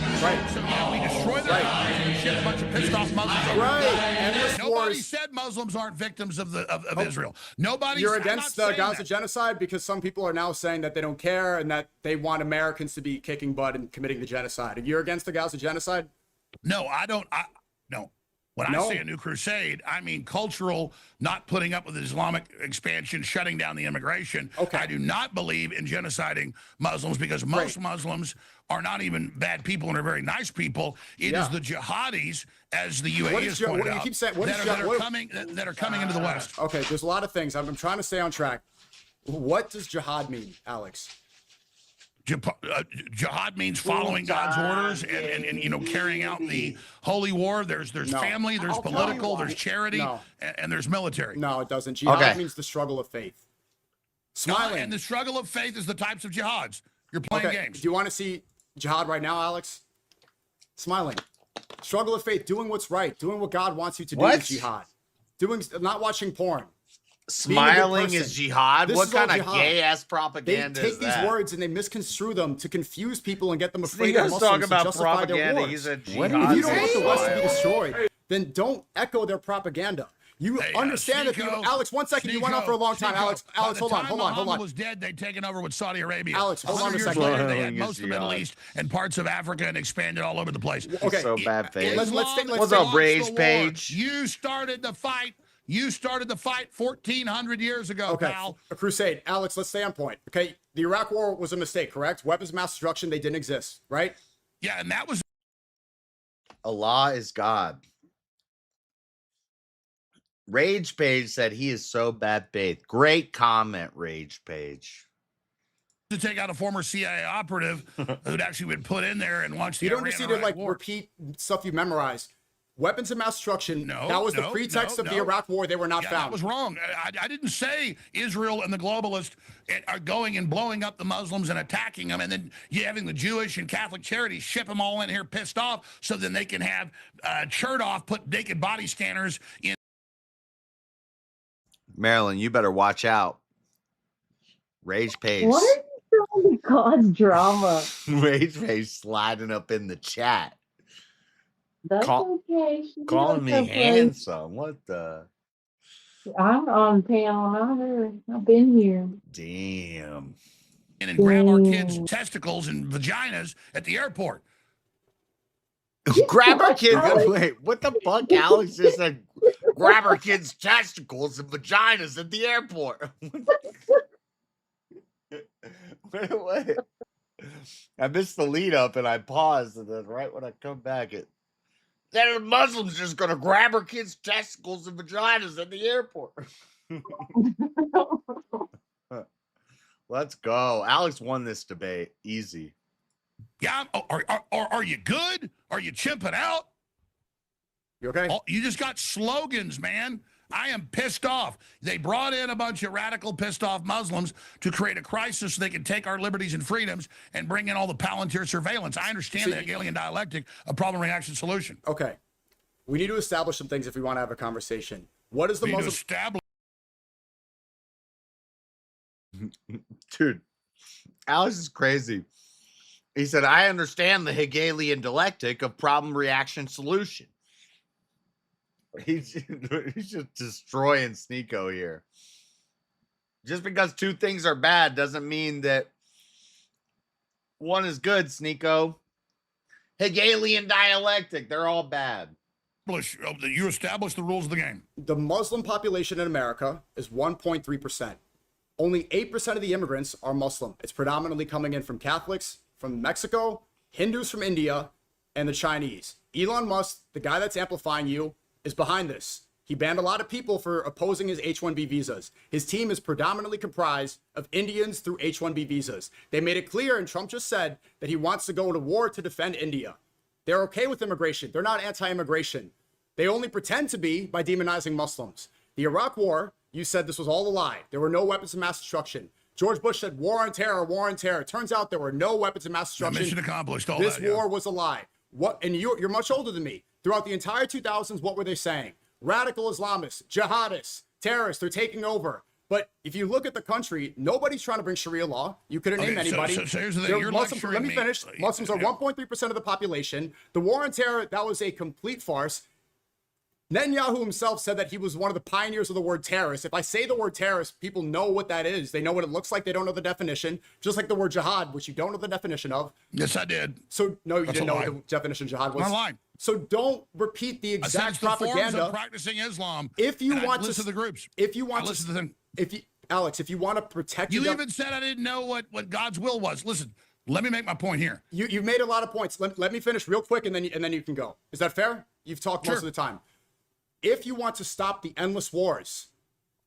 So we destroy their lives and we ship a bunch of pissed off Muslims over. Endless Nobody wars. said Muslims aren't victims of Israel. Nobody. You're I'm against not the saying Gaza that. genocide because some people are now saying that they don't care and that they want Americans to be kicking butt and committing the genocide. You're against the Gaza genocide? No, I don't. No. When I say a new crusade, I mean cultural, not putting up with Islamic expansion, shutting down the immigration. Okay. I do not believe in genociding Muslims because most Muslims are not even bad people and are very nice people. It is the jihadis, as the UAE has pointed out, that are coming into the West. Okay, there's a lot of things. I'm trying to stay on track. What does jihad mean, Alex? Jihad means following God's orders and carrying out the holy war. There's family, there's political, there's charity, and there's military. No, it doesn't. Jihad means the struggle of faith. Smiling. And the struggle of faith is the types of jihads. You're playing games. Do you want to see jihad right now, Alex? Smiling. Struggle of faith, doing what's right, doing what God wants you to do is jihad. Not watching porn. Smiling is jihad? What kind of gay-ass propaganda They take is that? these words and they misconstrue them to confuse people and get them afraid You of guys Muslims talk about to justify their propaganda. wars. He's a If jihad. you don't want the West to be destroyed, then don't echo their propaganda. You understand that Alex, 1 second. You went on for a long time. Alex, hold on. Muhammad was dead, they'd taken over with Saudi Arabia. Alex, hold on a 100 years second. later, they had most of the Middle East and parts of Africa and expanded all over the place. Okay. So bad faith. What's up, Rage Page? You started the fight. You started the fight 1,400 years ago, pal. A crusade. Alex, let's stay on point. Okay, the Iraq War was a mistake, correct? Weapons of mass destruction, they didn't exist, right? Yeah, and that was... Allah is God. Rage Page said he is so bad faith. Great comment, Rage Page. To take out a former CIA operative who'd actually been put in there and launched the You don't Iran just need to Iraq war. repeat stuff you memorized. Weapons of mass destruction, that was the pretext of the Iraq War. They were not found. That was wrong. I didn't say Israel and the globalists are going and blowing up the Muslims and attacking them, and then you having the Jewish and Catholic charities ship them all in here pissed off so then they can have Chertoff put naked body scanners in. Marilyn, you better watch out. Rage Page. What are you trying to cause drama? Rage Page sliding up in the chat. That's okay. She Calling me does okay. handsome. What the? I'm on panel. Not her. I've been here. Damn. And grab our kids' testicles and vaginas at the airport. Grab our kids. Wait, what the fuck? Alex just said, grab our kids' testicles and vaginas at the airport. Wait. I missed the lead up and I paused, and then right when I come back, then the Muslims just gonna grab her kids' testicles and vaginas at the airport. Let's go. Alex won this debate. Easy. Yeah. Are you good? Are you chimping out? You okay? You just got slogans, man. I am pissed off. They brought in a bunch of radical, pissed off Muslims to create a crisis so they can take our liberties and freedoms and bring in all the Palantir surveillance. I understand the Hegelian dialectic of problem, reaction, solution. Okay. We need to establish some things if we want to have a conversation. What is the We need to Muslim... establish... Dude, Alex is crazy. He said, I understand the Hegelian dialectic of problem, reaction, solution. He's just destroying Sneeko here. Just because two things are bad doesn't mean that One is good, Sneeko. Hegelian dialectic. They're all bad. You establish the rules of the game. The Muslim population in America is 1.3%. Only 8% of the immigrants are Muslim. It's predominantly coming in from Catholics, from Mexico, Hindus from India, and the Chinese. Elon Musk, the guy that's amplifying you, is behind this. He banned a lot of people for opposing his H-1B visas. His team is predominantly comprised of Indians through H-1B visas. They made it clear, and Trump just said, that he wants to go to war to defend India. They're okay with immigration. They're not anti-immigration. They only pretend to be by demonizing Muslims. The Iraq War, you said this was all a lie. There were no weapons of mass destruction. George Bush said war on terror, war on terror. It turns out there were no weapons of mass destruction. Mission accomplished. All this that, war was a lie. What? And you're much older than me. Throughout the entire 2000s, what were they saying? Radical Islamists, jihadists, terrorists, they're taking over. But if you look at the country, nobody's trying to bring Sharia law. You couldn't name anybody. So here's the thing. You're Muslims, let me me. finish. Muslims are 1.3% of the population. The war on terror, that was a complete farce. Netanyahu himself said that he was one of the pioneers of the word terrorist. If I say the word terrorist, people know what that is. They know what it looks like. They don't know the definition. Just like the word jihad, which you don't know the definition of. Yes, I did. So, no, you That's didn't a know lie. what the definition of jihad was. I'm lying. So don't repeat the I said exact it's the forms propaganda. of practicing Islam. If you and I want listen to to the groups. If you want I listen to to them. If you, Alex, if you want to protect You your even said I didn't know what God's will was. Listen, let me make my point here. You've made a lot of points. Let me finish real quick, and then you can go. Is that fair? You've talked most of the time. If you want to stop the endless wars,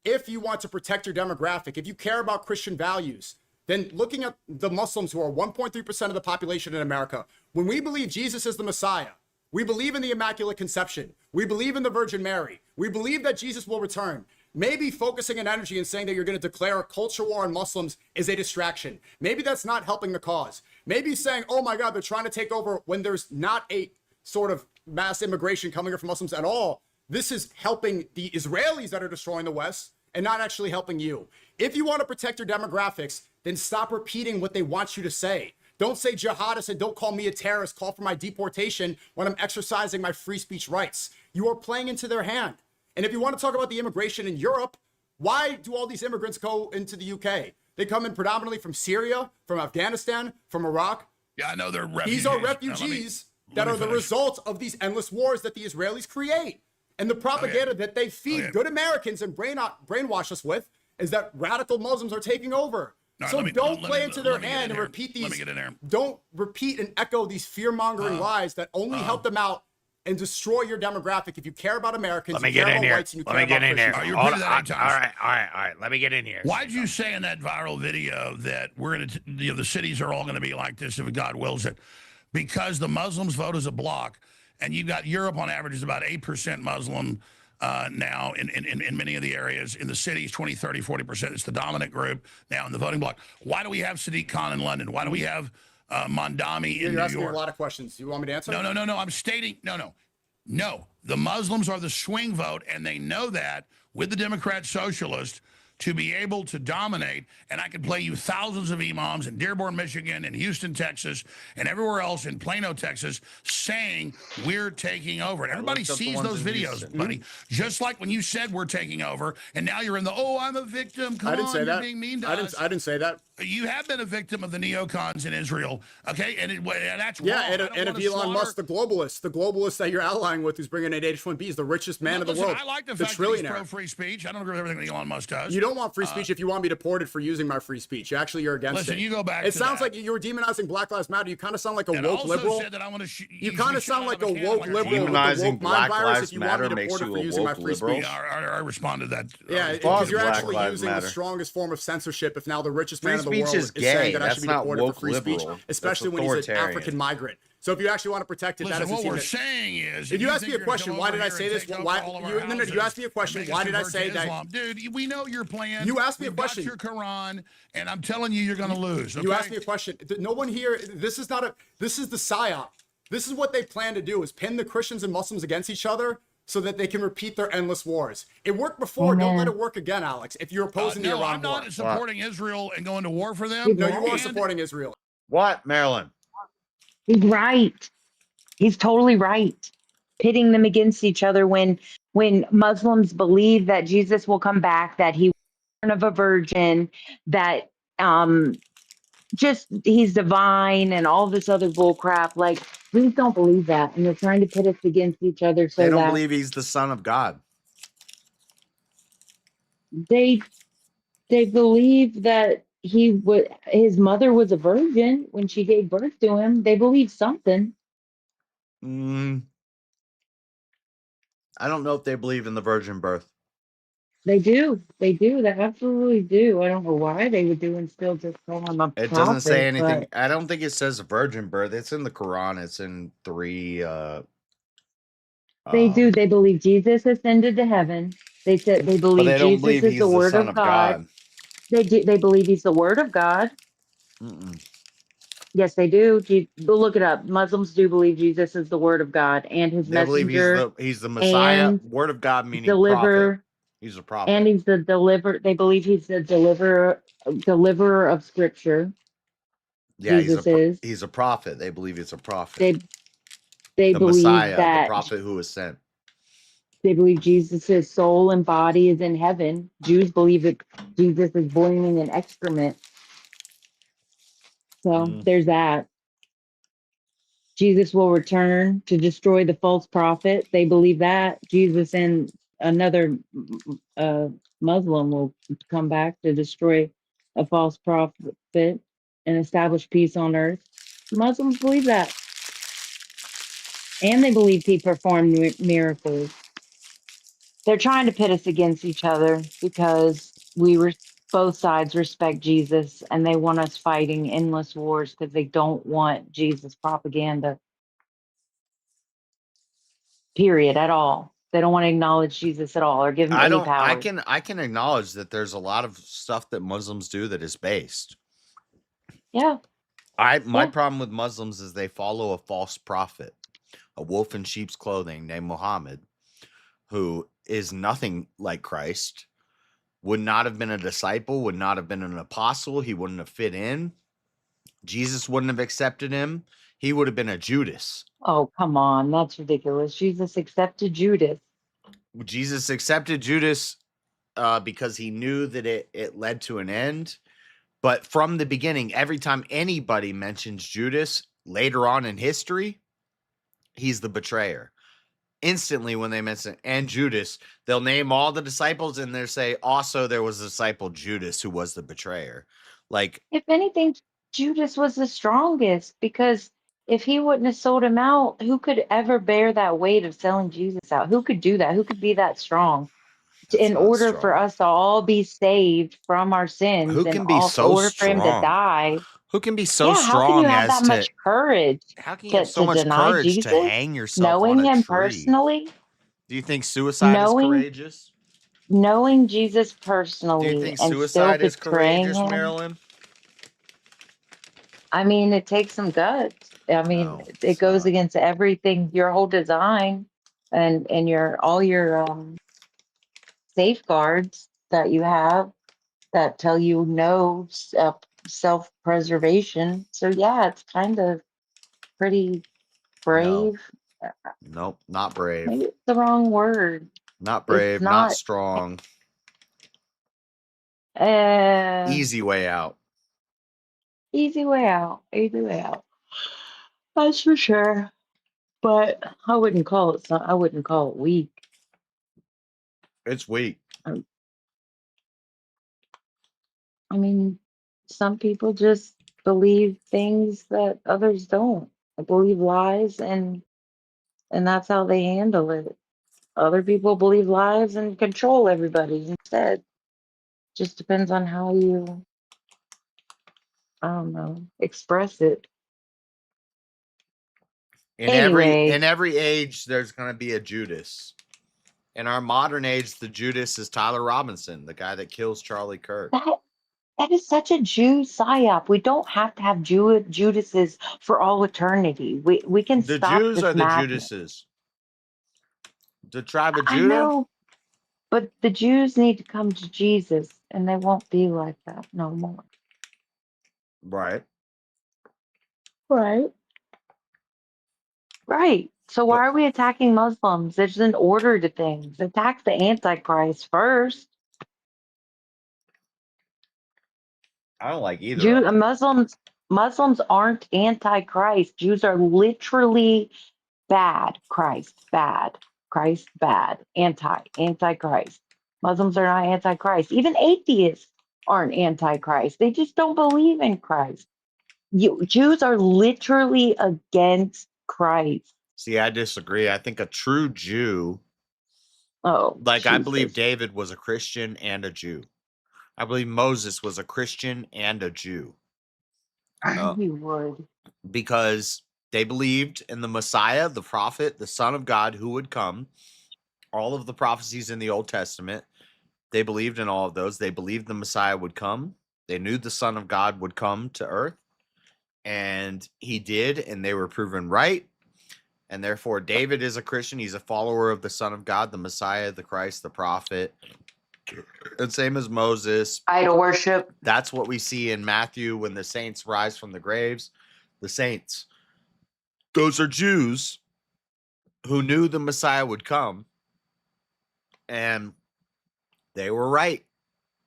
if you want to protect your demographic, if you care about Christian values, then looking at the Muslims who are 1.3% of the population in America, when we believe Jesus is the Messiah, we believe in the Immaculate Conception, we believe in the Virgin Mary, we believe that Jesus will return. Maybe focusing an energy and saying that you're going to declare a culture war on Muslims is a distraction. Maybe that's not helping the cause. Maybe saying, oh my God, they're trying to take over when there's not a sort of mass immigration coming from Muslims at all. This is helping the Israelis that are destroying the West and not actually helping you. If you want to protect your demographics, then stop repeating what they want you to say. Don't say jihadist and don't call me a terrorist. Call for my deportation when I'm exercising my free speech rights. You are playing into their hand. And if you want to talk about the immigration in Europe, why do all these immigrants go into the UK? They come in predominantly from Syria, from Afghanistan, from Iraq. Yeah, I know they're refugees. These are refugees that are the result of these endless wars that the Israelis create. And the propaganda that they feed good Americans and brainwash us with is that radical Muslims are taking over. No, so don't play into their hand and repeat these. Let me get in there. Don't repeat and echo these fear-mongering lies that only help them out and destroy your demographic. If you care about Americans, Let me you get care in about here. whites, and you Let care me get about in there. Christians. All right. Let me get in here. Why'd you say in that viral video that we're going to, the cities are all going to be like this if God wills it? Because the Muslims vote as a bloc, and you've got Europe on average is about 8% Muslim now in many of the areas. In the cities, 20, 30, 40%. It's the dominant group now in the voting bloc. Why do we have Sadiq Khan in London? Why do we have Mondami in New You're asking me York? a lot of questions. You want me to answer? No. I'm stating, no. The Muslims are the swing vote, and they know that with the Democrat Socialist to be able to dominate. And I could play you thousands of imams in Dearborn, Michigan, and Houston, Texas, and everywhere else in Plano, Texas, saying we're taking over. And everybody sees those videos, buddy. Just like when you said we're taking over, and now you're in the, I'm a victim. Come I didn't on, say you're that. being mean to I us. didn't say that. You have been a victim of the neocons in Israel, okay? And that's Yeah, wrong. and I don't of wanna Elon Musk, slaughter- the globalist that you're allying with, who's bringing in H-1B, is the richest man in the Listen, world. I like the the fact that he's trillionaire. pro-free speech. I don't agree with everything that Elon Musk does. You don't want free speech if you want me deported for using my free speech. Actually, you're against it. Listen, you go back It to sounds that. like you were demonizing Black Lives Matter. You kind of sound like a And woke also liberal. said that I want to You kind of sound like a woke liberal with the Demonizing woke Black mind virus Lives if you want me Matter makes deported you for a using my woke free liberal? speech. I responded to that. Yeah, Fuck because you're Black actually Lives using Matter. the strongest form of censorship if now the richest Free man in the speech world is is gay. saying that I That's should be not deported for woke free speech, liberal. especially That's when he's an authoritarian. African migrant. So if you actually want to protect it, that Listen, doesn't what seem we're to... saying is, If you ask think me a you're gonna question, come why over did I here say and this? take over Why all of our you asked me a houses question? and make Why us did I convert say to that? Islam? Dude, we know your plan. You asked me a We've got question. your Quran, and I'm telling you, you're going to lose. You okay? asked me a question. No one here. This is the psyop. This is what they plan to do: is pin the Christians and Muslims against each other so that they can repeat their endless wars. It worked before. Don't let it work again, Alex. If you're opposing the No, Iran I'm war. not supporting Israel and going to war for them. No, you are And- supporting Israel. What, Marilyn? He's right. He's totally right. Pitting them against each other when Muslims believe that Jesus will come back, that he was born of a virgin, that just he's divine and all this other bull crap. Like, please don't believe that. And they're trying to pit us against each other so They don't that believe he's the son of God. they believe that his mother was a virgin when she gave birth to him. They believe something. I don't know if they believe in the virgin birth. They do. They do. They absolutely do. I don't know why they would do and still just call him a It prophet. doesn't say anything. But I don't think it says a virgin birth. It's in the Quran. It's in 3. they do. They believe Jesus ascended to heaven. They said they But believe they don't Jesus believe is the he's the Word son of of God. God. They do. They believe he's the Word of God. Yes, they do. Go look it up. Muslims do believe Jesus is the Word of God and his They believe messenger he's the Messiah, and word of God meaning prophet. deliverer. He's a And prophet. he's the deliver. They believe he's the deliverer of Scripture. Yeah, Jesus is. he's a prophet. They believe he's a prophet. They The believe Messiah, the that prophet who was sent. they believe Jesus' soul and body is in heaven. Jews believe that Jesus is boiling in excrement. So there's that. Jesus will return to destroy the false prophet. They believe that Jesus and another Muslim will come back to destroy a false prophet and establish peace on earth. Muslims believe that. And they believe he performed miracles. They're trying to pit us against each other because both sides respect Jesus and they want us fighting endless wars because they don't want Jesus propaganda. Period, at all. They don't want to acknowledge Jesus at all or give him any power. I can acknowledge that there's a lot of stuff that Muslims do that is based. Yeah. My problem with Muslims is they follow a false prophet, a wolf in sheep's clothing named Muhammad, who is nothing like Christ, would not have been a disciple, would not have been an apostle, he wouldn't have fit in. Jesus wouldn't have accepted him. He would have been a Judas. Oh, come on. That's ridiculous. Jesus accepted Judas. Jesus accepted Judas because he knew that it led to an end. But from the beginning, every time anybody mentions Judas later on in history, he's the betrayer. Instantly, when they mention and Judas, they'll name all the disciples and they'll say, also, there was a disciple Judas who was the betrayer. Like, If anything, Judas was the strongest because if he wouldn't have sold him out, who could ever bear that weight of selling Jesus out? Who could do that? Who could be that strong? In order for us to all be saved from our sins who and can be in so order for him to strong? die. Who can be so Yeah, how can you strong have as that much courage how can you have so to much deny courage Jesus? to hang yourself on Knowing a him tree? personally, Do you think suicide is courageous? knowing Jesus Do you personally think and still suicide is betraying courageous, him. Marilyn? I mean, it takes some guts. I mean, it goes against everything, your whole design and your all your safeguards that you have that tell you no self-preservation. So yeah, it's kind of pretty brave. Nope, not brave. Maybe it's the wrong word. Not It's brave, not not strong. easy way out. Easy way out. Easy way out. That's for sure. But I wouldn't call it I wouldn't call it weak. It's weak. I mean, some people just believe things that others don't. They believe lies and that's how they handle it. Other people believe lies and control everybody instead. Just depends on how you, I don't know, express it. Anyway, In every age, there's going to be a Judas. In our modern age, the Judas is Tyler Robinson, the guy that kills Charlie Kirk. that is such a Jew psyop. We don't have to have Judases for all eternity. We can The stop Jews this are the madness. Judases. The tribe of I Judah? know, but the Jews need to come to Jesus, and they won't be like that no more. Right. Right. Right. So why are we attacking Muslims? There's an order to things. Attack the Antichrist first. I don't like either. Muslims aren't anti-Christ. Jews are literally bad. Christ bad. Christ bad. Anti-Christ. Muslims are not anti-Christ. Even atheists aren't anti-Christ. They just don't believe in Christ. Jews are literally against Christ. See, I disagree. I think a true Jew, I believe David was a Christian and a Jew. I believe Moses was a Christian and a Jew. He would. Because they believed in the Messiah, the prophet, the Son of God who would come. All of the prophecies in the Old Testament, they believed in all of those. They believed the Messiah would come. They knew the Son of God would come to earth. And he did, and they were proven right. And therefore, David is a Christian. He's a follower of the Son of God, the Messiah, the Christ, the prophet. And same as Moses. Idol worship. That's what we see in Matthew when the saints rise from the graves. The saints. Those are Jews who knew the Messiah would come. And they were right.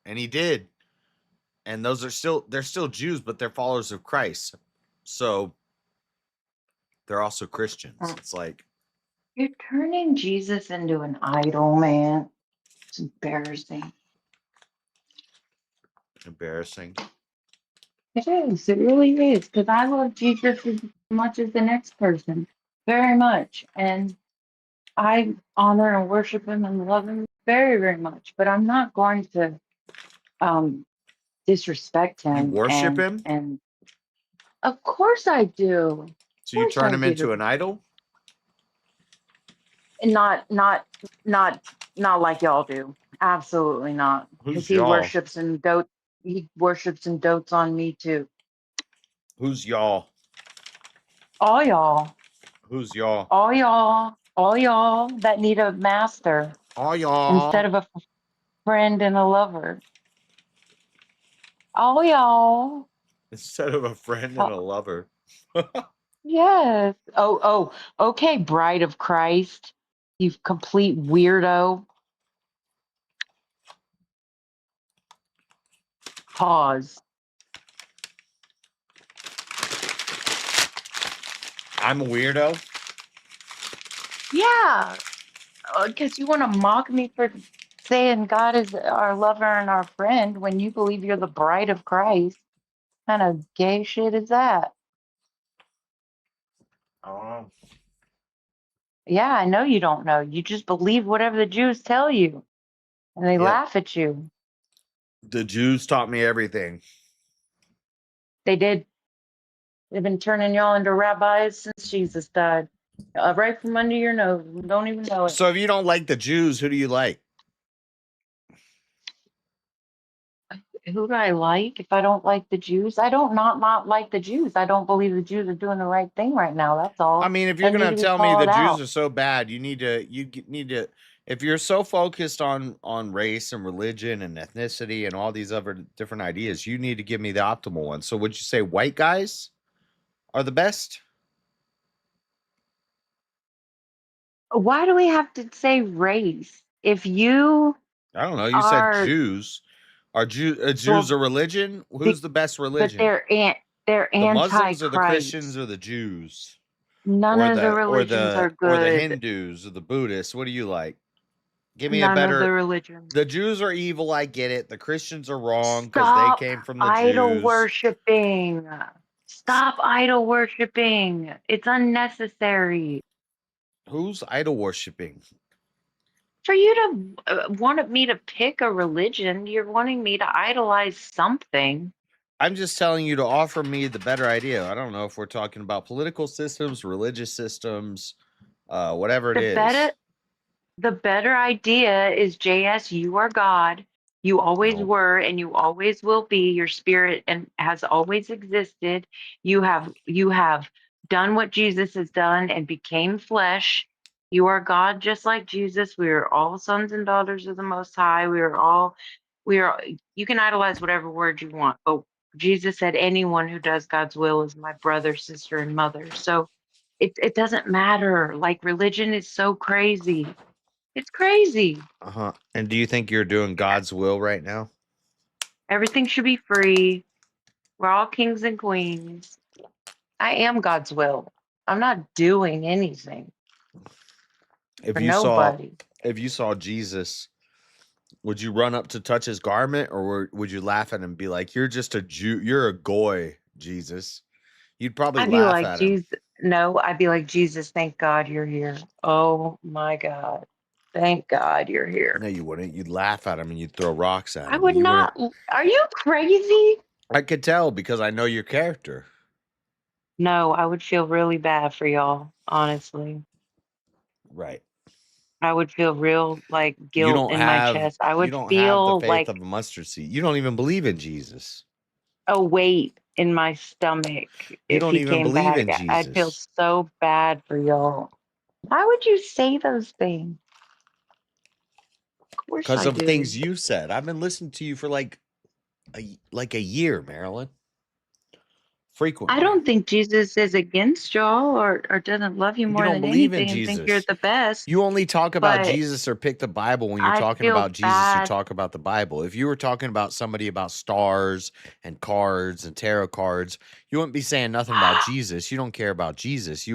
And he did. And they're still Jews, but they're followers of Christ. So they're also Christians. It's like, you're turning Jesus into an idol, man. It's embarrassing. Embarrassing. It is. It really is. Because I love Jesus as much as the next person. Very much. And I honor and worship him and love him very, very much. But I'm not going to disrespect him. You worship him? And of course I do. So you turn him into an idol? Not like y'all do. Absolutely not. Because he worships and dotes on me too. Who's y'all? All y'all. Who's y'all? All y'all that need a master. All y'all. Instead of a friend and a lover. All y'all. Instead of a friend and a lover. Yes. Oh, okay, bride of Christ. You complete weirdo. Pause. I'm a weirdo? Yeah. Because you want to mock me for saying God is our lover and our friend when you believe you're the bride of Christ. What kind of gay shit is that? Oh. Yeah, I know you don't know. You just believe whatever the Jews tell you. And they laugh at you. The Jews taught me everything. They did. They've been turning y'all into rabbis since Jesus died. Right from under your nose. You don't even know it. So if you don't like the Jews, who do you like? Who do I like if I don't like the Jews? I don't not like the Jews. I don't believe the Jews are doing the right thing right now. That's all. I mean, if you're going to tell me the Jews are so bad, you need to, if you're so focused on race and religion and ethnicity and all these other different ideas, you need to give me the optimal one. So would you say white guys are the best? Why do we have to say race? If you I don't know. You said Jews. Are Jews a religion? Who's the best religion? But they're the Muslims or the Christ. Christians or the Jews? None of the religions are good. Or the Hindus or the Buddhists. What do you like? Give me None a better. Of the religions. The Jews are evil. I get it. The Christians are wrong because they came from the idol Jews. worshiping. Stop idol worshiping. It's unnecessary. Who's idol worshiping? For you to want me to pick a religion, you're wanting me to idolize something. I'm just telling you to offer me the better idea. I don't know if we're talking about political systems, religious systems, whatever it is. The better idea is, JS, you are God. You always were and you always will be. Your spirit and has always existed. You have done what Jesus has done and became flesh. You are God just like Jesus. We are all sons and daughters of the Most High. You can idolize whatever word you want, but Jesus said anyone who does God's will is my brother, sister, and mother. So it doesn't matter. Like, religion is so crazy. It's crazy. And do you think you're doing God's will right now? Everything should be free. We're all kings and queens. I am God's will. I'm not doing anything for nobody. If you saw Jesus, would you run up to touch his garment, or would you laugh at him and be like, "You're just a Jew. You're a goy, Jesus"? You'd probably I'd be laugh like, at him. Jesus. No, I'd be like, Jesus, thank God you're here. Oh my God. Thank God you're here. No, you wouldn't. You'd laugh at him and you'd throw rocks at him. I would not. Are you crazy? I could tell because I know your character. No, I would feel really bad for y'all, honestly. Right. I would feel real like You guilt don't in my have. chest. I You would don't have the feel faith like of a mustard seed. You don't even believe in Jesus. a weight in my stomach You if don't he even came believe back. in I'd feel Jesus. so bad for y'all. Why would you say those things? Of course Because I of do. things you said. I've been listening to you for like a year, Marilyn. Frequently. I don't think Jesus is against y'all or doesn't love you You more don't than believe in anything and think you're Jesus. the best. You only talk about But Jesus or pick the Bible when you're I talking feel about Jesus. You bad. talk about the Bible. If you were talking about somebody about stars and cards and tarot cards, you wouldn't be saying nothing about Jesus. You don't care about Jesus.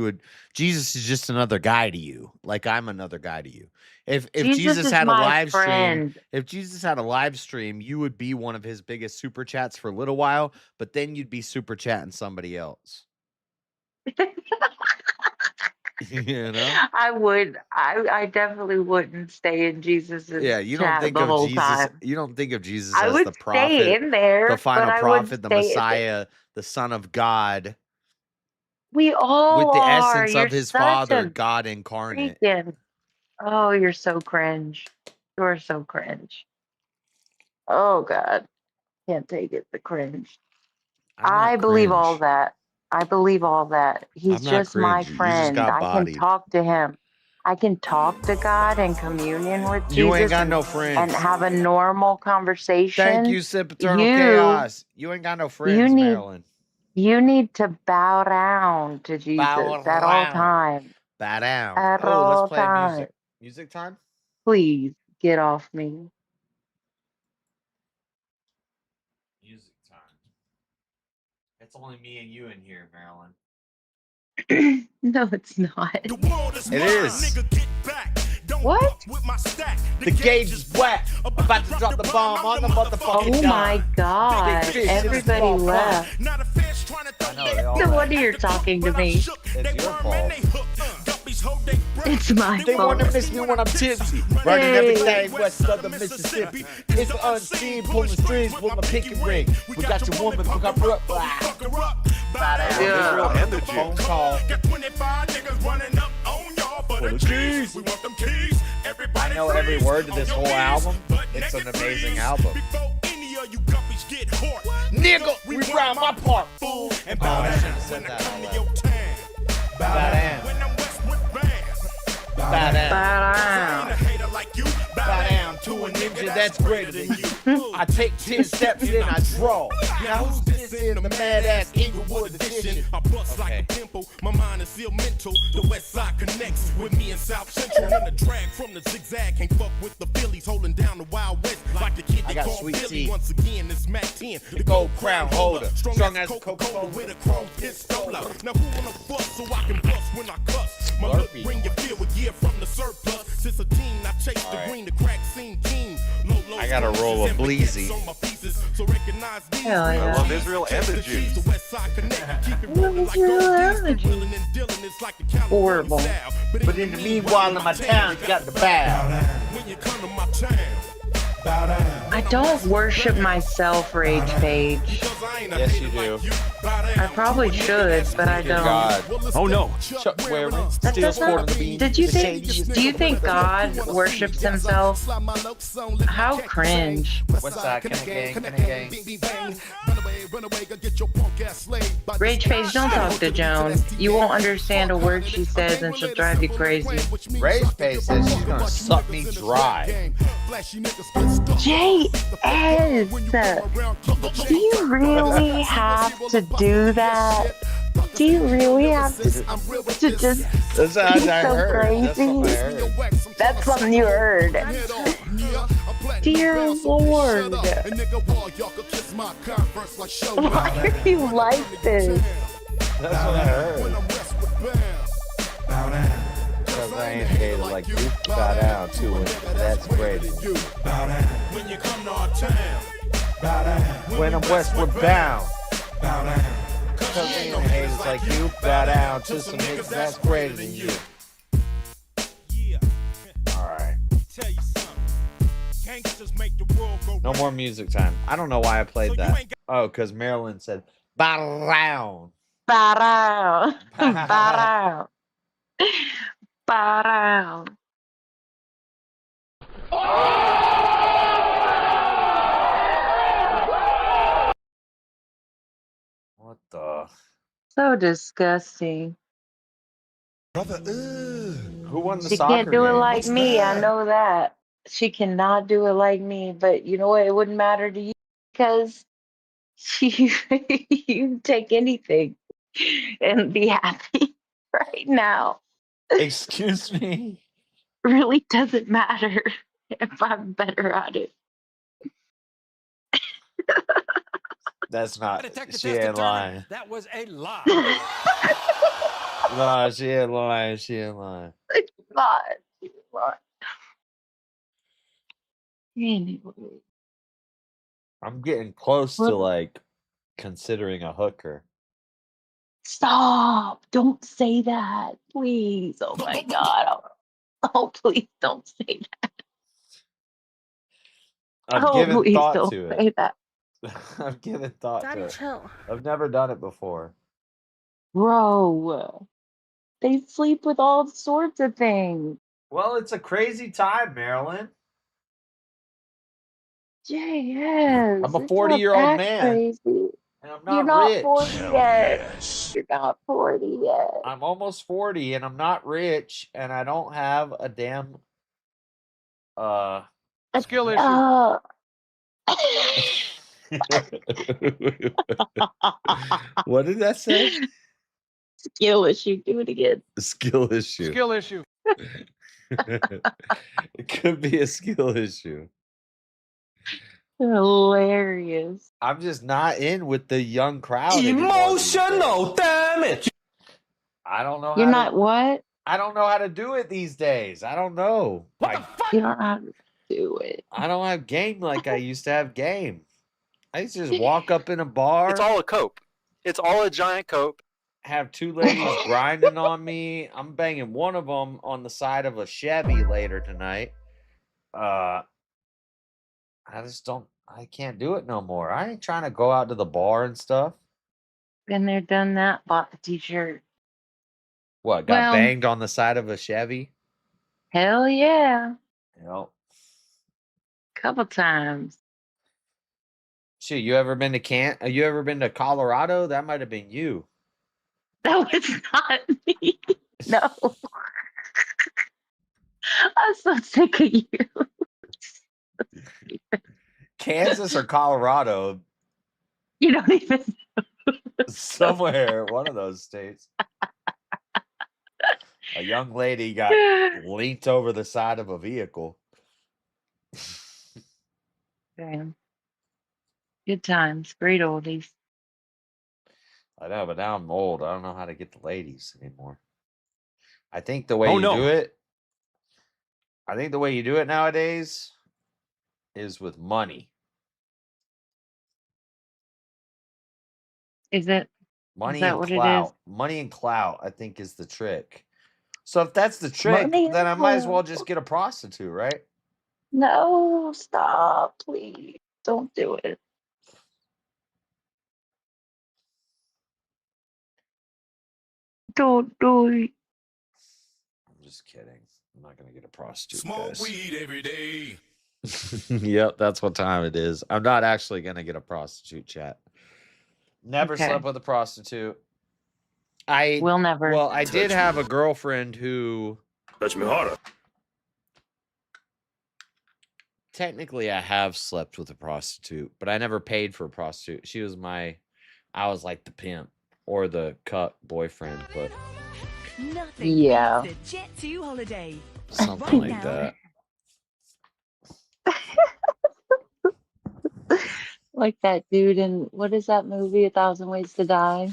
Jesus is just another guy to you, like I'm another guy to you. If Jesus Jesus is had a my live stream, friend. if Jesus had a live stream, you would be one of his biggest super chats for a little while, but then you'd be super chatting somebody else. You know? I would. I definitely wouldn't stay in Jesus's Yeah, you don't chat think the of whole Jesus. time. You don't think of Jesus I as would the stay prophet, in there, the but final I would prophet, the stay in there. Messiah, the Son of God, We all with the are. essence You're of his such Father, a God incarnate. freaking. Oh, you're so cringe. You're so cringe. Oh God, can't take it. The cringe. I'm not I believe all cringe. that. I believe all that. He's I'm not just my cringe. You just friend. got I can bodied. talk to him. I can talk to God and communion with You ain't Jesus got and, no and friends. have a normal conversation. Thank you, Sempiternal You Chaos. You ain't got no friends, need Marilyn. you need to bow down to Bow Jesus at all down. times. Bow down. At Oh, let's all play times. music. Music time? Please get off me. Music time. It's only me and you in here, Marilyn. No, it's not. It is. What? The gauge is wet. About to drop the bomb on the motherfucking Oh my God. Everybody left. I know, they all No left. wonder you're talking to me. It's your fault. It's my They fault. want to miss me when I'm tipsy. Running everything west of the Mississippi. It's the unseen, pulling strings with my pinky ring. We got your woman, fuck up. Yeah. Real energy. Phone call. For the keys. I know every word to this whole album. It's an amazing album. Nigga, rewind my part, fool. And bow down. I should have said that out loud. Bow down. Bow down. Bow down to a ninja that's greater than you. I take 10 steps, then I draw. Now who's this in the mad ass Inglewood edition? I bust like a pimple, my mind is still mental. The west side connects with me in South Central. And the drag from the zigzag can't fuck with the Phillies, holding down the Wild West like the kid they call sweet Billy. tea. Once again, it's Mac 10, The gold crown holder. strong as Coca-Cola with a chrome pistol. Now who wanna bust so I can bust when I cuss? My look Slurpee. bring you feel a year from the surplus. Since a teen, I chased the green, the crack scene king. Low, I got a roll of Bleezy. on my pieces, so recognize these. Hell yeah. I love Israel and the Jews. The West Side Connect, keep it rolling like Israel gold and the discs, willing and dealing. It's like the California Horrible. style. But in the meanwhile, in my town, you got the bow. When you come to my town, bow down. I don't worship myself, Rage Page. Yes, you do. I probably should, but I don't. God. Oh no. Where That doesn't, do you think God worships himself? How cringe. What's that? Can I gang? Rage Page, don't talk to Joan. You won't understand a word she says and she'll drive you crazy. Rage Face says she's gonna suck me dry. JS, do you really have to do that? Do you really have to just That's how be I so heard. That's crazy? what I heard. That's something you heard. Dear Lord. It's my converse like show. Why do you like this? That's what I heard. Because I ain't hated like you. Bow down to it. That's great. When you come to our town. When I'm westward bound. Because I ain't haters like you. Bow down to some niggas that's greater than you. Alright. No more music time. I don't know why I played that. Oh, because Marilyn said, bow down. Bow down. Bow down. Bow down. What the? So disgusting. Brother, who won the She soccer can't do it game? like What's me. I that? know that. She cannot do it like me. But you know what? It wouldn't matter to you because you you take anything and be happy right now. Excuse me. Really doesn't matter if I'm better at it. That's not. Detective She test ain't determined lying. that was a lie. No, she ain't lying. She ain't lying. Not. Not. Anyway. I'm getting close to What? like considering a hooker. Stop. Don't say that. Please. Oh my God. Oh, please don't say that. I've Oh, given please thought don't to say it. that. I've given thought Daddy, to it. chill. I've never done it before. Bro, they sleep with all sorts of things. Well, it's a crazy time, Marilyn. Yes, I'm a it's not 40-year-old that man, crazy. and I'm You're not not rich. 40 yet. You're not 40 yet. I'm almost 40, and I'm not rich, and I don't have a damn Skill issue. What did that say? Skill issue. Do it again. Skill issue. Skill issue. It could be a skill issue. Hilarious. I'm just not in with the young crowd anymore these Emotional days. damage. I don't know You're how not to. what? I don't know how to do it these days. I don't know. You don't know how to do it. I don't have game like I used to have game. I used to just walk up in a bar. It's all a cope. It's all a giant cope. Have two ladies grinding on me. I'm banging one of them on the side of a Chevy later tonight. I just don't. I can't do it no more. I ain't trying to go out to the bar and stuff. Been there, done that. Bought the t-shirt. What? Got Well, banged on the side of a Chevy? hell yeah. Yep. Couple times. Shit, you ever been to You ever been to Colorado? That might have been you. That was not me. No. I'm so sick of you. Kansas or Colorado? You don't even Somewhere, one of those states. A young lady got leant over the side of a vehicle. Damn. Good times. Great oldies. I know, but now I'm old. I don't know how to get the ladies anymore. I think the way do it, I think the way you do it nowadays is with money. Is it? Money Is that and what clout. it is? Money and clout, I think, is the trick. So if that's the trick, Money then I and might as well clout. just get a prostitute, right? No, stop, please. Don't do it. Don't do it. I'm just kidding. I'm not gonna get a prostitute. Smoke guys. weed every day. Yep, that's what time it is. I'm not actually gonna get a prostitute, chat. Never Okay. slept with a prostitute. We'll never. Well, I did have a girlfriend who Touch me harder. technically I have slept with a prostitute, but I never paid for a prostitute. She was I was like the pimp or the cuck boyfriend, but Nothing Yeah. beats the Jet 2 holiday. something Right like now. that. Like that dude in what is that movie, A Thousand Ways to Die?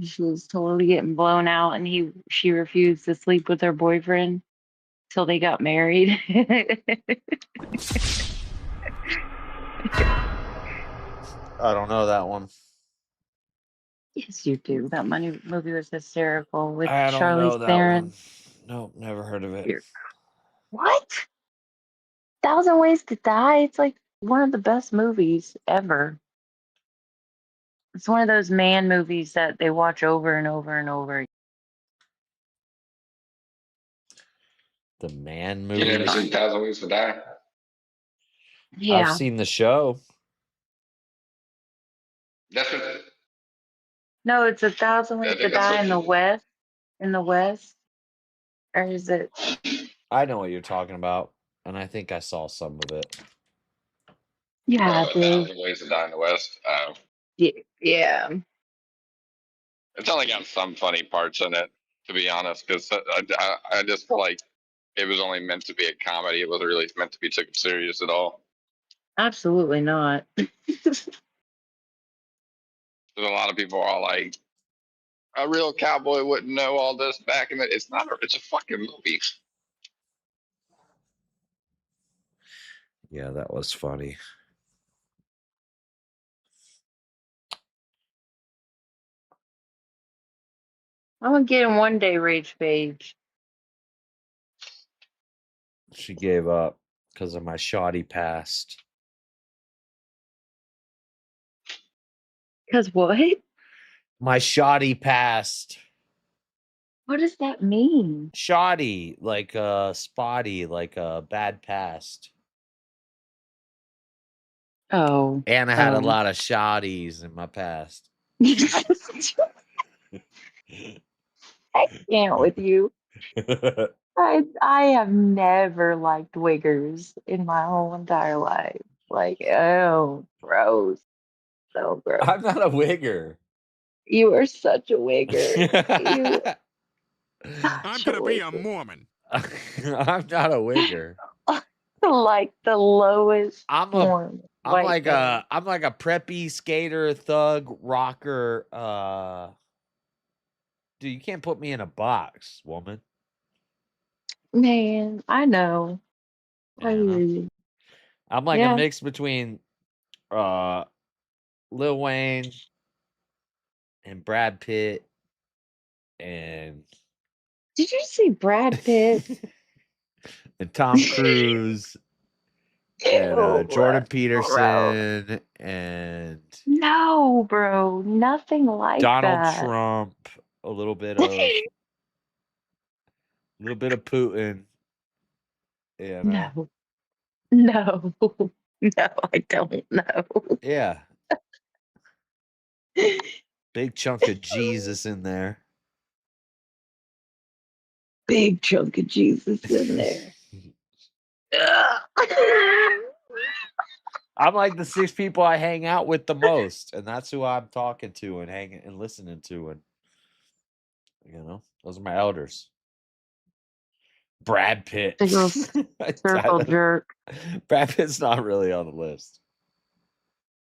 She was totally getting blown out, and she refused to sleep with her boyfriend till they got married. I don't know that one. Yes, you do. That movie was hysterical with I don't know Charlize that Theron. one. Nope, never heard of it. What? Thousand Ways to Die? It's like one of the best movies ever. It's one of those man movies that they watch over and over and over. The man You never movie. seen Thousand Ways to Die? Yeah. I've seen the show. That's what. No, it's A Thousand Ways to think that's Die what in the West. In the West, or is it? I know what you're talking about, and I think I saw some of it. Yeah, dude. Thousand Ways to Die in the West. Yeah. It's only got some funny parts in it, to be honest, because I just feel like it was only meant to be a comedy. It wasn't really meant to be taken serious at all. Absolutely not. There's a lot of people are like, a real cowboy wouldn't know all this back in the. It's not. It's a fucking movie. Yeah, that was funny. I'm gonna get in one day, Rage Page. She gave up because of my shoddy past. Cause what? My shoddy past. What does that mean? Shoddy, like spotty, like a bad past. Oh. And I had a lot of shoddies in my past. I can't with you. I have never liked wiggers in my whole entire life. Like, oh, gross. So gross. I'm not a wigger. You are such a wigger. You I'm gonna be a Mormon. I'm not a wigger. like the lowest I'm form. like a preppy skater, thug, rocker. Dude, you can't put me in a box, woman. Man, I know. I hear you. I'm like a mix between Lil Wayne and Brad Pitt and Did you see Brad Pitt? and Tom Cruise and Jordan Bro. Peterson and No, bro. Nothing like Donald that. Trump, a little bit of Putin. You know? No. No, I don't know. Yeah. Big chunk of Jesus in there. Big chunk of Jesus in there. I'm like the 6 people I hang out with the most, and that's who I'm talking to and hanging and listening to, and those are my elders. Brad Pitt. Big old circle jerk. Brad Pitt's not really on the list.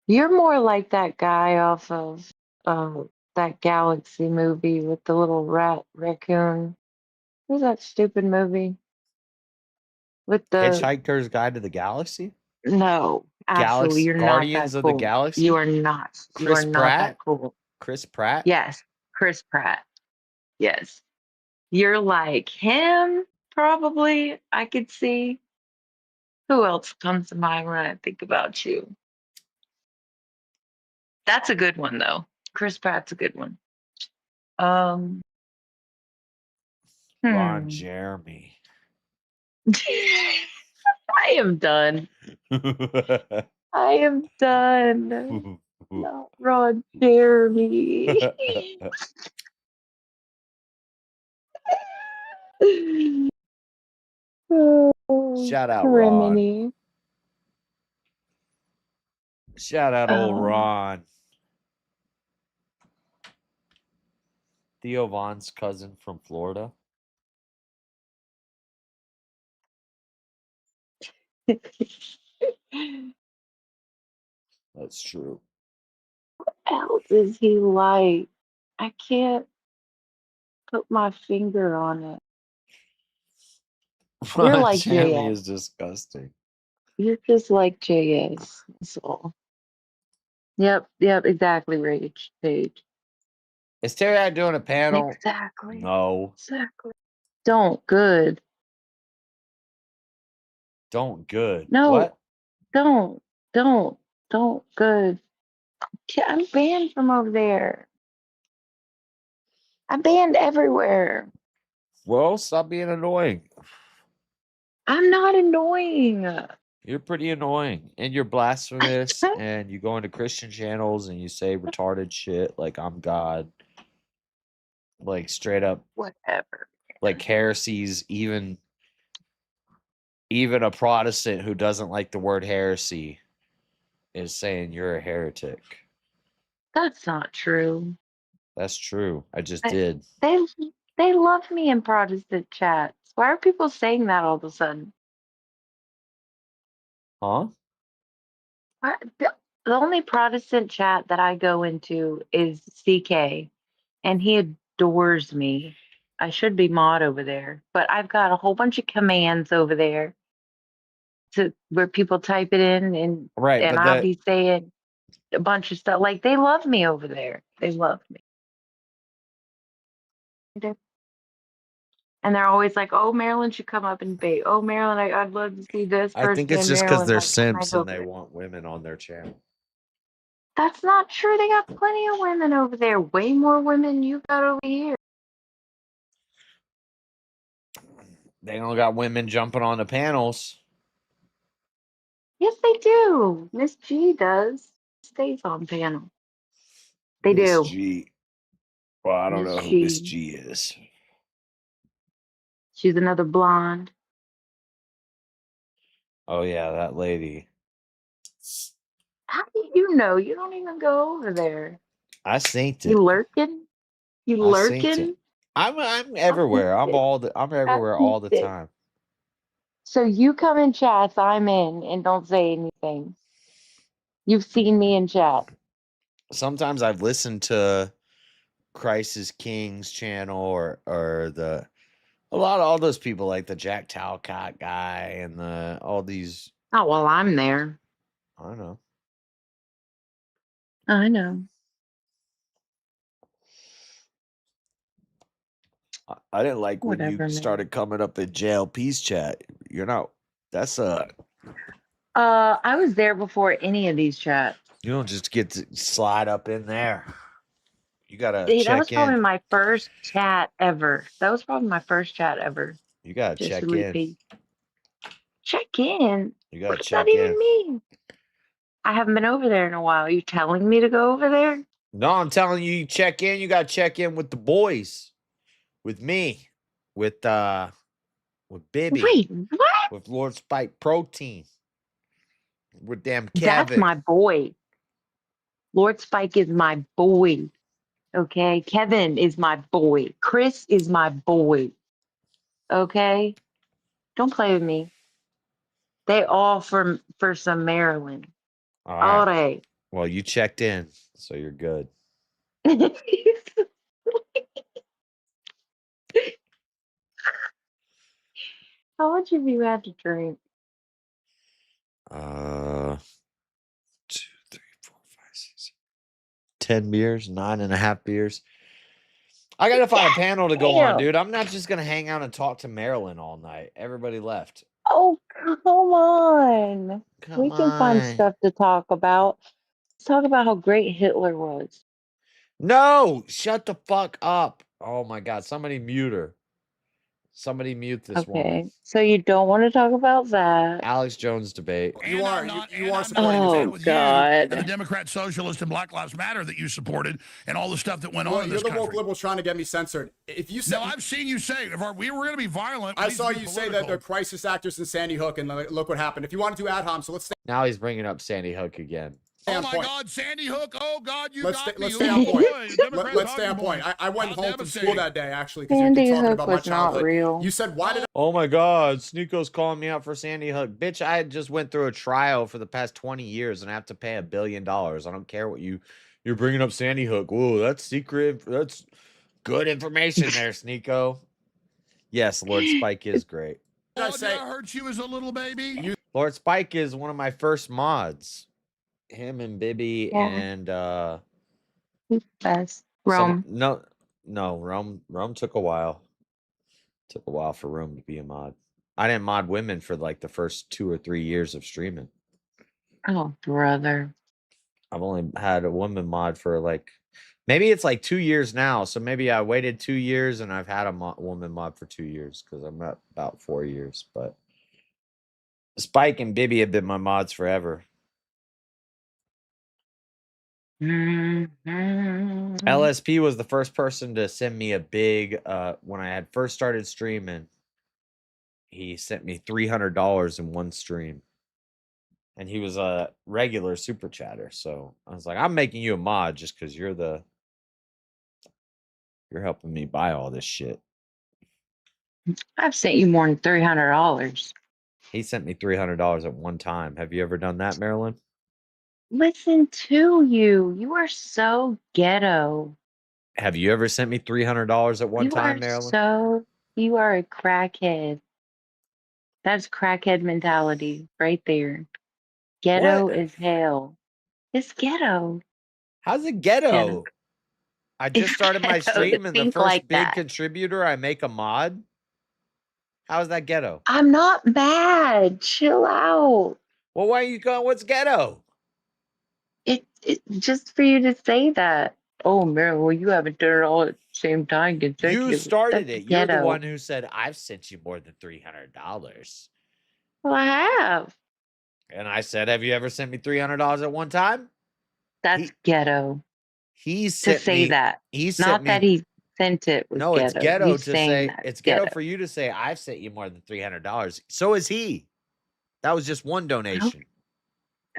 You're more like that guy off of that Galaxy movie with the little raccoon. What was that stupid movie? With the Hitchhiker's Guide to the Galaxy? No, absolutely. You're Guardians not of that the cool. Galaxy? You are not. You Chris are not Pratt? that cool. Chris Pratt? Yes, Chris Pratt. Yes. You're like him, probably. I could see. Who else comes to mind when I think about you? That's a good one, though. Chris Pratt's a good one. Ron Jeremy. I am done. I am done. Not Ron Jeremy. Shout out Ron. Criminy. Shout out old Ron. Theo Von's cousin from Florida. That's true. What else is he like? I can't put my finger on it. You're like Jamie JS. is disgusting. You're just like JS. That's all. Yep, exactly, Rage Page. Is Terry doing a panel? Exactly. No. Exactly. Don't. Good. Don't good. No. What? Don't. Good. I'm banned from over there. I'm banned everywhere. Well, stop being annoying. I'm not annoying. You're pretty annoying. And you're blasphemous and you go into Christian channels and you say retarded shit like I'm God. Like straight up Whatever. like heresies, even a Protestant who doesn't like the word heresy is saying you're a heretic. That's not true. That's true. I just did. They love me in Protestant chats. Why are people saying that all of a sudden? Huh? The only Protestant chat that I go into is CK, and he adores me. I should be mod over there, but I've got a whole bunch of commands over there to where people type it in, and I'll be saying a bunch of stuff. Like, they love me over there. They love me. And they're always like, "Oh, Marilyn should come up and debate. Oh, Marilyn, I'd love to see this person." I think it's and just because Marilyn, they're like, simps and they over. want women on their channel. That's not true. They got plenty of women over there. Way more women than you got over here. They don't got women jumping on the panels. Yes, they do. Miss G does. Stays on panel. They Miss do. G. Well, I don't know who Miss G is. She's another blonde. Oh yeah, that lady. How do you know? You don't even go over there. I synced it. You lurking? You lurking? I'm everywhere. I'm everywhere all the time. So you come in chats, I'm in, and don't say anything. You've seen me in chat. Sometimes I've listened to Christ is King's channel or a lot of all those people like the Jack Talcott guy and all these. Oh, well, I'm there. I know. I know. I didn't like when Whatever, you man. started coming up in JLP's chat. You're not. That's I was there before any of these chats. You don't just get to slide up in there. You gotta That was check probably in. my first chat ever. That was probably my first chat ever. You gotta Just check to in. repeat. Check in. You gotta What does check that even in. mean? I haven't been over there in a while. Are you telling me to go over there? No, I'm telling you, you check in. You gotta check in with the boys, with me, with Bibby. Wait, what? With Lord Spike Protein. With damn Kevin. That's my boy. Lord Spike is my boy. Okay, Kevin is my boy. Chris is my boy. Okay, don't play with me. They all for some Maryland. All right. right. Well, you checked in, so you're good. How much have you had to drink? 2, 3, 4, 5, 6, 10 beers, 9.5 beers. I gotta find a panel to go on, dude. I'm not just gonna hang out and talk to Marilyn all night. Everybody left. Oh, come on. We can find on. stuff to talk about. Let's talk about how great Hitler was. No, shut the fuck up. Oh my God, somebody mute her. Somebody mute this woman. So you don't want to talk about that. Alex Jones debate. You are supporting oh, with God. and the Democrat, Socialist, and Black Lives Matter that you supported, and all the stuff that went on in this You're the woke country. liberals trying to get me censored. If you say, No, I've seen you say if we were going to be violent. I saw you say that they're crisis actors in Sandy Hook, and look what happened. If you want to do ad hom, so let's. Now he's bringing up Sandy Hook again. Oh my God, Sandy Hook! Oh God, you let's got me! let's stay on point. Democrat Let's stay on talking point. I went How home from school devastating. that day actually because you've Sandy been talking Hook about my was not childhood. real. You said why did Oh my God, Sneako's calling me out for Sandy Hook. Bitch, I just went through a trial for the past 20 years and I have to pay $1 billion. I don't care what you're bringing up Sandy Hook. Whoa, that's secret. That's good information there, Sneako. Yes, Lord Spike is great. Oh, did I hurt you as a little baby? Lord Spike is one of my first mods. Him and Bibby Yeah. and Who's best? Rome. no, Rome took a while. Took a while for Rome to be a mod. I didn't mod women for like the first 2 or 3 years of streaming. Oh, brother. I've only had a woman mod for like maybe it's like 2 years now. So maybe I waited 2 years and I've had a woman mod for 2 years because I'm at about 4 years. But Spike and Bibby have been my mods forever. LSP was the first person to send me a big when I had first started streaming. He sent me $300 in one stream. And he was a regular super chatter. So I was like, I'm making you a mod just because you're helping me buy all this shit. I've sent you more than $300. He sent me $300 at one time. Have you ever done that, Marilyn? Listen to you. You are so ghetto. Have you ever sent me $300 at one time, Marilyn? You are a crackhead. That's crackhead mentality right there. Ghetto as hell. It's ghetto. How's it ghetto? I just started my stream and the first big that. contributor, I make a mod. How is that ghetto? I'm not mad. Chill out. Well, why are you going? What's ghetto? It just for you to say that. Oh, Meryl, well, you haven't done it all at the same time. You started it. You're the one who said, I've sent you more than $300. Well, I have. And I said, have you ever sent me $300 at one time? That's ghetto. He to say that. He not that he sent it. Was no, ghetto. it's ghetto He's to say. that. It's ghetto for you to say I've sent you more than $300. So is he. That was just one donation.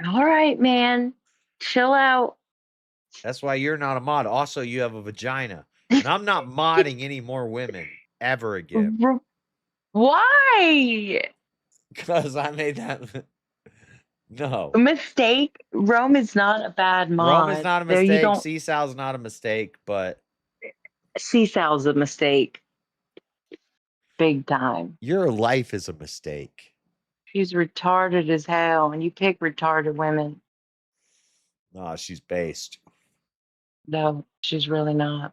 All right, man. Chill out. That's why you're not a mod. Also, you have a vagina, and I'm not modding any more women ever again. Why? Because I made that. No. A mistake. Rome is not a bad mod. Rome is not a mistake. Seasow's not a mistake, but Seasow's a mistake. Big time. Your life is a mistake. She's retarded as hell, and you pick retarded women. No, she's based. No, she's really not.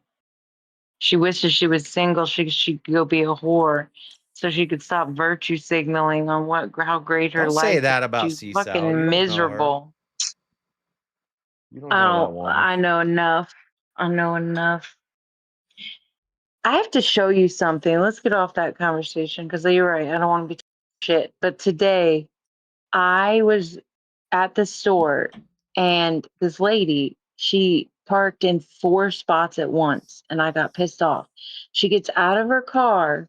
She wishes she was single. She could go be a whore, so she could stop virtue signaling on how great her Don't life. say that about She's Seasow. fucking miserable. You don't know that woman. I know enough. I know enough. I have to show you something. Let's get off that conversation because you're right. I don't want to be shit. But today, I was at the store and this lady, she parked in 4 spots at once and I got pissed off. She gets out of her car.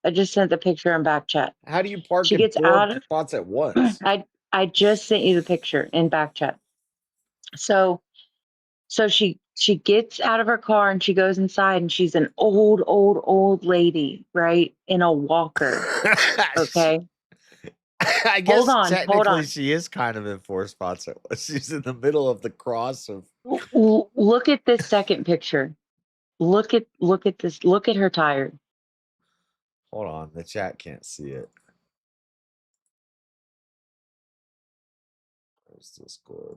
I just sent the picture in back chat. How do you park she in gets 4 out of, spots at once? I just sent you the picture in back chat. So she gets out of her car and she goes inside and she's an old lady, right? In a walker. Okay. I guess technically hold on. she is kind of in 4 spots at once. She's in the middle of the cross of. Look at this second picture. Look at this. Look at her tire. Hold on, the chat can't see it. Where's this good?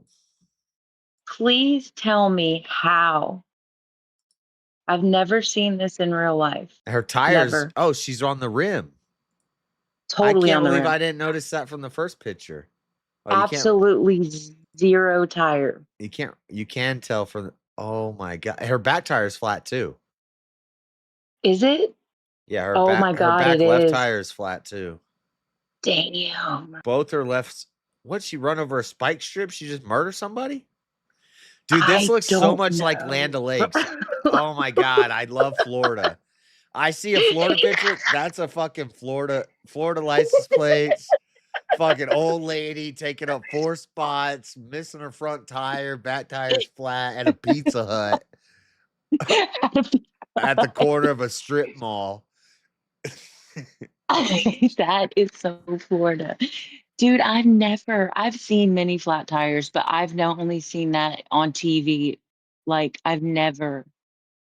Please tell me how. I've never seen this in real life. Her tires. Never. Oh, she's on the rim. Totally I on the can't believe rim. I didn't notice that from the first picture. Oh, Absolutely zero tire. You can tell from. Oh my god, her back tire is flat too. Is it? Yeah, her Oh back, my God, her back it left is. tire is flat too. Damn. Both her lefts. What, she run over a spike strip? She just murder somebody? Dude, this looks so much like Land O'Lakes. Oh my god, I love Florida. I see a Florida picture. That's a fucking Florida license plates. Fucking old lady taking up 4 spots, missing her front tire, back tire's flat at a Pizza Hut at the corner of a strip mall. That is so Florida. Dude, I've seen many flat tires, but I've now only seen that on TV. Like, I've never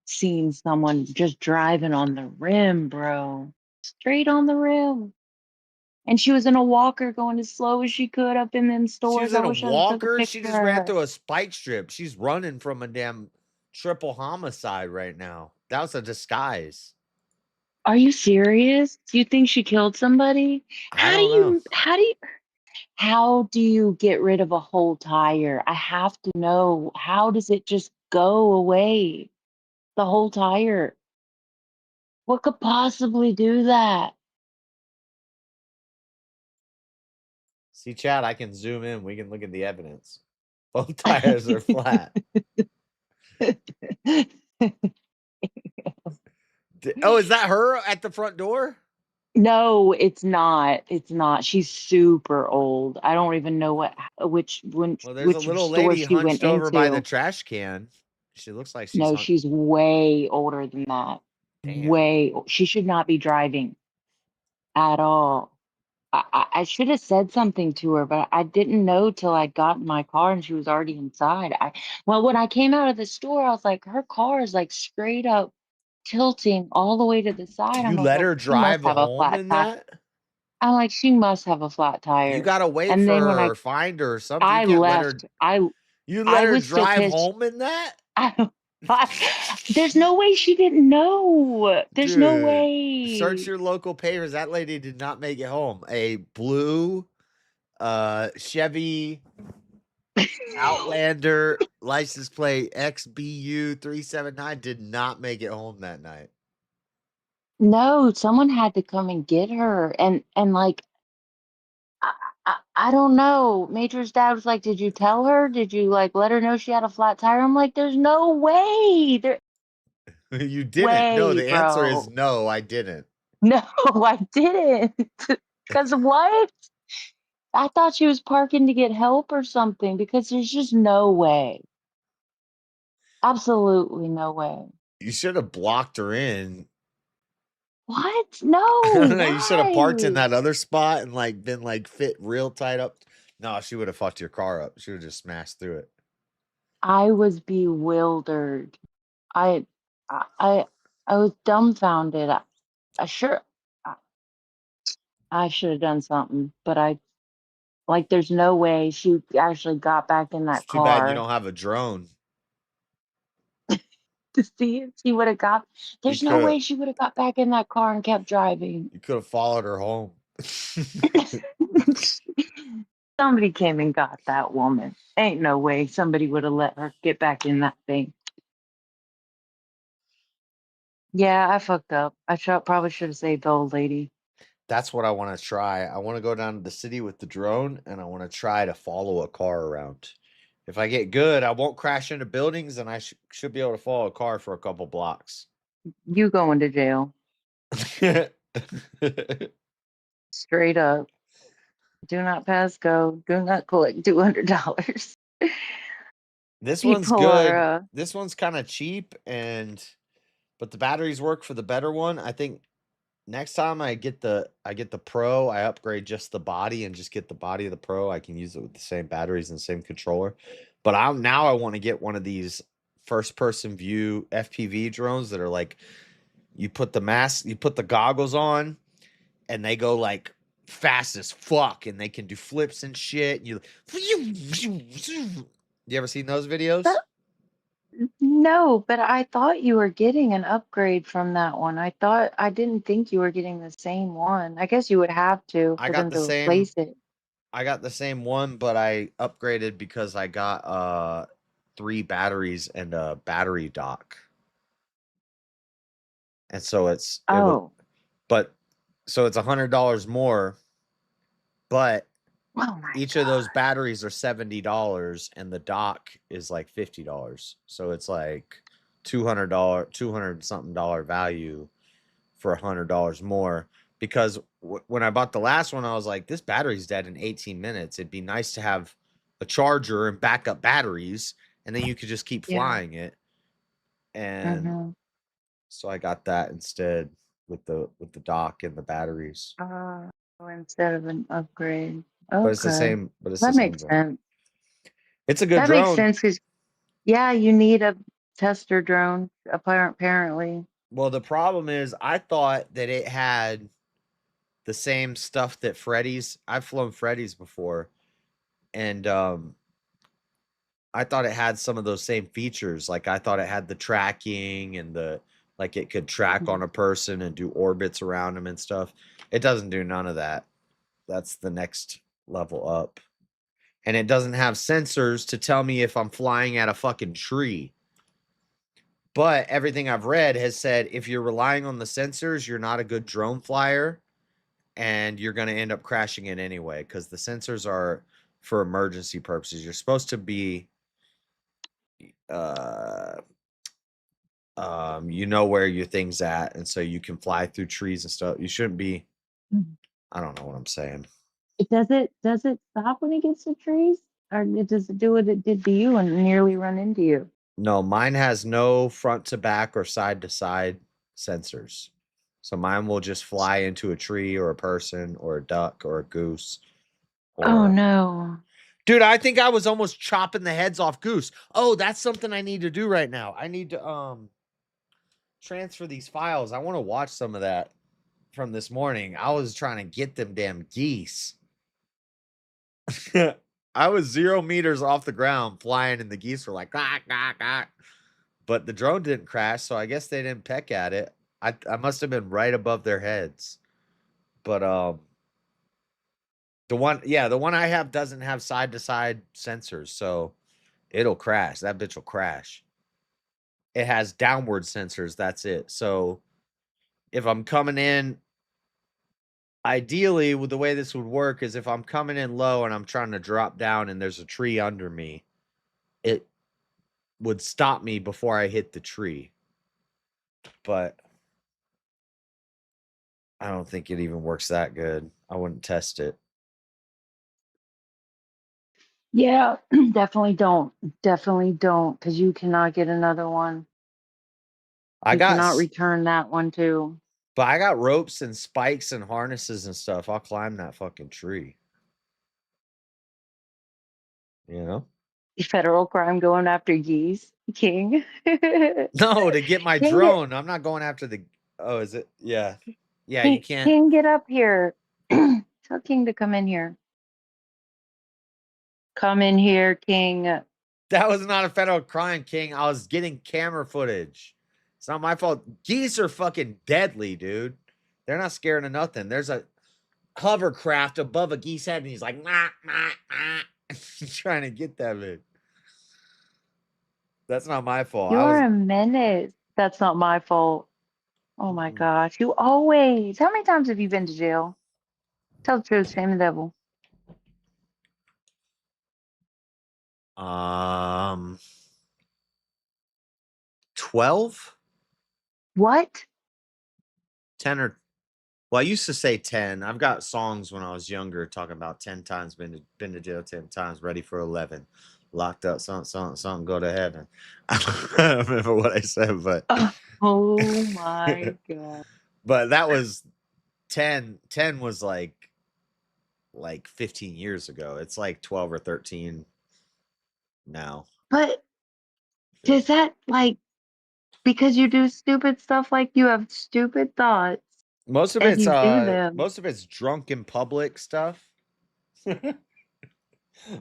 seen someone just driving on the rim, bro. Straight on the rim. And she was in a walker going as slow as she could up in them She stores. was in I a wish I took a walker. She picture just of ran her. through a spike strip. She's running from a damn triple homicide right now. That was a disguise. Are you serious? Do you think she killed somebody? I don't know. How do you get rid of a whole tire? I have to know. How does it just go away? The whole tire. What could possibly do that? See, Chad, I can zoom in. We can look at the evidence. Both tires are flat. Oh, is that her at the front door? No, it's not. It's not. She's super old. I don't even know which Well, there's which a little store lady she went hunched over by the into. trash can. She looks like she's No, she's way older than that. Damn. She should not be driving at all. I should have said something to her, but I didn't know till I got in my car and she was already inside. Well, when I came out of the store, I was like, her car is like straight up tilting all the way to the side. You I'm like, let well, her she must drive have a home flat in tire. that? I'm like, she must have a flat tire. You gotta wait And for then when her or find her or something. I You can't let her. left, You I let her was still drive pissed. home in that? There's no way she didn't know. There's no Dude, way. search your local papers. That lady did not make it home. A blue Chevy Outlander license plate XBU 379 did not make it home that night. No, someone had to come and get her. And like, I don't know. Major's dad was like, did you tell her? Did you like let her know she had a flat tire? I'm like, there's no way. You didn't. No, the answer is Bro. no, I didn't. No, I didn't. Because what? I thought she was parking to get help or something because there's just no way. Absolutely no way. You should have blocked her in. What? No. I don't know. You should have parked in why? that other spot and like been like fit real tight up. No, she would have fucked your car up. She would have just smashed through it. I was bewildered. I was dumbfounded. I should have done something, but there's no way she actually got back in that It's too bad you car don't have a drone. to see if she would have got. There's no way she would have got back in that car and kept driving. You could have followed her home. Somebody came and got that woman. Ain't no way somebody would have let her get back in that thing. Yeah, I fucked up. Probably should have saved the old lady. That's what I want to try. I want to go down to the city with the drone and I want to try to follow a car around. If I get good, I won't crash into buildings and I should be able to follow a car for a couple blocks. You going to jail. Straight up. Do not pass go. Do not collect $200. This one's good. This one's kind of cheap but the batteries work for the better one. I think next time I get the Pro, I upgrade just the body and just get the body of the Pro. I can use it with the same batteries and the same controller. But I want to get one of these first person view FPV drones that are like you put the goggles on and they go like fast as fuck and they can do flips and shit. You ever seen those videos? No, but I thought you were getting an upgrade from that one. I didn't think you were getting the same one. I guess you would have to for them to replace it. I got the same one, but I upgraded because I got 3 batteries and a battery dock. And so it's so it's $100 more, but each of those batteries are $70 and the dock is like $50. So it's like $200 something value for $100 more. Because when I bought the last one, I was like, this battery's dead in 18 minutes. It'd be nice to have a charger and backup batteries, and then you could just keep flying it. And so I got that instead with the dock and the batteries. Instead of an upgrade. Okay. But it's the same. But it's that the same makes drone. sense. It's a good That drone. makes sense because, yeah, you need a tester drone, apparently. Well, the problem is, I thought that it had the same stuff that Freddy's. I've flown Freddy's before, and I thought it had some of those same features. Like, I thought it had the tracking and like it could track on a person and do orbits around them and stuff. It doesn't do none of that. That's the next level up. And it doesn't have sensors to tell me if I'm flying at a fucking tree. But everything I've read has said if you're relying on the sensors, you're not a good drone flyer, and you're going to end up crashing it anyway, because the sensors are for emergency purposes. You're supposed to be, you know where your thing's at, and so you can fly through trees and stuff. You shouldn't be. I don't know what I'm saying. Does it stop when it gets to trees, or does it do what it did to you and nearly run into you? No, mine has no front to back or side to side sensors. So mine will just fly into a tree or a person or a duck or a goose. Oh no. Dude, I think I was almost chopping the heads off goose. Oh, that's something I need to do right now. I need to transfer these files. I want to watch some of that from this morning. I was trying to get them damn geese. I was 0 meters off the ground flying, and the geese were like, gah, gah, gah. But the drone didn't crash, so I guess they didn't peck at it. I must have been right above their heads. But the one I have doesn't have side to side sensors, so it'll crash. That bitch will crash. It has downward sensors, that's it. So if I'm coming in, ideally, with the way this would work is if I'm coming in low and I'm trying to drop down and there's a tree under me, it would stop me before I hit the tree. But I don't think it even works that good. I wouldn't test it. Yeah, definitely don't. Definitely don't, because you cannot get another one. You cannot return that one too. But I got ropes and spikes and harnesses and stuff. I'll climb that fucking tree. You know? Federal crime going after geese, King. No, to get my King, drone. I'm not going after the. Oh, is it? Yeah. Yeah, you can't. King, get up here. Tell King to come in here. Come in here, King. That was not a federal crime, King. I was getting camera footage. It's not my fault. Geese are fucking deadly, dude. They're not scared of nothing. There's a hovercraft above a geese head, and he's like, nah, nah, nah. Trying to get that bitch. That's not my fault. You're a menace. That's not my fault. Oh my gosh. You always. How many times have you been to jail? Tell the truth, shame the devil. 12? What? 10 or well, I used to say 10. I've got songs when I was younger talking about 10 times been to jail, 10 times, ready for 11. Locked up, something, go to heaven. I don't remember what I said, but oh my god. But that was 10. 10 was like 15 years ago. It's like 12 or 13 now. But does that because you do stupid stuff, like you have stupid thoughts? Most of it's drunk in public stuff.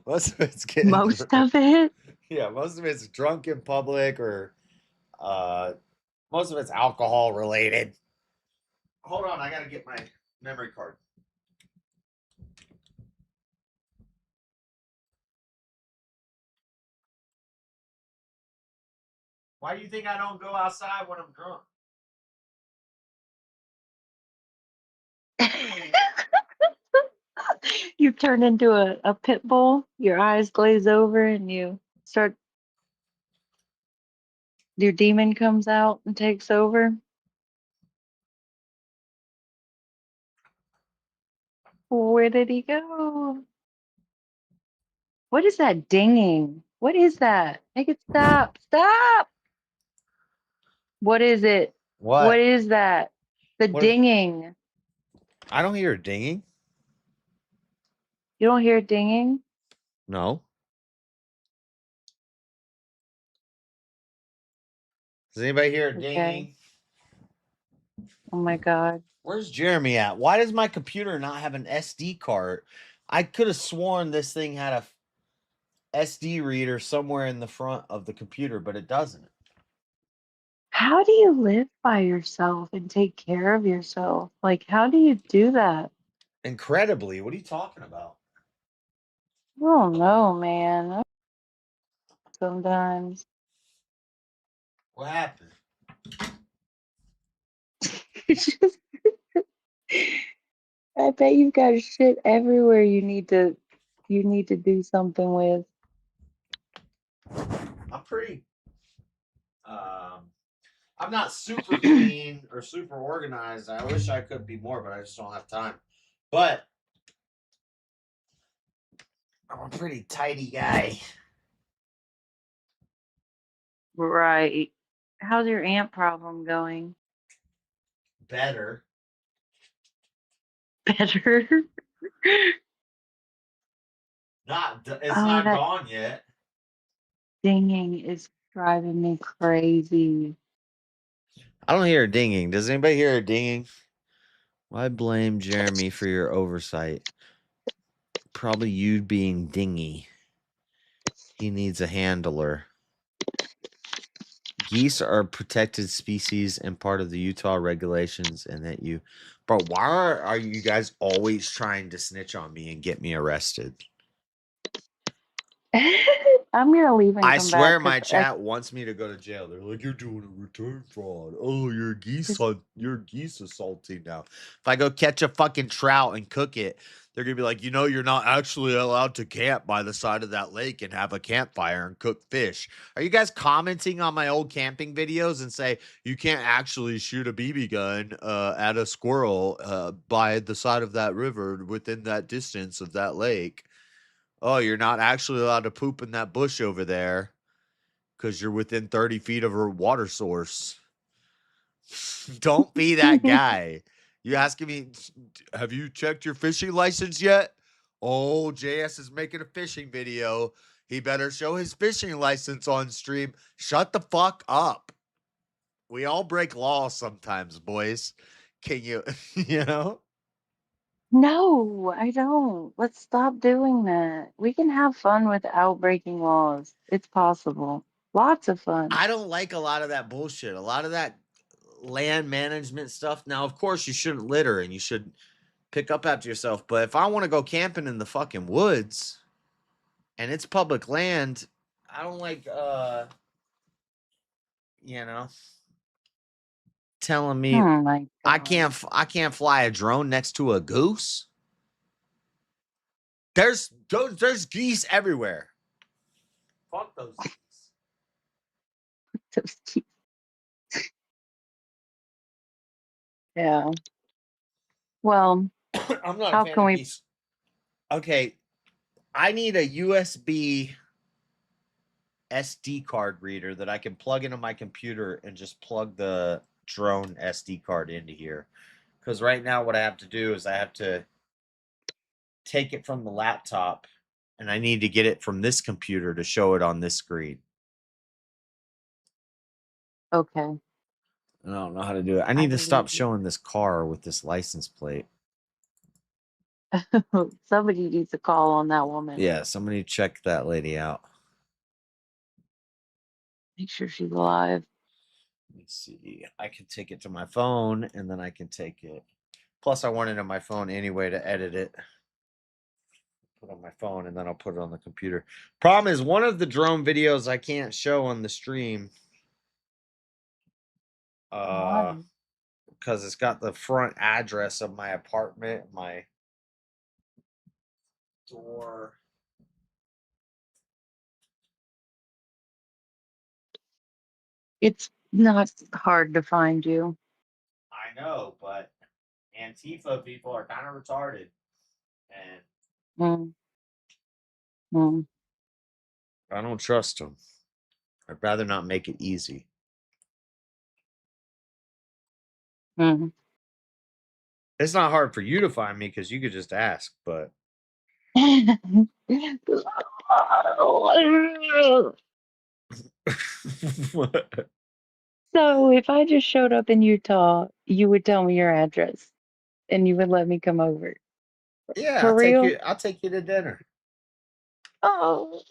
Most of it's getting most of it. Yeah, most of it's drunk in public, or most of it's alcohol related. Hold on, I gotta get my memory card. Why do you think I don't go outside when I'm drunk? You turn into a pit bull, your eyes glaze over, and you start. Your demon comes out and takes over. Where did he go? What is that dinging? What is that? Make it stop. Stop. What is it? What? What is that? The What is- dinging. I don't hear it dinging. You don't hear it dinging? No. Does anybody hear it Okay. dinging? Oh my God. Where's Jeremy at? Why does my computer not have an SD card? I could have sworn this thing had a SD reader somewhere in the front of the computer, but it doesn't. How do you live by yourself and take care of yourself? Like, how do you do that? Incredibly. What are you talking about? I don't know, man. Sometimes. What happened? It's just, I bet you've got shit everywhere you need to do something with. I'm pretty I'm not super clean or super organized. I wish I could be more, but I just don't have time. But I'm a pretty tidy guy. Right. How's your ant problem going? Better. Better? It's Oh, not that gone yet. dinging is driving me crazy. I don't hear a dinging. Does anybody hear a dinging? Why blame Jeremy for your oversight? Probably you being dingy. He needs a handler. Geese are a protected species and part of the Utah regulations, and that you... Bro, why are you guys always trying to snitch on me and get me arrested? I'm gonna leave and I come swear back my because chat wants me to go to jail. They're like, you're doing a return fraud. Oh, you're geese assaulting now. If I go catch a fucking trout and cook it, they're gonna be like, you're not actually allowed to camp by the side of that lake and have a campfire and cook fish. Are you guys commenting on my old camping videos and say you can't actually shoot a BB gun at a squirrel by the side of that river within that distance of that lake? Oh, you're not actually allowed to poop in that bush over there because you're within 30 feet of a water source. Don't be that guy. You asking me, have you checked your fishing license yet? Oh, JS is making a fishing video. He better show his fishing license on stream. Shut the fuck up. We all break laws sometimes, boys. Can you, you know? no, I don't. Let's stop doing that. We can have fun without breaking laws. It's possible. Lots of fun. I don't like a lot of that bullshit. A lot of that land management stuff. Now, of course, you shouldn't litter and you should pick up after yourself. But if I want to go camping in the fucking woods and it's public land, I don't like, you know, telling me Oh my I God. can't fly a drone next to a goose. There's geese everywhere. Fuck those geese. Those keep- Yeah. Well, I'm not a how fan can of we? geese. Okay, I need a USB SD card reader that I can plug into my computer and just plug the drone SD card into here. Because right now what I have to do is I have to take it from the laptop and I need to get it from this computer to show it on this screen. Okay. I don't know how to do it. I need to stop showing this car with this license plate. Somebody needs to call on that woman. Yeah, somebody check that lady out. Make sure she's alive. Let's see. I can take it to my phone and then I can take it. Plus, I want it on my phone anyway to edit it. Put on my phone and then I'll put it on the computer. Problem is, one of the drone videos I can't show on the stream. Why? Because it's got the front address of my apartment, my door. It's not hard to find you. I know, but Antifa people are kind of retarded. Mm. Mm. I don't trust him. I'd rather not make it easy. Mm. It's not hard for you to find me because you could just ask, but So if I just showed up in Utah, you would tell me your address and you would let me come over. yeah, For real? I'll take you to dinner. Oh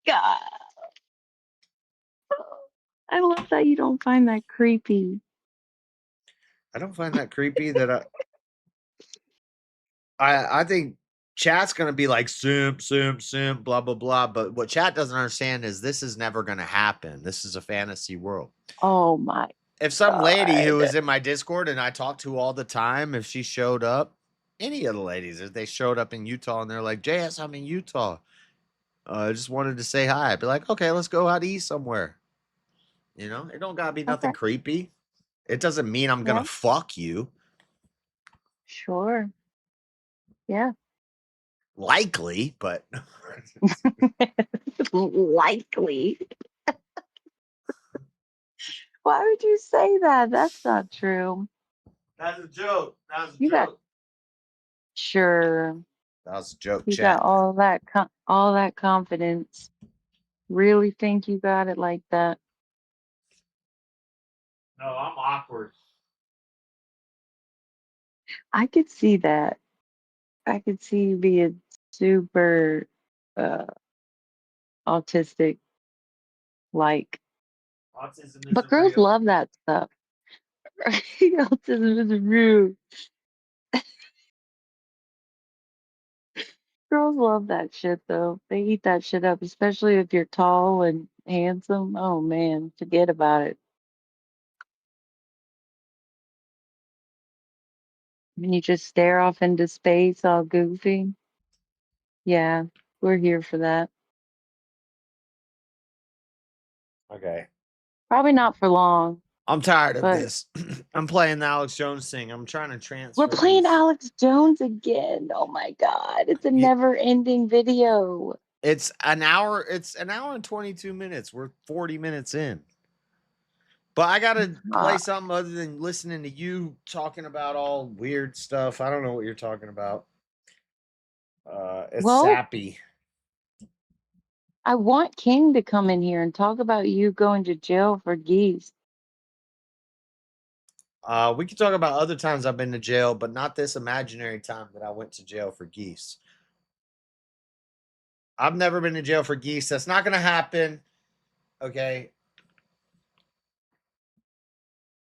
God. I love that you don't find that creepy. I don't find that creepy that I think chat's gonna be like simp, blah blah blah. But what chat doesn't understand is this is never gonna happen. This is a fantasy world. Oh my If some lady who God. was in my Discord and I talk to all the time, if she showed up, any of the ladies, if they showed up in Utah and they're like, JS, I'm in Utah. I just wanted to say hi. I'd be like, okay, let's go out to eat somewhere. You know, it don't gotta be nothing Okay. creepy. It doesn't mean I'm gonna Yeah. fuck you. Sure. Yeah. Likely, but Likely. Why would you say that? That's not true. that's a joke. That was a You got joke. sure. That was a joke, You chat. got all that confidence. Really think you got it like that? No, I'm awkward. I could see that. I could see you being super uh autistic like. Autism But isn't girls real. love that stuff. Right? Autism is real. Girls love that shit though. They eat that shit up, especially if you're tall and handsome. Oh man, forget about it. When you just stare off into space all goofy. Yeah, we're here for that. Okay. Probably not for long. I'm tired of But this. I'm playing the Alex Jones thing. I'm trying to transfer. we're playing these. Alex Jones again. Oh my God. It's a Yeah. never-ending video. It's an hour. It's an hour and 22 minutes. We're 40 minutes in. But I gotta play something other than listening to you talking about all weird stuff. I don't know what you're talking about. It's sappy. I want King to come in here and talk about you going to jail for geese. We could talk about other times I've been to jail, but not this imaginary time that I went to jail for geese. I've never been to jail for geese. That's not gonna happen. Okay.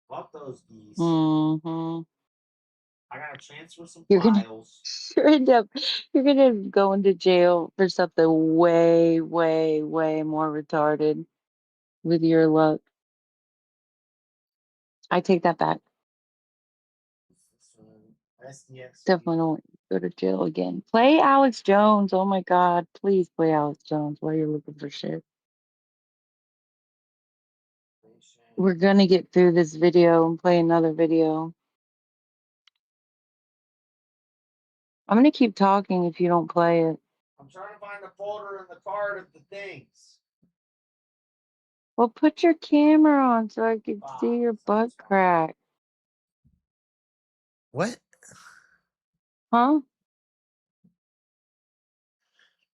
Fuck those geese. Mm-hmm. I gotta transfer some You're files. you're gonna end up going to jail for something way, way, way more retarded with your luck. I take that back. Definitely don't go to jail again. Play Alex Jones. Oh my God. Please play Alex Jones while you're looking for shit. We're gonna get through this video and play another video. I'm gonna keep talking if you don't play it. I'm trying to find the folder and the card of the things. Well, put your camera on so I can see your butt crack. What? Huh?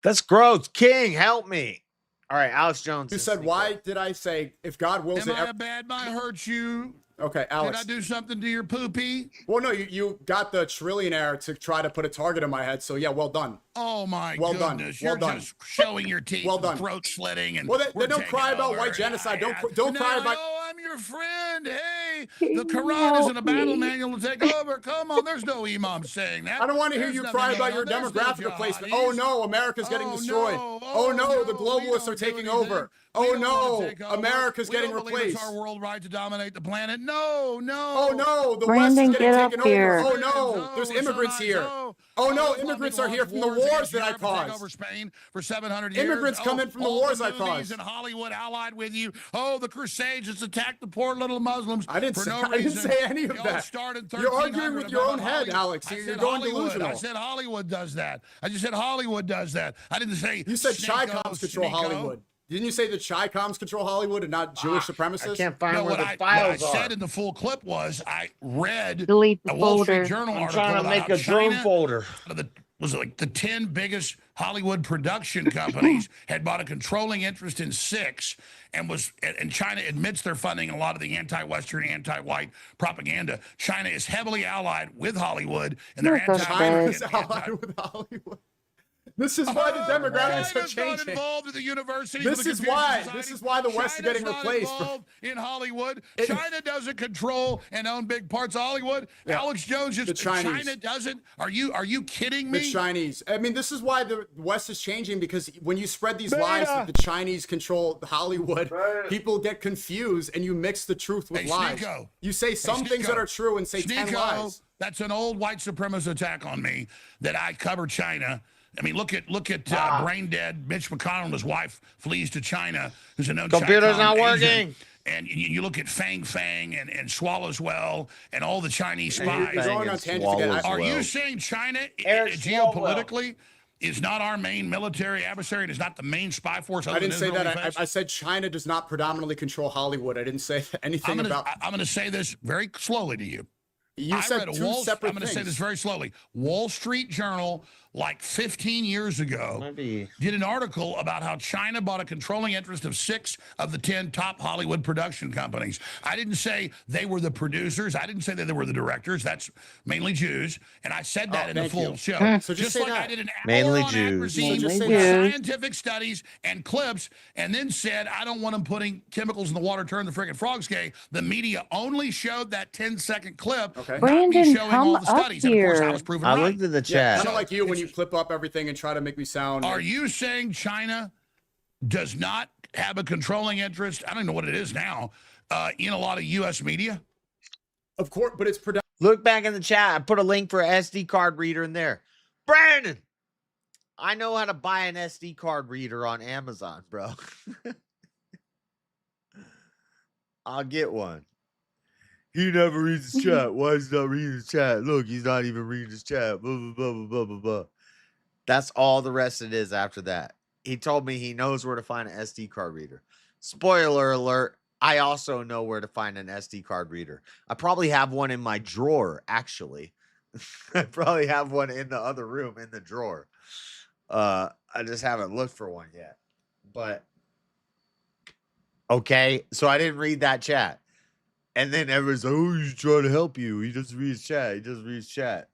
That's gross. King, help me. All right, Alex Jones. You said, why did I say, if God wills Am it? I a bad man? Hurt you? Okay, Alex. Did I do something to your poopy? Well, no, you got the trillionaire to try to put a target on my head. So yeah, well done. Oh my well goodness! Done. Well You're done. just showing your teeth, well and done. throat slitting, and well, they we're don't cry about over. white genocide. Don't No, cry about. No, I'm your friend. Hey, the Quran isn't a battle manual to take over. Come on, there's no imam saying that. I don't want to hear There's you nothing cry going about on. your There's demographic no replacement. jihadis. Oh no, America's getting destroyed. No. Oh no, the we globalists don't are taking do over. anything. Oh We don't wanna take no, over. America's We getting don't believe replaced. It's our world right to dominate the planet. No. Oh no, the Brandon, West is get getting up taken here. over. Oh no, there's immigrants here. Oh no, immigrants are here from the wars that I Europe and take over caused. Spain for 700 years. Immigrants come in from the wars I movies caused. in Hollywood allied with you. Oh, the Crusades just attacked the poor little Muslims. I didn't say any of that. You're arguing with your own head, Alex. You're going delusional. I said Hollywood does that. I just said Hollywood does that. I didn't say you said Snake-o, Chi-Coms control Sneeko. Hollywood. Didn't you say the Chi-Coms control Hollywood and not Jewish supremacists? I can't find No, where what the I files are. said in the full clip was I read Delete the a Wall Street folder. Journal I'm article trying to about make how a drone China, folder. was it like the 10 biggest Hollywood production companies had bought a controlling interest in 6 and China admits they're funding a lot of the anti-Western, anti-white propaganda. China is heavily allied with Hollywood and they're China's allied with Hollywood. This is why the demographics are China's not changing. involved in the universities. This of the is Confucian why. Society. This is why the West is getting China's not replaced. involved in Hollywood. China doesn't control and own big parts of Hollywood. Yeah. Alex Jones just China doesn't. Are you kidding me? The Chinese. I mean, this is why the West is changing, because when you spread these lies that the Chinese control Hollywood, people get confused and you mix the truth with lies. Sneeko. You say some things that are true and say 10 lies. That's an old white supremacist attack on me that I cover China. I mean, look at brain dead Mitch McConnell and his wife flees to China, who's a known Computer's not Chi-Com working. agent. And you look at Fang and Swallowswell and all the Chinese spies. You're going on tangents again. Are you saying China geopolitically is not our main military adversary and is not the main spy force? I didn't say that. I said China does not predominantly control Hollywood. I didn't say anything about. I'm going to say this very slowly to you. You said two separate I'm going to say things. this very slowly. Wall Street Journal, like 15 years ago, did an article about how China bought a controlling interest of 6 of the 10 top Hollywood production companies. I didn't say they were the producers. I didn't say that they were the directors. That's mainly Jews. And I said that in the full show. So just say like that. I did an Mainly hour on Jews. atrazine Mainly with Jews. scientific studies and clips, and then said, I don't want them putting chemicals in the water, turn the friggin' frogs gay. The media only showed that 10-second clip, not me Brandon, showing come all the up studies. And of course, I here. was proven I right. looked at the chat. Kind of like you when you clip up everything and try to make me sound. Are you saying China does not have a controlling interest? I don't know what it is now in a lot of U.S. media. Of course, but it's predominantly. Look back in the chat. I put a link for an SD card reader in there. Brandon, I know how to buy an SD card reader on Amazon, bro. I'll get one. He never reads his chat. Why is he not reading his chat? Look, he's not even reading his chat. Blah, blah, blah, blah, blah, blah, blah. That's all the rest it is after that. He told me he knows where to find an SD card reader. Spoiler alert, I also know where to find an SD card reader. I probably have one in my drawer, actually. I probably have one in the other room in the drawer. I just haven't looked for one yet. But, okay, so I didn't read that chat. And then everyone's like, oh, he's trying to help you. He doesn't read his chat. He doesn't read his chat.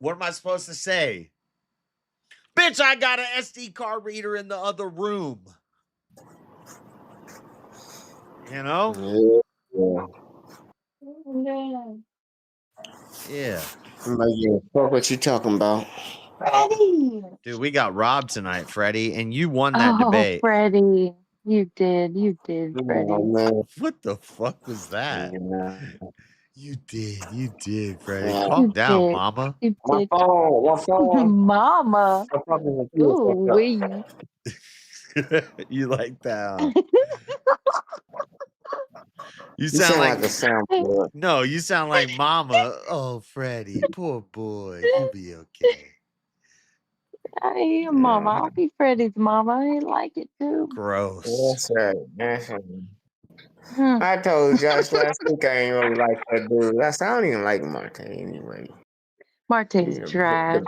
What am I supposed to say? Bitch, I got an SD card reader in the other room. You know? Yeah. Fuck what you talking about? Freddie. Dude, we got robbed tonight, Freddie, and you won that debate. Freddie. You did, Freddie. What the fuck was that? You did, Freddie. Calm down, mama. You My did. phone. Mama. Ooh, wee. You like that? Huh? You You sound like a soundboard. no, you sound like mama. Oh, Freddie, poor boy. You'll be okay. I am mama. I'll be Freddie's mama. I like it too. Gross. That's right. That's right. I told Josh last week I ain't really like that dude. I don't even like Marte anyway. Marte's trash.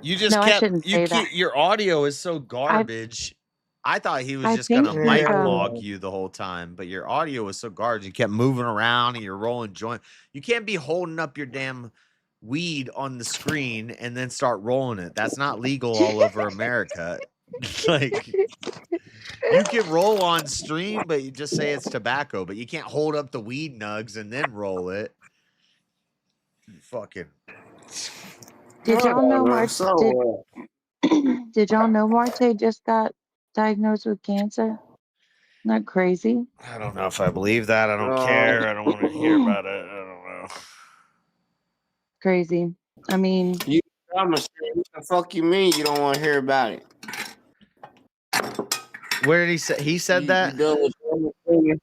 You just No, I kept shouldn't say that. your audio is so garbage. I thought he was just gonna mic log you the whole time, but your audio was so garbage. You kept moving around and you're rolling joint. You can't be holding up your damn weed on the screen and then start rolling it. That's not legal all over America. Like, you can roll on stream, but you just say it's tobacco, but you can't hold up the weed nugs and then roll it. Fucking. Did y'all know Marte? Did y'all know Marte just got diagnosed with cancer? Isn't that crazy? I don't know if I believe that. I don't care. I don't want to hear about it. I don't know. crazy. I mean, You, I'm gonna say, what the fuck you mean you don't want to hear about it? Where did he say? He said You that. done with everything?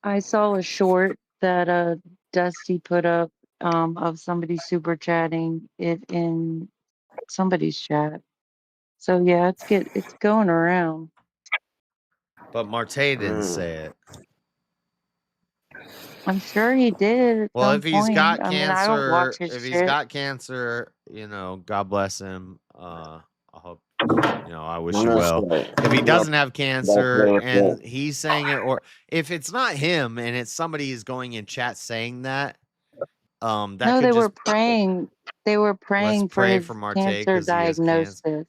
I saw a short that Dusty put up of somebody super chatting it in somebody's chat. So yeah, it's going around. But Marte didn't say it. I'm sure he did at Well, some if he's point. got I mean, I don't watch cancer, his if he's shit. got cancer, God bless him. I hope, I wish you well. If he doesn't have cancer and he's saying it, or if it's not him and it's somebody who's going in chat saying that, that No, could they were just praying. They were let's praying for pray his for Marte cancer because he has cancer. diagnosis.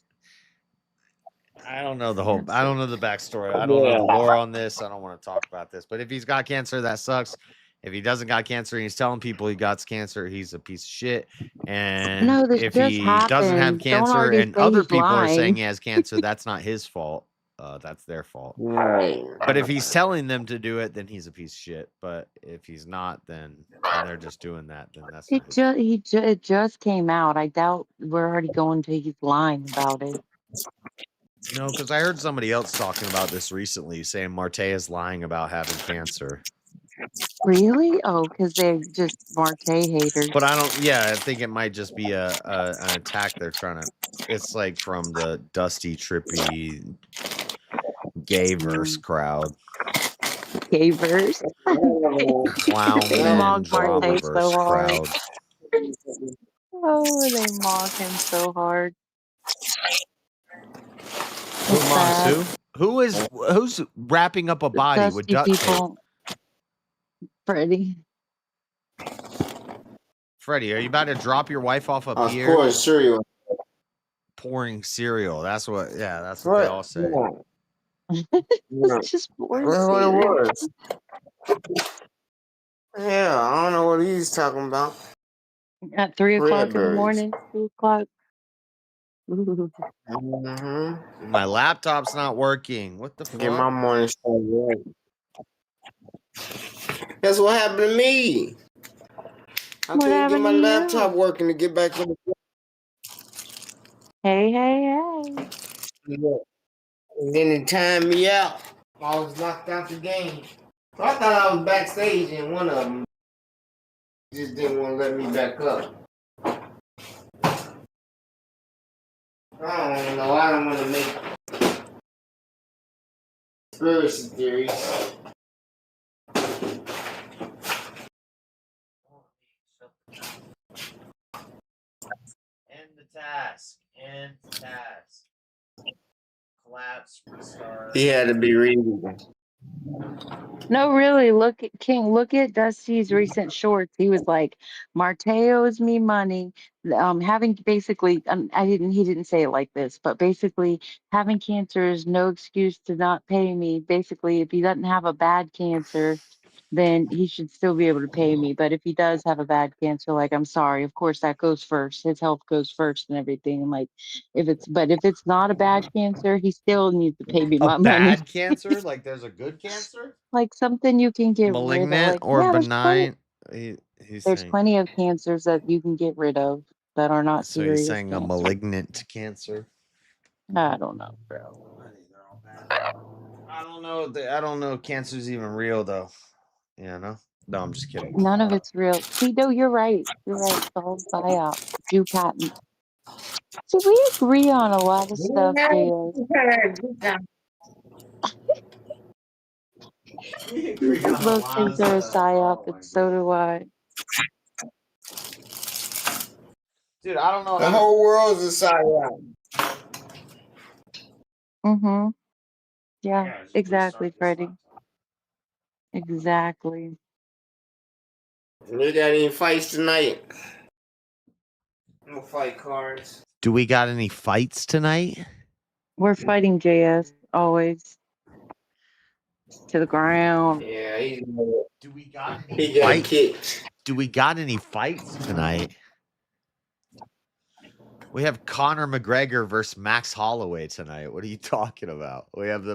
I don't know I don't know the backstory. I don't know the lore on this. I don't want to talk about this. But if he's got cancer, that sucks. If he doesn't got cancer and he's telling people he got cancer, he's a piece of shit. And No, this if just he doesn't have happened. Don't cancer already and say other he's people are saying lying. he has cancer, that's not his fault. That's their fault. Right. But if he's telling them to do it, then he's a piece of shit. But if he's not, then and they're just doing that, then that's not his It just came out. I doubt we're already going to he's lying about it. No, because I heard somebody else talking about this recently, saying Marte is lying about having cancer. Really? Oh, because they're just Marte haters. But I don't. Yeah, I think it might just be an attack. They're trying to. It's like from the dusty, trippy, gay-verse crowd. Gay-verse. Clown They men, mock Marte drama-verse so hard. crowd. Oh, they mock him so hard. Who It's mocks sad. who? Who's wrapping up a body with Dusty duct tape? people. Freddie. Freddie, are you about to drop your wife off a Of pier? course, cereal. Pouring cereal. That's what. Yeah, that's what they all say. It's just boring. That's what it was. Yeah, I don't know what he's talking about. At 3 o'clock in the Redbirds. morning, 2 o'clock. Ooh. My laptop's not working. What the fuck? Get my morning show ready. That's what happened to me. I couldn't get my laptop working to get back in the Hey. yeah. And then it timed me out. I was locked out the game. So I thought I was backstage in one of them. Just didn't want to let me back up. I don't know. I don't want to make conspiracy theories. End the task. End the task. Collapse. Restart. He had to be reading. No, really, look at Dusty's recent shorts. He was like, Marte owes me money. Having basically, he didn't say it like this, but basically having cancer is no excuse to not pay me. Basically, if he doesn't have a bad cancer, then he should still be able to pay me. But if he does have a bad cancer, like, I'm sorry, of course that goes first. His health goes first and everything. And like, if it's not a bad cancer, he still needs to pay me my A money. bad cancer? Like there's a good cancer? Like something you can get rid of. Malignant Like, or yeah, benign? there's Saying, plenty of cancers that you can get rid of that are not so serious. he's saying a cancer. malignant cancer. I don't know, bro. I don't know. I don't know if cancer's even real though. Yeah, no, I'm just kidding. None of it's real. See, no, you're right. You're right. It's all psyop. Jew patent. See, we agree on a lot of stuff, JS. We both think they're a psyop, and so do I. Dude, I don't know. The whole world's a psyop. Mm-hmm. Yeah, exactly, Freddie. Exactly. We got any fights tonight? No fight cards. Do we got any fights tonight? We're fighting JS always to the ground. Yeah, Do we got he got kicked. Do we got any fights tonight? We have Conor McGregor versus Max Holloway tonight. What are you talking about? We have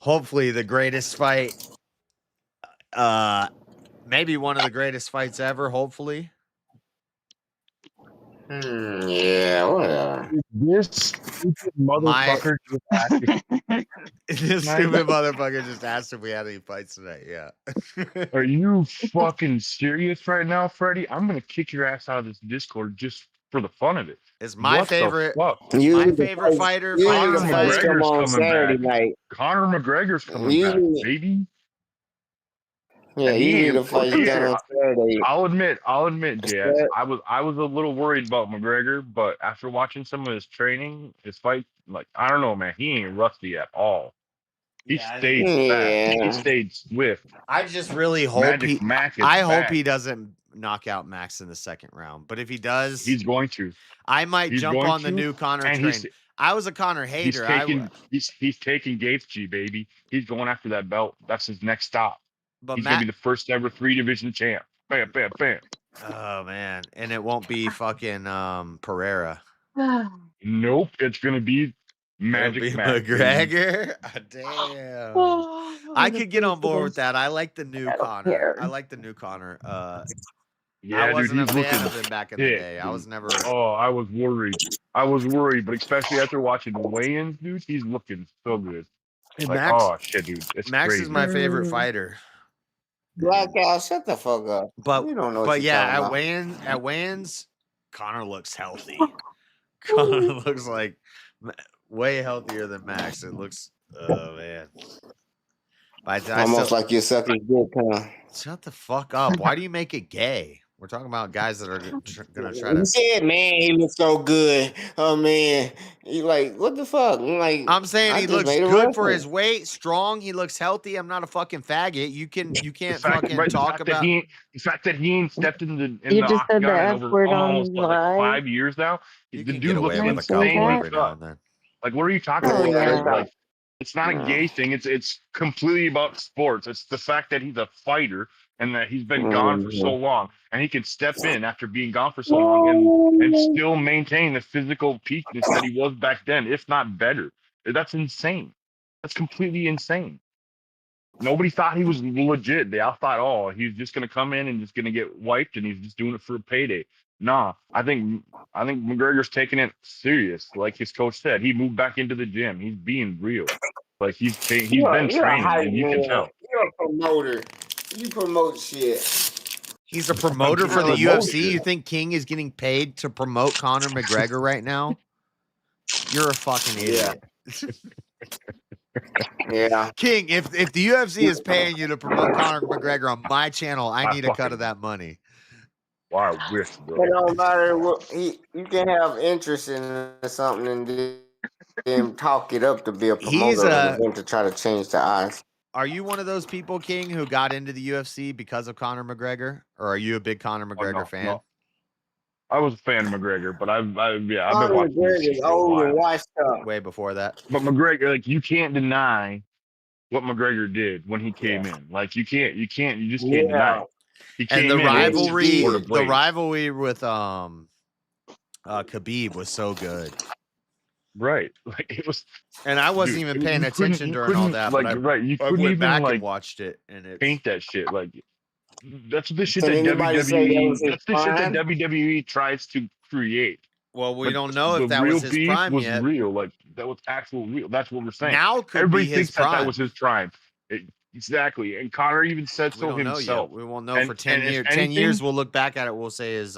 hopefully the greatest fight Maybe one of the greatest fights ever, hopefully. Yeah, whatever. This stupid motherfucker just asked if- This stupid motherfucker just asked if we had any fights tonight. Yeah. Are you fucking serious right now, Freddie? I'm gonna kick your ass out of this Discord just for the fun of it. It's my favorite. Usually My the favorite fights- fighter. usually Conor the fights come McGregor's on coming Saturday back. night. Conor McGregor's coming Usually- back, baby. Yeah, And he usually ain't- the fights done on Saturday. I'll admit, Jay, I was a little worried about McGregor, but after watching some of his training, his fight, like I don't know, man, he ain't rusty at all. He stayed fast. He stayed swift. I just really hope Magic Mac is I hope back. he doesn't knock out Max in the second round. But if he does, He's going to. I might He's jump going on the to, new Conor and train. he's- I was a Conor hater. He's taking Gates G, baby. He's going after that belt. That's his next stop. But He's gonna be the first ever 3-division champ. Bam, bam, bam. Oh man, and it won't be fucking Pereira. Nope, it's gonna be Magic Mac. baby. McGregor. Damn. I could get on board with that. I like the new Conor. I like the new Conor. Yeah, I wasn't dude, a he's fan looking of him back in the thick, day. I dude. was never. Oh, I was worried, but especially after watching the weigh-ins, dude, he's looking so good. Hey, Like, Max- oh shit, dude, it's Max crazy. is my favorite fighter. Blackout, shut the fuck up. But you don't know. What but you're yeah, talking at about. weigh-ins, Conor looks healthy. Conor looks like way healthier than Max. It looks, oh man. I Almost still, like you're sucking dick, huh? shut the fuck up. Why do you make it gay? We're talking about guys that are gonna try to. You said, man, he looks so good. Oh man, you like what the fuck? I'm saying I he just looks made a good for reference. his weight, strong. He looks healthy. I'm not a fucking faggot. You can't The fucking talk about. the fact that he ain't stepped in the You the just said the octagon in F over word on almost what, like live. 5 years now. You The can dude get looks away with a couple insanely every now cut. and then. Like, what are you talking Oh, about, yeah. Fred? Like, it's not a gay thing. It's completely about sports. It's the fact that he's a fighter and that he's been gone for so long, and he can step in after being gone for so long and still maintain the physical peakness that he was back then, if not better. That's insane. That's completely insane. Nobody thought he was legit. They all thought, oh, he's just gonna come in and just gonna get wiped, and he's just doing it for a payday. Nah, I think McGregor's taking it serious. Like his coach said, he moved back into the gym. He's being real. Like he's been You're a training, hype and you can man. tell. You're a promoter. You promote shit. He's a promoter for the Promotion. UFC. You think King is getting paid to promote Conor McGregor right now? You're a fucking idiot. Yeah. King, if the UFC is paying you to promote Conor McGregor on my channel, I need a cut of that money. Wow, I wish, bro. It don't matter what you can have interest in something and then talk it up to be a promoter of an event to try to change the odds. Are you one of those people, King, who got into the UFC because of Conor McGregor, or are you a big Conor McGregor fan? No. I was a fan of McGregor, but I've been Conor watching McGregor's UFC for a old and while. washed up. Way before that. But McGregor, like, you can't deny what McGregor did when he came in. Like, you just can't deny it. He came And the in and he rivalry, scored a the blade. rivalry with Khabib was so good. Right. Like, it was. And I wasn't Dude, even you paying couldn't- attention you during all couldn't, that. like, But right, you I couldn't went even, back like, and watched it, and it paint that shit. Like, that's the shit Can that anybody say that WWE. was his That's the shit that prime? WWE tries to create. Well, we But don't know the if that real was his beef prime was yet. real. Like, that was actual real. That's what we're saying. Now could Everybody be his thinks that prime. was his prime. Exactly. And Connor even said We so don't know himself. yet. We won't know And- for 10 and if years. 10 anything- years, we'll look back at it. We'll say is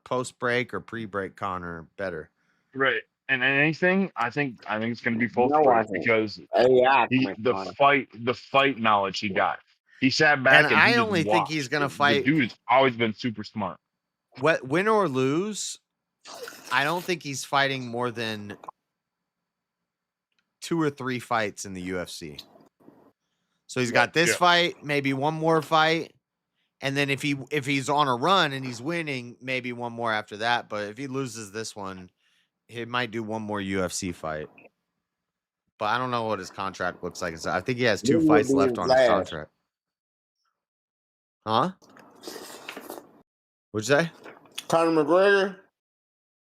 post-break or pre-break Connor better. Right. And anything, I think it's going to be both No, I ways think because AI the fight knowledge he got. He sat back And and I he just only think he's watched. gonna The fight- dude has always been super smart. Win or lose, I don't think he's fighting more than 2 or 3 fights in the UFC. So he's got this fight, maybe one more fight, and then if he's on a run and he's winning, maybe one more after that. But if he loses this one, he might do one more UFC fight. But I don't know what his contract looks like. I think he has 2 Maybe fights it'll be left his on his last. contract. Huh? What'd you say? Conor McGregor.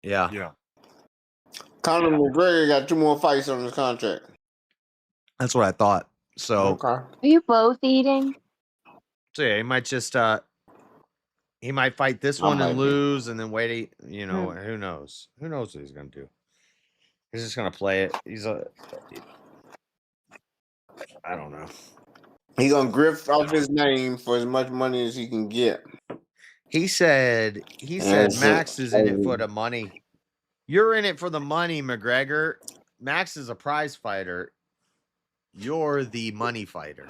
Yeah. Yeah. Conor McGregor got 2 more fights on his contract. That's what I thought. So Okay. Are you both eating? So yeah, he might just He might fight this I one might and be. lose, and then wait. You know, who knows? Who knows what he's gonna do? He's just gonna play it. I don't know. He gonna grift off his name for as much money as he can get. He said Max is in it for the money. You're in it for the money, McGregor. Max is a prize fighter. You're the money fighter.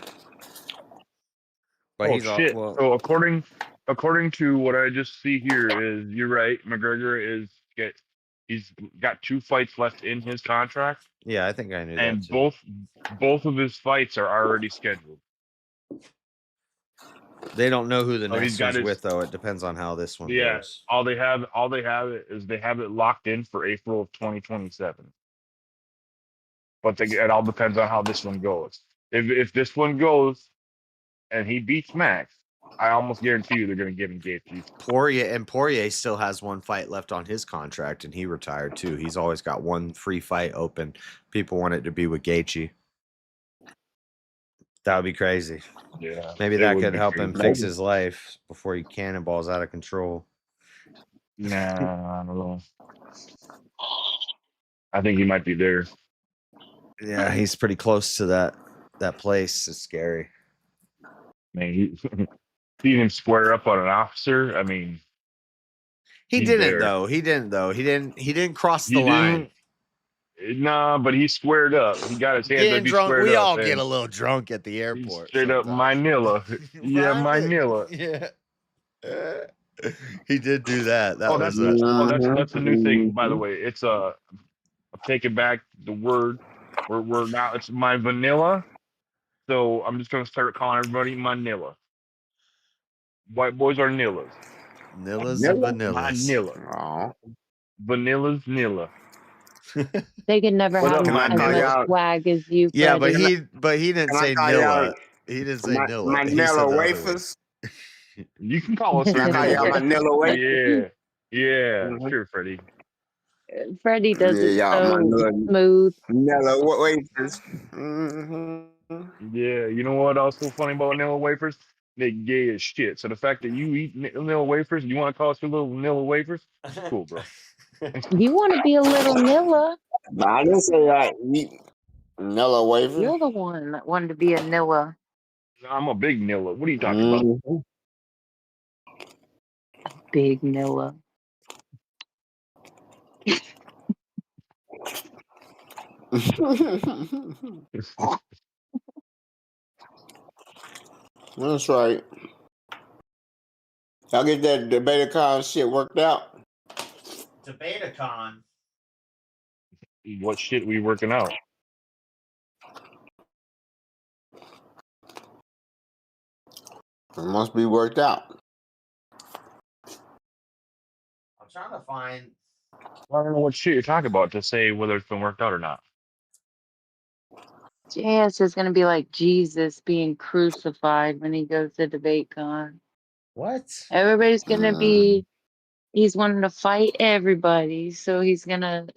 But shit. So according to what I just see here is you're right. McGregor he's got 2 fights left in his contract. Yeah, I think I knew and that too. both of his fights are already scheduled. They don't know who the So next one's with, though. It depends on how this one goes. All they have is they have it locked in for April of 2027. But it all depends on how this one goes. If this one goes and he beats Max, I almost guarantee you they're going to give him Gaethje. Poirier still has 1 fight left on his contract, and he retired too. He's always got 1 free fight open. People want it to be with Gaethje. That would be crazy. Yeah, maybe that could help him fix his life before he cannonballs out of control. Nah, I don't know. I think he might be there. Yeah, he's pretty close to that place. It's scary. Man, seeing him square up on an officer. I mean, he didn't though. He didn't cross the line. Nah, but he squared up. He got his hands up. He drunk. squared We up, all get a little drunk at the airport. Straight up Manila. Yeah, Manila. Yeah. He did do that. That's the new thing, by the way. It's I'm taking back the word. We're now it's my vanilla. So I'm just gonna start calling everybody Manila. White boys are nillas. Nillas and vanillas. Manila. Vanilla's nilla. They could never have as much swag as you. Yeah, Freddie. but he didn't say Nilla. He didn't say Nilla. Manila wafers. You can call us Manila wafers. Yeah, sure, Freddie. Freddie does it so smooth. Manila wafers. Yeah, you know what else so funny about vanilla wafers? They gay as shit. So the fact that you eat vanilla wafers, you want to call us your little vanilla wafers? Cool, bro. You want to be a little Nilla? I didn't say I eat Nilla wafer. You're the one that wanted to be a Nilla. I'm a big Nilla. What are you talking about? Big Nilla. That's right. Y'all get that Dreadedcon shit worked out? Dreadedcon? What shit we working out? It must be worked out. I'm trying to find. I don't know what shit you're talking about to say whether it's been worked out or not. JS is going to be like Jesus being crucified when he goes to DebateCon. What? Everybody's going to be, he's wanting to fight everybody. So he's going to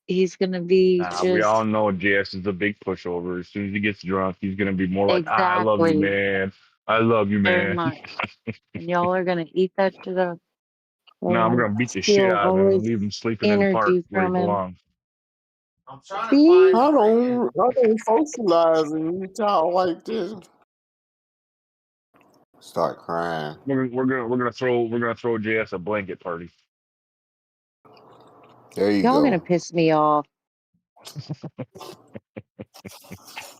be We all know JS is a big pushover. As soon as he gets drunk, he's going to be more like, I love you, man. I love you, very man. much. And y'all are going to eat that shit up. No, I'm going to beat the shit out of him and leave him sleeping in the park where he belongs. I'm trying to find. I don't socialize and you talk like this. Start crying. We're gonna throw JS a blanket party. There you Y'all go. going to piss me off.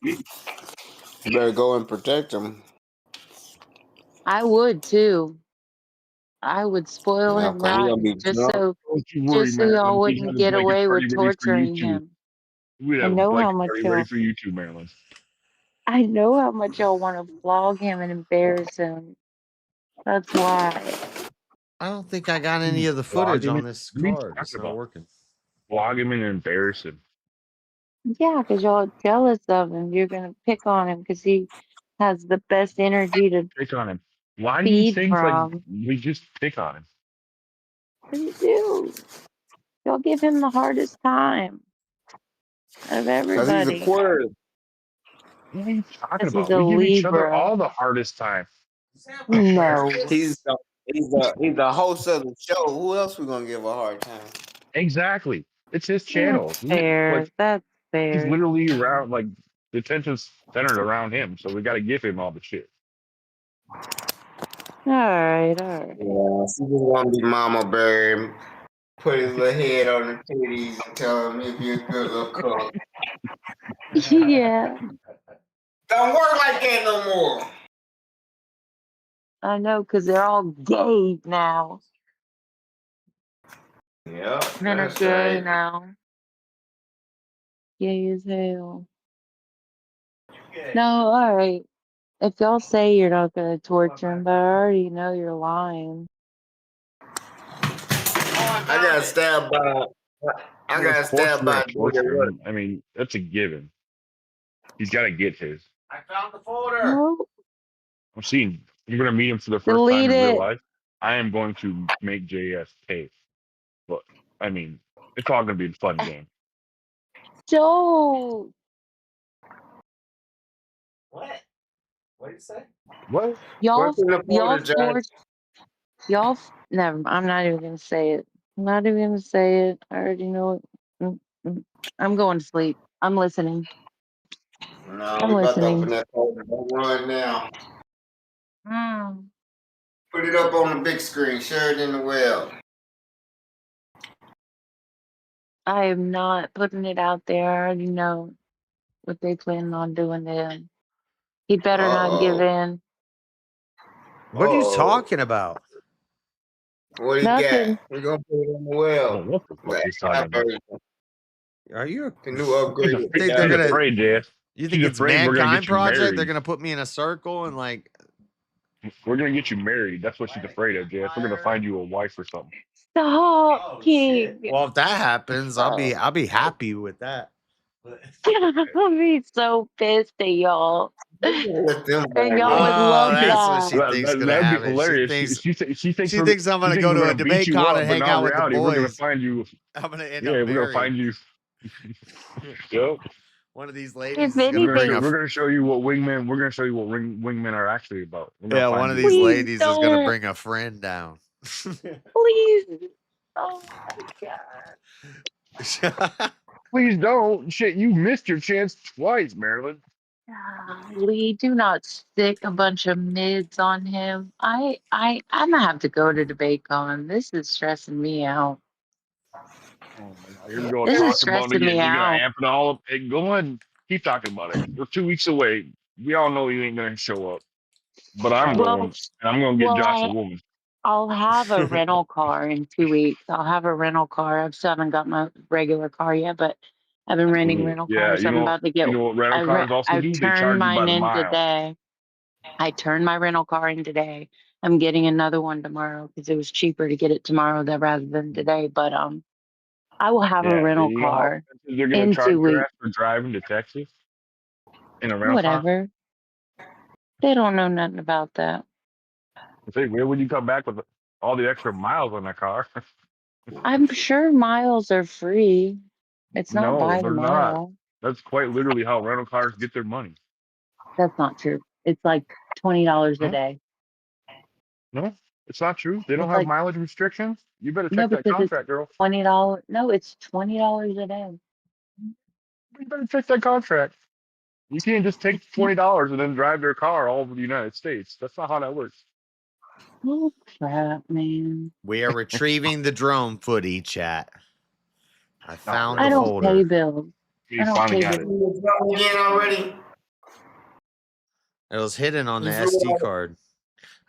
You better go and protect him. I would too. I would spoil him right just so y'all wouldn't get away with torturing him. We'd I have know a how blanket much party y'all. ready for you too, Marilyn. I know how much y'all want to flog him and embarrass him. That's why. I don't think I got any of the footage on this What are you card. It's talking not about? working. Flog him and embarrass him. Yeah, because y'all are jealous of him. You're gonna pick on him because he has the best energy to Pick on him. Why do you feed think from. we just pick on him? What do you do? Y'all give him the hardest time of everybody. He's a Aquarius. What are you talking Because he's about? a We give each other Libra. all the hardest time. No. He's He's the host of the show. Who else we gonna give a hard time? Exactly. It's his That's channel. fair. That's He's fair. literally around like the attention's centered around him, so we got to give him all the shit. All right, all right. Yeah, she just want to be Mama Bear. Put his little head on the titties and tell him he'll be a good little cook. Yeah, Don't work like that no more. I know, because they're all gay now. Yeah, Men are that's gay right. now. Gay as hell. No, all right. If y'all say you're not gonna torture him, but I already know you're lying. I got stabbed by. I got Of course, stabbed we're by gonna a dude torture at work. him. I mean, that's a given. He's got to get his. I found the folder. No, I'm seeing. You're gonna meet him for the first delete time in real it. life. I am going to make JS pay. But I mean, it's all gonna be a fun game. Don't. What? What did you say? What? Y'all, What's in the y'all folder, Josh? forced. Never. I'm not even gonna say it. I'm not even gonna say it. I already know it. I'm going to sleep. I'm listening. No, I'm we about to listening. open that folder. Don't run now. Mm. Put it up on the big screen. Share it in the web. I am not putting it out there. I already know what they plan on doing to him. He better not give in. What are you talking about? What he Nothing. got? We're gonna put it on the I web. don't know what the fuck The he's talking AI about. version, Are you? the new upgrade. Think they're She's gonna? afraid, Jess. You think She's it's afraid we're gonna Mankind get you Project? They're married. gonna put me in a circle and like. We're gonna get you married. That's what she's afraid of, Jess. We're gonna find you a wife or something. Stop, King. Well, if that happens, I'll be happy with that. I'll be so pissed at y'all. Let them And y'all would Oh, love that's what that. she thinks gonna That'd be happen. hilarious. She She thinks thinks I'm gonna go to a beat debate you con up, and but hang in out all with the reality, we're gonna boys. find you. I'm gonna end Yeah, up we're gonna married. find you. Yep. One of these ladies If is gonna bring anything, We're gonna show you what wingmen. We're gonna show you what wingmen are actually about. We're gonna yeah, find one of you. these please ladies is gonna don't. bring a friend down. Please. Oh my God. Please don't. Shit, you missed your chance twice, Marilyn. Lee, do not stick a bunch of mids on him. I'm gonna have to go to debate con. This is stressing me out. Oh my God, you're gonna This is talk about it stressing me again. You're gonna out. amp it all up. Hey, go ahead and keep talking about it. We're 2 weeks away. We all know you ain't gonna show up, but I'm Well, going, and I'm gonna get Josh a woman. I'll have a rental car in 2 weeks. I'll have a rental car. I still haven't got my regular car yet, but I've been renting rental Yeah, cars. I'm about to get. you know what rental cars also I've do? They turned charge you by mine the in mile. today. I turned my rental car in today. I'm getting another one tomorrow because it was cheaper to get it tomorrow rather than today. But I will have a Yeah, rental you know how car expensive they're gonna in charge 2 your weeks. ass for driving to Texas in a rental car? Whatever. They don't know nothing about that. Say, where would you come back with all the extra miles on that car? I'm sure miles are free. It's not No, by the they're not. mile. That's quite literally how rental cars get their money. That's not true. It's like $20 a Huh? day. No, it's not true. They don't It's have like mileage restrictions. You better no, check that because it's contract, girl. $20. No, it's $20 a day. You better check that contract. You can't just take $20 and then drive their car all over the United States. That's not how that works. Oh crap, man! We are retrieving the drone footy, chat. I found I the don't folder. pay bills. We I don't finally pay got it. bills. Again already. It was hidden on the You flew SD out. card.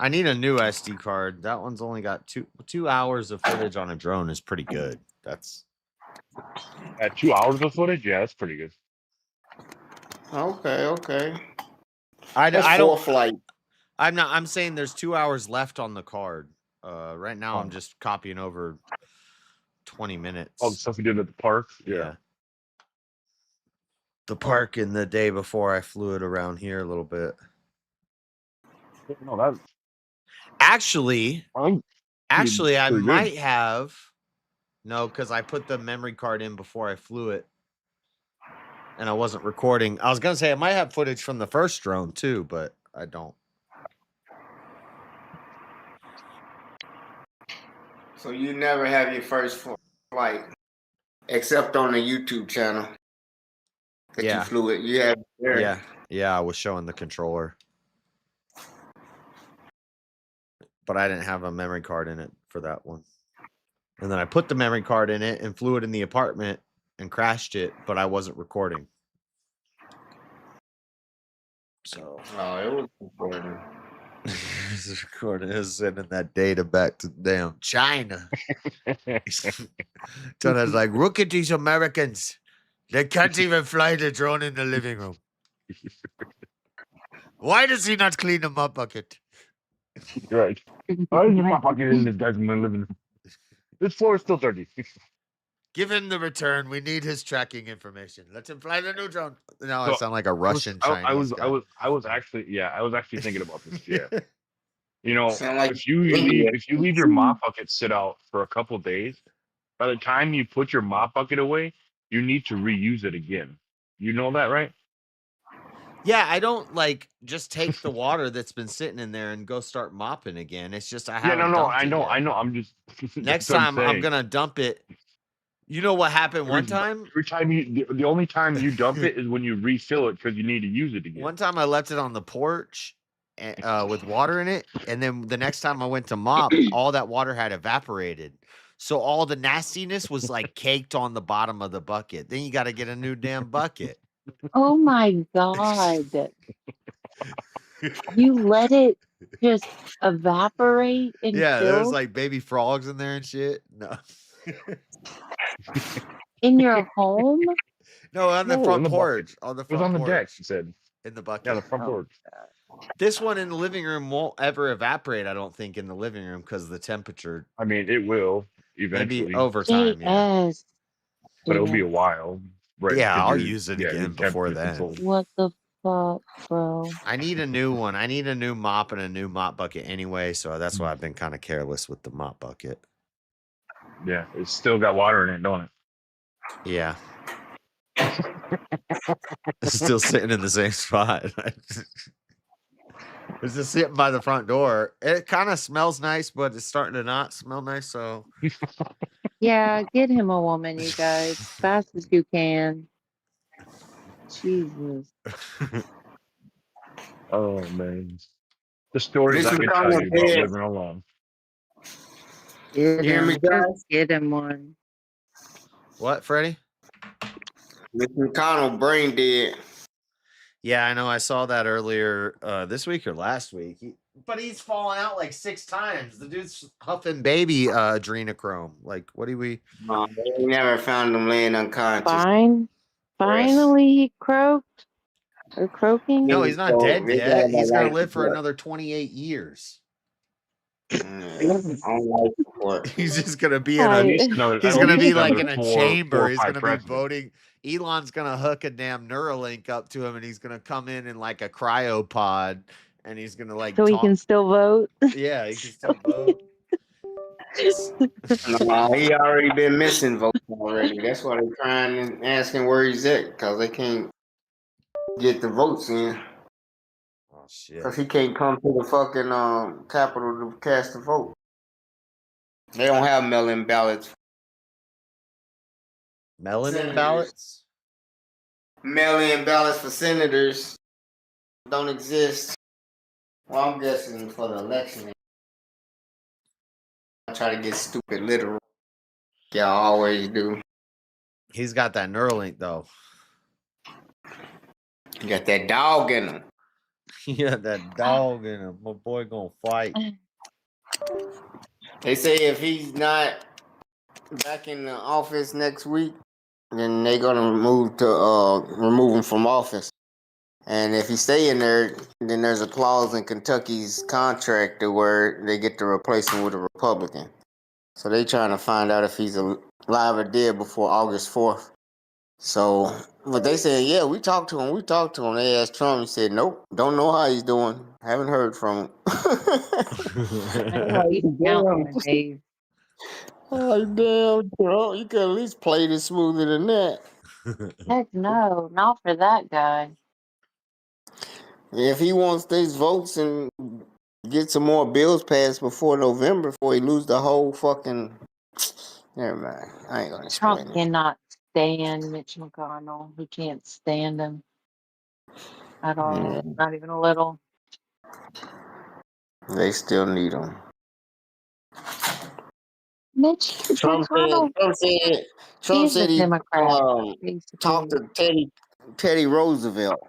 I need a new SD card. That one's only got two hours of footage on a drone is pretty good. That's At 2 hours of footage, yeah, that's pretty good. Okay. I That's don't. flight. I'm saying there's 2 hours left on the card. Right now I'm Oh. just copying over 20 minutes. All the stuff we did at the park. Yeah. The park and the day before I flew it around here a little bit. No, that Actually, I pretty good. might have. No, because I put the memory card in before I flew it. And I wasn't recording. I was going to say I might have footage from the first drone too, but I don't. So you never have your first flight, except on the YouTube channel that you flew it. You have there. Yeah. I was showing the controller, but I didn't have a memory card in it for that one. And then I put the memory card in it and flew it in the apartment and crashed it, but I wasn't recording. So it was recording. It's recording. It was sending that data back to damn China. Jonah's like, look at these Americans. They can't even fly the drone in the living room. Why does he not clean the mop bucket? Right. Why is my pocket in this guy's living room? This floor is still dirty. Give him the return. We need his tracking information. Let him fly the new drone. Now So, I sound like a Russian Chinese guy. I was actually thinking about this. Yeah. You know, like if you leave your mop bucket sit out for a couple days, by the time you put your mop bucket away, you need to reuse it again. You know that, right? Yeah, I don't like just take the water that's been sitting in there and go start mopping again. It's just I haven't. I know. I'm just next time I'm gonna dump it. You know what happened one time? Every time the only time you dump it is when you refill it because you need to use it again. One time I left it on the porch with water in it, and then the next time I went to mop, all that water had evaporated. So all the nastiness was like caked on the bottom of the bucket. Then you got to get a new damn bucket. Oh my God. You let it just evaporate and there's like baby frogs in there and shit. No. In your home? No, on the front porch. On the front it was on porch. the deck, she said. In the bucket. Yeah, the front porch. This one in the living room won't ever evaporate, I don't think, in the living room because of the temperature. I mean, it will eventually. Maybe over time, Yes. But it'll be a while. Right? Yeah, I'll use it again before then. What the fuck, bro? I need a new one. I need a new mop and a new mop bucket anyway, so that's why I've been kind of careless with the mop bucket. Yeah, it's still got water in it, don't it? Yeah. It's still sitting in the same spot. It's just sitting by the front door. It kind of smells nice, but it's starting to not smell nice, so... Yeah, get him a woman, you guys. Fast as you can. Jesus. Oh, man. The stories I can tell you about living alone. Get him one. What, Freddie? Mitch McConnell brain dead. Yeah, I know. I saw that earlier this week or last week. But he's fallen out like 6 times. The dude's huffing baby adrenochrome. Like, what do we... They never found him laying unconscious. Finally, he croaked? Or croaking? No, he's not dead yet. He's going to live for another 28 years. He's just going to be in a... He's going to be like in a chamber. He's going to be voting... Elon's going to hook a damn Neuralink up to him, and he's going to come in like a cryopod, and he's going to like So he can still vote? Yeah, he can still vote. No, he already been missing votes already. That's why they're trying and asking where he's at, because they can't get the votes in. Oh, shit. Because he can't come to the fucking Capitol to cast a vote. They don't have mail-in ballots. Melanin ballots? Mail-in ballots for senators don't exist. Well, I'm guessing for the election. I try to get stupid literal. Yeah, I always do. He's got that Neuralink, though. You got that dog in him. Yeah, that dog in him. My boy gonna fight. They say if he's not back in the office next week, then they're gonna remove him from office. And if he stay in there, then there's a clause in Kentucky's contract to where they get to replace him with a Republican. So they trying to find out if he's alive or dead before August 4th. So, but they said, yeah, we talked to him. They asked Trump, he said, nope, don't know how he's doing. Haven't heard from him. Oh, damn, Trump, you could at least play this smoother than that. Heck no, not for that guy. If he wants these votes and Get some more bills passed before November before he lose the whole fucking. Never mind. I ain't gonna explain Trump it. cannot stand Mitch McConnell. He can't stand him at all. Yeah, Not even a little. they still need him. Mitch Trump said. McConnell, Trump he's said a he Democrat, talked basically. to Teddy Roosevelt.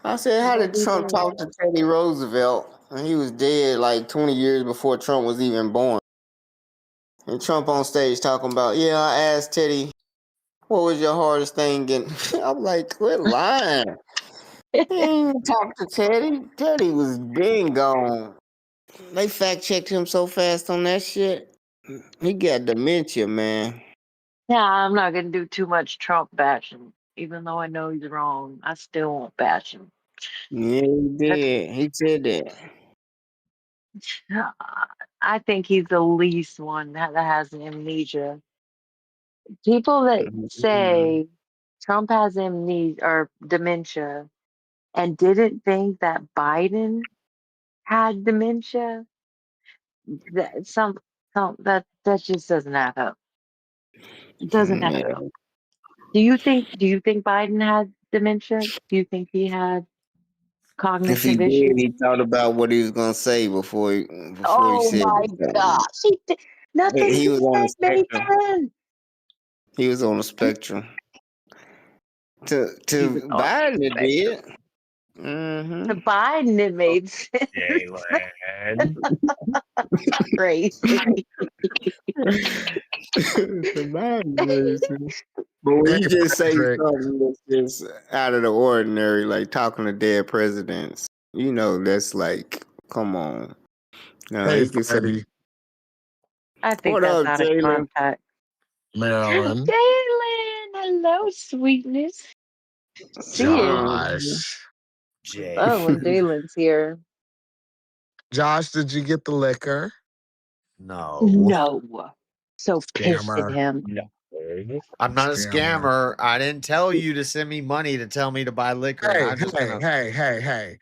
I said, how What did he Trump did. talk to Teddy Roosevelt? And he was dead like 20 years before Trump was even born. And Trump on stage talking about, yeah, I asked Teddy, what was your hardest thing getting? I'm like, quit lying. He ain't even talk to Teddy. Teddy was been gone. They fact checked him so fast on that shit. He got dementia, man. Yeah, I'm not gonna do too much Trump bashing, even though I know he's wrong. I still won't bash him. Yeah, he did. He said that. I think he's the least one that has amnesia. People that say Trump has amnesia or dementia and didn't think that Biden had dementia, that that just doesn't add up. It doesn't add Yeah. up. Do you think Biden had dementia? Do you think he had If he cognitive did, he issues? thought about what he was gonna say before he Oh said my it. gosh. Nothing He he was on the said made spectrum. sense. He was on the spectrum. To He was on Biden, the it spectrum. did. Mm-hmm. To Biden, it made sense. Jalen. Crazy. To Biden, but when Hey, you just say Patrick. something that's just out of the ordinary, like talking to dead presidents, you know, that's like, come on. No, Hey, he can say, Freddie. I think "What that's up, out of Jalen?" context. Marilyn. Jalen, hello, sweetness. See you. Josh. Jay. Oh, when Jalen's here. Josh, did you get the liquor? No. No. So pissed at Scammer. him. No. I'm not a Scammer. scammer. I didn't tell you to send me money to tell me to buy liquor, and Hey, I'm just hey, gonna. hey.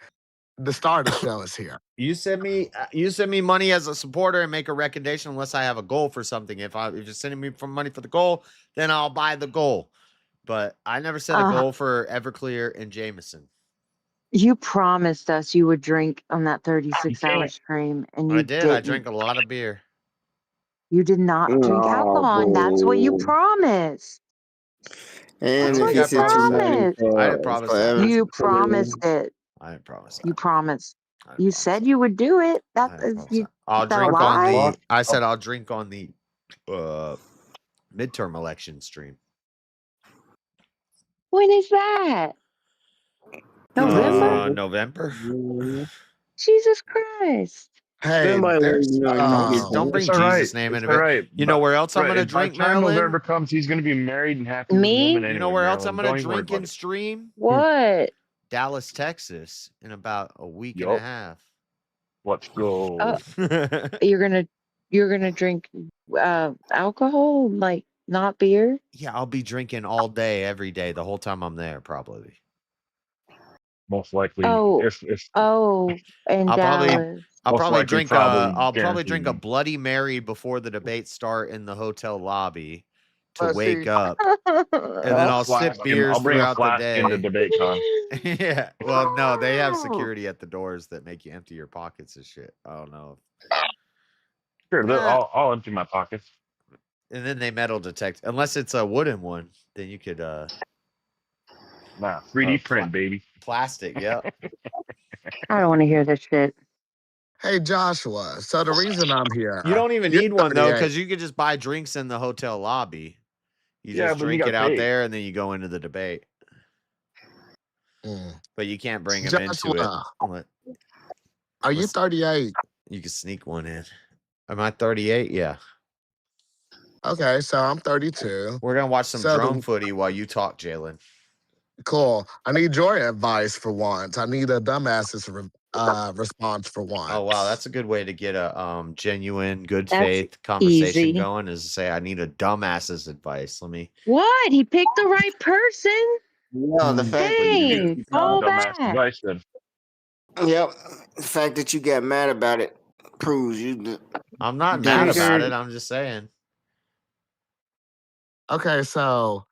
The star of the show is here. You send me money as a supporter and make a recommendation unless I have a goal for something. If you're sending me money for the goal, then I'll buy the goal. But I never set a goal for Everclear and Jameson. You promised us you would drink on that 36-hour can't. stream, and I you did. I didn't. drank a lot of beer. You did not drink Oh, alcohol, and that's what you boo. promised. I And That's don't if what think you I you sent you promised that. money promised. I didn't promise for that. You Everclear, promised it. I didn't promise that. You promised. I didn't You promise said that. you would do it. That I didn't is promise you. that. I'll Is that a drink on lie? the. I said I'll drink on the midterm election stream. When is that? November? November. Jesus Christ. Hey, somebody let there's you know you can get Don't drunk. bring It's all right. Jesus' name It's into all it. right. You know where else I'm But gonna by the drink, time November Marilyn? comes, he's going to be married and happy with a Me? woman You anyway. know where else I'm Marilyn. gonna Don't even worry drink about in it. stream? What? Dallas, Texas, in about a week and a Yup. half. Let's go. You're gonna drink alcohol, like not beer? Yeah, I'll be drinking all day, every day, the whole time I'm there, probably. Most likely, Oh, if in I'll probably Dallas. I'll most probably likely, drink probably I'll probably drink a guaranteed. Bloody Mary before the debates start in the hotel lobby to Let's wake see. up, and then I'll sip I'll beers bring a throughout the flask into day. debate con. Yeah. Well, no, they have security at the doors that make you empty your pockets and shit. I don't know. Sure, I'll empty my pockets. And then they metal detect, unless it's a wooden one, then you could 3D print, baby. Plastic, yeah. I don't want to hear this shit. Hey, Joshua. So the reason I'm here, You don't even you're need one though, 38. because you could just buy drinks in the hotel lobby. You Yeah, just but you drink got it out paid. there, and then you go into the debate. But you can't bring them into it. Joshua, What? are you 38? You can sneak one in. Am I 38? Yeah. Okay, so I'm 32. We're gonna watch some So drone footy while you talk, Jalen. cool. I need your advice for once. I need a dumbasses response for once. Oh wow, that's a good way to get a genuine, good That's faith conversation easy. going. Is to say, I need a dumbass's advice. Let me. What? He picked the right person. No, the fact Hey, fall Dumbass back. advice then. Yep. The fact that you got mad about it proves you. I'm not mad about Triggered. it. I'm just saying. Okay, so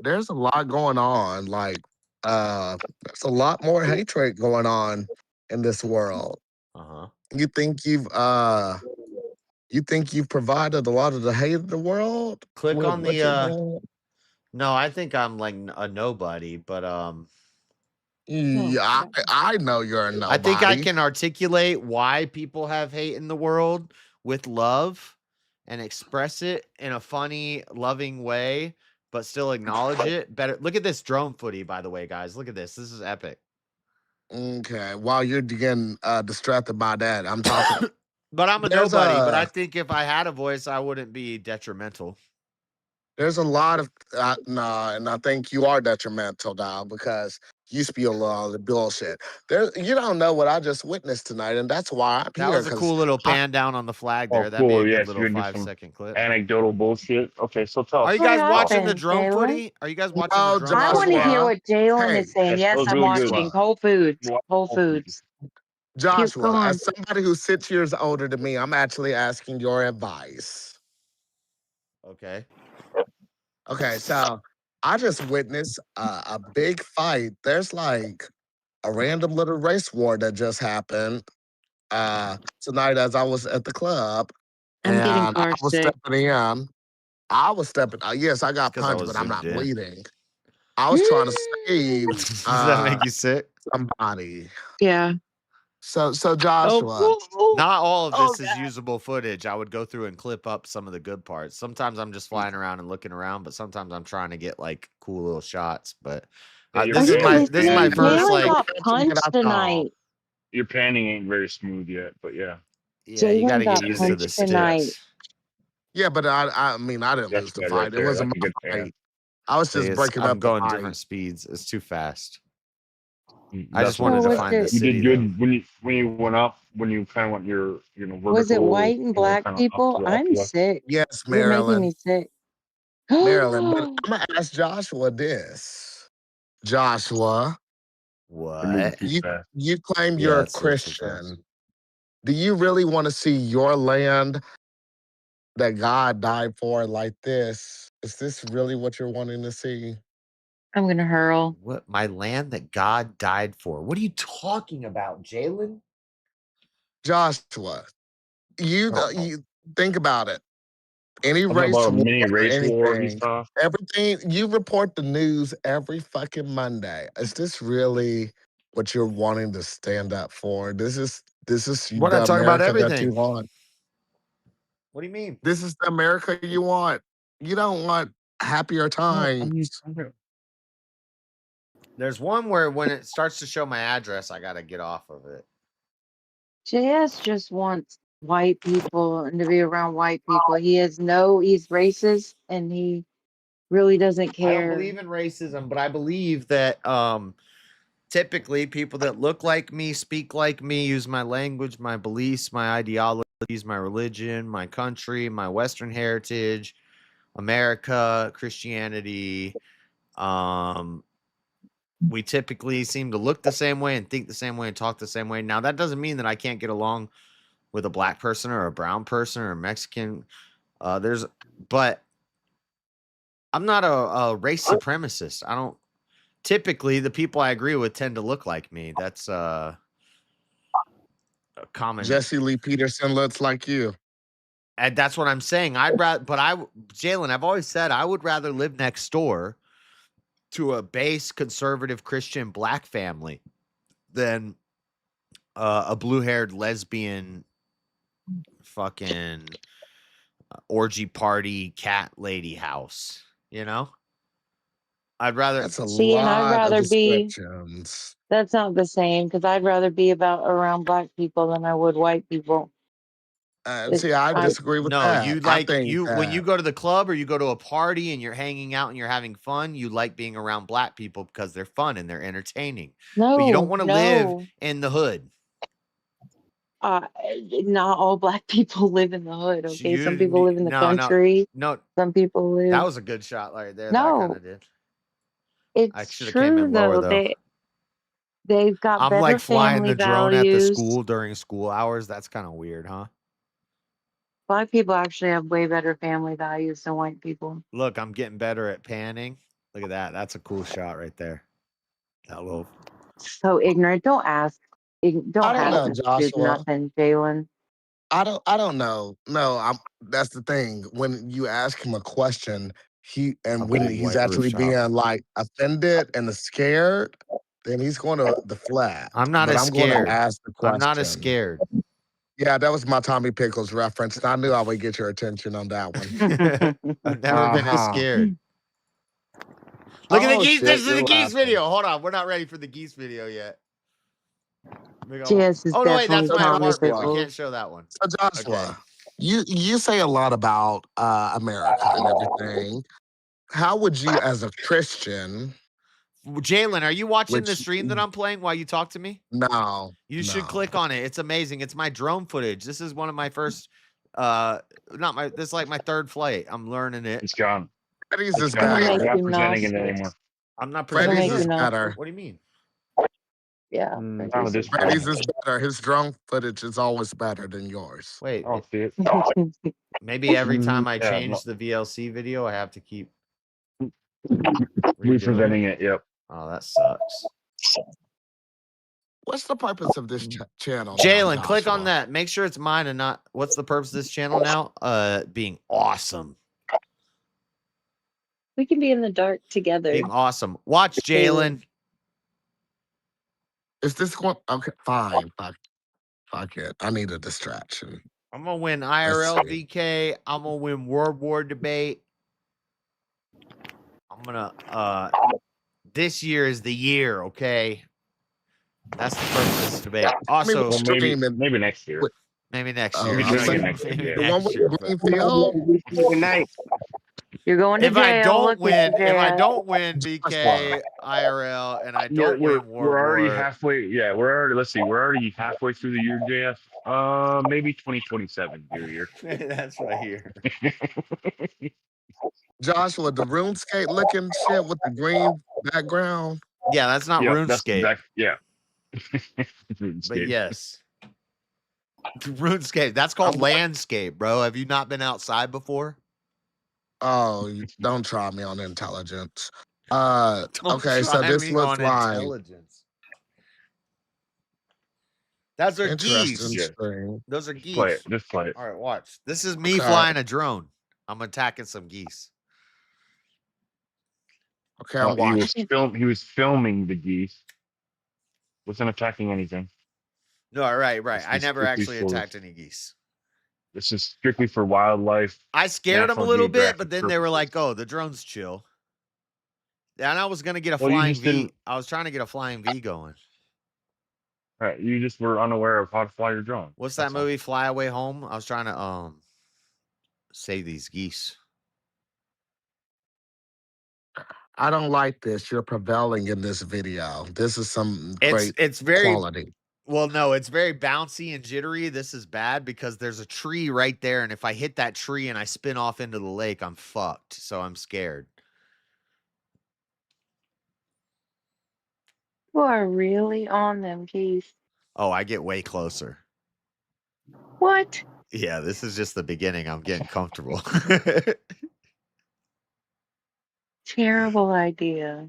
there's a lot going on. Like, there's a lot more hatred going on in this world. Uh-huh. You think you've provided a lot of the hate of the world? Click with on what you're the doing? no, I think I'm like a nobody, but Yeah, I know you're a I think I nobody. can articulate why people have hate in the world with love and express it in a funny, loving way, but still acknowledge it better. Look at this drone footy, by the way, guys. Look at this. This is epic. Okay, while you're getting distracted by that, I'm talking. But I'm a There's nobody. But I a think if I had a voice, I wouldn't be detrimental. there's a lot of no, and I think you are detrimental now because you spew all the bullshit. You don't know what I just witnessed tonight, and that's why I'm That here. was a cool little pan down on the flag there. Oh, That'd be a cool. good Yes, little you're gonna do some 5-second clip. anecdotal bullshit. Okay, so tell Are us. you What guys watching the happened, drone Jalen? footy? Are you guys watching the No, drone I want footy? to hear Joshua. what Jalen Hey, is saying. Yes, that Yes, was I'm really good. watching Whole Foods. Whole Hopefully. Foods. Keep Joshua, going. as somebody who's 6 years older than me, I'm actually asking your advice. Okay. Okay, so I just witnessed a big fight. There's like a random little race war that just happened tonight as I was at the club, I'm getting and I car was sick. stepping in. I was stepping. Yes, I got Because I punched, was but I'm zoomed not in. bleeding. I was trying to save Does that make you sick? somebody. Yeah. So Oh, Joshua, Not all of oh this is God. usable footage. I would go through and clip up some of the good parts. Sometimes I'm just flying around and looking around, but sometimes I'm trying to get like cool little shots. But Yeah, your Are this is you panning, my this is my listening? panning, first Jalen like got punched tonight. your panning ain't very smooth yet, but yeah. yeah. You got Jalen to get got used to the punched tonight. sticks. yeah, but I mean, I didn't That's lose the good right fight. It there. wasn't That's a my good pan. fight. I was See, just breaking I'm up the going fight. different speeds. It's too fast. I That's just wanted So to was find the it You city did though. good when you went up, when you kind of went your was it vertical, white and black kind of up people? to the I'm left. sick. Yes, You're making Marilyn. me sick. Marilyn, but I'm gonna ask Joshua this. Joshua, You're moving What? too you fast. you claim Yeah, you're a it's a little too fast. Christian. Do you really want to see your land that God died for like this? Is this really what you're wanting to see? I'm gonna hurl. What my land that God died for? What are you talking about, Jalen? Joshua, you think about it. Any I'm talking race about a war mini or race war and anything, stuff. everything you report the news every fucking Monday. Is this really what you're wanting to stand up for? This is What I the talk about America that you everything. want. What do you mean? This is the America you want. You don't want happier times. There's one where when it starts to show my address, I gotta get off of it. JS just wants white people and to be around white people. He's racist and he really doesn't I care. don't believe in racism, but I believe that typically people that look like me, speak like me, use my language, my beliefs, my ideologies, my religion, my country, my Western heritage, America, Christianity, we typically seem to look the same way and think the same way and talk the same way. Now, that doesn't mean that I can't get along with a black person or a brown person or a Mexican. But I'm not a race supremacist. I don't typically the people I agree with tend to look like me. That's a common. Jesse Lee Peterson looks like you. And that's what I'm saying. Jalen, I've always said I would rather live next door to a base conservative Christian black family than a blue-haired lesbian fucking orgy party cat lady house, you know? I'd rather That's a See, and I'd lot of rather be. descriptions. That's not the same because I'd rather be around black people than I would white people. See, I disagree with that. You I like think when you that go to the club or you go to a party and you're hanging out and you're having fun, you like being around black people because they're fun and they're entertaining. But you don't want to live in the hood. Not all black people live in the hood. Okay, some people live in the country. No, some people live. That was a good shot right there. No, that I kind of did. I it's should have came true in lower though. though. They've got I'm better like flying family the drone at the values. school during school hours. That's kind of weird, huh? Black people actually have way better family values than white people. Look, I'm getting better at panning. Look at that. That's a cool shot right there. That little. So ignorant. Don't ask. I Don't don't ask know, this dude Joshua. nothing, Jalen. I don't know. No, that's the thing. When you ask him a question, A when big he's white actually rooftop. being like offended and scared, then he's going to deflect. I'm not But as I'm going to scared. ask the I'm not as question. scared. Yeah, that was my Tommy Pickles reference. I knew I would get your attention on that one. I've never been as scared. Look at the geese. Shit, This is you're the geese laughing. video. Hold on. We're not ready for the geese video yet. Jess is Oh, no, wait. That's definitely my Tommy apartment. We Pickles. can't show that one. So Joshua, Okay. you say a lot about America and everything. How would you, as a Christian, Jalen, are you watching the which stream that I'm playing while you talk to me? no, You should click on it. It's amazing. It's my drone footage. This is one of my first this is like my third flight. I'm learning it. It's gone. Freddy's is gone. better. We're not presenting it anymore. I'm not Freddy's presenting is it. better. What do you mean? Yeah. Not at this point. Freddy's is better. His drone footage is always better than yours. Wait, I'll see it. maybe every time I Yeah, change the VLC video, I have to keep representing it. Yep. Oh, that sucks. What's the purpose of this channel? Jalen, click on that. Make sure it's mine and not. What's the purpose of this channel now? Being awesome. We can be in the dark together. Being awesome. Watch, Jalen. Is this one? Okay, fine. Fuck it. I need a distraction. I'm gonna win IRL VK. I'm gonna win World War debate. I'm gonna this year is the year, okay? That's the purpose of this debate. Also, well, maybe next year. Maybe next year. Maybe next year. The one with the green field? You're going to If jail. I don't Look at win, you, if I Jess. don't win BK IRL and I don't win World We're already War, halfway. Yeah, we're already. Let's see. We're already halfway through the year, JF. Maybe 2027 year. That's what I hear. Joshua, the RuneScape looking shit with the green background. Yeah, that's not RuneScape. Yeah. But yes. RuneScape. That's called landscape, bro. Have you not been outside before? Oh, don't try me on intelligence. Don't okay, so try this me looks on like intelligence. That's our interesting geese. string. Those are geese. Just play it. All right, watch. This is me Okay. flying a drone. I'm attacking some geese. Okay, I'm watching. He was filming the geese. Wasn't attacking anything. No, right. This I is never strictly actually for- attacked any geese. This is strictly for wildlife. I scared them a National little bit, Geographic but then they were purposes. like, "Oh, the drone's chill." And I was gonna get a Well, you flying just V. didn't- I was trying to get a flying V going. Right, you just were unaware of how to fly your drone. What's that movie? Fly Away Home. I was trying to save these geese. I don't like this. You're prevailing in this video. This is some great It's very quality. well, no, it's very bouncy and jittery. This is bad because there's a tree right there, and if I hit that tree and I spin off into the lake, I'm fucked. So I'm scared. You are really on them, geese. Oh, I get way closer. What? Yeah, this is just the beginning. I'm getting comfortable. Terrible idea.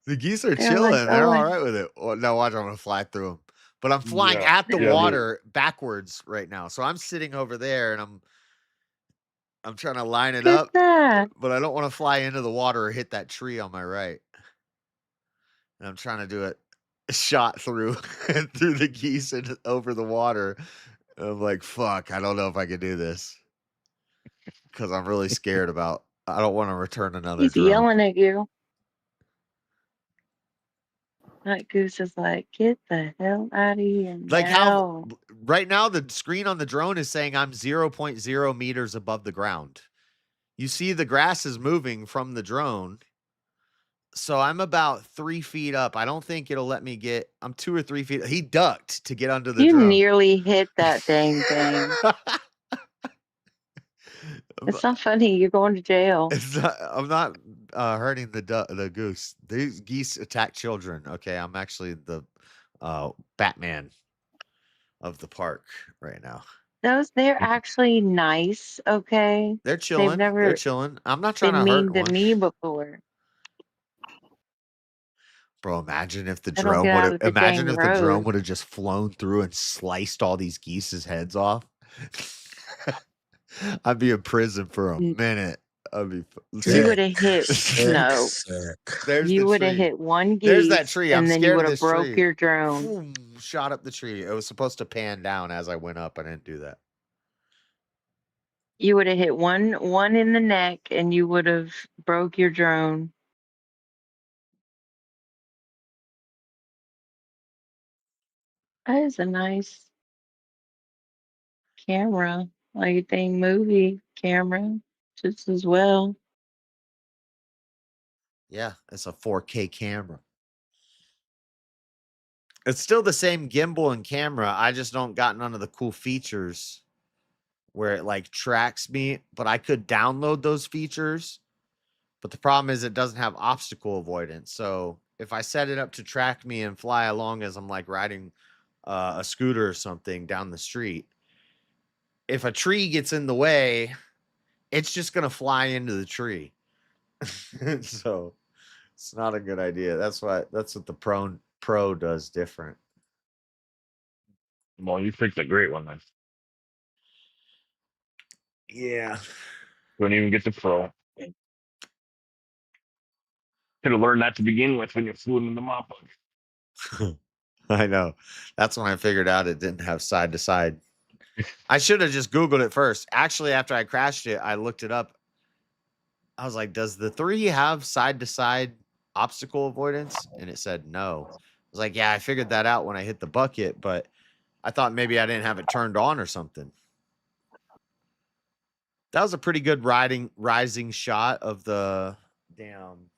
The geese are They're chilling. like, They're oh, all right with it. Well, no, watch. I'm gonna fly through them, but I'm flying Yeah. at the Yeah. water backwards right now. So I'm sitting over there, and I'm trying to line it Look up, at that. but I don't want to fly into the water or hit that tree on my right. And I'm trying to do it shot through through the geese and over the water. And I'm like, fuck, I don't know if I can do this because I'm really scared about. I don't want to return another He's drone. yelling at you. That goose is like, get the hell out of here. Like now. how right now the screen on the drone is saying I'm 0.0 meters above the ground. You see the grass is moving from the drone. So I'm about 3 feet up. I don't think it'll let me get. I'm 2 or 3 feet. He ducked to get under the You drone. nearly hit that dang thing. It's not funny. You're going to jail. I'm not hurting the goose. These geese attack children. Okay, I'm actually the Batman of the park right now. They're actually nice, okay? They're They've chilling. They're never chilling. I'm not trying been to hurt mean to one. me before. Bro, imagine if the I don't drone get would out have of the dang road. just flown through and sliced all these geese's heads off. I'd be in prison for a minute. I'd be You would have hit no. There's You the would have tree. hit one There's that geese, tree. I'm and then you scared would of have this broke tree. your drone. Boom, shot up the tree. It was supposed to pan down as I went up. I didn't do that. You would have hit one in the neck, and you would have broke your drone. That is a nice camera, like a movie camera, just as well. Yeah, it's a 4K camera. It's still the same gimbal and camera. I just don't got none of the cool features where it like tracks me, but I could download those features. But the problem is it doesn't have obstacle avoidance. So if I set it up to track me and fly along as I'm like riding a scooter or something down the street, if a tree gets in the way, it's just going to fly into the tree. So it's not a good idea. That's what the Pro does different. Well, you picked a great one then. Yeah. Couldn't even get the Pro. Could have learned that to begin with when you flew into the mop bug. I know. That's when I figured out it didn't have side to side. I should have just Googled it first. Actually, after I crashed it, I looked it up. I was like, does the 3 have side to side obstacle avoidance? And it said no. I was like, yeah, I figured that out when I hit the bucket, but I thought maybe I didn't have it turned on or something. That was a pretty good rising shot of the damn.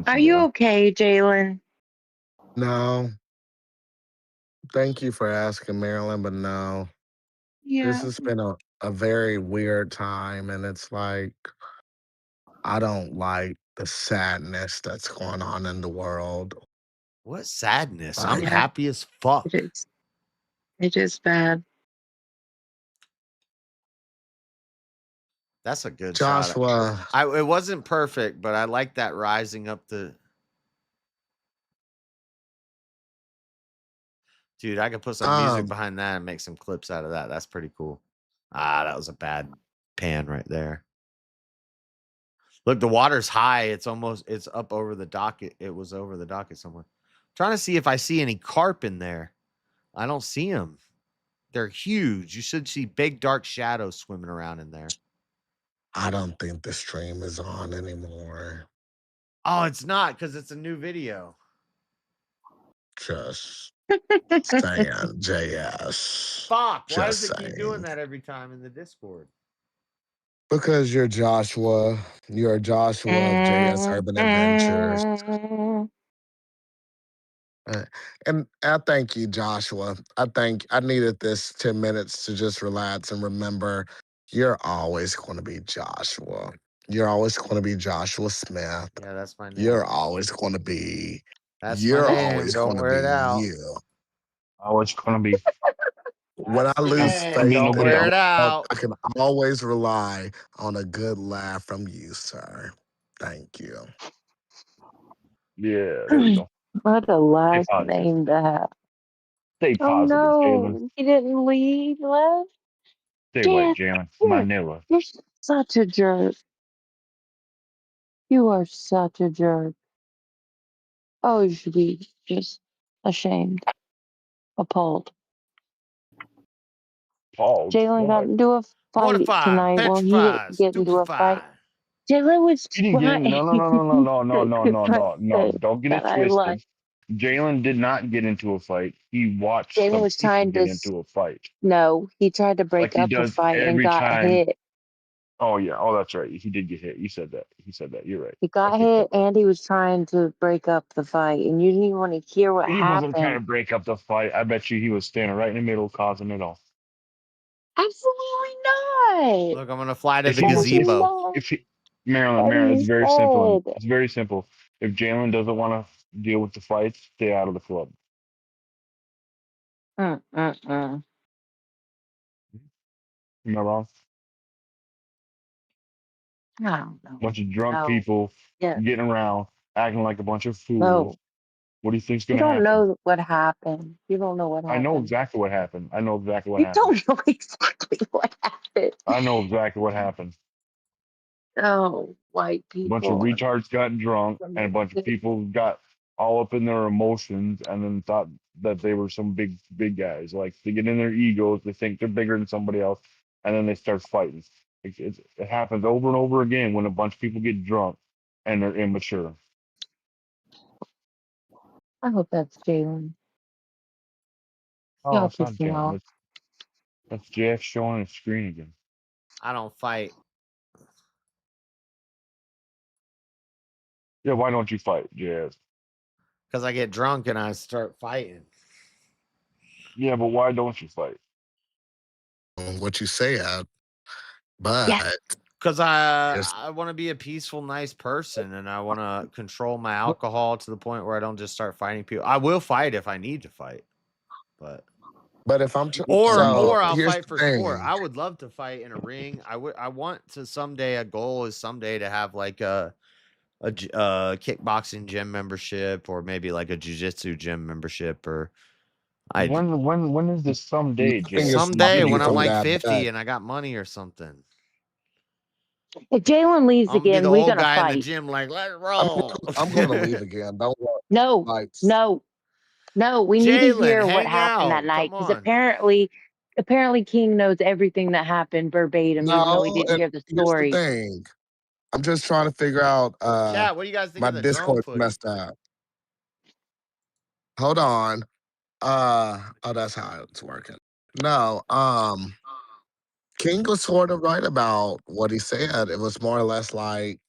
Are you okay, Jalen? No. Thank you for asking, Marilyn, but no. This Yeah. has been a very weird time, and it's like I don't like the sadness that's going on in the world. What sadness? I'm Yeah. happy as fuck. It is bad. That's a good Joshua. shot. It wasn't perfect, but I like that rising up the. Dude, I could put some music behind that and make some clips out of that. That's pretty cool. Ah, that was a bad pan right there. Look, the water's high. It's up over the docket. It was over the docket somewhere. I'm trying to see if I see any carp in there. I don't see them. They're huge. You should see big dark shadows swimming around in there. I don't think the stream is on anymore. Oh, it's not because it's a new video. Just saying, JS. Fuck. Why Just does it keep saying. doing that every time in the Discord? Because you're Joshua. You're Joshua of JS Urban Adventures. And I thank you, Joshua. I needed this 10 minutes to just relax and remember you're always going to be Joshua. You're always going to be Joshua Smith. Yeah, that's my name. You're always going to be. That's you're my name. always Don't going wear to it out. be you. Always gonna be. When I lose Hey, faith, don't wear it out. I can always rely on a good laugh from you, sir. Thank you. Yeah, there we go. What a last positive. name to have. Stay Oh positive, Jalen. no, he didn't leave, left. Stay Yeah, what, Jalen? Manila. you're such a jerk. You are such a jerk. Oh, you should be just ashamed, appalled. Paul. Jalen got into a fight Mortified, tonight. Well, he didn't petrified, get into a fight. stupefied. Jalen was He didn't get in. trying. No. Don't get it That I twisted. like. Jalen did not get into a fight. He watched Jalen some was people trying get to. into a fight. No, he tried to break Like he up a does fight and every got time. hit. Oh, yeah. Oh, that's right. He did get hit. You said that. He said that. You're right. He got hit and he was trying to break up the fight, and you didn't even want to hear what He wasn't trying to happened. break up the fight. I bet you he was standing right in the middle causing it all. Absolutely not. Look, I'm gonna fly to If the he was- gazebo. If Maryland, it's very simple. It's very simple. If Jalen doesn't want to deal with the fights, stay out of the club. Mm. Am I wrong? I don't know. Bunch of drunk No. people Yeah. getting around, acting like a bunch of fools. No. What do you think's You gonna don't happen? know what happened. You don't know what I know happened. exactly what happened. I know exactly what You happened. don't know exactly what happened. I know exactly what happened. Oh, white A bunch of people. retards got drunk, and a bunch of people got all up in their emotions, and then thought that they were some big guys. Like they get in their egos, they think they're bigger than somebody else, and then they start fighting. It happens over and over again when a bunch of people get drunk and they're immature. I hope that's Jalen. Oh, Y'all it's not piss me off. Jalen. That's JF showing his screen again. I don't fight. Yeah, why don't you fight, JF? Because I get drunk and I start fighting. Yeah, but why don't you fight? What you say, but because I want to be a peaceful, nice person, and I want to control my alcohol to the point where I don't just start fighting people. I will fight if I need to fight, but if I'm or so I'll here's fight the for sport. thing. I would love to fight in a ring. I want to someday. A goal is someday to have like a kickboxing gym membership, or maybe like a jiu-jitsu gym membership, or When is this someday, Jay? someday when I'm from like that 50 and I got money or something. If Jalen leaves I'm gonna be again, the we're old gonna guy in fight. the gym, like let's roll. I'm going to leave again. Don't worry. No, no. We need to Jalen, hear what hang happened that out. night Come because on. apparently King knows everything that happened verbatim, even though he No, didn't and hear the here's the story. thing. I'm just trying to figure out. Chat, what do you guys think My of the drone Discord's footage? messed up. Hold on. Oh, that's how it's working. No, King was sort of right about what he said. It was more or less like,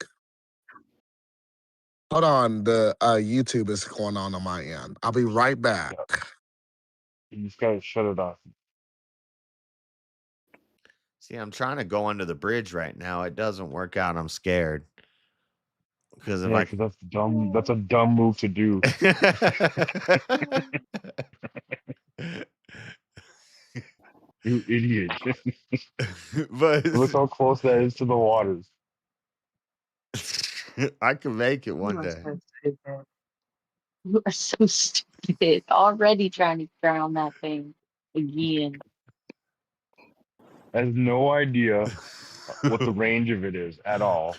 hold on, the YouTube is going on my end. I'll be right back. You just gotta shut it off. See, I'm trying to go under the bridge right now. It doesn't work out. I'm scared. Because if That's dumb. That's a dumb move to do. You idiot. But look how close that is to the waters. I can make it one day. You are so stupid. Already trying to drown that thing again. Has no idea what the range of it is at all.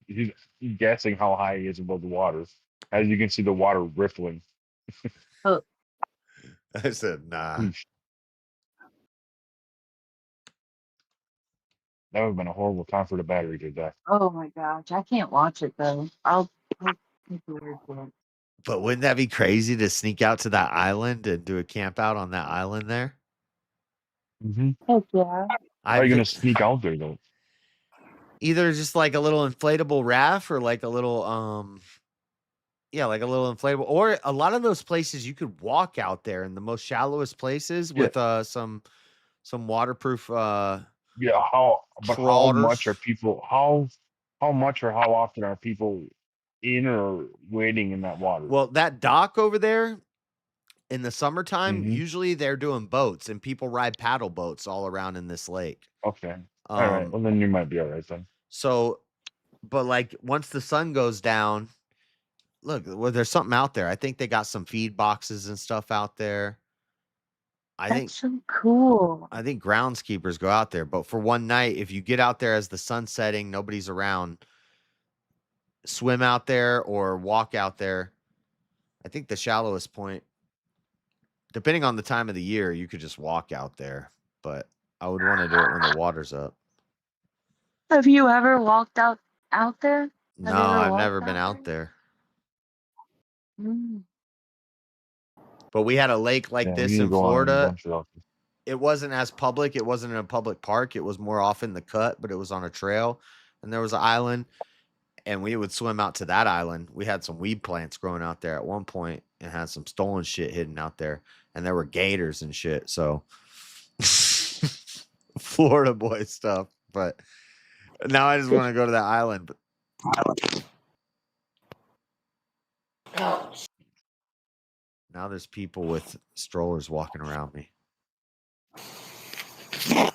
He's guessing how high he is above the water. As you can see, the water rippling. Oh. I said, nah. That would have been a horrible time for the battery to die. Oh my gosh, I can't watch it though. I'll take the word for it. But wouldn't that be crazy to sneak out to that island and do a camp out on that island there? Mm-hmm. Heck yeah. How are you gonna sneak out there though? Either just like a little inflatable raft or like a little like a little inflatable, or a lot of those places you could walk out there in the most shallowest places with some waterproof how much are people how much or how often are people in or wading in that water? Well, that dock over there in the summertime, usually they're doing boats and people ride paddle boats all around in this lake. Okay. All right. Well, then you might be all right then. So, but like once the sun goes down, look, well, there's something out there. I think they got some feed boxes and stuff out there. That's so cool. I think groundskeepers go out there, but for one night, if you get out there as the sun's setting, nobody's around, swim out there or walk out there. I think the shallowest point, depending on the time of the year, you could just walk out there, but I would want to do it when the water's up. Have you ever walked out there? No, I've never been out there. Mm. But we had a lake like this in Florida. It wasn't as public. It wasn't in a public park. It was more off in the cut, but it was on a trail. And there was an island, and we would swim out to that island. We had some weed plants growing out there at one point and had some stolen shit hidden out there. And there were gators and shit. So Florida boy stuff. But Now I just want to go to that island. But now there's people with strollers walking around me. I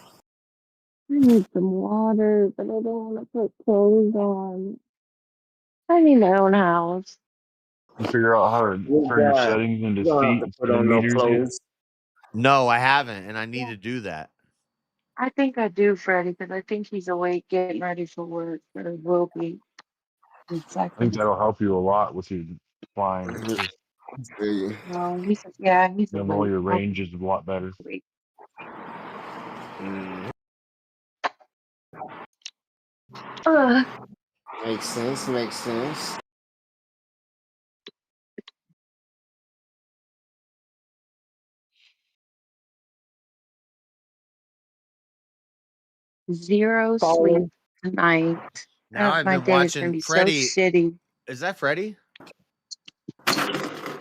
need some water, but I don't want to put clothes on. I need my own house. You figure out how to turn your settings into You don't have feet to put instead of on no meters yet? clothes. No, I haven't, and I need to do that. I think I do, Freddie, because I think he's awake getting ready for work, or will be in I think seconds. that'll help you a lot with your flying. Just, No, he's he's you'll know awake. your range is a lot better. Awake. Makes sense. Makes sense. Zero sleep tonight. Now I've My been day is gonna watching be Freddie. so shitty. Is that Freddie?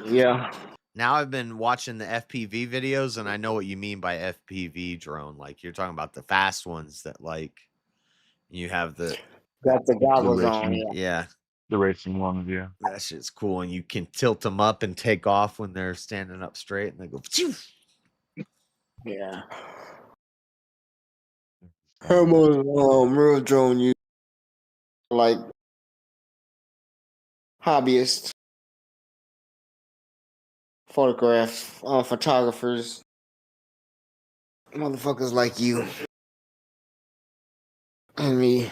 Yeah. Now I've been watching the FPV videos, and I know what you mean by FPV drone. Like you're talking about the fast ones that like you have the got the goggles on. Yeah. The racing ones, yeah. That shit's cool, and you can tilt them up and take off when they're standing up straight, and they go. Phew! Yeah. How much real drone you like hobbyists, photographers, motherfuckers like you and me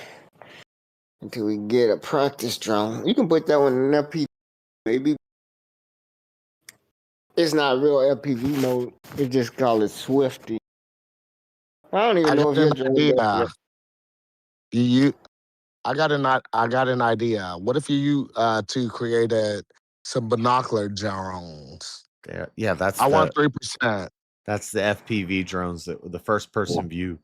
until we get a practice drone. You can put that one in FPV, maybe. It's not real FPV mode. They just call it Swifty. I don't even I know got if your an drone idea. does I got an idea. What if you two created some binocular drones? Yeah, that's I want 3%. That's the FPV drones, the first person view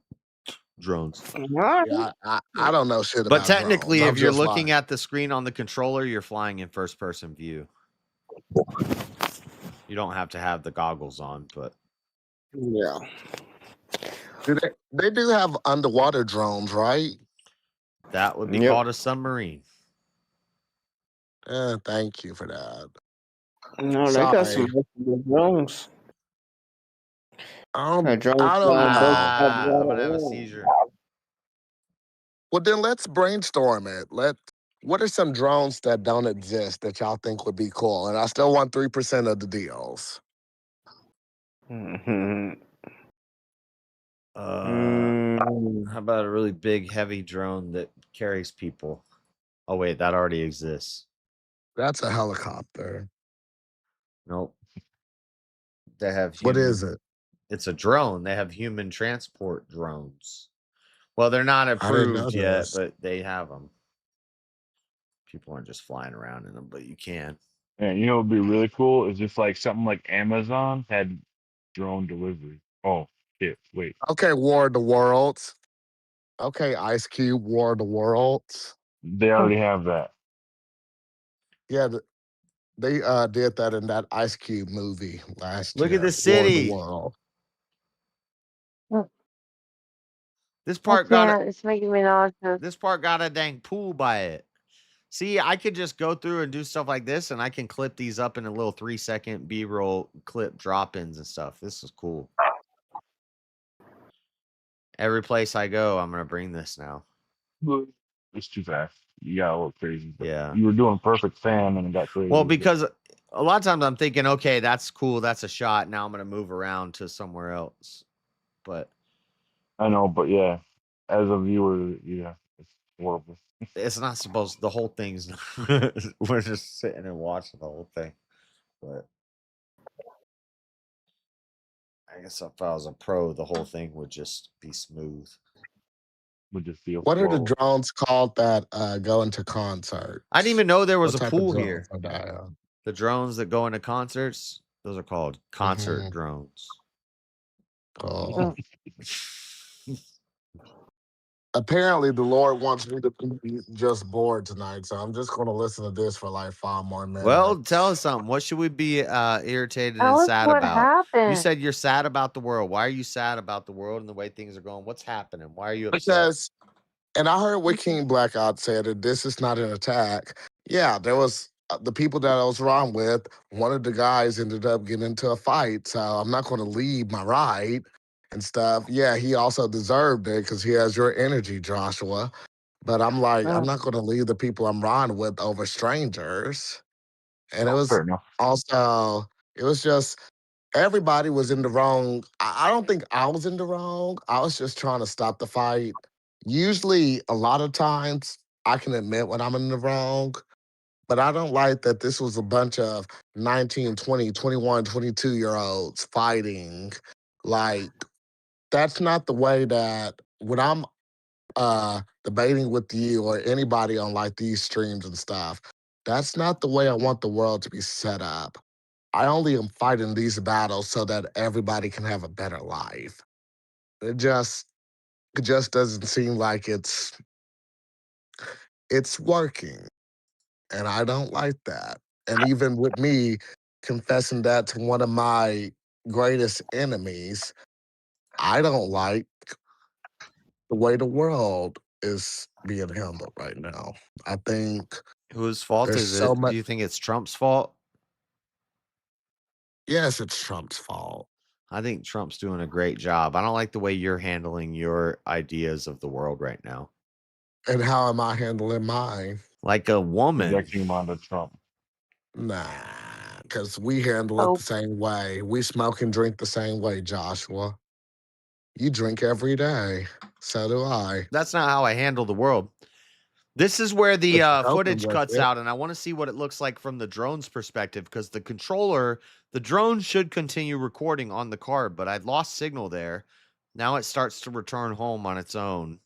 drones. Yeah, I don't know shit But about technically, drones. if you're looking at the screen on the controller, you're flying in first person view. You don't have to have the goggles on, but yeah. They do have underwater drones, right? That would be called a submarine. Thank you for that. No, they got some drones. I don't drones know. I'm gonna have a seizure. Well, then let's brainstorm it. What are some drones that don't exist that y'all think would be cool? And I still want 3% of the deals. How about a really big, heavy drone that carries people? Oh wait, that already exists. That's a helicopter. Nope. They have What is it? It's a drone. They have human transport drones. Well, they're not approved yet, but they have them. People aren't just flying around in them, but you can. And you know what would be really cool is if like something like Amazon had drone delivery. Oh shit! Wait. Okay, War of the Worlds. Okay, Ice Cube, War of the Worlds. They already have that. Yeah, they did that in that Ice Cube movie last year. Look at the city. War of the World. This part got it's making me nauseous. This part got a dang pool by it. See, I could just go through and do stuff like this, and I can clip these up in a little 3-second B-roll clip drop-ins and stuff. This is cool. Every place I go, I'm gonna bring this now. It's too fast. You got a little crazy. Yeah. You were doing perfect fan and it got crazy. Well, because a lot of times I'm thinking, okay, that's cool, that's a shot. Now I'm gonna move around to somewhere else. But I know, but yeah, as a viewer, yeah, it's horrible. It's not supposed. The whole thing's. We're just sitting and watching the whole thing, but I guess if I was a pro, the whole thing would just be smooth. Would just feel. What are the drones called that go into concerts? I didn't even know there was What a type of pool drones here. are that? The drones that go into concerts, those are called concert drones. Oh. Apparently, the Lord wants me to be just bored tonight, so I'm just going to listen to this for like 5 more minutes. Well, tell us something. What should we be irritated Tell and us sad what about? happened. You said you're sad about the world. Why are you sad about the world and the way things are going? What's happening? Why are you upset? And I heard what King Blackout said, that this is not an attack. Yeah, there was the people that I was wrong with. One of the guys ended up getting into a fight, so I'm not going to leave my ride and stuff. Yeah, he also deserved it because he has your energy, Joshua. But I'm like, I'm not going to leave the people I'm riding with over strangers. And it was Fair enough. also, it was just everybody was in the wrong. I don't think I was in the wrong. I was just trying to stop the fight. Usually, a lot of times, I can admit when I'm in the wrong, but I don't like that this was a bunch of 19, 20, 21, 22-year-olds fighting. Like, that's not the way that when I'm debating with you or anybody on like these streams and stuff, that's not the way I want the world to be set up. I only am fighting these battles so that everybody can have a better life. It just doesn't seem like it's working. And I don't like that. And even with me confessing that to one of my greatest enemies, I don't like the way the world is being handled right now. I think Whose fault there's is so it? much. Do you think it's Trump's fault? Yes, it's Trump's fault. I think Trump's doing a great job. I don't like the way you're handling your ideas of the world right now. And how am I handling mine? Like a woman. Projecting him onto Trump. Nah, because we handle it the same way. We smoke and drink the same way, Joshua. You drink every day. So do I. That's not how I handle the world. This is where the footage cuts it. out, and I want to see what it looks like from the drone's perspective, because the drone should continue recording on the card, but I'd lost signal there. Now it starts to return home on its own.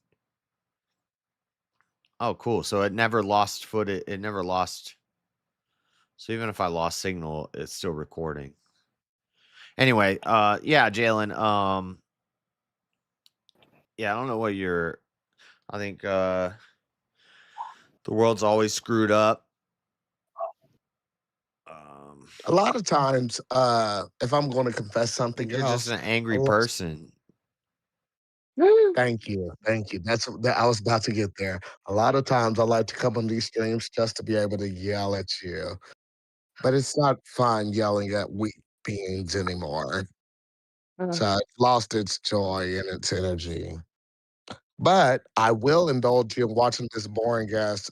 Oh, cool. So it never lost footage. It never lost. So even if I lost signal, it's still recording. Anyway, yeah, Jalen. Yeah, I don't know what I think the world's always screwed up. A lot of times, if I'm going to confess something You're else, just an angry person. Thank you. Thank you. I was about to get there. A lot of times I like to come on these streams just to be able to yell at you. But it's not fun yelling at weak beings anymore. So it's lost its joy and its energy. But I will indulge you in watching this boring ass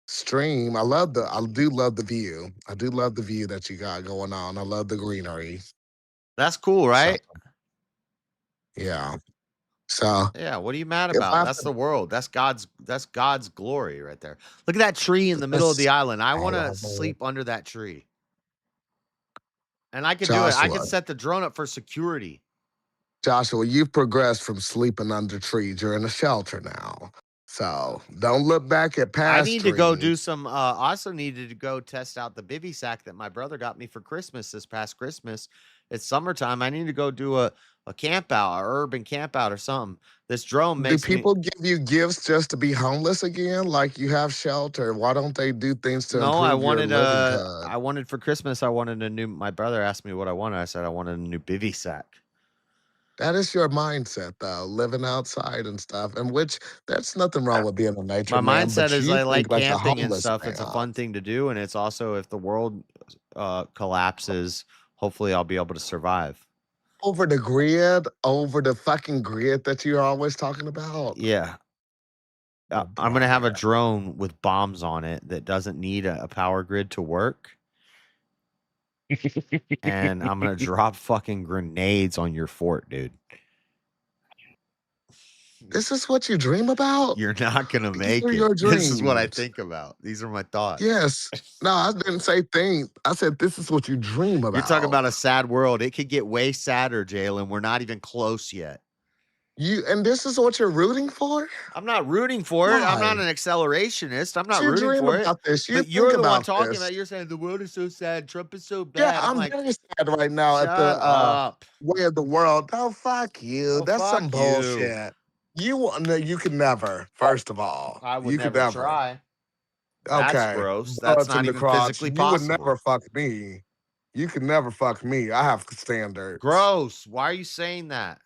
stream. I do love the view. I do love the view that you got going on. I love the greenery. That's cool, right? Yeah. So yeah, what are you mad about? That's the world. That's God's glory right there. Look at that tree in the middle of the island. I want to sleep under that tree. And I could do it. I could set the drone up for security. Joshua, you've progressed from sleeping under trees. You're in a shelter now. So don't look back at past. I need to go do some. Also needed to go test out the bivy sack that my brother got me for Christmas this past Christmas. It's summertime. I need to go do a camp out, or urban camp out, or something. This drone makes. Do people give you gifts just to be homeless again? Like you have shelter. Why don't they do things to improve I wanted your livelihood? I wanted for Christmas. I wanted a new. My brother asked me what I wanted. I said I wanted a new bivy sack. That is your mindset, though, living outside and stuff. And which there's nothing wrong with being a nature My man. mindset is I like a camping and homeless stuff. It's a man. fun thing to do, and it's also if the world collapses, hopefully I'll be able to survive. Over the fucking grid that you're always talking about. Yeah. I'm gonna have a drone with bombs on it that doesn't need a power grid to work. And I'm gonna drop fucking grenades on your fort, dude. This is what you dream about? You're not gonna make are it. your This is what I dreams. think about. These are my thoughts. Yes. No, I didn't say think. I said this is what you dream about. You're talking about a sad world. It could get way sadder, Jalen. We're not even close yet. And this is what you're rooting for? I'm not rooting for it. I'm not an accelerationist. I'm not rooting for it. This. But you're the one talking about. You're saying the world is so sad. Trump is so bad. Yeah, I'm like, very sad right now at the way of the world. Oh, fuck you. Oh, That's some fuck you. bullshit. You can never. First of all, I would you never could never try. Okay, That's gross. That's Bullets not in the even crotch. physically You possible. would never fuck me. You could never fuck me. I have standards. Gross. Why are you saying that?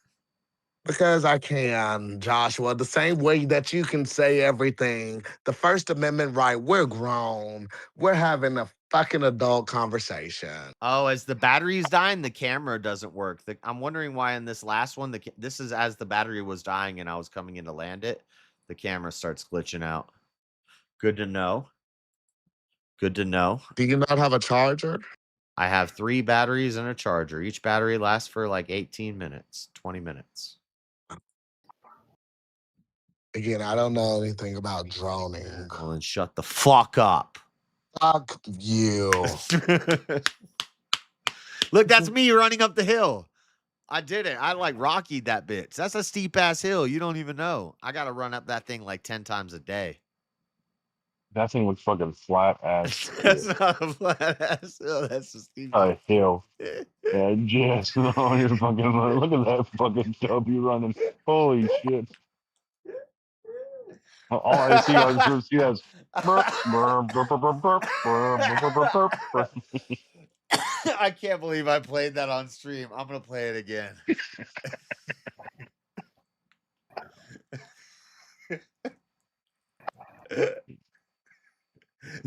Because I can, Joshua. The same way that you can say everything. The First Amendment right, we're grown. We're having a fucking adult conversation. Oh, as the battery's dying, the camera doesn't work. I'm wondering why in this last one, this is as the battery was dying and I was coming in to land it, the camera starts glitching out. Good to know. Good to know. Do you not have a charger? I have 3 batteries and a charger. Each battery lasts for like 18 minutes, 20 minutes. Again, I don't know anything about droning. Well, then shut the fuck up. Fuck you. Look, that's me running up the hill. I did it. I like Rockied that bitch. That's a steep ass hill. You don't even know. I got to run up that thing like 10 times a day. That thing looks fucking flat ass. That's not a flat ass hill. That's a steep hill. Yeah, just on your fucking look at that fucking tub you running. Holy shit. All I see on the see is I can't believe I played that on stream. I'm gonna play it again.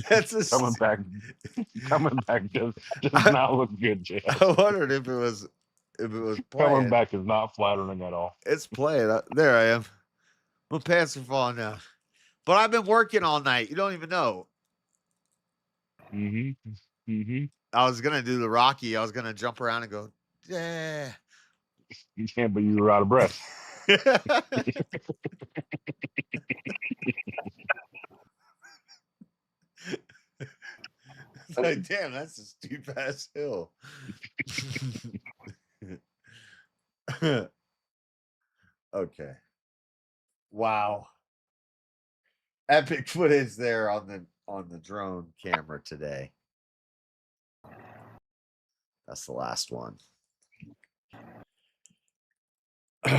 That's a coming back does not look good, Jay. I wondered if it was playing. Coming back is not flattering at all. It's playing. There I am. My pants are falling down. But I've been working all night. You don't even know. I was gonna do the Rocky. I was gonna jump around and go, yeah. You can't, but you were out of breath. It's like, damn, that's a steep ass hill. Okay. Wow. Epic footage there on the drone camera today. That's the last one. All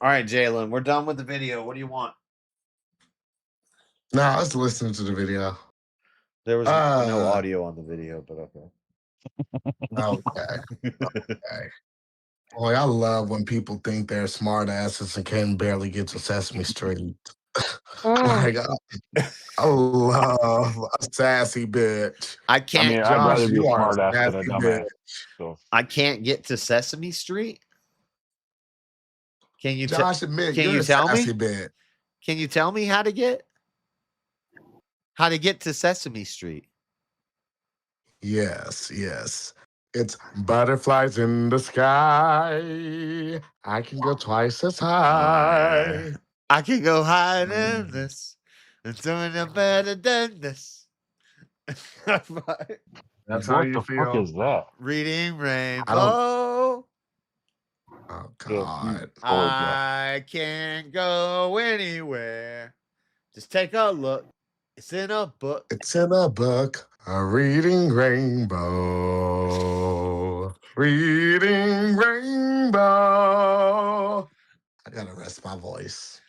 right, Jalen, we're done with the video. What do you want? No, I was listening to the video. There was no audio on the video, but okay. Okay. Boy, I love when people think they're smart asses and can barely get to Sesame Street. Like, I love a sassy bitch. I can't. I mean, I'd rather be a you are smart ass than a sassy dumbass. bitch. So. I can't get to Sesame Street. Can you, Josh, admit can you're you a tell me? sassy bitch. Can you tell me how to get to Sesame Street? Yes. It's butterflies in the sky. I can go twice as high. I can go higher than this. And doing it better than this. That's how What you the feel. fuck is that? Reading Rainbow. Oh God. I can't go anywhere. Just take a look. It's in a book. It's in a book. A reading rainbow. Reading rainbow. I gotta rest my voice.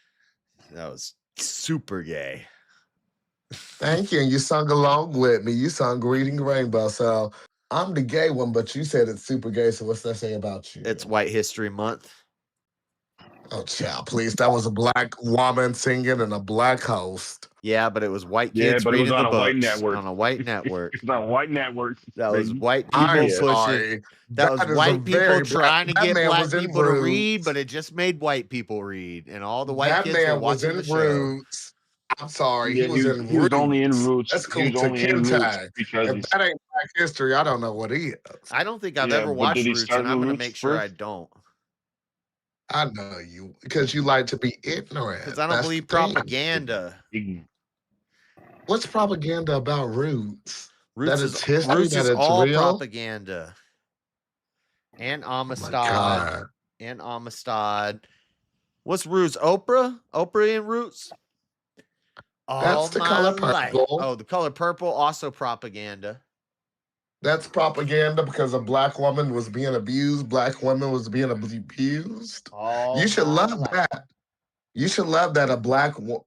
That was super gay. Thank you. And you sung along with me. You sung Reading Rainbow. So I'm the gay one, but you said it's super gay. So what's that say about you? It's White History Month. Oh, child, please. That was a black woman singing and a black host. Yeah, but it was white kids but it was reading on the a books white network. on a white network. It's not a white network. That was baby. white people I'm pushing. sorry. That was is a white people very trying to that get man black was in people to read, Roots. but it just made white people read, and all the white That kids were man was watching in the show. Roots. I'm sorry. Yeah, he was in he was only in Roots. Roots. Let's He go was to only in Roots Kintai. because If he's. that ain't Black history, I don't know what is. I don't think I've Yeah, ever but watched did he Roots, start and I'm going to Roots make sure I first? don't. I know you because you like to be ignorant. Because I don't That's believe the thing. propaganda. What's propaganda about Roots? Roots that is it's history, Roots that is it's all real? propaganda. And Amistad. God. And Amistad. What's Roots? Oprah? Oprah in Roots? That's the color purple. Oh, the color purple, also propaganda. That's propaganda because a black woman was being abused. Black woman was being abused. You should love that. You should love that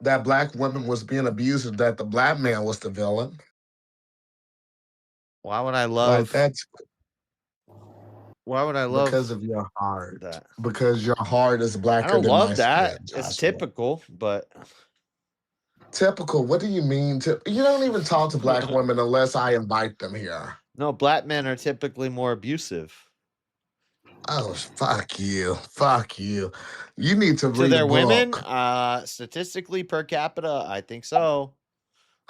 that black woman was being abused and that the black man was the villain. Why would I love? Like that's Why would I love because of your heart? that? Because your heart is I blacker don't than my love that. skin, It's Joshua. typical, but Typical. What do you mean? You don't even talk to black women unless I invite them here. no, black men are typically more abusive Oh, fuck you. Fuck you. You need to to read a their women. book. Statistically per capita, I think so.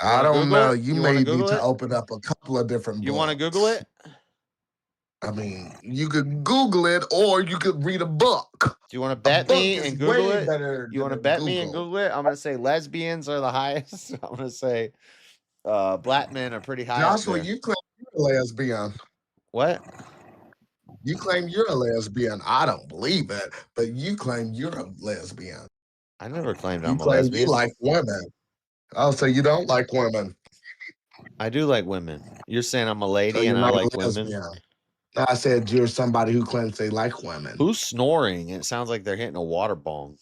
You I want to don't Google know. it? You You want may to need Google to it? open up a couple of different You want to Google books. it? I mean, you could Google it or you could read a book. Do you want to A bet book me is and Google way it? better You want to than bet me and Google. Google it? I'm gonna say lesbians are the highest. I'm gonna say black men are pretty high up Joshua, there. you claim you're a lesbian. What? You claim you're a lesbian. I don't believe it, but you claim you're a lesbian. I never claimed You I'm a claim you lesbian. like women. Oh, so you don't like women. I do like women. You're saying I'm a So lady you're and I not like a women. lesbian. No, I said you're somebody who claims they like women. Who's snoring? It sounds like they're hitting a water bong.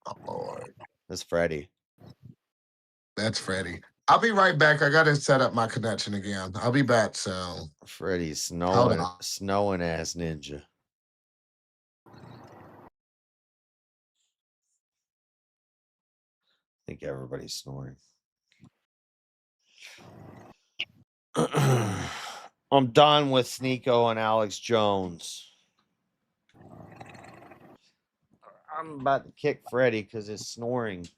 Oh, Lord. That's Freddie. That's Freddie. I'll be right back. I gotta set up my connection again. I'll be back soon. Freddie's Hold snowing, on. snowing ass ninja. I think everybody's snoring. I'm done with Sneeko and Alex Jones. I'm about to kick Freddie because it's snoring.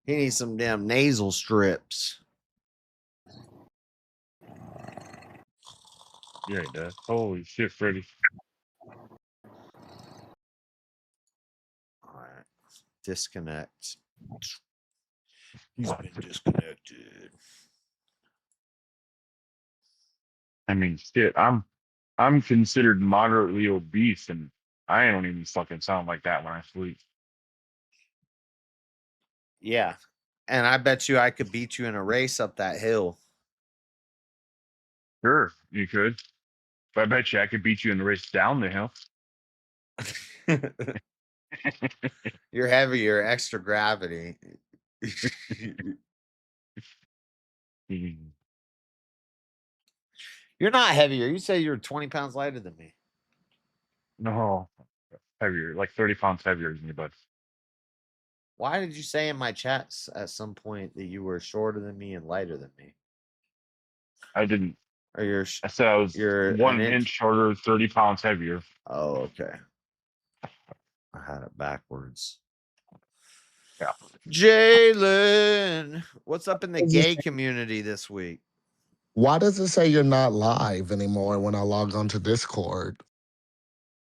He needs some damn nasal strips. Yeah, he does. Holy shit, Freddy. All right. Disconnect. He's been disconnected. I mean, shit. I'm considered moderately obese, and I don't even fucking sound like that when I sleep. Yeah. And I bet you I could beat you in a race up that hill. Sure, you could. But I bet you I could beat you in the race down the hill. You're heavier, extra gravity. You're not heavier. You say you're 20 pounds lighter than me. No, heavier, like 30 pounds heavier than you, bud. Why did you say in my chats at some point that you were shorter than me and lighter than me? I didn't. Or I said I was you're 1 inch shorter, 30 pounds heavier. Oh, okay. I had it backwards. Yeah. Jalen, what's up in the gay community this week? Why does it say you're not live anymore when I log onto Discord?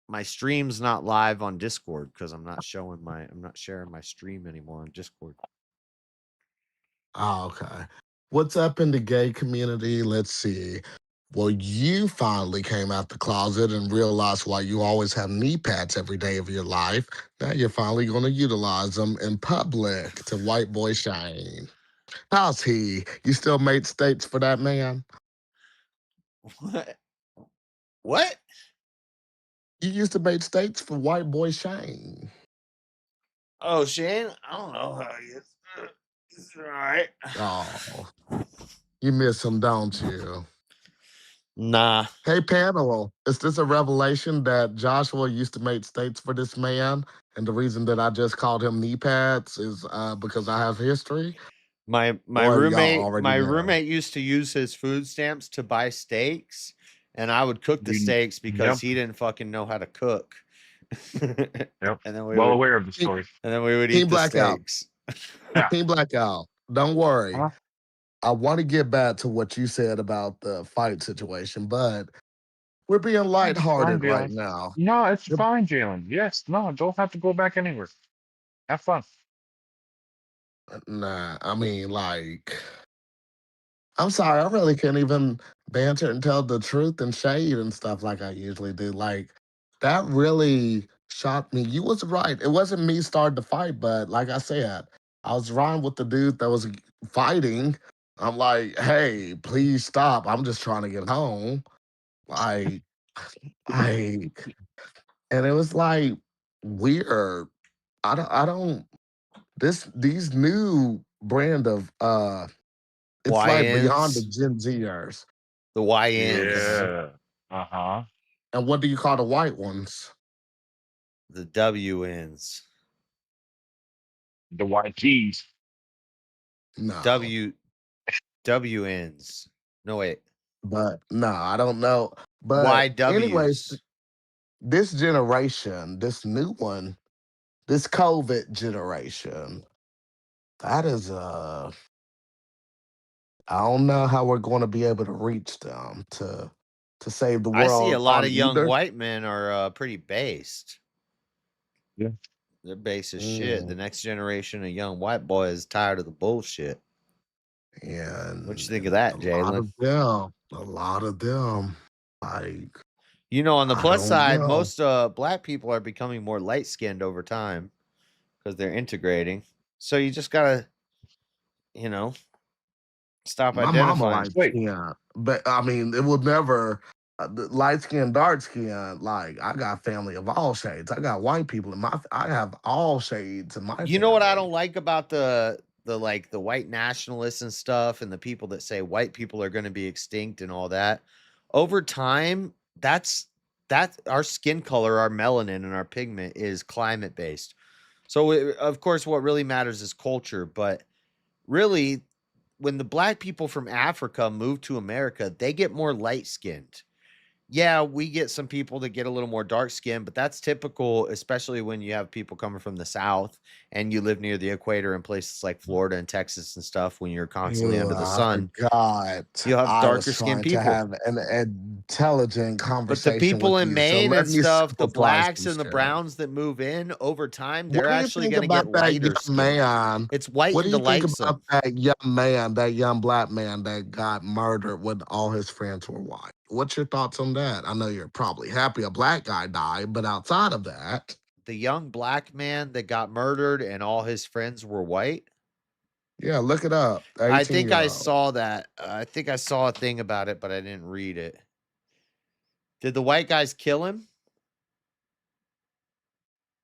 My stream's not live on Discord because I'm not sharing my stream anymore on Discord. Oh, okay. What's up in the gay community? Let's see. Well, you finally came out the closet and realized why you always have knee pads every day of your life. Now you're finally going to utilize them in public to white boy shine. How's he? You still made states for that man? What? What? You used to make states for white boy Shane. Oh, Shane? I don't know how he is. He's all right. Oh, you miss him, don't you? Nah. Hey, panel, is this a revelation that Joshua used to make states for this man? And the reason that I just called him knee pads is because I have history? My Or y'all roommate already know? roommate used to use his food stamps to buy steaks, and I would cook the steaks because he didn't fucking know how to cook. Yep. And then we well would, aware of the story. and then we would Team eat the Blackout. steaks. Team Blackout. Don't worry. Huh? I want to get back to what you said about the fight situation, but we're being lighthearted right now. No, it's fine, Jalen. Yes, no, don't have to go back anywhere. Have fun. Nah, I mean, like, I'm sorry, I really can't even banter and tell the truth and shade and stuff like I usually do. Like, that really shocked me. You was right. It wasn't me starting to fight, but like I said, I was riding with the dude that was fighting. I'm like, hey, please stop. I'm just trying to get home. Like, and it was like weird. These new brand of it's like beyond the YNs. Gen Zers. The YNs. Yeah. Uh-huh. And what do you call the white ones? The WNs. The YTs. No. WNs. No, wait. But no, I don't know. But anyways, YWs. this generation, this new one, this COVID generation, that is I don't know how we're going to be able to reach them to save the I see a world lot on of young either. white men are pretty based. Yeah. They're base as shit. The next generation of young white boy is tired of the bullshit. Yeah. What you think of that, Jalen? A lot of them. Like, you know, on the I plus don't side, know. most black people are becoming more light skinned over time because they're integrating. So you just gotta, you know, stop My mama identifying. light skin, but I mean, it will never light skin, dark skin. Like, I got family of all shades. I got white people in my. I have all shades in my. You know what I don't like about the white nationalists and stuff, and the people that say white people are going to be extinct and all that. Over time, that's our skin color, our melanin, and our pigment is climate based. So of course, what really matters is culture. But really, when the black people from Africa move to America, they get more light skinned. Yeah, we get some people that get a little more dark skin, but that's typical, especially when you have people coming from the South and you live near the equator in places like Florida and Texas and stuff. When you're constantly under the sun, God, you'll have I darker was skinned trying to people. have an intelligent But conversation the people with in you. Maine so let and me stuff, the simplify blacks some and the shit. browns that move in over time, What they're do you actually think going to get about that lighter young skin. man? It's white What and do you think delightsome. about that young man, that young black man that got murdered when all his friends were white? What's your thoughts on that? I know you're probably happy a black guy died, but outside of that, The young black man that got murdered and all his friends were white. yeah, look it up. I think I 18-year-old. saw that. I think I saw a thing about it, but I didn't read it. Did the white guys kill him?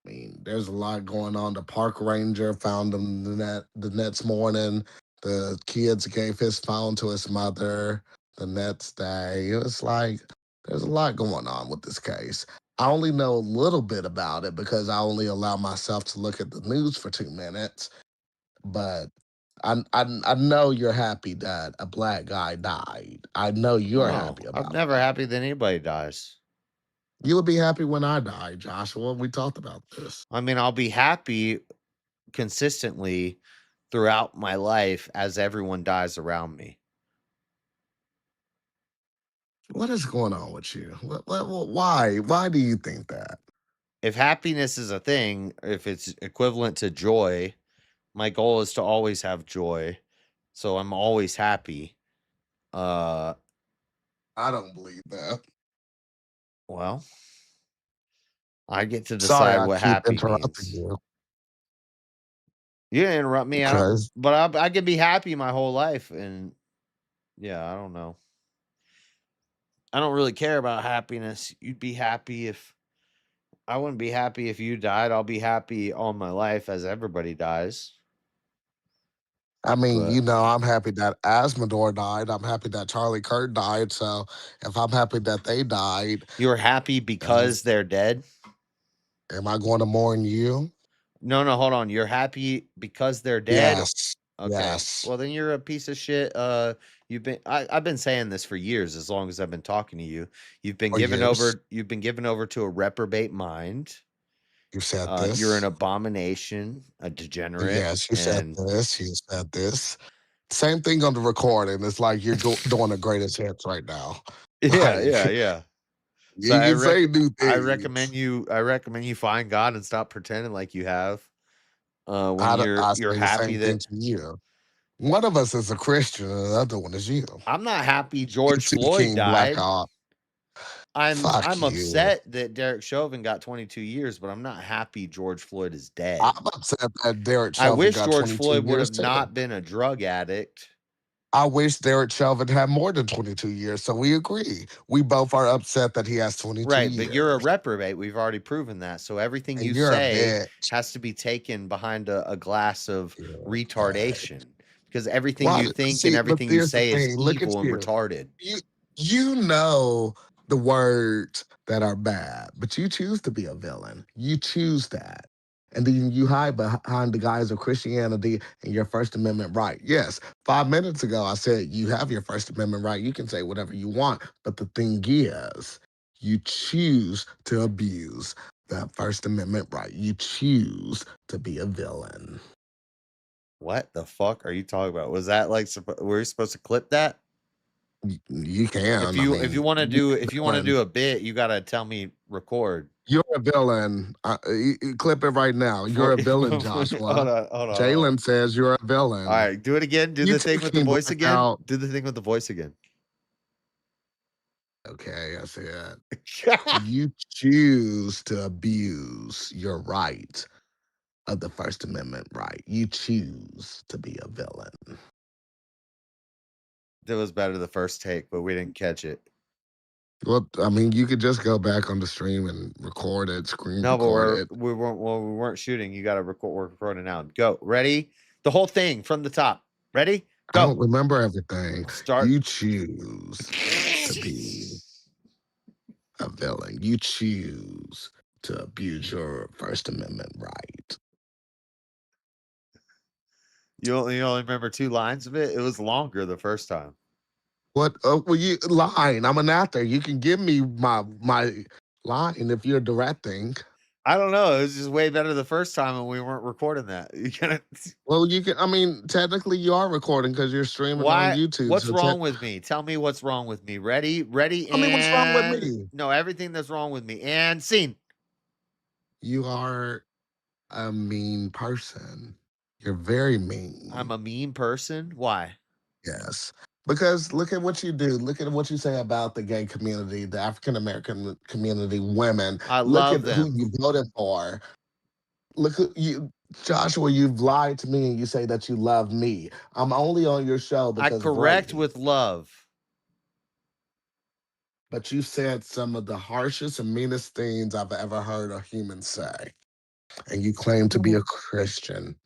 I mean, there's a lot going on. The park ranger found him the next morning. The kids gave his phone to his mother the next day. It was like there's a lot going on with this case. I only know a little bit about it because I only allow myself to look at the news for 2 minutes. But I know you're happy that a black guy died. I know you're No, happy about I'm never happy that anybody dies. You would be happy when I die, Joshua. We talked about this. I mean, I'll be happy consistently throughout my life as everyone dies around me. What is going on with you? Why? Why do you think that? If happiness is a thing, if it's equivalent to joy, my goal is to always have joy. So I'm always happy. I don't believe that. Well, I get to Sorry, decide I what keep happy interrupting means. you. You didn't interrupt me. Because But I can be happy my whole life, and yeah, I don't know. I don't really care about happiness. You'd be happy if I wouldn't be happy if you died. I'll be happy all my life as everybody dies. I mean, But you know, I'm happy that Asmodor died. I'm happy that Charlie Kirk died. So if I'm happy that they died, you're happy because they're dead? Am I going to mourn you? No, hold on. You're happy because they're dead? Yes. Okay. Yes. Well, then you're a piece of shit. I've been saying this for years, as long as I've been talking to you. You've been given over to a reprobate mind. You said this. You're an abomination, a degenerate. Yes, you said this. You said this. Same thing on the recording. It's like you're doing the greatest hits right now. Yeah, Like, yeah. You So can say new things. I recommend you find God and stop pretending like you have. When you're say happy the same thing that to you. One of us is a Christian, and the other one is you. I'm not happy George Floyd King died. Black Hawk. I'm upset that Derek Chauvin got 22 years, but I'm not happy George Floyd is dead. I'm upset that Derek Chauvin I wish got George 22 Floyd would years have too. not been a drug addict. I wish Derek Chauvin had more than 22 years. So we agree. We both are upset that he has 22 Right, years. but you're a reprobate. We've already proven that. So everything And you you're a say bitch. has to be taken behind a glass of retardation. Because everything you think and everything you say is Look at evil and you. retarded. You know the words that are bad, but you choose to be a villain. You choose that. And then you hide behind the guise of Christianity and your First Amendment right. Yes, 5 minutes ago, I said you have your First Amendment right. You can say whatever you want. But the thing is, you choose to abuse that First Amendment right. You choose to be a villain. What the fuck are you talking about? Was that like, were you supposed to clip that? You can. If you want to do a bit, you gotta tell me record. You're a villain. Clip it right now. You're a villain, Joshua. Hold on. Jalen says you're a villain. All right, do it again. Do the thing with the voice again. Out. Do the thing with the voice again. Okay, I said you choose to abuse your right of the First Amendment right. You choose to be a villain. That was better the first take, but we didn't catch it. Well, I mean, you could just go back on the stream and record it, record it. We weren't shooting. You got to record. We're recording now. Go. Ready? The whole thing from the top. Ready? Go. I don't remember everything. Start. You choose to be a villain. You choose to abuse your First Amendment right. You only remember 2 lines of it? It was longer the first time. What? Well, you line. I'm an actor. You can give me my line if you're directing. I don't know. It was just way better the first time, and we weren't recording that. You can. Well, you can. I mean, technically, you are recording because you're streaming on YouTube. What's wrong with me? Tell me what's wrong with me. Ready? I mean, what's wrong with me? No, everything that's wrong with me. And scene. You are a mean person. You're very mean. I'm a mean person? Why? Yes. Because look at what you do. Look at what you say about the gay community, the African American community, women. Look at who you voted for. Look at you, Joshua. You've lied to me and you say that you love me. I'm only on your show because I correct with love. But you said some of the harshest and meanest things I've ever heard a human say. And you claim to be a Christian.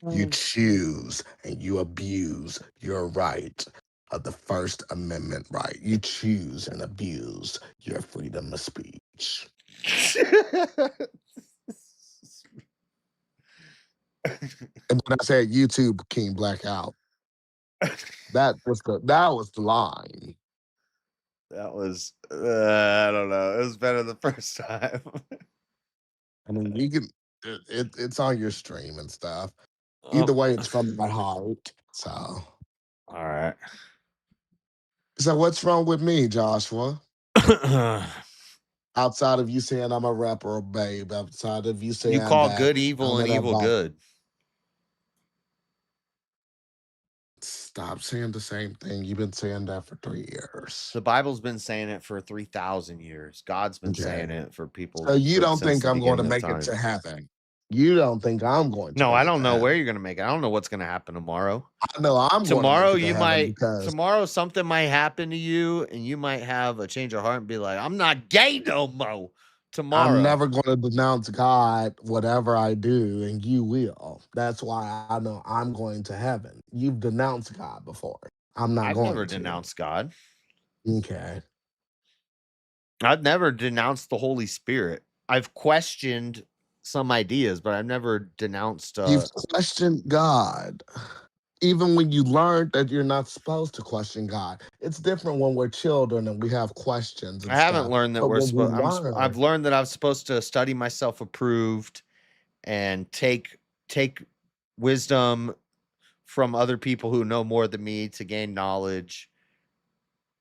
You choose and you abuse your right of the First Amendment right. You choose and abuse your freedom of speech. And when I said YouTube King Blackout, that was the line. That was I don't know. It was better the first time. I mean, you can. It's on your stream and stuff. Either way, it's from my heart. So, all right. So, what's wrong with me, Joshua? Outside of you saying I'm a rapper, babe. Outside of you saying you call good evil and evil good. Stop saying the same thing. You've been saying that for 3 years. The Bible's been saying it for 3,000 years. God's been saying it for people. So you don't think I'm going to make it to heaven? You don't think I'm going to? No, I don't know where you're going to make it. I don't know what's going to happen tomorrow. I know I'm tomorrow. Going to you might tomorrow something might happen to you, and you might have a change of heart and be like, "I'm not gay no more." Tomorrow, I'm never going to denounce God, whatever I do, and you will. That's why I know I'm going to heaven. You've denounced God before. I'm not going to. I've never denounced God. Okay. I've never denounced the Holy Spirit. I've questioned some ideas, but I've never denounced. You've questioned God. Even when you learned that you're not supposed to question God. It's different when we're children and we have questions. I haven't learned that we're supposed. I've learned that I'm supposed to study myself approved and take wisdom from other people who know more than me to gain knowledge.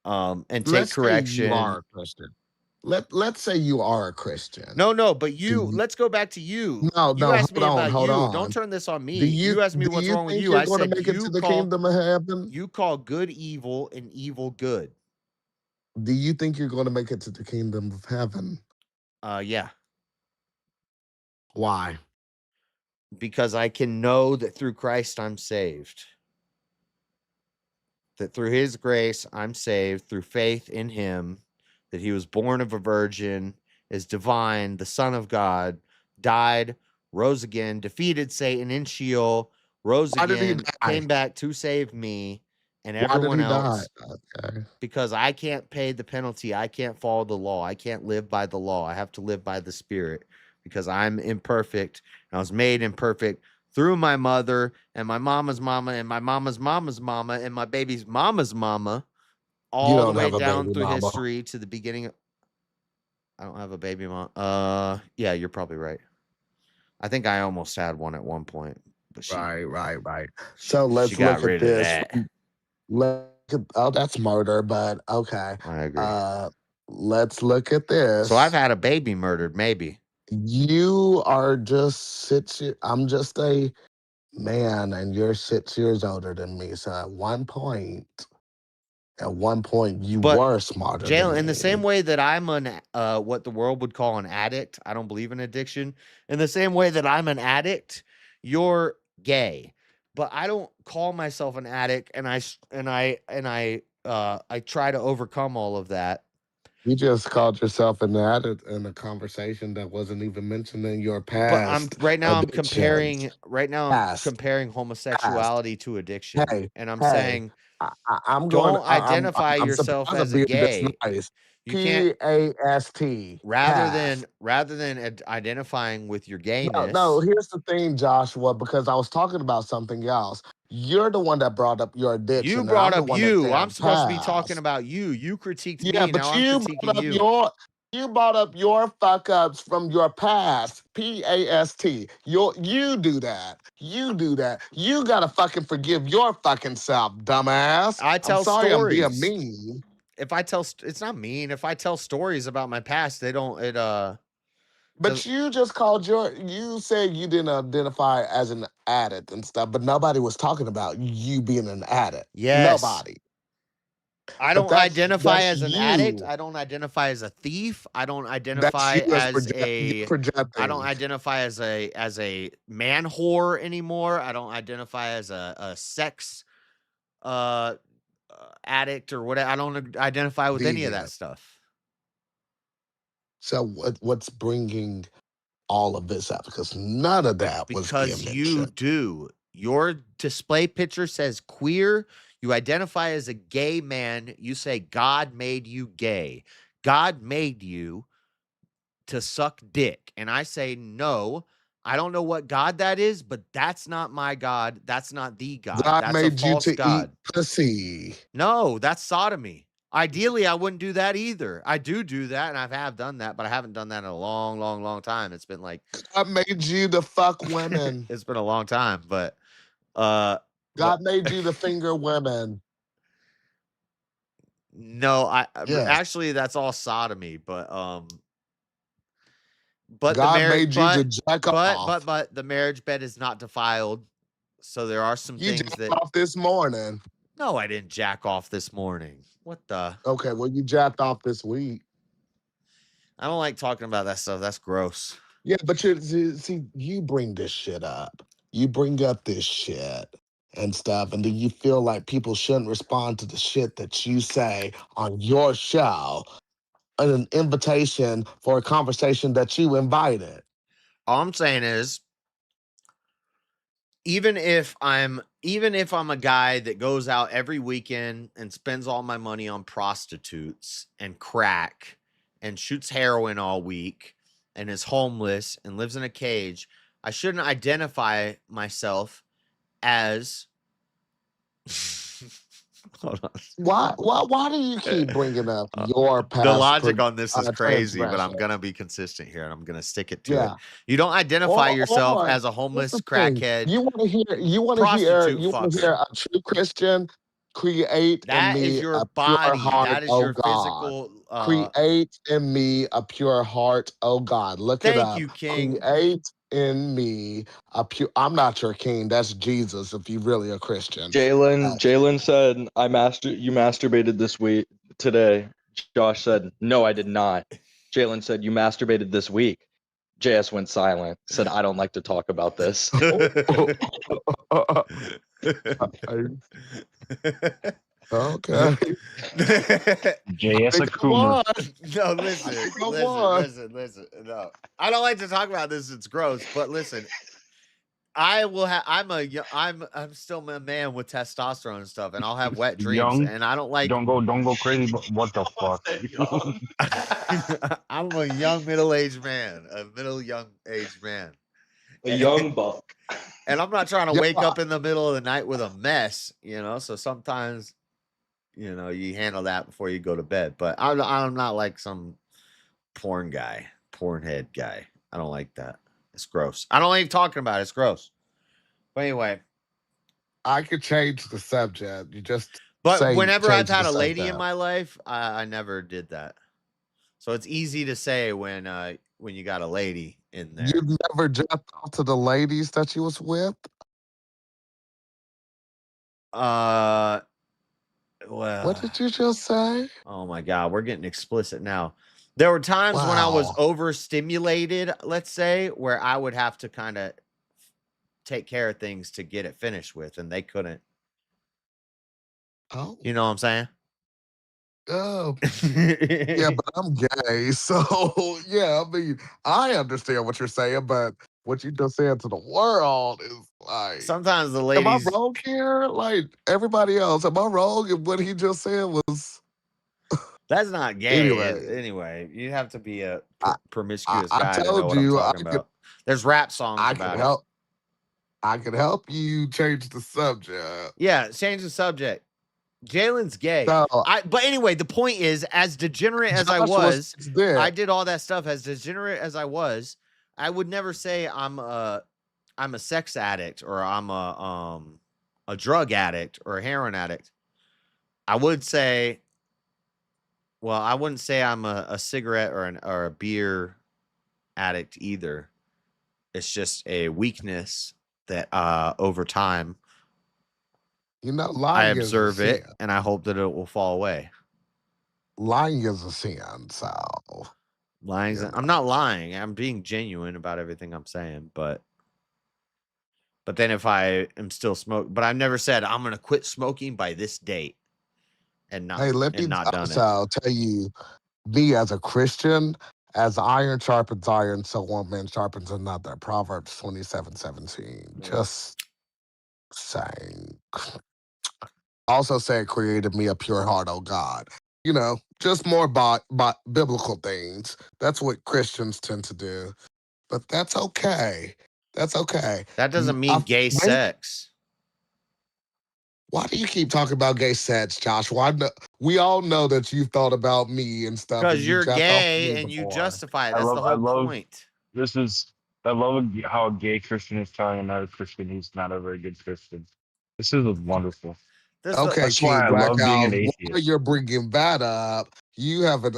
And take correction. You are a Christian. Let's say you are a Christian. No, but you. Let's go back to you. No, you asked me about hold you. on. Don't turn this on me. You asked me what's wrong with you. I said make it to the kingdom of heaven. You call good evil and evil good. Do you think you're going to make it to the kingdom of heaven? Yeah. Why? Because I can know that through Christ I'm saved. That through His grace I'm saved through faith in Him. That He was born of a virgin, is divine, the Son of God, died, rose again, defeated Satan in Sheol, rose again, came back to save me, and Why did everyone he die? else Okay. because I can't pay the penalty. I can't follow the law. I can't live by the law. I have to live by the Spirit because I'm imperfect. And I was made imperfect through my mother and my mama's mama and my mama's mama's mama and my baby's mama's mama, You all the don't way have a down baby through mama. history to the beginning. I don't have a baby mom. Yeah, you're probably right. I think I almost had one at one point, but Right. So she let's got look at rid of this. that. Oh, that's murder, but okay. I agree. Let's look at this. So I've had a baby murdered, maybe. You are just I'm just a man, and you're 6 years older than me. So at one point, you But were smarter than Jalen, in the same me. way that I'm what the world would call an addict, I don't believe in addiction. In the same way that I'm an addict, you're gay. But I don't call myself an addict, and I try to overcome all of that. You just called yourself an addict in a conversation that wasn't even mentioned in your But I'm past addictions. comparing homosexuality to addiction, Hey, and I'm hey, saying I'm don't identify yourself surprised as to a be this gay. nice. You can't PAST. rather Past. than identifying with your No, gayness. here's the thing, Joshua, because I was talking about something else. You're the one that brought up your addiction, You and brought I'm the up one that's you. I'm saying supposed to be talking past. about you. You critiqued Yeah, me. but Now I'm critiquing you. you brought up your fuck ups from your past. PAST. You do that. You do that. You gotta fucking forgive your fucking self, dumbass. I I'm tell sorry I'm being stories. mean. If I tell, it's not mean. If I tell stories about my past, they don't. But you just you said you didn't identify as an addict and stuff, but nobody was talking about you being an addict. Yes. Nobody. I But don't identify that's as an addict. you. I don't identify as a thief. I don't That's identify you as as you're I projecting. don't identify as a man whore anymore. I don't identify as a sex addict or whatever. I don't identify with any of that Deviant. stuff. So what's bringing all of this up? Because none of that was being Because you mentioned. do. Your display picture says queer. You identify as a gay man. You say God made you gay. God made you to suck dick. And I say, no, I don't know what God that is, but that's not my God. That's not the God. God That's a made you false to God. eat pussy. No, that's sodomy. Ideally, I wouldn't do that either. I do that, and I have done that, but I haven't done that in a long, long, long time. It's been like God made you to fuck women. it's been a long time, but God made you to finger women. no, Yes. actually that's all sodomy, but God made you to jack off. but the marriage bed is not defiled. So there are some You things jacked that off this morning. No, I didn't jack off this morning. What the? Okay, well, you jacked off this week. I don't like talking about that stuff. That's gross. Yeah, but you bring this shit up. You bring up this shit and stuff, and then you feel like people shouldn't respond to the shit that you say on your show, an invitation for a conversation that you invited. All I'm saying is, even if I'm a guy that goes out every weekend and spends all my money on prostitutes and crack and shoots heroin all week and is homeless and lives in a cage, I shouldn't identify myself as hold on. Why do you keep bringing up your past? The logic on this is crazy, but I'm transgression? gonna be consistent here and I'm gonna stick it to Yeah. it. You don't identify yourself Or, as a here's homeless the thing. crackhead. You want to hear prostitute a true Christian create in That is me your a pure body. heart, That is oh your God. physical. Create in me a pure heart, oh God. Look it Thank up. you, King. Create in me a pure. I'm not your king. That's Jesus. If you really a Christian. Jalen said, you masturbated this week today. Josh said, no, I did not. Jalen said, you masturbated this week. JS went silent, said, I don't like to talk about this. Okay. JS a coomer. No, listen. No, I don't like to talk about this. It's gross, but listen. I will have. I'm still a man with testosterone and stuff, and I'll have wet dreams. Young. And I don't like. Don't go crazy. But what the fuck? I'm a young middle-aged man, a young-aged man, A young buck. and I'm not trying to Yeah. wake up in the middle of the night with a mess, So sometimes, you handle that before you go to bed. But I'm not like some pornhead guy. I don't like that. It's gross. I don't like talking about it. It's gross. But anyway, I could change the subject. You just but say whenever I've change the had a lady in subject. my life, I never did that. So it's easy to say when you got a lady in there. You never jumped off to the ladies that you was with? Well, What did you just say? Oh my God, we're getting explicit now. There were times when I was Wow. overstimulated, let's say, where I would have to kind of take care of things to get it finished with, and they couldn't. Oh. You know what I'm saying? Oh. Yeah, but I'm gay, so yeah, I mean, I understand what you're saying, but what you just said to the world is like, Sometimes the am ladies. I wrong here? Like everybody else, am I wrong? And what he just said was. That's not gay. Anyway. Anyway, you have to be a I promiscuous I guy to know told what I'm you talking about. There's rap songs I about could it. help. I could help you change the subject. Yeah, change the subject. Jalen's gay. So, But anyway, the point is, as degenerate as I Josh was, there. I did all that stuff. As degenerate as I was, I would never say I'm a sex addict or I'm a drug addict or a heroin addict. I would say, well, I wouldn't say I'm a cigarette or a beer addict either. It's just a weakness that over time I lying is a observe it sin. and I hope that it will fall away. Lying is a sin, so Lying. I'm not lying. I'm being genuine about everything I'm saying, but then if I am still smoking, but I've never said I'm gonna quit smoking by this date, and not hey, let me done it. also tell you, me as a Christian, as iron sharpens iron, so one man sharpens another. Proverbs 27:17. Just saying. Also saying, created me a pure heart, oh God. Just more biblical things. That's what Christians tend to do. But that's okay. That's okay. That doesn't mean gay sex. Why do you keep talking about gay sex, Josh? We all know that you've thought about me and stuff. Because you're gay and you justify it. That's the whole point. I love how a gay Christian is telling another Christian he's not a very good Christian. This is wonderful. Okay, That's King why I love being an Blackout, atheist. while you're bringing that up, you haven't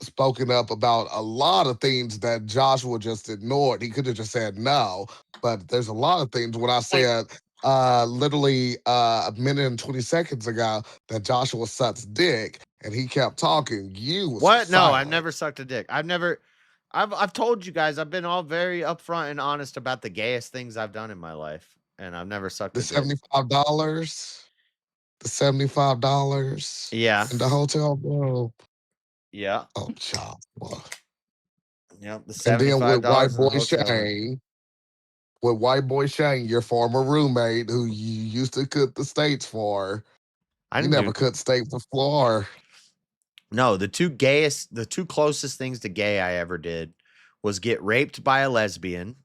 spoken up about a lot of things that Joshua just ignored. He could have just said no, but there's a lot of things when I said literally a minute and 20 seconds ago that Joshua sucks dick, and he kept talking. You was What? No, silent. I've never sucked a dick. I've told you guys, I've been all very upfront and honest about the gayest things I've done in my life, and I've never sucked a dick. $75. The $75. Yeah. In the hotel room. Yeah. Oh, Joshua. Yep. The $75 And then with white in the boy hotel room. Shane, your former roommate who you used to cook the steaks for, you never cooked steak before. No, the two closest things to gay I ever did was get raped by a lesbian.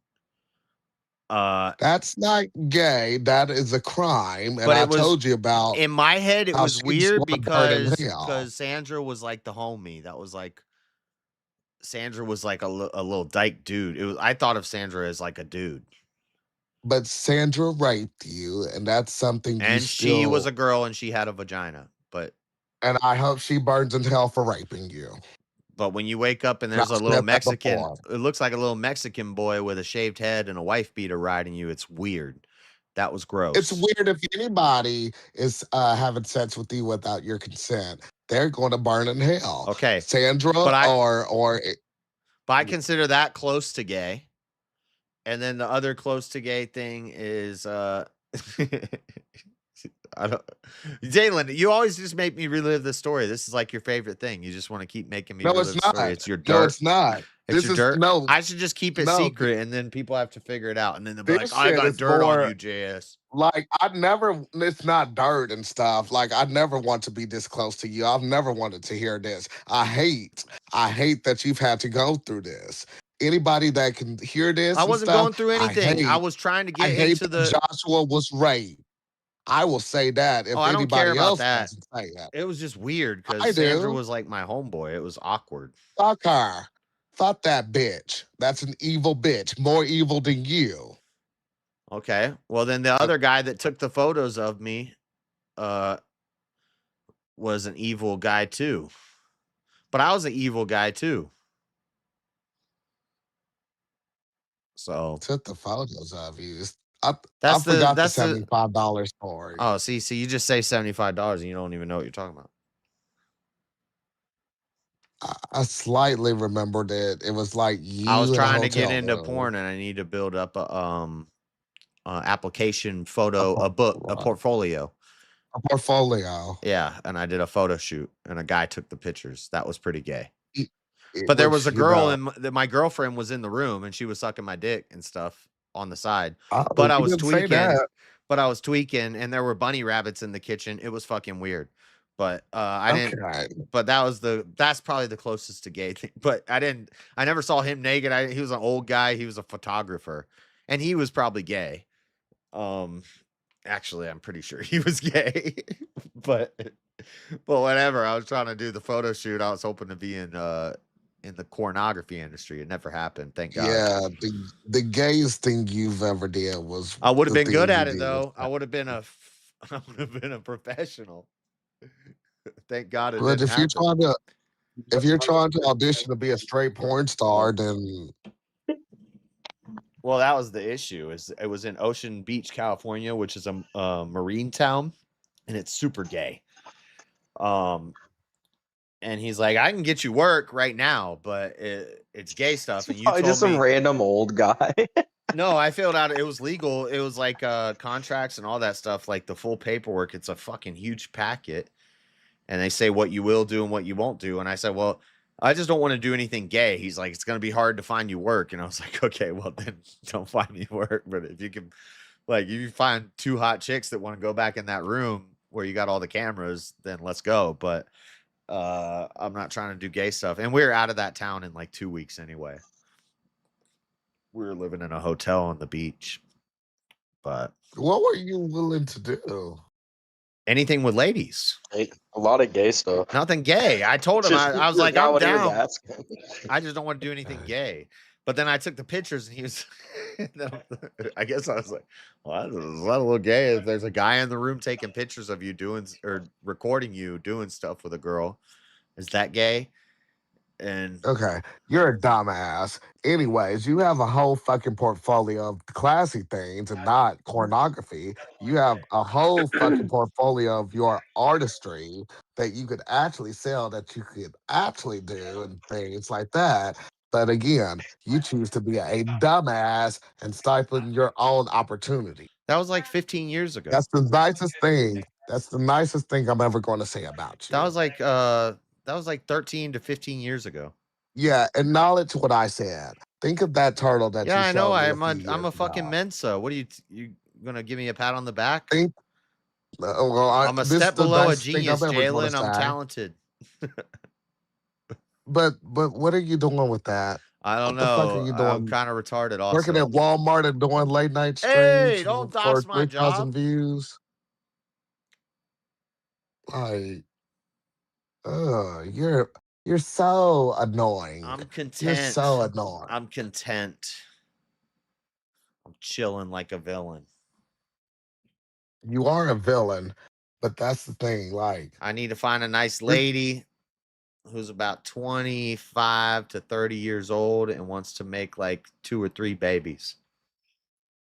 That's not gay. That is a crime. And But I it was, told you about. In my head, it how was she's weird gonna burn in hell. because Sandra was like the homie. That was like, Sandra was like a little dyke dude. I thought of Sandra as like a dude. But Sandra raped you, and that's something And you she was still. a girl and she had a vagina. And I hope she burns in hell for raping you. But when you wake up and there's a little Mexican, it looks like a little Mexican boy with a shaved head and a wife beater riding you. It's weird. That was gross. It's weird if anybody is having sex with you without your consent. They're going to burn in hell. Okay. Sandra But I But consider that close to gay. And then the other close to gay thing is Jalen, you always just make me relive the story. This is like your favorite thing. You just want to keep making me relive the story. It's your dirt. No, it's not. Picture dirt. no. I should just keep it No, secret, and then people have to figure it out, and then they'll be like, this "I shit got is dirt on more you, JS." like it's not dirt and stuff. Like I never want to be this close to you. I've never wanted to hear this. I hate that you've had to go through this. Anybody that can hear this I and wasn't stuff, going through anything. I was trying to get into that the. Joshua was raped. I will say that if Oh, I don't care anybody about else that. doesn't say that. It was just weird I because Sandra do. was like my homeboy. It was awkward. Fuck her. Fuck that bitch. That's an evil bitch. More evil than you. Okay. Well, then the other guy that took the photos of me was an evil guy too. But I was an evil guy too. So took the photos of you. I forgot the $75 story. Oh, see, you just say $75 and you don't even know what you're talking about. I slightly remembered it. It was like you. I was trying to get into porn, and I need to build up a application photo, a portfolio. A portfolio. Yeah, and I did a photo shoot, and a guy took the pictures. That was pretty gay. But there was a girl, and my girlfriend was in the room, and she was sucking my dick and stuff on the side. But I was tweaking. But I was tweaking, and there were bunny rabbits in the kitchen. It was fucking weird. But I didn't. But that's probably the closest to gay thing. But I never saw him naked. He was an old guy. He was a photographer, and he was probably gay. Actually, I'm pretty sure he was gay. but whatever. I was trying to do the photo shoot. I was hoping to be in the pornography industry. It never happened. Thank God. Yeah, the gayest thing you've ever did was. I would have been good at it though. I would have been a professional. Thank God it didn't happen. If you're trying to audition to be a straight porn star, then. Well, that was the issue. It was in Ocean Beach, California, which is a marine town, and it's super gay. And he's like, I can get you work right now, but it's gay stuff. And you told just me, some random old guy. No, I filled out. It was legal. It was like contracts and all that stuff, like the full paperwork. It's a fucking huge packet. And they say what you will do and what you won't do. And I said, well, I just don't want to do anything gay. He's like, it's going to be hard to find you work. And I was like, okay, well, then don't find me work. But if you can, like, if you find two hot chicks that want to go back in that room where you got all the cameras, then let's go. But I'm not trying to do gay stuff. And we're out of that town in like 2 weeks anyway. We were living in a hotel on the beach. But what were you willing to do? Anything with ladies. A lot of gay stuff. Nothing gay. I told him, I was like, I'm down. I just don't want to do anything gay. But then I took the pictures and he was, I guess I was like, well, that's a little gay. If there's a guy in the room taking pictures of you doing or recording you doing stuff with a girl, is that gay? And okay, you're a dumbass. Anyways, you have a whole fucking portfolio of classy things and not pornography. You have a whole fucking portfolio of your artistry that you could actually sell, that you could actually do and things like that. But again, you choose to be a dumbass and stifling your own opportunity. That was like 15 years ago. That's the nicest thing. That's the nicest thing I'm ever going to say about you. That was like 13 to 15 years ago. Yeah, acknowledge what I said. Think of that turtle that you I know. showed me I'm a fucking Mensa. What are you gonna give me a pat on the back? Well, I'm a step below a genius, Jalen. I'm talented. But what are you doing with that? I don't know. What the fuck are you doing? I'm kind of retarded. Also, working at Walmart and doing late night streams. Hey, don't for dox my 3,000 job. views. Like, you're so annoying. I'm content. You're so annoying. I'm content. I'm chilling like a villain. You are a villain, but that's the thing. Like, I need to find a nice lady who's about 25 to 30 years old and wants to make like 2 or 3 babies.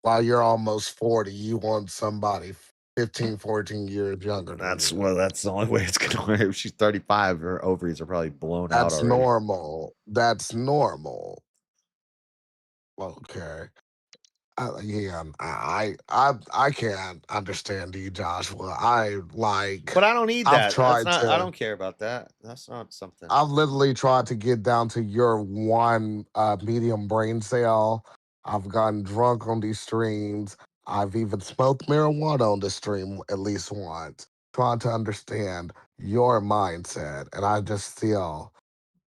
While you're almost 40, you want somebody 15, 14 years younger. That's the only way it's gonna work. If she's 35, her ovaries are probably blown out That's already. normal. That's normal. Okay. I can't understand you, Joshua. But I don't need I've that. That's tried not. I to. don't care about that. That's not something. I've literally tried to get down to your one medium brain cell. I've gotten drunk on these streams. I've even smoked marijuana on the stream at least once, trying to understand your mindset. And I just feel,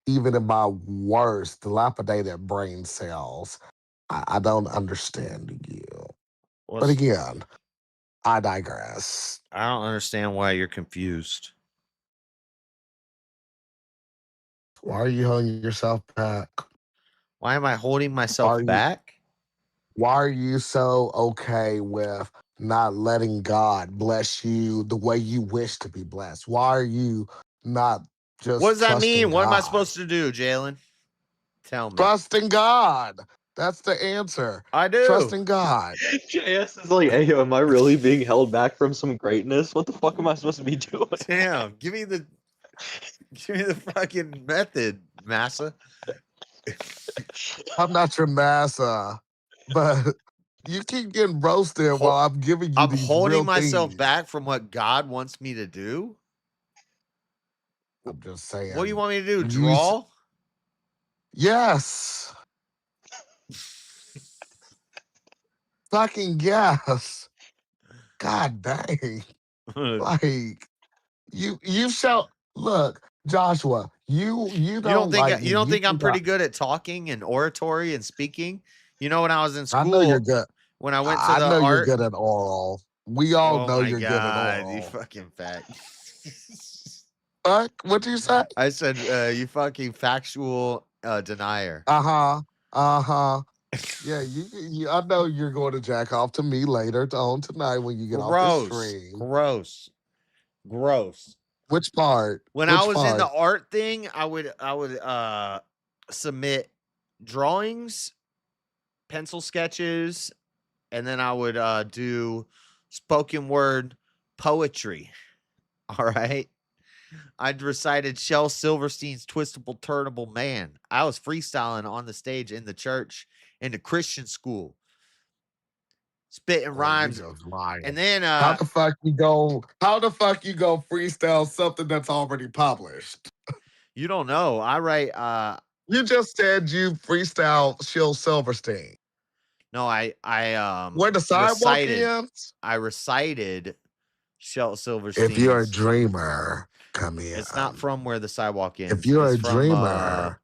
even in my worst, dilapidated brain cells, I don't understand you. But again, I digress. I don't understand why you're confused. Why are you holding yourself back? Why am I holding myself back? Why are you so okay with not letting God bless you the way you wish to be blessed? Why are you not just What does that trusting mean? What am I God? supposed to do, Jalen? Tell me. Trusting God. That's the answer. I do. Trusting God. JS is like, hey, yo, am I really being held back from some greatness? What the fuck am I supposed to be doing? Damn, give me the fucking method, Massa. I'm not your massa, but you keep getting roasted while I'm giving you I'm these holding real myself things. back from what God wants me to do. I'm just saying. What do you want me to do? Draw? Yes. Fucking yes. God dang. Like you shall look, Joshua, you don't like me. You don't think I'm pretty I- good at talking and oratory and speaking? You know, when I was in I know you're school, good. when I went to I the know you're art. good at oral. We all Oh know my you're good at God, you oral. fucking fat. Fuck, what'd you say? I said, you fucking factual denier. Uh-huh. Uh-huh. Yeah, you I know you're going to jack off to me later on tonight when you get off the stream. Gross. Which part? When I was in the art thing, I would submit drawings, pencil sketches, and then I would do spoken word poetry. All right. I'd recited Shel Silverstein's Twistable Turnable Man. I was freestyling on the stage in the church in the Christian school. Spitting rhymes. And then how the fuck you go freestyle something that's already published? You don't know. I write You just said you freestyle Shel Silverstein. No, I Where the sidewalk ends? I recited Shel Silverstein's. If you're a dreamer, come here. It's not from Where the Sidewalk Ends. If you're it's a dreamer,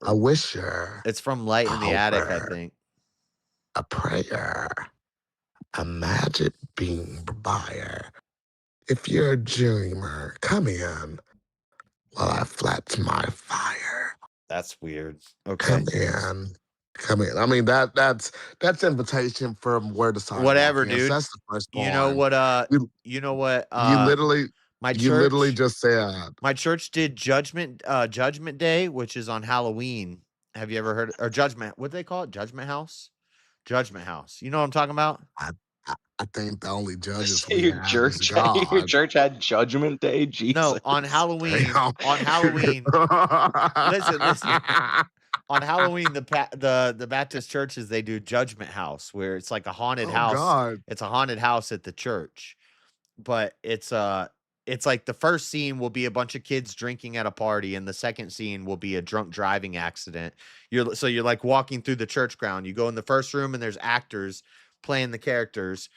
a wisher. It's from Light in the Attic, I think. A prayer. A magic beam buyer. If you're a dreamer, come in while I flaps my fire. That's weird. Okay. Come in. I mean that's invitation from Where the Sidewalk Whatever, Ends. dude. That's the first part. You know what? You literally just said. My church did Judgment Day, which is on Halloween. Have you ever heard or Judgment? What do they call it? Judgment House. You know what I'm talking about? I think the only judges Your church had Judgment Day. Jesus. No, on Halloween. Damn. On Halloween. listen. On Halloween, the Baptist churches, they do Judgment House, where it's like a haunted house. God. It's a haunted house at the church, but it's like the first scene will be a bunch of kids drinking at a party, and the second scene will be a drunk driving accident. You're like walking through the church ground. You go in the first room, and there's actors playing the characters,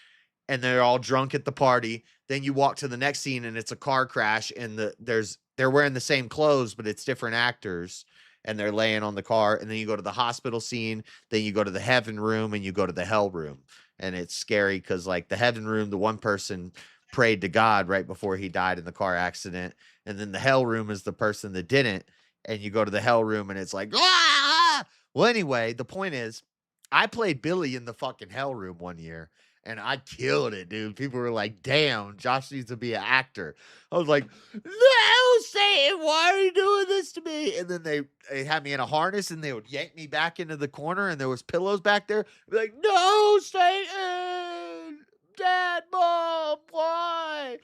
and they're all drunk at the party. Then you walk to the next scene, and it's a car crash, and they're wearing the same clothes, but it's different actors, and they're laying on the car. And then you go to the hospital scene, then you go to the heaven room, and you go to the hell room. And it's scary because, like, the heaven room, the one person prayed to God right before he died in the car accident, and then the hell room is the person that didn't. And you go to the hell room, and it's like, ah! Well, anyway, the point is, I played Billy in the fucking hell room one year, and I killed it, dude. People were like, damn, Josh needs to be an actor. I was like, no, Satan, why are you doing this to me? And then they had me in a harness, and they would yank me back into the corner, and there was pillows back there. I'd be like, no, Satan, Dad, Mom, why?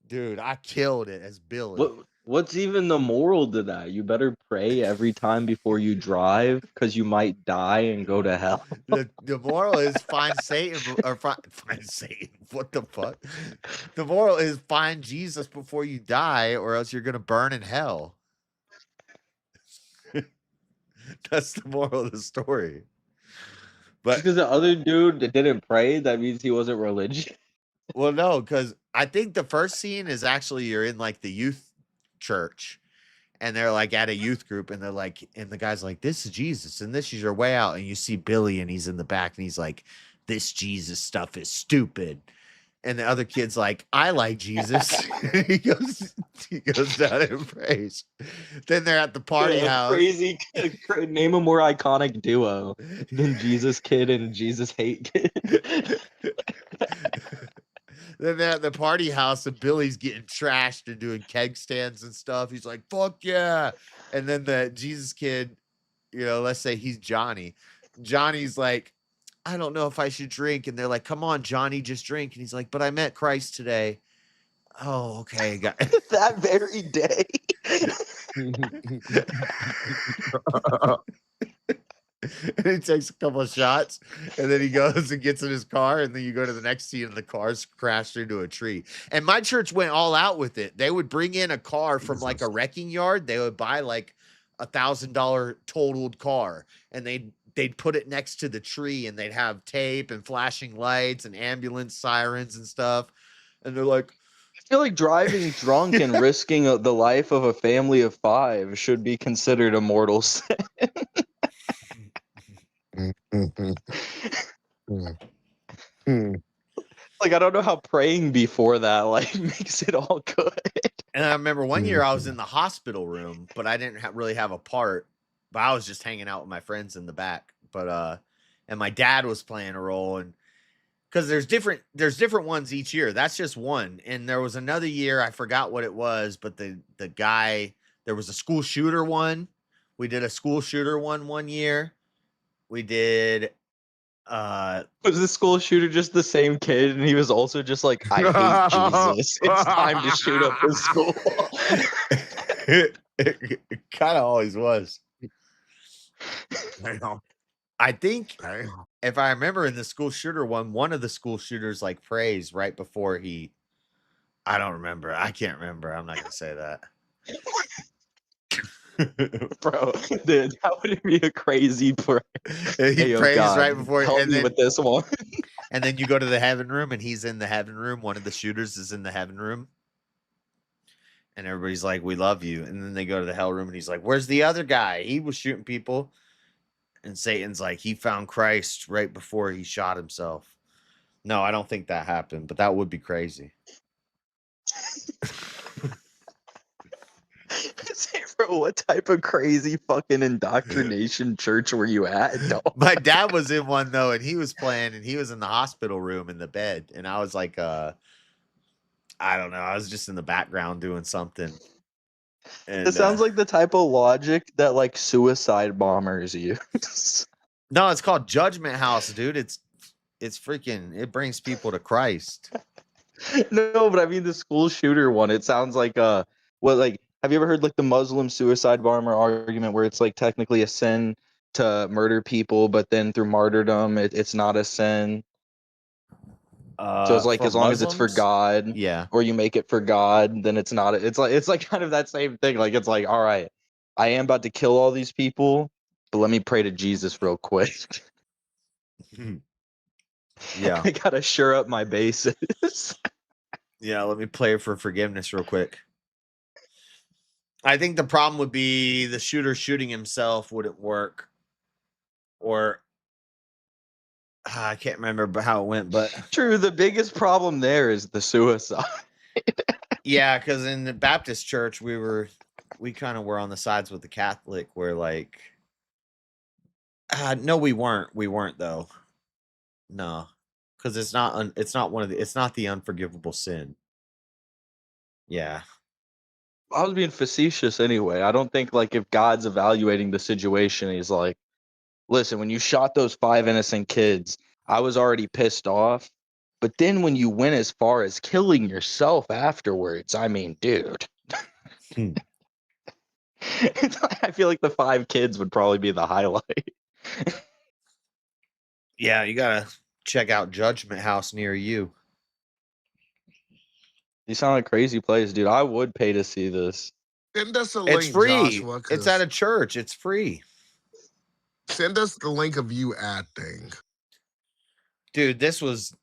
Dude, I killed it as Billy. What's even the moral to that? You better pray every time before you drive because you might die and go to hell. The moral is find Satan or find Satan. What the fuck? The moral is find Jesus before you die, or else you're gonna burn in hell. That's the moral of the story. But because the other dude that didn't pray, that means he wasn't religious. Well, no, because I think the first scene is actually you're in like the youth church, and they're like at a youth group, and they're like, and the guy's like, "This is Jesus, and this is your way out." And you see Billy, and he's in the back, and he's like, "This Jesus stuff is stupid." And the other kid's like, "I like Jesus." he goes down and prays. Then they're at the party house. Crazy. Name a more iconic duo than Jesus Kid and Jesus Hate Kid. Then they're at the party house, and Billy's getting trashed and doing keg stands and stuff. He's like, "Fuck yeah!" And then the Jesus Kid, let's say he's Johnny. Johnny's like, "I don't know if I should drink." And they're like, "Come on, Johnny, just drink." And he's like, "But I met Christ today." Oh, okay. That very day. And he takes a couple of shots, and then he goes and gets in his car, and then you go to the next scene, and the car's crashed into a tree. And my church went all out with it. They would bring in a car from like a wrecking yard. They would buy like $1,000 totaled car, and they'd put it next to the tree, and they'd have tape and flashing lights and ambulance sirens and stuff. And they're like, I feel like driving drunk and risking the life of a family of 5 should be considered a mortal sin. Like, I don't know how praying before that makes it all good. And I remember one year I was in the hospital room, but I didn't really have a part. But I was just hanging out with my friends in the back. But and my dad was playing a role, and because there's different ones each year. That's just one. And there was another year, I forgot what it was, but the guy, there was a school shooter one. We did a school shooter one year. We did was the school shooter just the same kid, and he was also just like, "I hate Jesus. It's time to shoot up the school." It kind of always was. I think if I remember in the school shooter one of the school shooters like prays right before I don't remember. I can't remember. I'm not gonna say that. Bro, dude, that would be a crazy prayer. He prays God, right before, help and me then with this one. And then you go to the heaven room, and he's in the heaven room. One of the shooters is in the heaven room, and everybody's like, "We love you." And then they go to the hell room, and he's like, "Where's the other guy? He was shooting people." And Satan's like, "He found Christ right before he shot himself." No, I don't think that happened, but that would be crazy. Bro, what type of crazy fucking indoctrination church were you at? No. My dad was in one though, and he was playing, and he was in the hospital room in the bed, and I was like, I don't know, I was just in the background doing something. And, It sounds like the type of logic that suicide bombers use. No, it's called Judgment House, dude. It's freaking, it brings people to Christ. No, but I mean the school shooter one. It sounds like have you ever heard the Muslim suicide bomber argument where it's technically a sin to murder people, but then through martyrdom it's not a sin? So it's as long as it's for God, yeah, or you make it for God, then it's not. It's kind of that same thing. It's all right, I am about to kill all these people, but let me pray to Jesus real quick. Yeah, I gotta sure up my bases. Yeah, let me play for forgiveness real quick. I think the problem would be the shooter shooting himself wouldn't work, or I can't remember how it went, but true. The biggest problem there is the suicide. Yeah, because in the Baptist church, we kind of were on the sides with the Catholic, where no, we weren't though. No, because it's not the unforgivable sin. Yeah. I was being facetious anyway. I don't think if God's evaluating the situation, he's like, listen, when you shot those 5 innocent kids, I was already pissed off. But then when you went as far as killing yourself afterwards, I mean, dude. I feel like the 5 kids would probably be the highlight. Yeah, you gotta check out Judgment House near you. You sound like crazy place, dude. I would pay to see this. Send us a It's link, free. Joshua. It's at a church. It's free. Send us the link of you acting. Dude, this was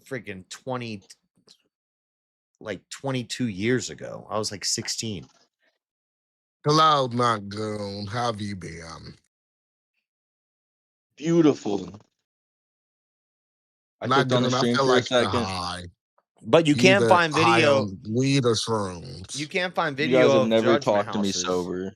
freaking 22 years ago. I was like 16. Hello, not goon. How have you been? Beautiful. I Not clicked on the goon. I stream feel for a like you're second. high. But you can't Either find high video. on weed or shrooms. You can't find You video guys have of never Judgment talked to me Houses. sober.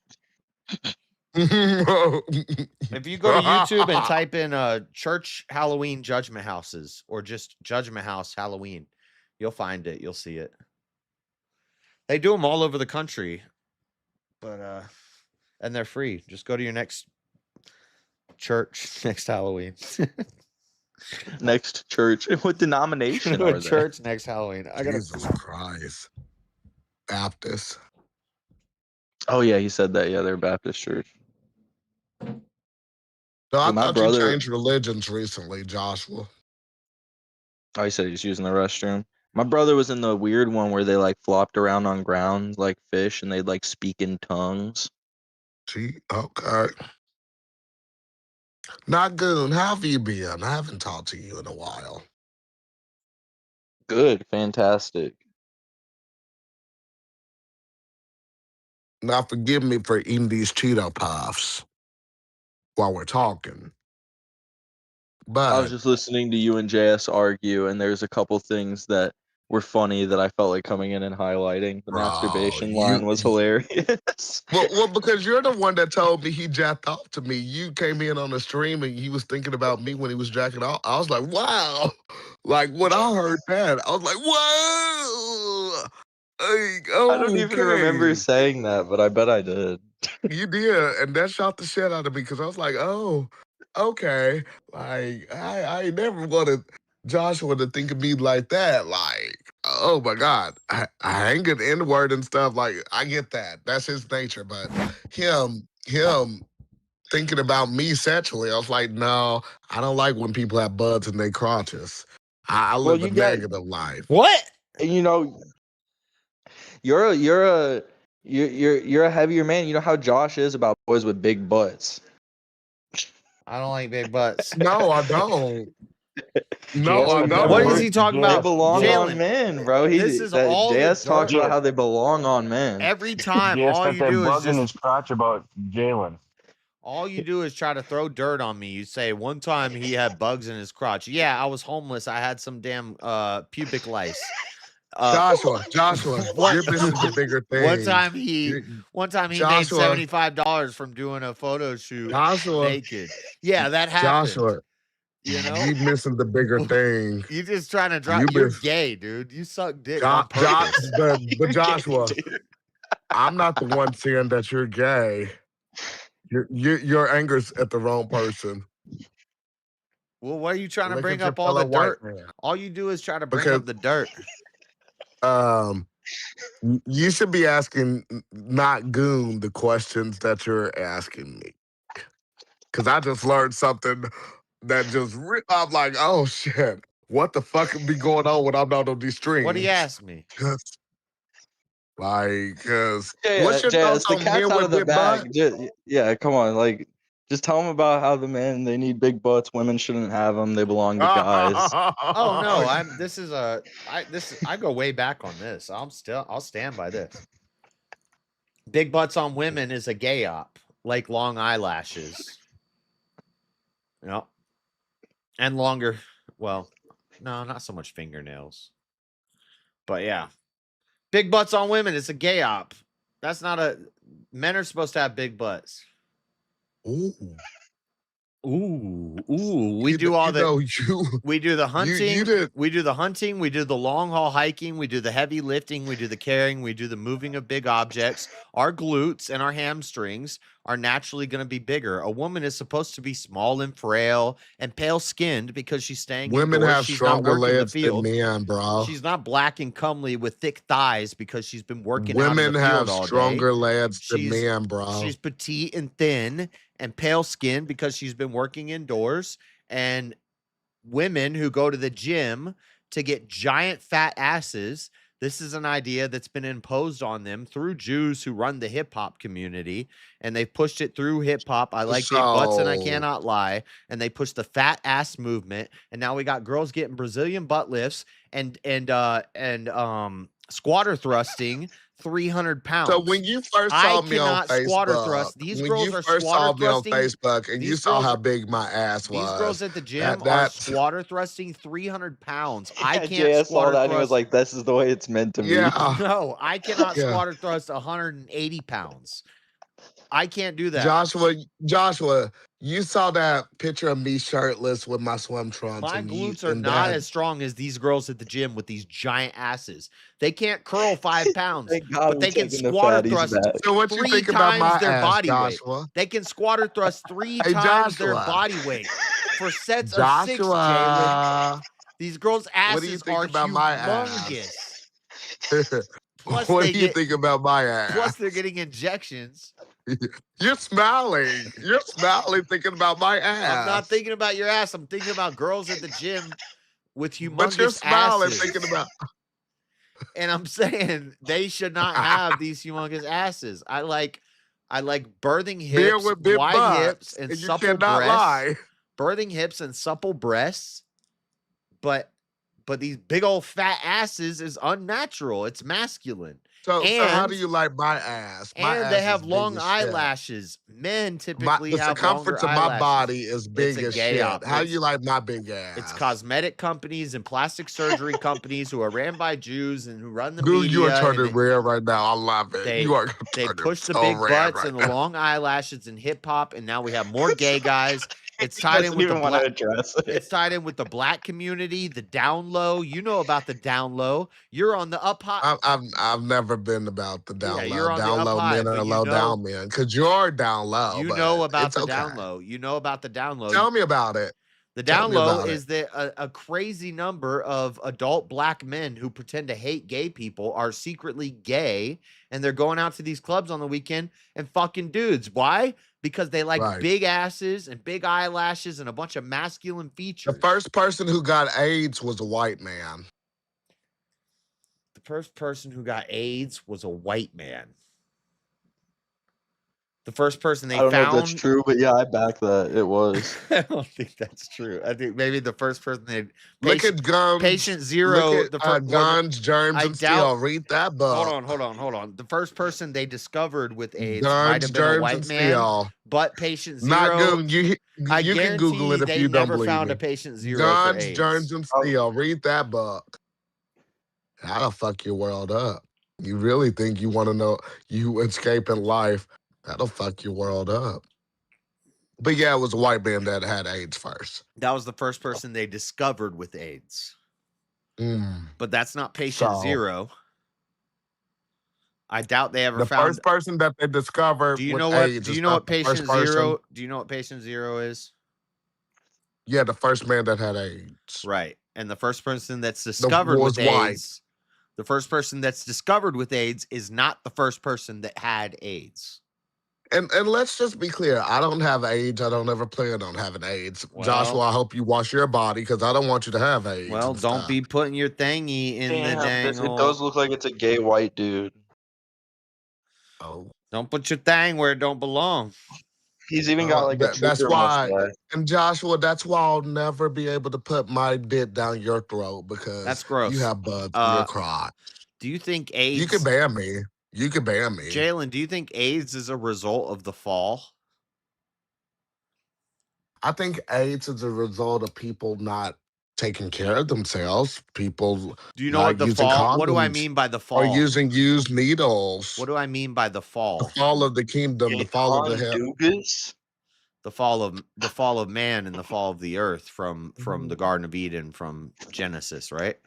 If you go to YouTube and type in church Halloween Judgment Houses or just Judgment House Halloween, you'll find it. You'll see it. They do them all over the country, but and they're free. Just go to your next church next Halloween. Next church. What denomination are they? Church next Halloween. Jesus Christ. Baptist. Oh yeah, he said that. Yeah, they're Baptist church. So I Dude, my thought brother- you changed religions recently, Joshua. Oh, he said he's using the restroom. My brother was in the weird one where they like flopped around on ground like fish and they'd like speak in tongues. Gee, okay. Not goon. How have you been? I haven't talked to you in a while. Good, fantastic. Now forgive me for eating these Cheeto Puffs while we're talking. But I was just listening to you and JS argue, and there's a couple things that were funny that I felt like coming in and highlighting. The masturbation line was hilarious. Well, because you're the one that told me he jacked off to me. You came in on the stream and he was thinking about me when he was jacking off. I was like, wow. Like when I heard that, I was like, whoa. Like, I don't even remember saying that, but I bet I did. You did, and that shot the shit out of me because I was like, oh, okay. Like, I ain't never wanted Joshua to think of me like that. Like, oh my God. I ain't get the N-word and stuff. Like, I get that. That's his nature. But him thinking about me sexually, I was like, no, I don't like when people have buds in their crotches. I live a negative life. What? You know, you're a heavier man. You know how Josh is about boys with big butts. I don't like big butts. No, I don't. No, I don't. What is he talking about? They belong Jalen, on men, bro. this is all the JS talks dirt. about how they belong on men. Every time, Yes, all that you they're do is bugging just his crotch about Jalen. all you do is try to throw dirt on me. You say one time he had bugs in his crotch. Yeah, I was homeless. I had some damn pubic lice. Joshua, you're missing the bigger thing. One time he made $75 from doing a photo shoot naked. Yeah, that happened. Joshua, you know, you missing the bigger thing. You just trying to drop. You're gay, dude. You suck dick on Josh, purpose. but Joshua, I'm not the one saying that you're gay. Your anger's at the wrong person. Well, what are you trying to Look bring at your up all the fellow white dirt? man. All you do is try to bring up the dirt. You should be asking not Goon the questions that you're asking me. Because I just learned something that I'm like, oh shit, what the fuck be going on when I'm not on these streams? What do you ask me? Cause what's your JS, thoughts the on cat's men out with of the big bag. butt? Yeah, come on, like. Just tell them about how the men, they need big butts. Women shouldn't have them. They belong to guys. Oh no, I go way back on this. I'll stand by this. Big butts on women is a gay op, like long eyelashes. Yep. And longer, well, no, not so much fingernails. But yeah. Big butts on women is a gay op. That's not men are supposed to have big butts. Ooh. We do all the we do the hunting. We do the hunting. We do the long haul hiking. We do the heavy lifting. We do the carrying. We do the moving of big objects. Our glutes and our hamstrings are naturally going to be bigger. A woman is supposed to be small and frail and pale-skinned because she's staying Women indoors. have She's not stronger working the legs than field. men, bro. She's not black and comely with thick thighs because she's been working out in Women the have field all day. stronger legs than men, bro. She's petite and thin and pale-skinned because she's been working indoors. And women who go to the gym to get giant fat asses, this is an idea that's been imposed on them through Jews who run the hip-hop community, and they've pushed it through hip-hop. I like big butts and I cannot lie. And they pushed the fat ass movement, and now we got girls getting Brazilian butt lifts and squatter thrusting 300 pounds. So when you first saw me on squatter Facebook, thrust. These when girls you are first squatter saw me on thrusting. Facebook and you These saw girls how are- big my ass was, These girls at the gym are that's squatter thrusting 300 pounds. I Yeah, can't JS saw squatter that and he was thrust. like, "This is the way it's meant to be." yeah, No, I cannot yeah. squatter thrust 180 pounds. I can't do that. Joshua, you saw that picture of me shirtless with my swim trunks. My and glutes you, are and not that, as strong as these girls at the gym with these giant asses. They can't curl 5 pounds, Thank God but they can taking the squatter fatties thrust back. So what you 3 think about times my their ass, body weight. Joshua? They can squatter thrust 3 Hey, times their Joshua. body weight for sets of 6, Jalen. Joshua, These girls' what do you asses think are about my humongous. ass? Plus, What they do you get. think about my ass? Plus, they're getting injections. You're smiling. You're smiling thinking about my ass. I'm not thinking about your ass. I'm thinking about girls at the gym with humongous But you're smiling asses. thinking about. And I'm saying they should not have these humongous asses. I like birthing Being hips, with big wide butts, hips, and and you supple cannot breasts. lie. Birthing hips and supple breasts, but these big old fat asses is unnatural. It's masculine. So how And- do you like my ass? My And ass they is have big long as shit. eyelashes. Men typically The have circumference longer of my eyelashes. body is big It's a as gay shit. op- How it's- you like my big ass? It's cosmetic companies and plastic surgery companies who are ran by Jews and who run the Dude, media. you are and turning red right now. I love it. They, you are they turning push the so big red butts right and the now. long eyelashes and hip hop, and now we have more gay guys. It's He tied in doesn't with the even want to black. address it. It's tied in with the black community, the down low. You know about the down low. You're on the up high. I've never been about the down Yeah, low. you're on the Down up low high, men are but you low know- down men. Because you're down low. You but know about it's the okay. down low. You know about the down low. Tell me about it. The Tell down me low about it. is that a crazy number of adult black men who pretend to hate gay people are secretly gay, and they're going out to these clubs on the weekend and fucking dudes. Why? Because they like Right. big asses and big eyelashes and a bunch of masculine features. The first person who got AIDS was a white man. The first person who got AIDS was a white man. The first person they I don't know if found. that's true, but yeah, I back that. It was. I don't think that's true. I think maybe the first person they Look at guns. patient zero. Look at The first guns, germs, I and doubt- steel. Read that book. Hold on. The first person they discovered with AIDS might Guns, have been a germs, white and man, steel. but patient Not zero. good. You I can guarantee Google it if they you don't never believe found me. a patient zero for Guns, AIDS. germs, and steel. Read that book. That'll fuck your world up. You really think you want to know you escaping life? That'll fuck your world up. But yeah, it was a white man that had AIDS first. That was the first person they discovered with AIDS. But that's not patient So- zero. I doubt they ever The found. first person that they discovered Do you with know what? AIDS Do is you know not what the first patient person- zero? Do you know what patient zero is? Yeah, the first man that had AIDS. Right, and the first person that's discovered was with white. AIDS. The first person that's discovered with AIDS is not the first person that had AIDS. And let's just be clear. I don't have AIDS. I don't ever plan on having AIDS. Well- Joshua, I hope you wash your body because I don't want you to have AIDS. Well, and don't stuff. be putting your thingy in the dang. It does look like it's a gay white dude. Oh. Don't put your thing where it don't belong. He's even got like a that's chooker why. mustache. And Joshua, that's why I'll never be able to put my dick down your throat because That's gross. you have buds in your crotch. Do you think AIDS? You can ban me. You can ban me. Jalen, do you think AIDS is a result of the fall? I think AIDS is a result of people not taking care of themselves. People Do you know not what the using fall? What do I condoms mean by the fall? or using used needles. What do I mean by the fall? The fall of the kingdom, the fall of the hell. The fall of man and the fall of the earth from the Garden of Eden from Genesis, right?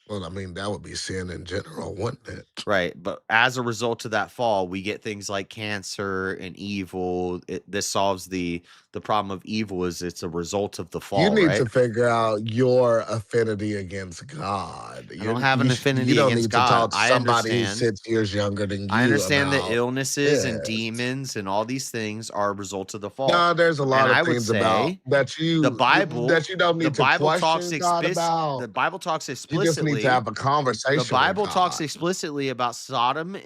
Well, I mean, that would be sin in general, wouldn't it? Right. But as a result of that fall, we get things like cancer and evil. This solves the problem of evil is it's a result of the fall, You need right? to figure out your affinity against God. I don't have an affinity You don't against need God. to talk to I somebody who's understand. 6 years younger than you. I understand that about illnesses and this. demons and all these things are a result of the fall. No, there's a lot And of I would things about say that you the Bible don't need to talks question God about. the Bible talks You just need to explicitly have a conversation the with Bible talks God. explicitly about Sodom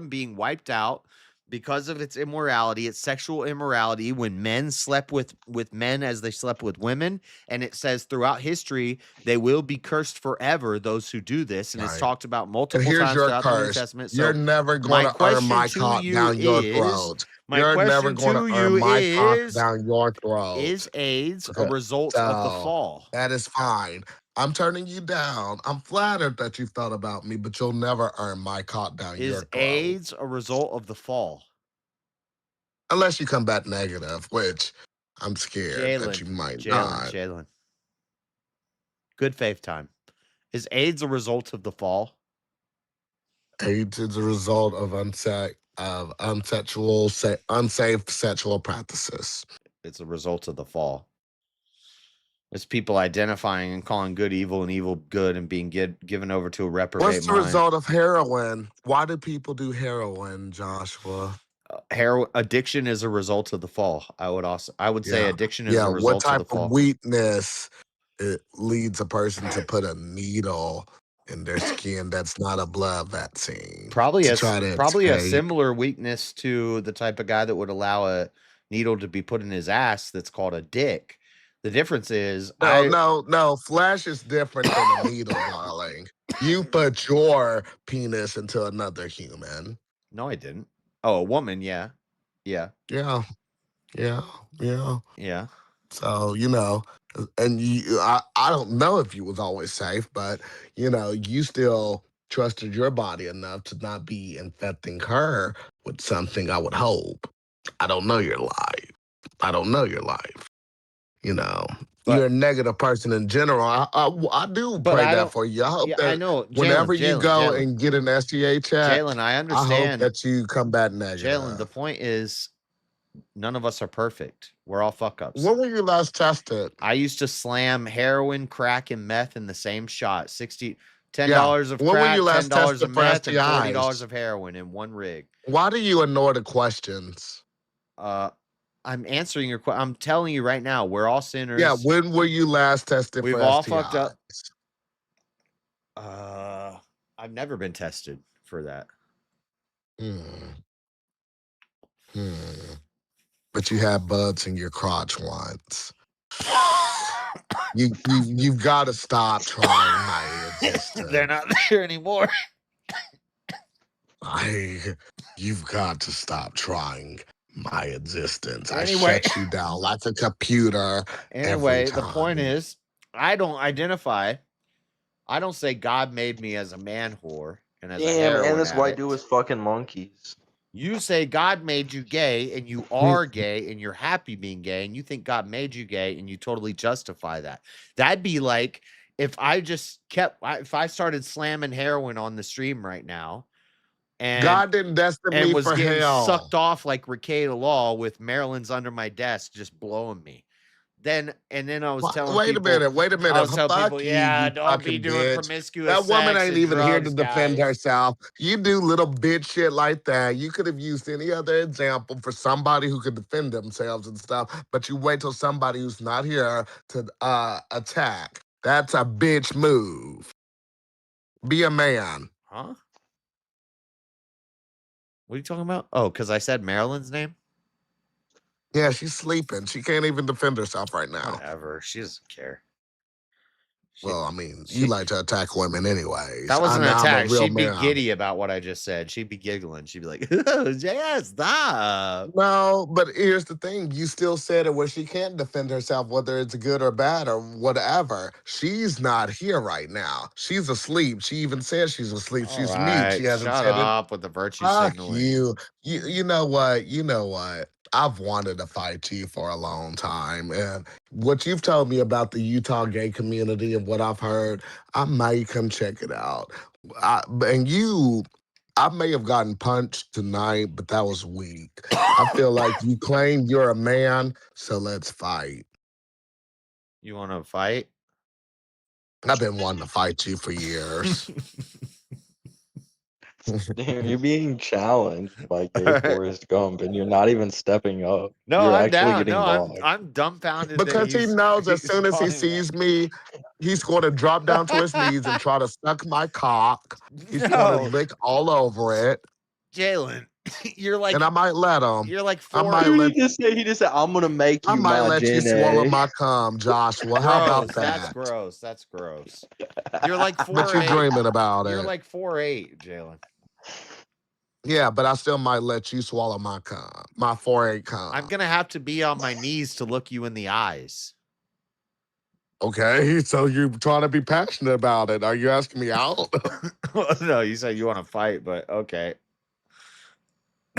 being wiped out because of its immorality, its sexual immorality, when men slept with men as they slept with women. And it says throughout history, they will be cursed forever, those who do this. And it's Right. talked about And multiple here's times your throughout the New curse. Testament. You're So never my going to earn question my to cock you down your is, throat. my You're never question going to to earn you my cock is, down your throat. is AIDS a Okay, result of the so fall? that is fine. I'm turning you down. I'm flattered that you thought about me, but you'll never earn my cock down your Is throat. AIDS a result of the fall? Unless you come back negative, which I'm scared that you might not. Jalen. Good faith time. Is AIDS a result of the fall? AIDS is a result of unsafe sexual practices. It's a result of the fall. It's people identifying and calling good evil and evil good and being given over to a reprobate What's the mind. result of heroin? Why do people do heroin, Joshua? Addiction is a result of the fall. I would say addiction is a What result of type the fall. of weakness it leads a person to put a needle in their skin that's not a blood vaccine? Probably to a try to probably a escape. similar weakness to the type of guy that would allow a needle to be put in his ass that's called a dick. The difference is No. Flesh is different than a needle, darling. You put your penis into another human. No, I didn't. Oh, a woman, yeah. Yeah. Yeah. So, and I don't know if you was always safe, but you still trusted your body enough to not be infecting her with something, I would hope. I don't know your life. You're a negative person in general. I do pray that for you. I hope that I know. whenever you go Jalen, and get an STA check, Jalen, I I understand. hope that you come back negative. Jalen, the point is, none of us are perfect. We're all fuck ups. When were you last tested? I used to slam heroin, crack, and meth in the same shot. $10 of When were crack, you last $10 of tested for meth, and $40 STIs? of heroin in one rig. Why do you ignore the questions? I'm answering your question. I'm telling you right now, we're all sinners. Yeah, when were you last tested We've for all STIs? fucked up. I've never been tested for that. But you had buds in your crotch once. You've got to stop trying my existence. They're not there anymore. You've got to stop trying my existence. Anyway. I shut you down like a computer. Anyway, every the time. point is, I don't say God made me as a man whore and as a heroin and this white addict. dude was fucking monkeys. You say God made you gay and you are gay and you're happy being gay and you think God made you gay and you totally justify that. That'd be like if I started slamming heroin on the stream right now and God didn't destine me was for getting hell. sucked off like Ricada Law with Maryland's under my desk just blowing me. Then I was telling Wait people, a minute. I was telling Fuck people, you, yeah, you don't be fucking doing bitch. promiscuous That woman sex ain't and even here to drugs, defend guys. herself. You do little bitch shit like that. You could have used any other example for somebody who could defend themselves and stuff, but you wait till somebody who's not here to attack. That's a bitch move. Be a man. Huh? What are you talking about? Oh, because I said Maryland's name? Yeah, she's sleeping. She can't even defend herself right now. Whatever. She doesn't care. Well, I mean, you like to attack women anyways. That wasn't an I'm a attack. real She'd be man. giddy about what I just said. She'd be giggling. She'd be like, oh, yeah, stop. No, but here's the thing. You still said it where she can't defend herself, whether it's good or bad or whatever. She's not here right now. She's asleep. She even says she's asleep. All she's right, mute. She hasn't shut said up with the virtue Fuck signaling. you. You know what? I've wanted to fight you for a long time. And what you've told me about the Utah gay community and what I've heard, I might come check it out. I may have gotten punched tonight, but that was weak. I feel like you claim you're a man, so let's fight. You want to fight? I've been wanting to fight you for years. Damn, you're being challenged by Gay Forrest Gump, and you're not even stepping up. No, you're I'm actually down. getting No, bogged. I'm dumbfounded Because he knows as soon as he calling sees me, he's going to drop down to his knees and try to suck my cock. He's going to lick all over it. Jalen, you're like, and I might let him. You're like I 4. might Dude, let, he just said, I'm gonna make you I might my let you Jenny." swallow my cum, Joshua. How about Gross, that? That's gross. That's gross. You're like 4'8". But you're dreaming about You're it. like 4'8", Jalen. Yeah, but I still might let you swallow my cum, my 4'8" cum. I'm gonna have to be on my knees to look you in the eyes. Okay, so you're trying to be passionate about it. Are you asking me out? No, you said you want to fight, but okay.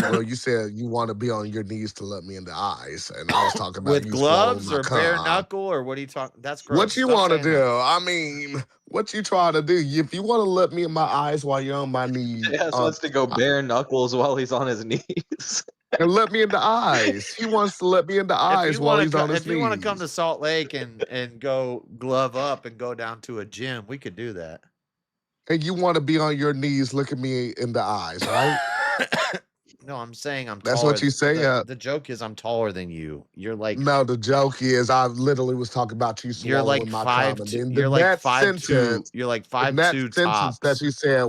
Well, you said you want to be on your knees to look me in the eyes, and I was talking about With you swallowing gloves my or bare cum. knuckle, or what are you talking? That's gross. What you Stop want to saying do? that. I mean, what you trying to do? If you want to look me in my eyes while you're on my knees, Jess wants to go bare knuckles while he's on his knees. and look me in the eyes. He wants to look me in the eyes while he's on his If you want to come knees. to Salt Lake and go glove up and go down to a gym, we could do that. And you want to be on your knees looking me in the eyes, right? No, I'm saying I'm That's taller. what you say. The joke is I'm taller than you. You're like No, the joke is I literally was talking about you you're like swallowing my 5'2". cum, and then You're like that 5'2". sentence, You're like the next 5'2" sentence that tops. you said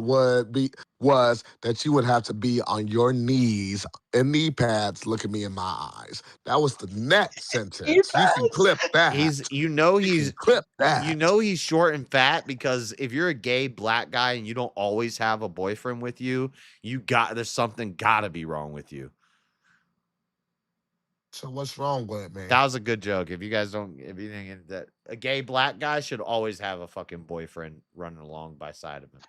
was that you would have to be on your knees and knee pads looking me in my eyes. That was the next sentence. You can clip that. He's clip that. You know he's short and fat because if you're a gay black guy and you don't always have a boyfriend with you, there's something gotta be wrong with you. So what's wrong with it, man? That was a good joke. If you think that a gay black guy should always have a fucking boyfriend running along by side of him.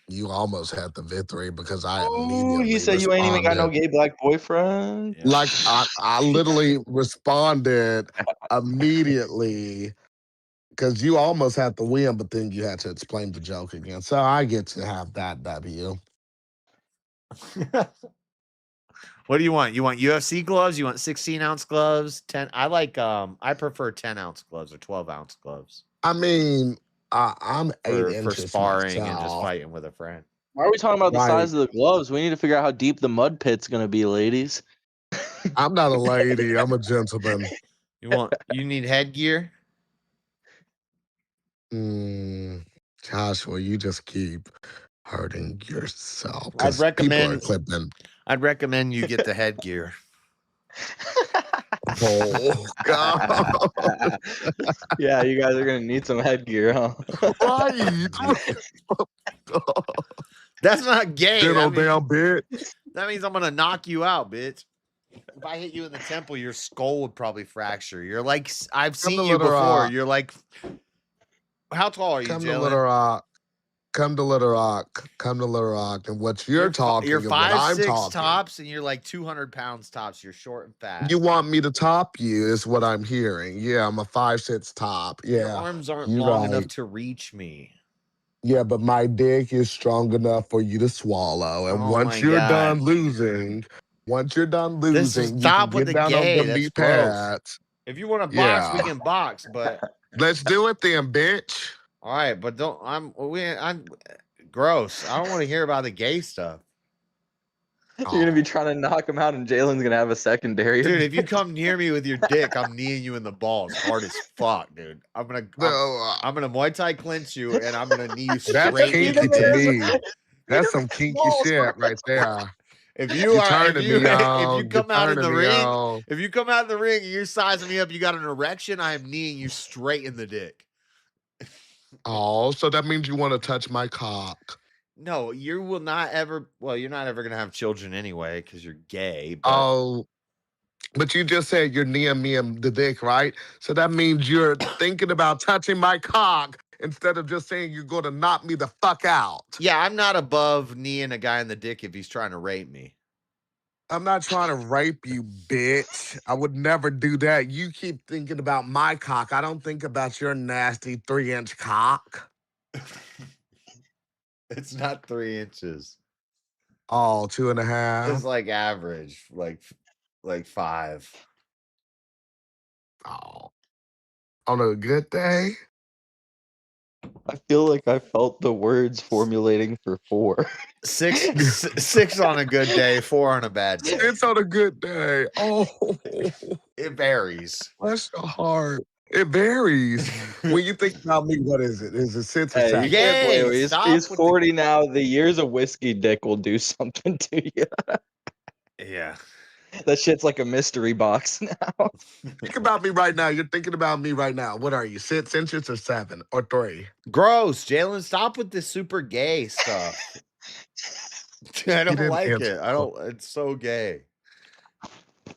You almost had the victory because I Ooh, immediately he said you ain't even got no responded. gay black boyfriend. Like I literally responded immediately because you almost had to win, but then you had to explain the joke again. So I get to have that W. What do you want? You want UFC gloves? You want 16-ounce gloves? 10? I prefer 10-ounce gloves or 12-ounce gloves. I mean, I'm 8 for inches sparring and just myself. fighting with a friend. Why are we talking about the Right. size of the gloves? We need to figure out how deep the mud pit's gonna be, ladies. I'm not a lady. I'm a gentleman. You need headgear? Joshua, you just keep hurting yourself. I'd 'Cause people are recommend clipping. I'd recommend you get the headgear. Oh God. Yeah, you guys are gonna need some headgear, huh? Right. That's not gay. Little That means, damn bitch. that means I'm gonna knock you out, bitch. If I hit you in the temple, your skull would probably fracture. You're like I've Come seen to you Little before. Rock. You're like, how tall are you, Come to Little Jalen? Rock. Come to Little Rock. Come to Little Rock. And what you're talking You're and what I'm 5'6" talking. tops, and you're like 200 pounds tops. You're short and fat. You want me to top you is what I'm hearing. Yeah, I'm a 5'6" top. Your Yeah. arms aren't You're long right. enough to reach me. Yeah, but my dick is strong enough for you to swallow. And Oh once my you're God. done losing, you can Stop get with the down on gay. the That's knee gross. pads. If you want to box, we Yeah. can box, but Let's do it then, bitch. all right, but I'm gross. I don't want to hear about the gay stuff. You're gonna be trying to knock him out, and Jalen's gonna have a secondary. Dude, if you come near me with your dick, I'm kneeing you in the balls hard as fuck, dude. I'm gonna Muay Thai clinch you, and I'm gonna knee you That's straight in kinky the to dick. me. That's some kinky shit right there. If You turning me on. if you come out in the turning me ring, on. if you come out in the ring and you're sizing me up, you got an erection, I am kneeing you straight in the dick. Oh, so that means you want to touch my cock. No, you will not ever. Well, you're not ever gonna have children anyway because you're gay. But Oh, but you just said you're near me and the dick, right? So that means you're thinking about touching my cock instead of just saying you're going to knock me the fuck out. yeah, I'm not above kneeing a guy in the dick if he's trying to rape me. I'm not trying to rape you, bitch. I would never do that. You keep thinking about my cock. I don't think about your nasty 3-inch cock. It's not 3 inches. Oh, 2.5. It's like average, like 5. Oh. On a good day? I feel like I felt the words formulating for 4. 6 on a good day, 4 on a bad day. It's on a good day. Oh. It varies. Bless your heart. It varies. When you think about me, what is it? Is it 6 or Hey, 7? you can't blame him. He's with 40 now. The years of whiskey dick will do something to you. Yeah. That shit's like a mystery box now. Think about me right now. You're thinking about me right now. What are you, 6 inches or 7 or 3? Gross, Jalen. Stop with this super gay stuff. I don't didn't like answer. it. I don't. It's so gay.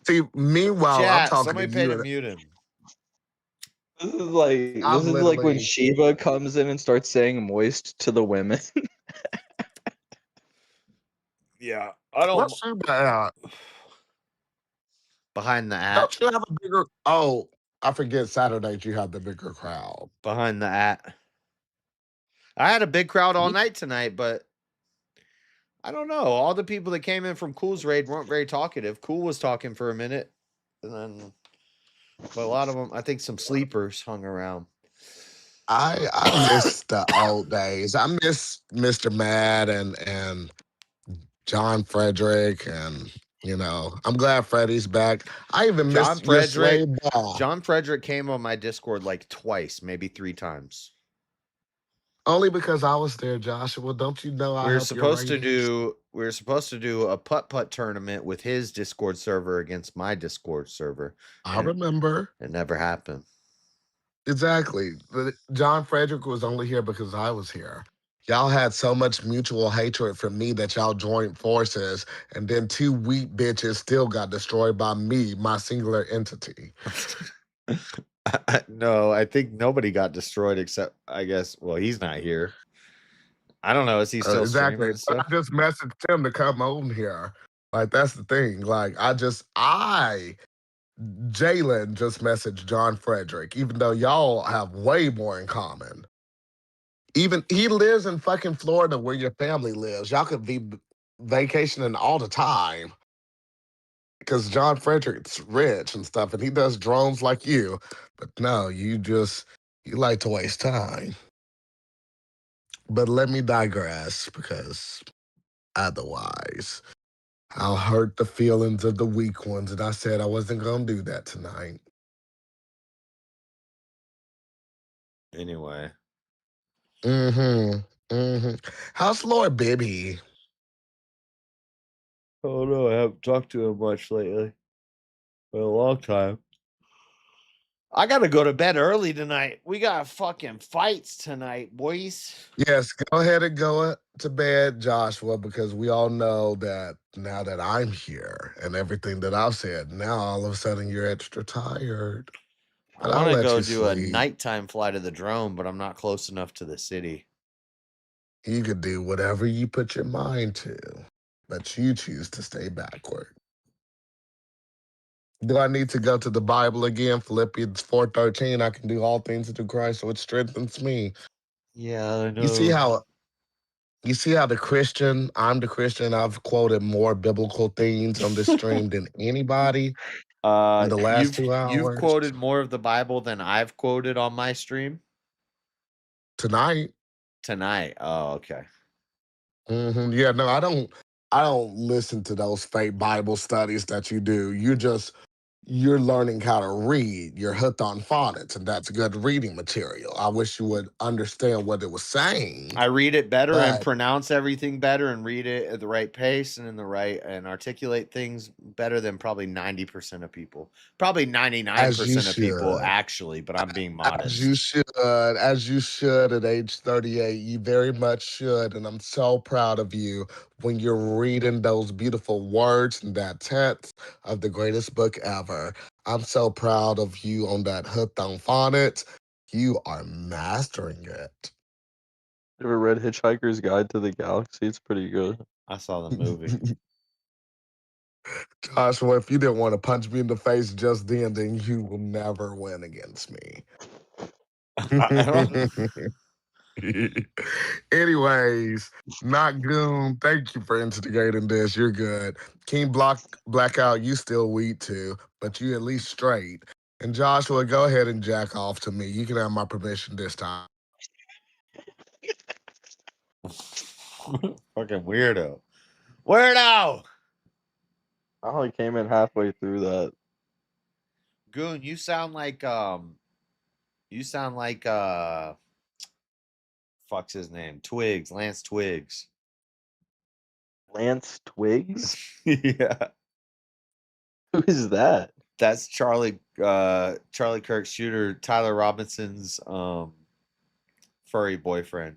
See, meanwhile, I'm Chat. talking Somebody to pay you. to mute him. This is like I'm when literally. Shiva comes in and starts saying moist to the women. Yeah, I don't. What's Shiva at? Behind the at. Don't you have a bigger? Oh, I forget Saturdays you have the bigger crowd. Behind the at. I had a big crowd all night tonight, but I don't know. All the people that came in from Cool's raid weren't very talkative. Cool was talking for a minute, and then, but a lot of them, I think, some sleepers hung around. I miss the old days. I miss Mr. Mad and John Frederick, and I'm glad Freddie's back. I even missed your slave ball. John Frederick came on my Discord like twice, maybe 3 times. Only because I was there, Joshua. Don't you know We were supposed to do a putt-putt tournament with his Discord server against my Discord server. I remember. It never happened. Exactly. But John Frederick was only here because I was here. Y'all had so much mutual hatred for me that y'all joined forces, and then 2 weak bitches still got destroyed by me, my singular entity. No, I think nobody got destroyed except, I guess, well, he's not here. I don't know. Is he still exactly? streaming? I just messaged him to come on here. Like, that's the thing. Like, Jalen just messaged John Frederick, even though y'all have way more in common. Even he lives in fucking Florida where your family lives. Y'all could be vacationing all the time. Because John Frederick's rich and stuff, and he does drones like you. But no, you like to waste time. But let me digress, because otherwise I'll hurt the feelings of the weak ones, and I said I wasn't going to do that tonight. Anyway. How's Lord Bibby? Oh no, I haven't talked to him much lately. For a long time. I gotta go to bed early tonight. We got fucking fights tonight, boys. Yes, go ahead and go to bed, Joshua, because we all know that now that I'm here and everything that I've said, now all of a sudden you're extra tired. But I want to go do sleep. a nighttime flight of the drone, but I'm not close enough to the city. You could do whatever you put your mind to, but you choose to stay backward. Do I need to go to the Bible again? Philippians 4:13. I can do all things through Christ, so it strengthens me. Yeah, I know. You see how I'm the Christian. I've quoted more biblical things on this stream than anybody in the last 2 hours. You've quoted more of the Bible than I've quoted on my stream tonight. Oh, okay. Yeah, no, I don't listen to those fake Bible studies that you do. You're learning how to read. You're hooked on phonics, and that's good reading material. I wish you would understand what it was saying. I read it better and pronounce everything better and read it at the right pace and and articulate things better than probably 90% of people. Probably 99% of people, actually, but I'm being modest. As you should at age 38. You very much should, and I'm so proud of you when you're reading those beautiful words and that text of the greatest book ever. I'm so proud of you on that hooked on phonics. You are mastering it. You ever read Hitchhiker's Guide to the Galaxy? It's pretty good. I saw the movie. Joshua, if you didn't want to punch me in the face just then you will never win against me. Anyways, not Goon, thank you for instigating this. You're good. King Blackout, you still weed too, but you at least straight. And Joshua, go ahead and jack off to me. You can have my permission this time. Fucking weirdo. Weirdo! I only came in halfway through that. Goon, you sound like fuck's his name? Twigs, Lance Twigs. Lance Twigs? Yeah. Who is that? That's Charlie Kirk's shooter, Tyler Robinson's furry boyfriend.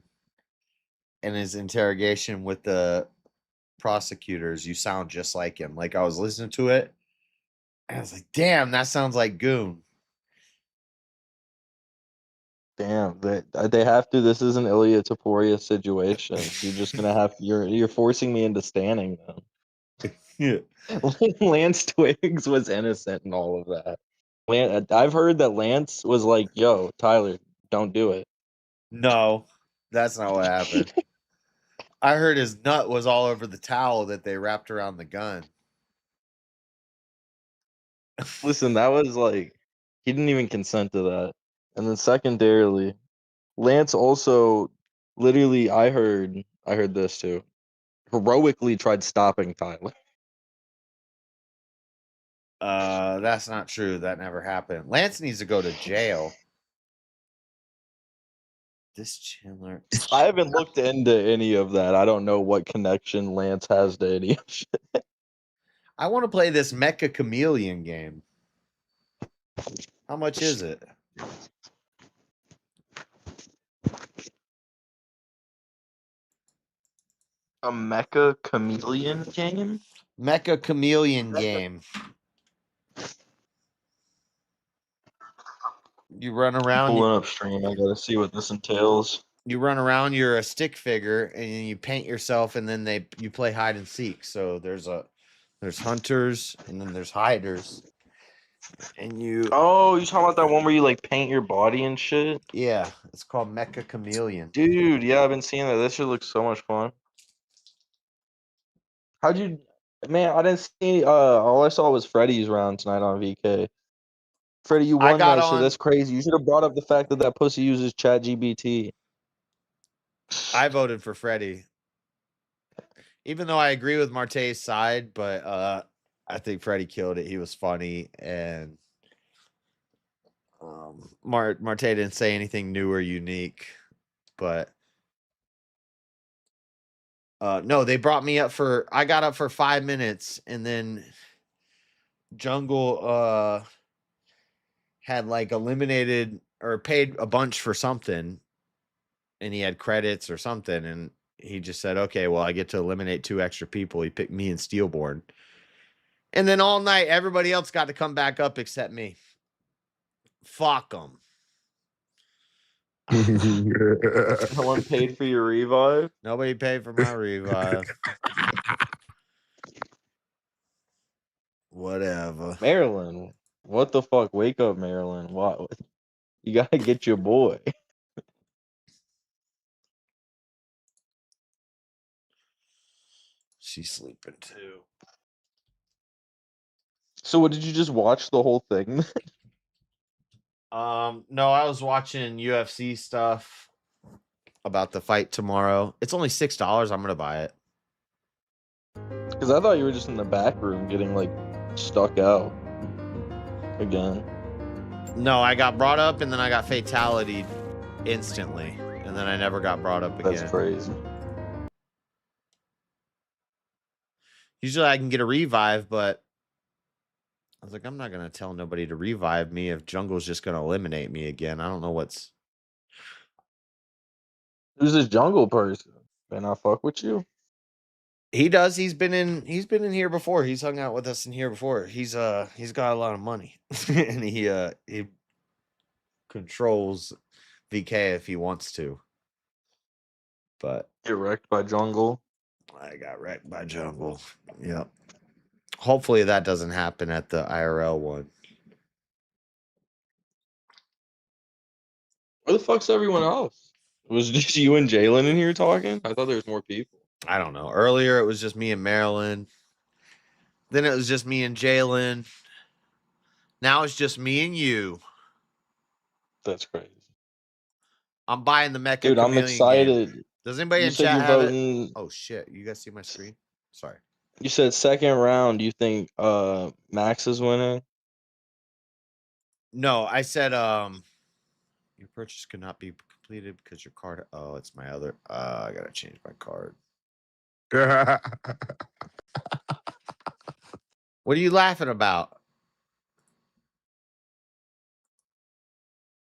In his interrogation with the prosecutors, you sound just like him. Like, I was listening to it, and I was like, damn, that sounds like Goon. Damn, they have to. This is an Ilya Taporia situation. You're just gonna have you're forcing me into standing them. Yeah. Lance Twigs was innocent in all of that. I've heard that Lance was like, "Yo, Tyler, don't do it." No, that's not what happened. I heard his nut was all over the towel that they wrapped around the gun. Listen, that was like he didn't even consent to that. And then secondarily, Lance also literally I heard this too. Heroically tried stopping Tyler. That's not true. That never happened. Lance needs to go to jail. This Chandler. I haven't looked into any of that. I don't know what connection Lance has to any of it. I want to play this Mecha Chameleon game. How much is it? A Mecha Chameleon game? Mecha Chameleon game. You run around. Pulling up stream. I gotta see what this entails. You run around. You're a stick figure, and you paint yourself, and then you play hide and seek. So there's hunters, and then there's hiders, and you. Oh, you talking about that one where you like paint your body and shit? Yeah, it's called Mecha Chameleon. Dude, yeah, I've been seeing that. This shit looks so much fun. How'd you, man? I didn't see. All I saw was Freddy's round tonight on VK. Freddie, you won that shit. That's crazy. You should have brought up the fact that pussy uses ChatGPT. I voted for Freddie. Even though I agree with Marte's side, but I think Freddie killed it. He was funny, and Marte didn't say anything new or unique. But no, they brought me up for. I got up for 5 minutes, and then Jungle had like eliminated or paid a bunch for something, and he had credits or something, and he just said, okay, well, I get to eliminate 2 extra people. He picked me and Steelborn. And then all night, everybody else got to come back up except me. Fuck them. No one paid for your revive? Nobody paid for my revive. Whatever. Maryland. What the fuck? Wake up, Maryland. What? You gotta get your boy. She's sleeping too. So what, did you just watch the whole thing? No, I was watching UFC stuff about the fight tomorrow. It's only $6. I'm gonna buy it. Because I thought you were just in the back room getting like stuck out again. No, I got brought up and then I got fatality instantly, and then I never got brought up again. That's crazy. Usually I can get a revive, but I was like, I'm not going to tell nobody to revive me if Jungle's just going to eliminate me again. I don't know what's... Who's this Jungle person? Can I fuck with you? He does. He's been in here before. He's hung out with us in here before. He's got a lot of money. And he controls VK if he wants to. But get wrecked by Jungle. I got wrecked by Jungle. Yep. Hopefully that doesn't happen at the IRL one. Where the fuck's everyone else? Was it just you and Jalen in here talking? I thought there was more people. I don't know. Earlier it was just me and Marilyn. Then it was just me and Jalen. Now it's just me and you. That's crazy. I'm buying the Mecha Dude, I'm Chameleon excited. game. Does anybody You in said chat you're have voting. it? Oh shit! You guys see my screen? Sorry. You said second round. You think Max is winning? No, I said your purchase could not be completed because your card. Oh, it's my other. I gotta change my card. What are you laughing about?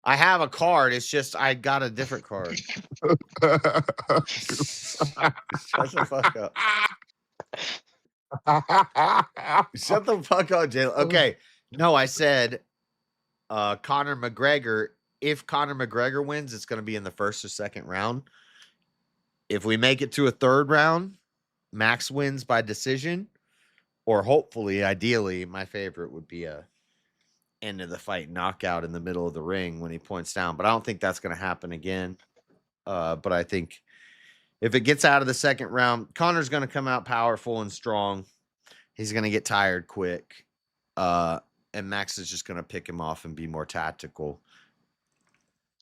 I have a card. It's just I got a different card. Shut the fuck up. Shut the fuck up, Jalen. Okay. No, I said Conor McGregor. If Conor McGregor wins, it's going to be in the first or second round. If we make it to a third round, Max wins by decision. Or hopefully, ideally, my favorite would be a end of the fight knockout in the middle of the ring when he points down. But I don't think that's going to happen again. But I think if it gets out of the second round, Conor's going to come out powerful and strong. He's going to get tired quick. And Max is just going to pick him off and be more tactical.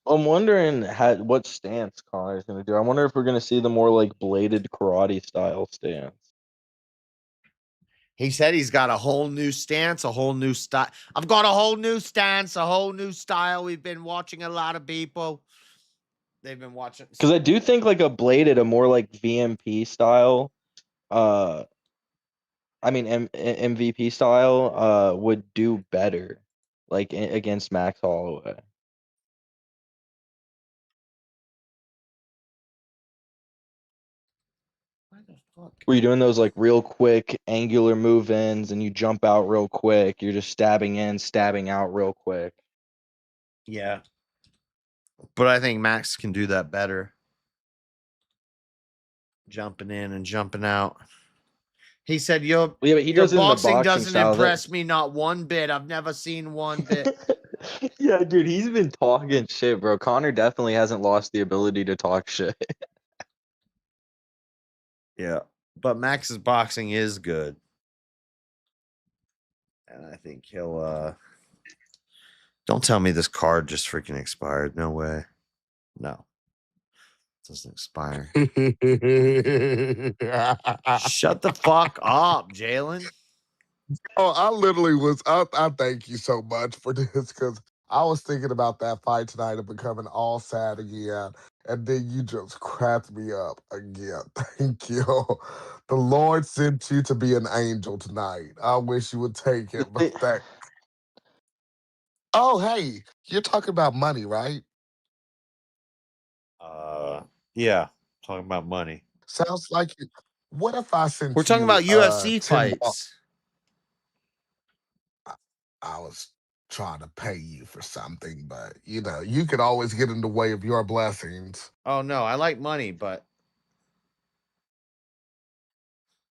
I'm wondering what stance Connor's going to do. I wonder if we're going to see the more like bladed karate style stance. He said he's got a whole new stance, a whole new style. I've got a whole new stance, a whole new style. We've been watching a lot of people. They've been watching. Because I do think like a bladed, a more like VMP style, MVP style, would do better, like against Max Holloway. Where you're doing those like real quick angular move-ins and you jump out real quick. You're just stabbing in, stabbing out real quick. Yeah. But I think Max can do that better. Jumping in and jumping out. He said, your boxing doesn't impress me not one bit. I've never seen one bit. Yeah, dude, he's been talking shit, bro. Connor definitely hasn't lost the ability to talk shit. Yeah. But Max's boxing is good. And I think he'll don't tell me this card just freaking expired. No way. No. It doesn't expire. Shut the fuck up, Jalen. Oh, I literally was. I thank you so much for this because I was thinking about that fight tonight and becoming all sad again. And then you just cracked me up again. Thank you. The Lord sent you to be an angel tonight. I wish you would take it. But that. Oh, hey, you're talking about money, right? Yeah. Talking about money. Sounds like it. What if I sent We're talking about UFC fights. I was trying to pay you for something, but you could always get in the way of your blessings. Oh no, I like money, but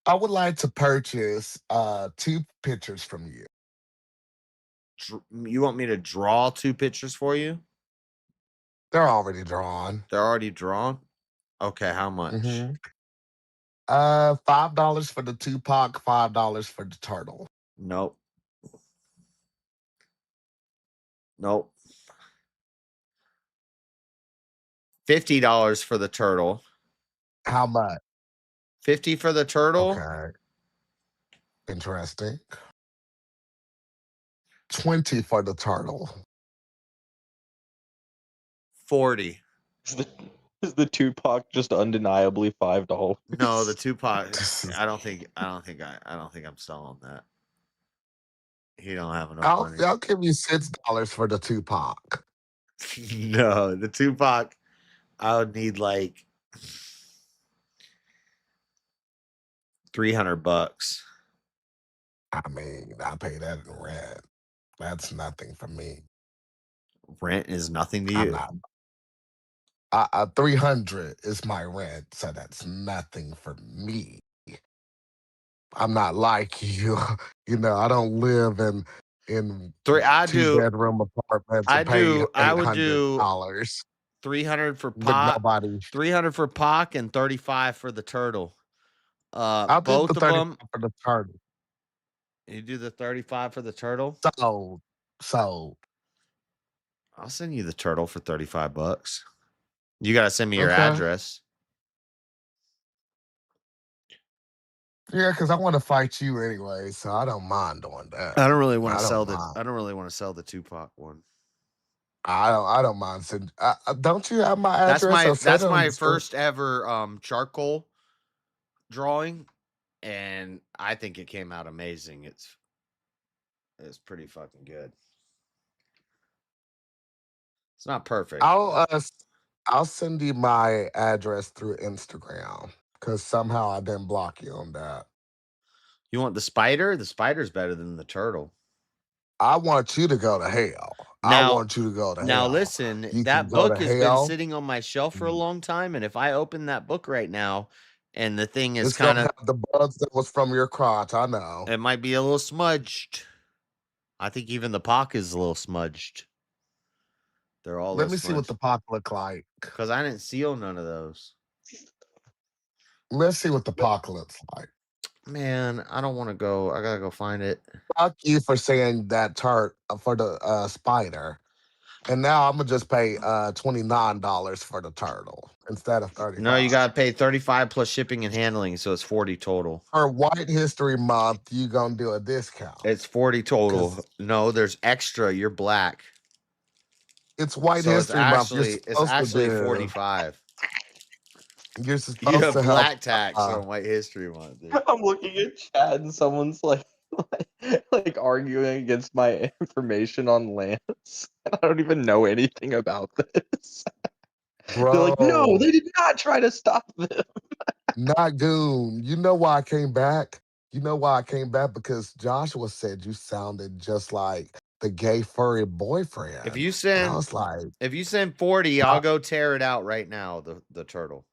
I would like to purchase 2 pictures from you. You want me to draw 2 pictures for you? They're already drawn. They're already drawn? Okay, how much? $5 for the Tupac, $5 for the turtle. Nope. Nope. $50 for the turtle. How much? 50 for the turtle. Okay. Interesting. 20 for the turtle. 40. Is the Tupac just undeniably $5? No, the Tupac. I don't think I'm selling that. He don't have enough money. I'll give you $6 for the Tupac. No, the Tupac. I would need like $300. I mean, I pay that in rent. That's nothing for me. Rent is nothing to I'm you. not. 300 is my rent, so that's nothing for me. I'm not like you. I don't live in I do. 2-bedroom apartments and pay I would do $800 $300 for with Pac, nobody. $300 for Pac, and $35 for the turtle. I'll do Both the of them 35 for the turtle. You do the 35 for the turtle? Sold. I'll send you the turtle for $35. You gotta send me your Okay. address. Yeah, because I want to fight you anyway, so I don't mind doing that. I don't really want I to don't sell mind. I don't really want to sell the Tupac one. I don't mind. Don't you have my That's address? my first ever charcoal drawing, and I think it came out amazing. It's pretty fucking good. It's not perfect. I'll send you my address through Instagram because somehow I didn't block you on that. You want the spider? The spider's better than the turtle. I want you to go to hell. I want you to go to hell. Now listen, You that can go book to has been hell. sitting on my shelf for a long time, and if I open that book right now, and the thing is It's gonna kind of have the bugs that was from your crotch. I know. it might be a little smudged. I think even the Pac is a little smudged. They're all. Let me see what the Pac look like. Because I didn't seal none of those. Let's see what the Pac looks like. Man, I don't want to go. I gotta go find it. Fuck you for saying that tart for the spider. And now I'm gonna just pay $29 for the turtle instead of $35. No, you gotta pay $35 plus shipping and handling, so it's $40 total. For White History Month, you gonna do a discount. It's $40 total. No, there's extra. You're black. It's White So History Month. it's actually $45. You're supposed You have to black help. tax on White History Month, dude. I'm looking at chat and someone's like arguing against my information on Lance. And I don't even know anything about this. Bro, they're like, no, they did not try to stop them. Not goon. You know why I came back? Because Joshua said you sounded just like the gay furry boyfriend. If you And I was like, if you send 40, I'll go tear it out right now, the turtle.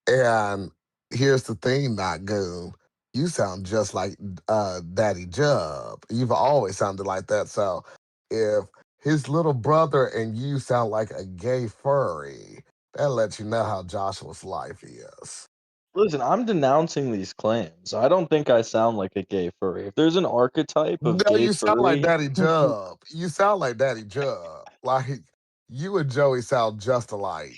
and here's the thing, not goon. You sound just like Daddy Jub. You've always sounded like that. So if his little brother and you sound like a gay furry, that lets you know how Joshua's life is. Listen, I'm denouncing these claims. I don't think I sound like a gay furry. If there's an archetype of No, gay you sound like furry, Daddy Jub. You sound like Daddy Jub. Like you and Joey sound just alike.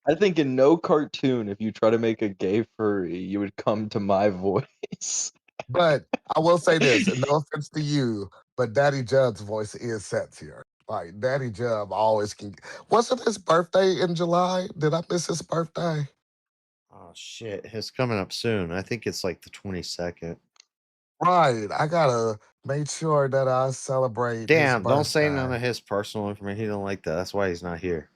I think in no cartoon, if you try to make a gay furry, you would come to my voice. But I will say this, and no offense to you, but Daddy Jub's voice is sexier. Like Daddy Jub always can. Wasn't his birthday in July? Did I miss his birthday? Oh shit, it's coming up soon. I think it's like the 22nd. Right. I gotta make sure that I celebrate. Damn, his don't say birthday. none of his personal information. He don't like that. That's why he's not here.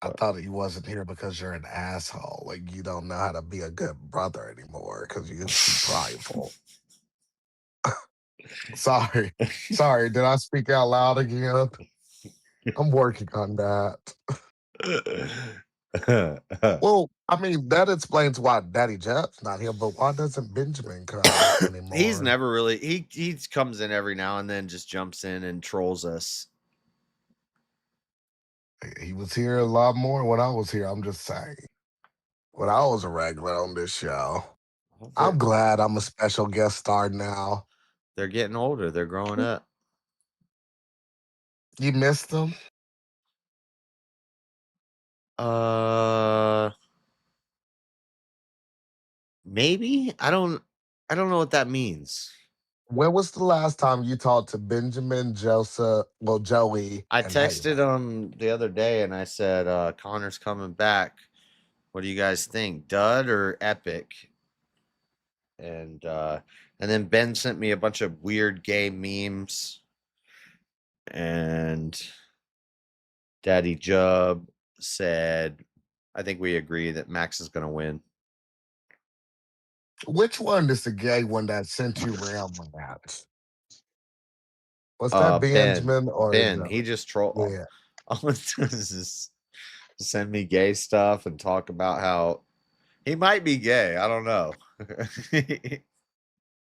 I thought he wasn't here because you're an asshole. Like you don't know how to be a good brother anymore because you're too prideful. Sorry. Did I speak out loud again? I'm working on that. Well, I mean, that explains why Daddy Jeff's not here, but why doesn't Benjamin come anymore? He's never really he comes in every now and then, just jumps in and trolls us. He was here a lot more when I was here. I'm just saying. When I was a regular on this show. I'm glad I'm a special guest star now. They're getting older. They're growing up. You missed them? Maybe. I don't know what that means. When was the last time you talked to Benjamin, Joseph, Joey? I texted him the other day and I said, Connor's coming back. What do you guys think? Dud or epic? And then Ben sent me a bunch of weird gay memes. And Daddy Jub said, I think we agree that Max is gonna win. Which one is the gay one that sent you around with that? Was that Benjamin or Ben? He just trolled. Yeah. All it does is send me gay stuff and talk about how He might be gay. I don't know.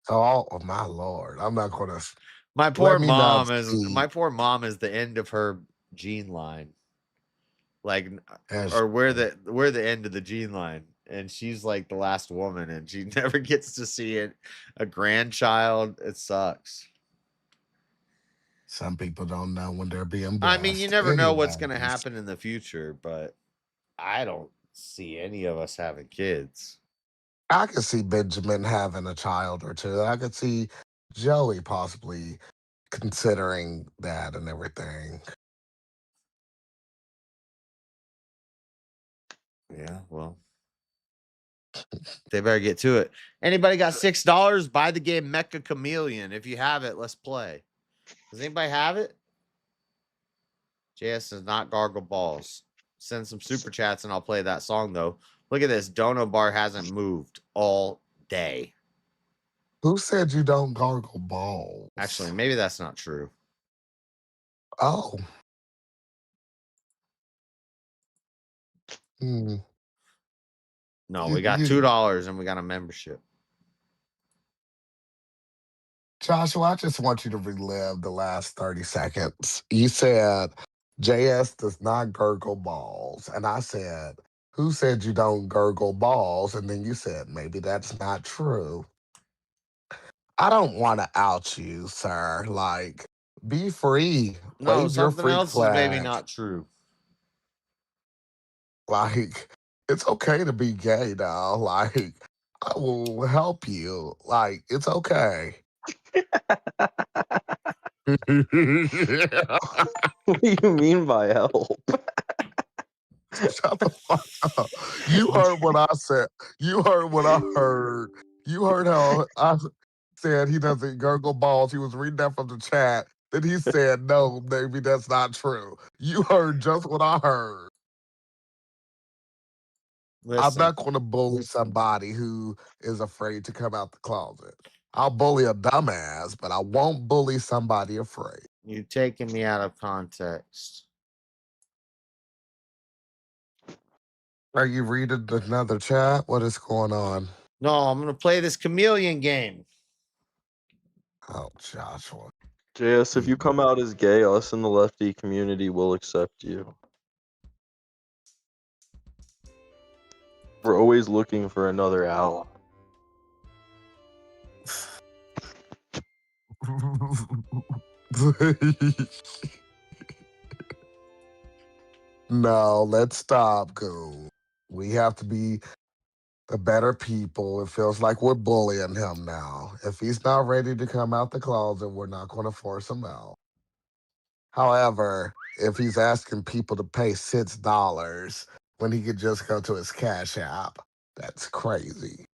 Oh my lord! I'm not gonna. My Let poor me not mom is see. the end of her gene line. Like, As or we're the end of the gene line, and she's like the last woman, and she never gets to see a grandchild. It sucks. some people don't know when they're being I blessed. mean, you never know what's going to Anyways. happen in the future, but I don't see any of us having kids. I could see Benjamin having a child or two. I could see Joey possibly considering that and everything. Yeah, well, they better get to it. Anybody got $6? Buy the game Mecha Chameleon. If you have it, let's play. Does anybody have it? JS does not gargle balls. Send some super chats and I'll play that song though. Look at this. Dono Bar hasn't moved all day. Who said you don't gargle balls? Actually, maybe that's not true. Oh. No, we got $2 and we got a membership. Joshua, I just want you to relive the last 30 seconds. You said JS does not gurgle balls. And I said, who said you don't gurgle balls? And then you said, maybe that's not true. I don't want to out you, sir. Like, be free. No, Wave your something freak else flag. is maybe not true. Like, it's okay to be gay now. Like, I will help you. Like, it's okay. What do you mean by help? Shut the fuck up. You heard what I said. You heard what I heard. You heard how I said he doesn't gurgle balls. He was reading that from the chat. Then he said, no, maybe that's not true. You heard just what I heard. Listen. I'm not going to bully somebody who is afraid to come out the closet. I'll bully a dumbass, but I won't bully somebody afraid. You're taking me out of context. Are you reading another chat? What is going on? No, I'm going to play this chameleon game. Oh, Joshua. JS, if you come out as gay, us in the lefty community will accept you. We're always looking for another ally. No, let's stop, Goon. We have to be the better people. It feels like we're bullying him now. If he's not ready to come out the closet, we're not going to force him out. However, if he's asking people to pay $6 when he could just go to his Cash App, that's crazy.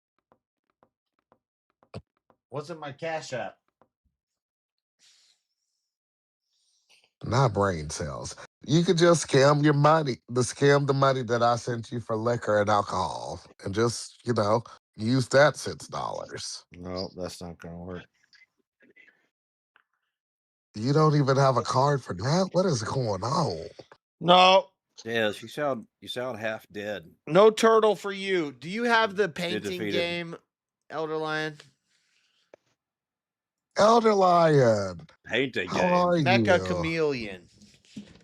What's in my Cash App? Not brain cells. You could just scam your money, scam the money that I sent you for liquor and alcohol, and just, use that $6. No, that's not going to work. You don't even have a card for that? What is going on? No. Yes, you sound half dead. No turtle for you. Do you have the painting defeated. game, Elder Lion? Elder Lion. Painting How game. are you? Mecha Chameleon.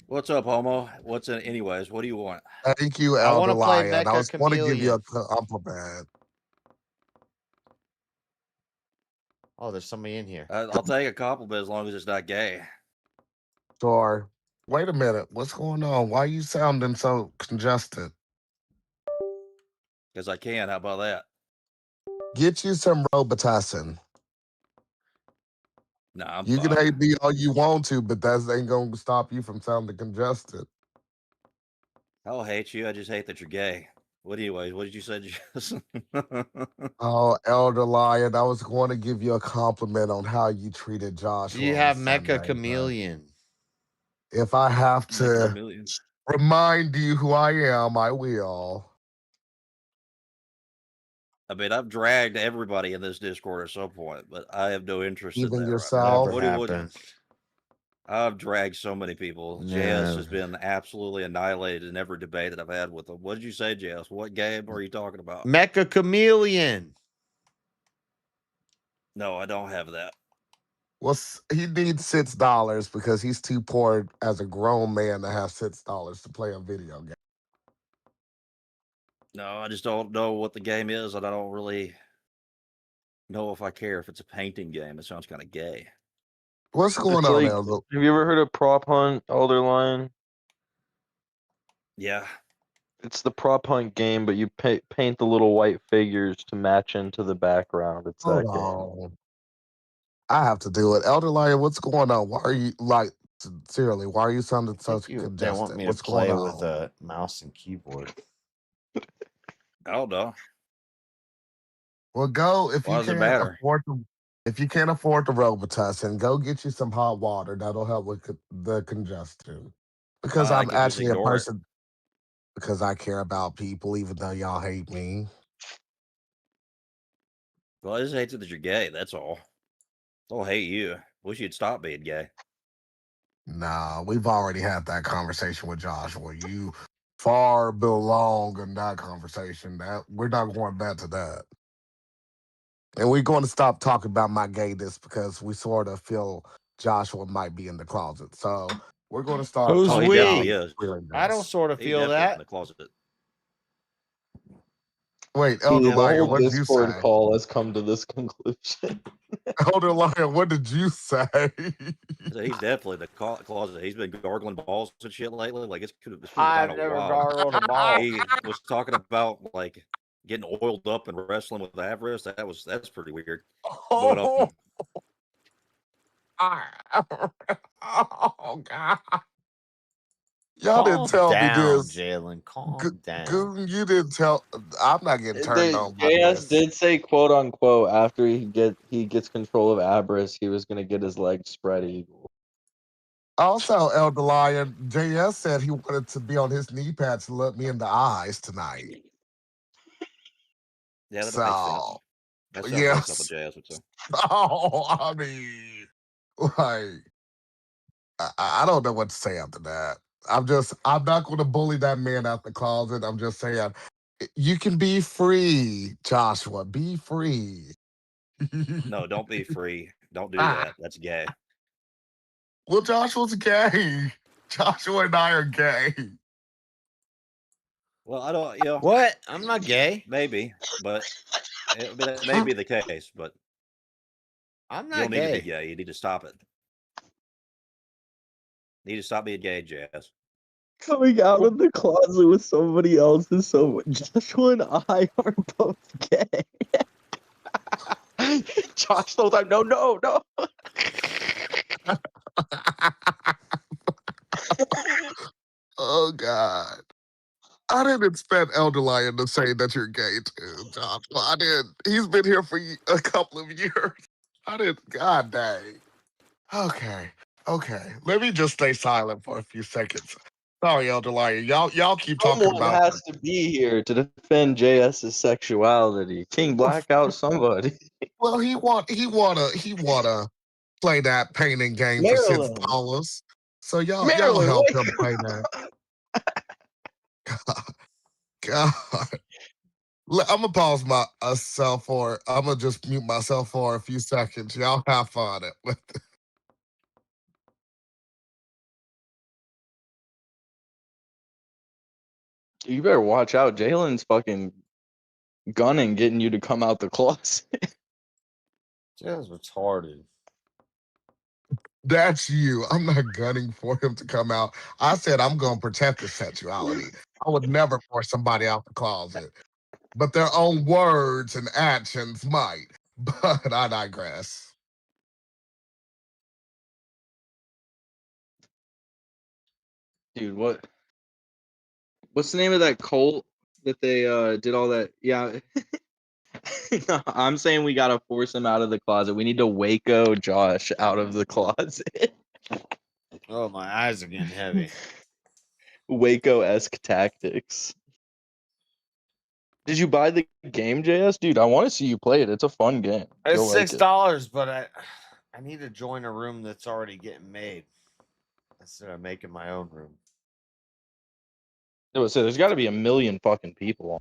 What's up, Homo? What's in? Anyways, what do you want? Thank you, I Elder wanna play Lion. I Mecha want to give you a Chameleon. compliment. Oh, there's somebody in here. I'll take a compliment as long as it's not gay. Sure. Wait a minute. What's going on? Why are you sounding so congested? Because I can. How about that? Get you some Robitussin. Nah, I'm You fine. can hate me all you want to, but that ain't going to stop you from sounding congested. I'll hate you. I just hate that you're gay. Anyways, what did you say? Oh, Elder Lion, I was going to give you a compliment on how you treated Joshua. Do you have on Mecha Sunday, Chameleon? but if I have to Chameleon. remind you who I am, I will. I mean, I've dragged everybody in this Discord at some point, but I have no interest in Even that yourself? right now. Never happened. I've dragged so many people. JS Yeah. has been absolutely annihilated in every debate that I've had with him. What did you say, JS? What game are you talking about? Mecha Chameleon. No, I don't have that. Well, he needs $6 because he's too poor as a grown man to have $6 to play a video game. No, I just don't know what the game is, and I don't really know if I care if it's a painting game. It sounds kind of gay. What's going It's on, like, Elder? have you ever heard of Prop Hunt, Elder Lion? Yeah. It's the Prop Hunt game, but you paint the little white figures to match into the background. It's that Hold game. on. I have to do it. Elder Lion, what's going on? Why are you, like, sincerely, why are you sounding so They want congested? me to What's going play on? with a mouse and keyboard. I don't know. Well, go if Why you does it can't matter? afford to. If you can't afford the Robitussin, go get you some hot water. That'll help with the congestion. Because Fine, I I'm can just actually a ignore it. person. Because I care about people, even though y'all hate me. Well, I just hate that you're gay. That's all. I don't hate you. Wish you'd stop being gay. Nah, we've already had that conversation with Joshua. You far belong in that conversation. That we're not going back to that. And we're going to stop talking about my gayness because we sort of feel Joshua might be in the closet. So we're going to start Who's Oh, he talking about definitely we? is. I don't sort of He feel definitely is in that. the closet. Wait, Dude, Elder the Lion, whole what did you Discord say? call has come to this conclusion. Elder Lion, what did you say? So he's definitely in the closet. He's been gargling balls and shit lately. Like it's been I've kind of never wild. gargled a ball. He was talking about like getting oiled up and wrestling with Avarice. That's pretty weird. But Oh, God. Y'all didn't Calm tell me down, this. Jalen. Calm down. Goon, you didn't tell. I'm not getting turned on by JS this. did say, quote unquote, after he gets control of Abris, he was gonna get his legs spread eagle. Also, Elder Lion, JS said he wanted to be on his knee pads to look me in the eyes tonight. yeah, that makes sense. So, That sounds like something yes. Jazz would say. Oh, I mean, like, I don't know what to say after that. I'm not going to bully that man out the closet. I'm just saying, you can be free, Joshua. Be free. No, don't be free. Don't do Ah. that. That's gay. Well, Joshua's gay. Joshua and I are gay. Well, I don't. You know what? I'm not gay. Maybe, but that may be the case. But I'm you not don't need to be gay. gay. You need to stop it. You need to stop being gay, Jazz. Coming out of the closet with somebody else is so. Joshua and I are both gay. Josh the whole time, no. Oh, God. I didn't expect Elder Lion to say that you're gay too, Joshua. I didn't. He's been here for a couple of years. I didn't. God dang. Okay. Let me just stay silent for a few seconds. Sorry, Elder Lion. Y'all keep talking Someone about has to be here to defend JS's sexuality. King Blackout, somebody. Well, he wanna play that painting game for Maryland. $6. So y'all Maryland, help wake him play that. God. I'm gonna pause myself for. I'm gonna just mute myself for a few seconds. Y'all have fun with it. You better watch out. Jalen's fucking gunning, getting you to come out the closet. Jazz retarded. That's you. I'm not gunning for him to come out. I said I'm gonna protect his sexuality. I would never force somebody out the closet, but their own words and actions might. But I digress. Dude, what's the name of that cult that they did all that? Yeah. I'm saying we gotta force him out of the closet. We need to Waco Josh out of the closet. Oh, my eyes are getting heavy. Waco-esque tactics. Did you buy the game, JS? Dude, I want to see you play it. It's a fun game. It's You'll like it. $6, but I need to join a room that's already getting made. instead of making my own room. So there's got to be a million fucking people on.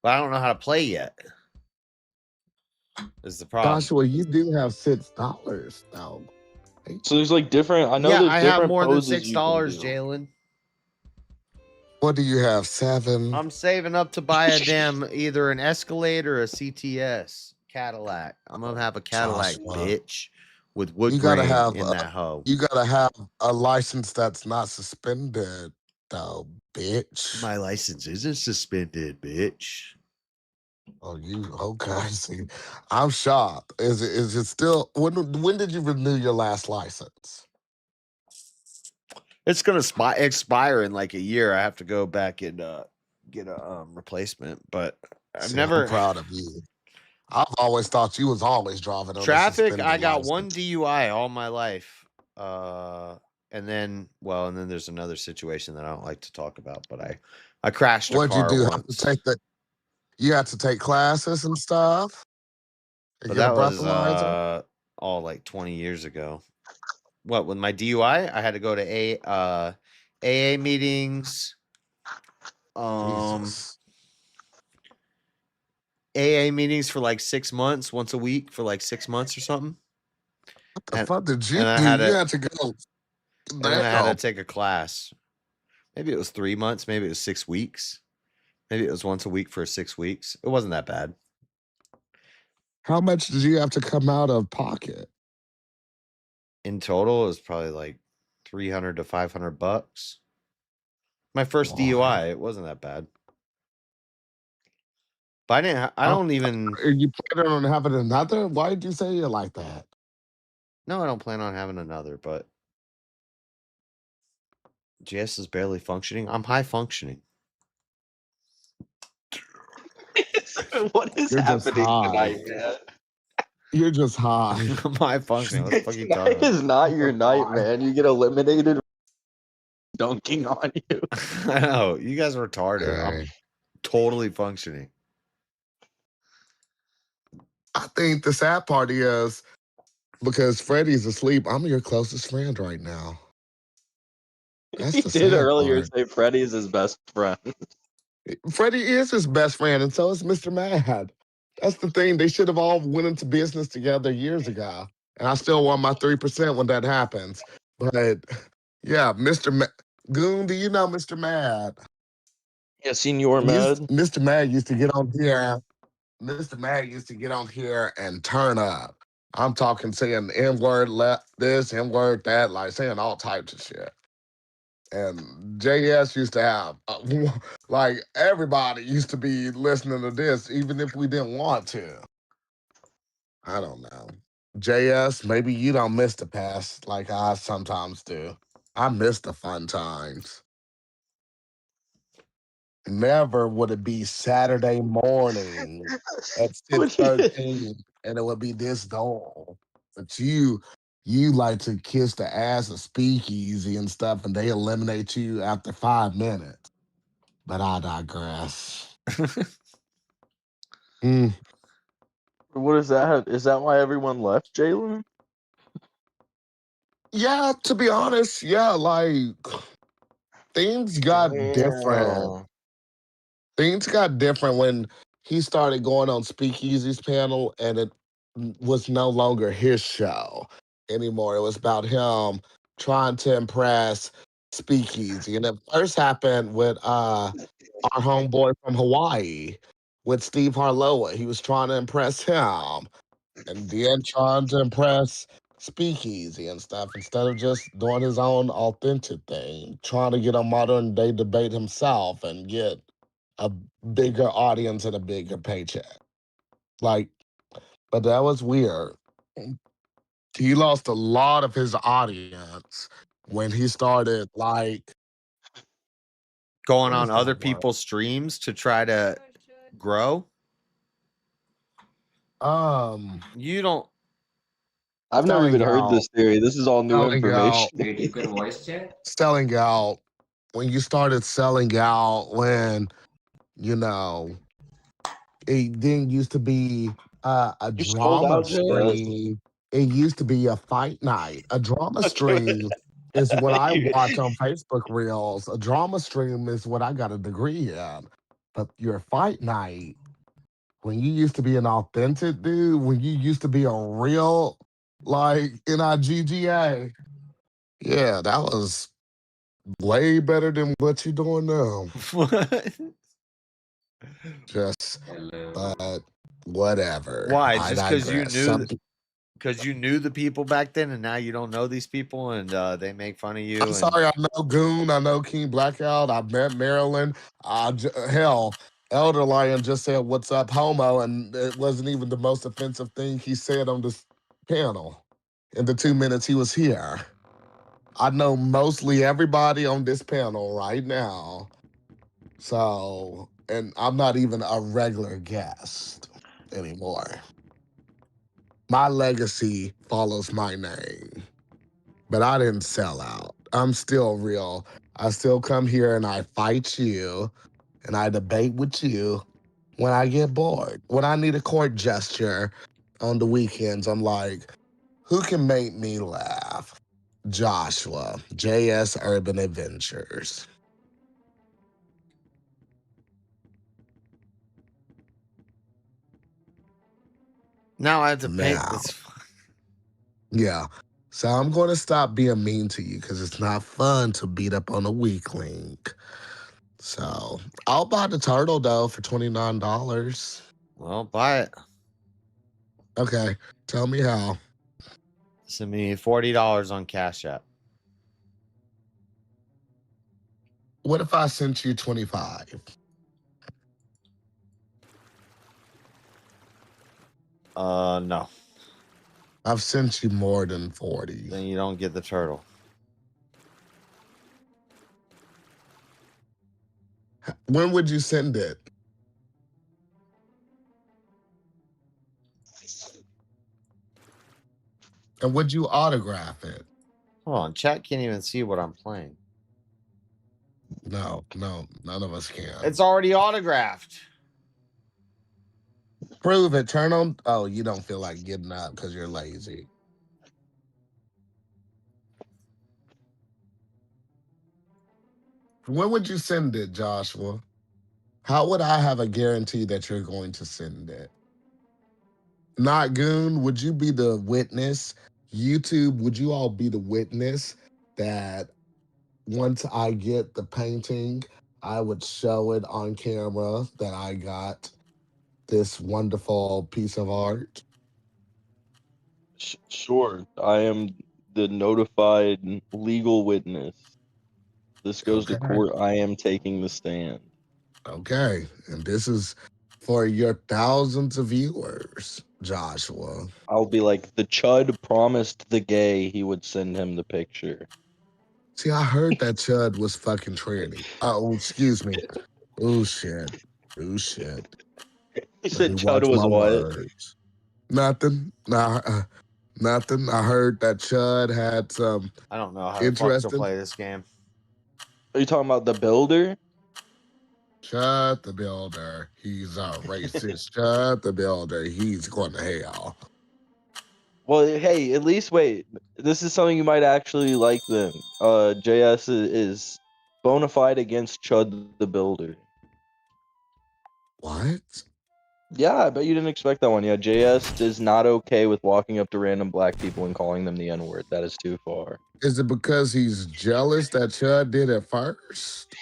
But I don't know how to play yet. Is the problem? Joshua, you do have $6 though. So there's like different. I know Yeah, there's I different have more than poses you can $6, do. Jalen. What do you have? 7? I'm saving up to buy a damn either an Escalade or a CTS Cadillac. I'm gonna have a Cadillac, Joshua, bitch, with wood you gotta grain have in that hoe. you gotta have a license that's not suspended, though, bitch. My license isn't suspended, bitch. Oh, you okay? See, I'm shocked. Is it still? When did you renew your last license? It's gonna expire in like a year. I have to go back and get a replacement. But I've never. I'm proud of you. I've always thought you was always driving on Traffic. a I got license. one DUI all my life. And then there's another situation that I don't like to talk about. But I crashed a What'd you car do? once. You had to take classes and stuff. But that was all like 20 years ago. What, with my DUI? I had to go to AA meetings. Jesus. AA meetings for like 6 months, once a week for like 6 months or something. What the fuck did you do? You had to go. And then I had to take a class. Maybe it was 3 months. Maybe it was 6 weeks. Maybe it was once a week for 6 weeks. It wasn't that bad. How much did you have to come out of pocket? In total, it was probably like $300 to $500. My first DUI, it wasn't that bad. But I didn't. I don't even. Are you planning on having another? Why did you say it like that? No, I don't plan on having another. But JS is barely functioning. I'm high functioning. What is happening tonight, man? You're just high. I'm high functioning. What the fuck are you talking Tonight about? is not your night, man. You get eliminated. Dunking on you. I know. You guys are retarded. I'm totally functioning. I think the sad part is because Freddie's asleep, I'm your closest friend right now. That's He the did sad earlier part. say Freddie's his best friend. Freddie is his best friend, and so is Mr. Mad. That's the thing. They should have all went into business together years ago. And I still want my 3% when that happens. But yeah, Goon, do you know Mr. Mad? Yeah, Senor Mad. Mr. Mad used to get on here. Mr. Mad used to get on here and turn up. I'm talking saying N-word, this, N-word, that, like saying all types of shit. And JS used to have, like, everybody used to be listening to this, even if we didn't want to. I don't know. JS, maybe you don't miss the past like I sometimes do. I miss the fun times. Never would it be Saturday morning at 6:13 and it would be this dull. But you like to kiss the ass of Speakeasy and stuff, and they eliminate you after 5 minutes. But I digress. What is that? Is that why everyone left, Jalen? Yeah, to be honest, yeah, like things got different. Things got different when he started going on Speakeasy's panel, and it was no longer his show anymore. It was about him trying to impress Speakeasy. And it first happened with our homeboy from Hawaii, with Steve Harloa. He was trying to impress him, and then trying to impress Speakeasy and stuff instead of just doing his own authentic thing, trying to get a modern day debate himself and get a bigger audience and a bigger paycheck. Like, but that was weird. He lost a lot of his audience when he started like going on other people's streams to try to grow. You don't. I've never even heard this theory. This is all new information. Dude, you can voice chat? Selling out. When you started selling out, when, you know, it didn't used to be a You sold drama out, JS? stream. It used to be a fight night. A drama stream is what I watch on Facebook Reels. A drama stream is what I got a degree in. But your fight night, when you used to be an authentic dude, when you used to be a real, like, NIGGA, yeah, that was way better than what you're doing now. What? Just, but whatever. Why? I Just because you digress. knew because you knew the people back then, and now you don't know these people, and they make fun of you. I'm sorry, I know Goon, I know King Blackout, I've met Marilyn. Hell, Elder Lion just said, "What's up, homo?" And it wasn't even the most offensive thing he said on this panel in the 2 minutes he was here. I know mostly everybody on this panel right now. So, and I'm not even a regular guest anymore. My legacy follows my name. But I didn't sell out. I'm still real. I still come here and I fight you and I debate with you when I get bored. When I need a court gesture on the weekends, I'm like, who can make me laugh? Joshua, JS Urban Adventures. Now I have to pay this. Yeah. So I'm going to stop being mean to you because it's not fun to beat up on a weakling. So I'll buy the turtle though for $29. Well, buy it. Okay. Tell me how. Send me $40 on Cash App. What if I sent you 25? No. I've sent you more than 40. Then you don't get the turtle. When would you send it? And would you autograph it? Hold on, chat can't even see what I'm playing. No, none of us can. It's already autographed. Prove it. Turn on. Oh, you don't feel like getting up because you're lazy. When would you send it, Joshua? How would I have a guarantee that you're going to send it? Not Goon, would you be the witness? YouTube, would you all be the witness that once I get the painting, I would show it on camera that I got this wonderful piece of art? Sure. I am the notified legal witness. This goes to court. I am taking the stand. Okay. And this is for your thousands of viewers, Joshua. I'll be like, the Chud promised the gay he would send him the picture. See, I heard that Chud was fucking tranny. Oh, excuse me. Oh, shit. Oh, shit. He said Chud was what? Words. Nothing. Nothing. I heard that Chud had some. I don't know how to play this game. Are you talking about the builder? Chud the builder. He's a racist. Chud the builder. He's going to hell. Well, hey, at least wait. This is something you might actually like then. JS is bona fide against Chud the builder. What? Yeah, I bet you didn't expect that one. Yeah, JS is not okay with walking up to random black people and calling them the N-word. That is too far. Is it because he's jealous that Chud did it first?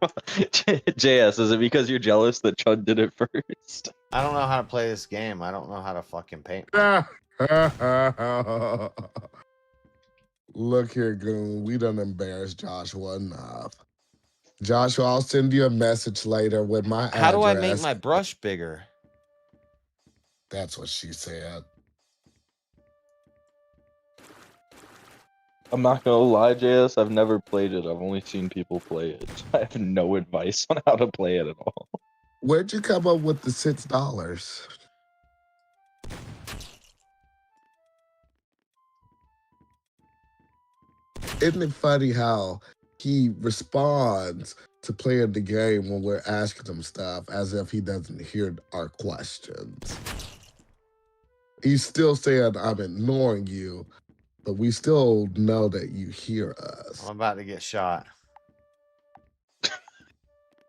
JS, is it because you're jealous that Chud did it first? I don't know how to play this game. I don't know how to fucking paint. Look here, Goon. We done embarrassed Joshua enough. Joshua, I'll send you a message later with my address. How do I make my brush bigger? That's what she said. I'm not gonna lie, JS, I've never played it. I've only seen people play it. I have no advice on how to play it at all. Where'd you come up with the $6? Isn't it funny how he responds to playing the game when we're asking him stuff as if he doesn't hear our questions? He's still saying I'm ignoring you, but we still know that you hear us. I'm about to get shot.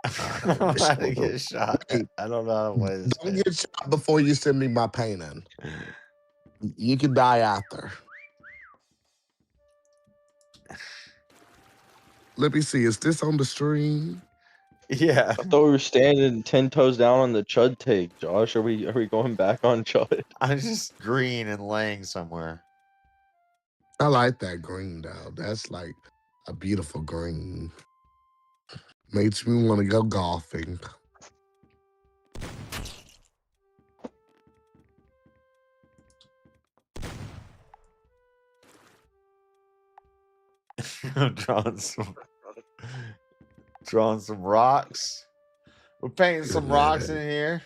I'm about to get shot. I don't know how to play this. Don't get shot before you send me my painting. You can die after. Let me see. Is this on the stream? Yeah. I thought we were standing 10 toes down on the Chud take, Josh. Are we going back on Chud? I'm just green and laying somewhere. I like that green though. That's like a beautiful green. Makes me want to go golfing. I'm drawing some rocks. We're painting some rocks in here.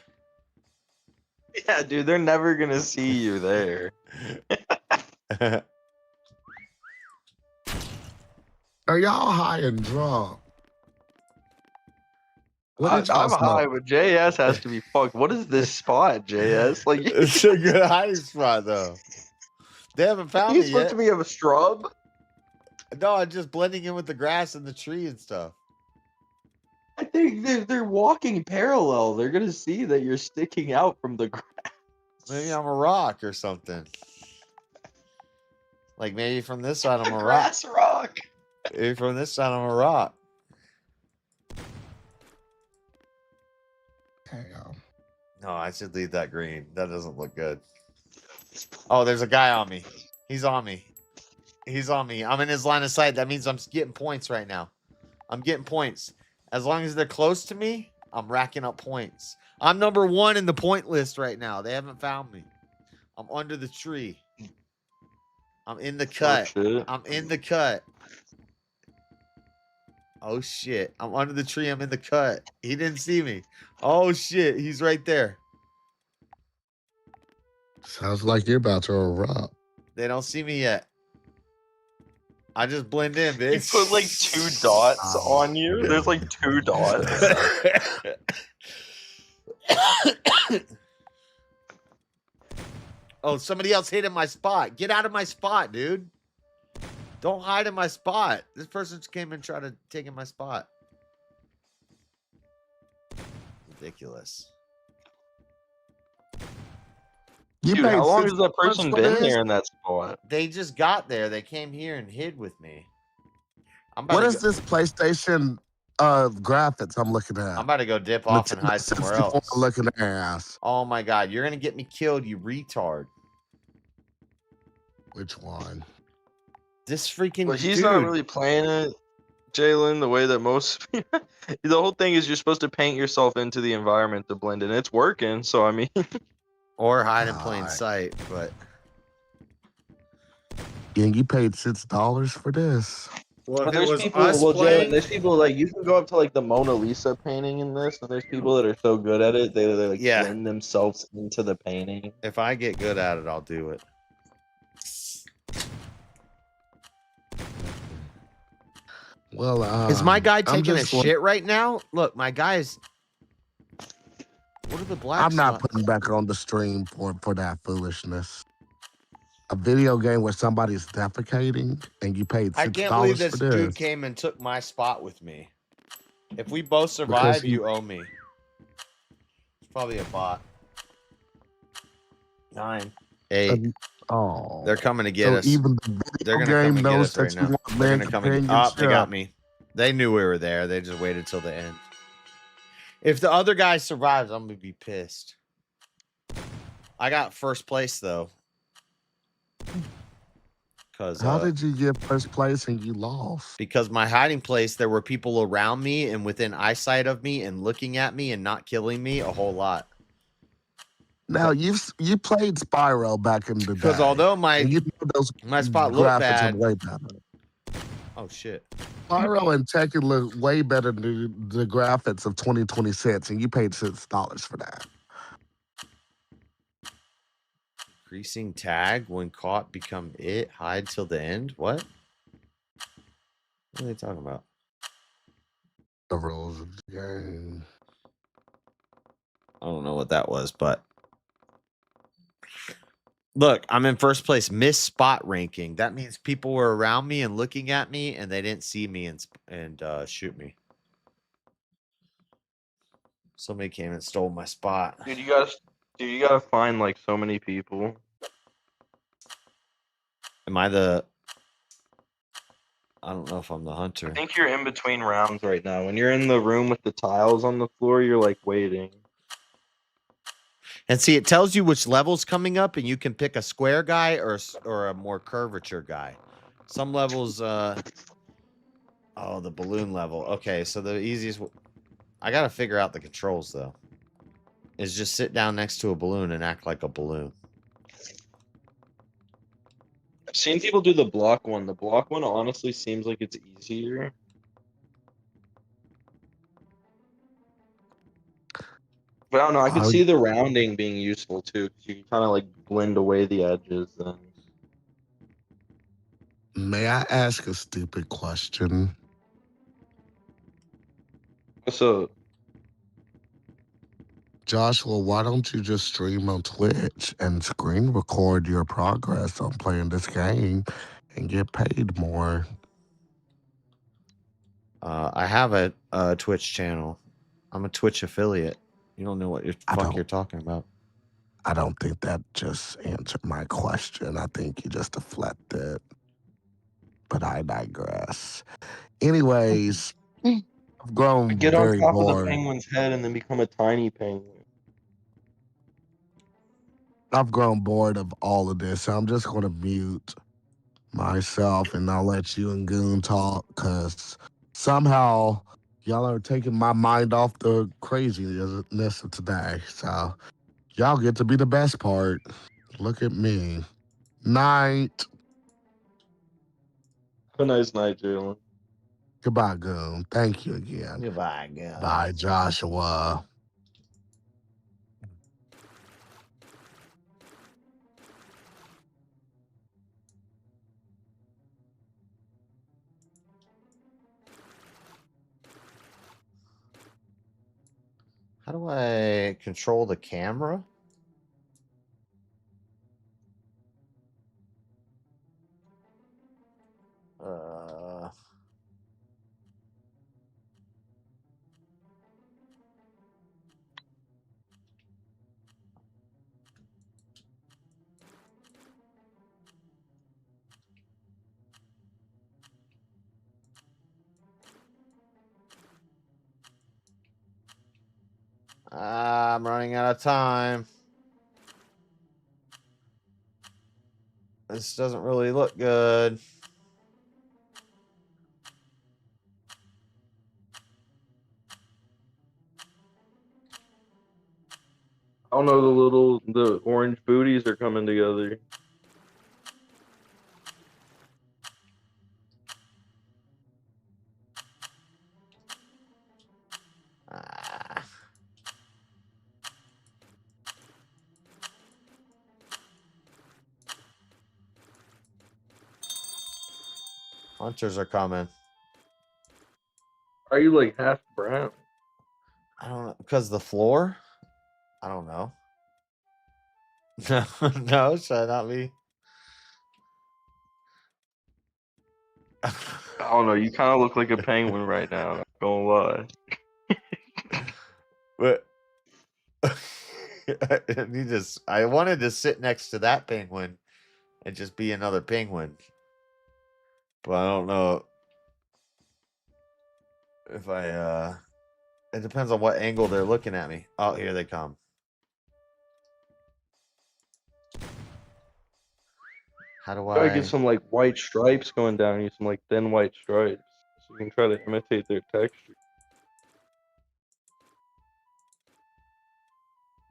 Yeah, dude, they're never gonna see you there. Are y'all high and drunk? What did I'm y'all high, smoke? but JS has to be fucked. What is this spot, JS? Like, It's a good hiding spot though. They haven't found he's me supposed yet. to be a shrub. No, I'm just blending in with the grass and the tree and stuff. I think they're walking parallel. They're gonna see that you're sticking out from the grass. Maybe I'm a rock or something. Like maybe from this side I'm a rock. Grass rock. Maybe from this side I'm a rock. No, I should leave that green. That doesn't look good. Oh, there's a guy on me. He's on me. He's on me. I'm in his line of sight. That means I'm getting points right now. I'm getting points. As long as they're close to me, I'm racking up points. I'm number 1 in the point list right now. They haven't found me. I'm under the tree. I'm in the cut. I'm in the cut. Oh, shit. I'm under the tree. I'm in the cut. He didn't see me. Oh, shit. He's right there. Sounds like you're about to erupt. They don't see me yet. I just blend in, bitch. You put like 2 dots on you. There's like 2 dots. Oh, somebody else hit in my spot. Get out of my spot, dude. Don't hide in my spot. This person just came and tried to take in my spot. Ridiculous. Dude, how long has that person been there in that spot? They just got there. They came here and hid with me. What is this PlayStation graphics I'm looking at? I'm about to go dip off and hide somewhere else. Looking at ass. Oh my god, you're gonna get me killed, you retard. Which one? This freaking But he's dude. not really playing it, Jalen, the way that most. The whole thing is you're supposed to paint yourself into the environment to blend in. It's working, so I mean. Or hide in plain sight, but. Yeah, you paid $6 for this. Well, But there's people, Jalen, there's people like you can go up to like the Mona Lisa painting in this, and there's people that are so good at it they like blend themselves into the painting. If I get good at it, I'll do it. Well, is my guy taking a just shit right now? Look, my guy's. What are the black I'm not spots? putting back on the stream for that foolishness. A video game where somebody's defecating and you paid $6 I can't believe this for this. dude came and took my spot with me. If we both survive, you owe me. It's probably a bot. 9, 8. Oh, They're coming to get us. Even the They're video gonna come game and get knows us right that now. you want They're man gonna come and get. Oh, they got companionship. me. They knew we were there. They just waited till the end. If the other guy survives, I'm gonna be pissed. I got first place though. How did you get first place and you lost? Because my hiding place, there were people around me and within eyesight of me and looking at me and not killing me a whole lot. Now you played Spyro back in the day. Because although my those my spot looked graphics are bad. way better. Oh shit. Spyro and Tekken look way better than the graphics of 2026, and you paid $6 for that. Increasing tag when caught become it. Hide till the end. What? What are they talking about? The rules of the game. I don't know what that was, but Look, I'm in first place, miss spot ranking. That means people were around me and looking at me, and they didn't see me and shoot me. Somebody came and stole my spot. Dude, you gotta find like so many people. Am I the? I don't know if I'm the hunter. I think you're in between rounds right now. When you're in the room with the tiles on the floor, you're like waiting. And see, it tells you which level's coming up, and you can pick a square guy or a more curvature guy. Some levels, oh, the balloon level. Okay, so the easiest, I gotta figure out the controls though. Is just sit down next to a balloon and act like a balloon. I've seen people do the block one. The block one honestly seems like it's easier. But I don't know. I could see the rounding being useful too, because you can kind of like blend away the edges. Then. May I ask a stupid question? What's up? Joshua, why don't you just stream on Twitch and screen record your progress on playing this game and get paid more? I have a Twitch channel. I'm a Twitch affiliate. You don't know what you're talking about. I don't think that just answered my question. I think you just deflected. But I digress. Anyways, I've grown Get on very top of the bored. penguin's head and then become a tiny penguin. I've grown bored of all of this. So I'm just going to mute myself and I'll let you and Goon talk because somehow y'all are taking my mind off the craziness of today. So y'all get to be the best part. Look at me. Night. Have a nice night, Jalen. Goodbye, Goon. Thank you again. Goodbye, Goon. Bye, Joshua. How do I control the camera? I'm running out of time. This doesn't really look good. I don't know, the orange booties are coming together. Hunters are coming. Are you like half brown? I don't know. Because the floor? I don't know. No, should I not be? I don't know. You kind of look like a penguin right now. Not gonna lie. But I wanted to sit next to that penguin and just be another penguin. But I don't know if it depends on what angle they're looking at me. Oh, here they come. How do Gotta get some like white stripes going down you, some like thin white stripes, so you can try to imitate their texture.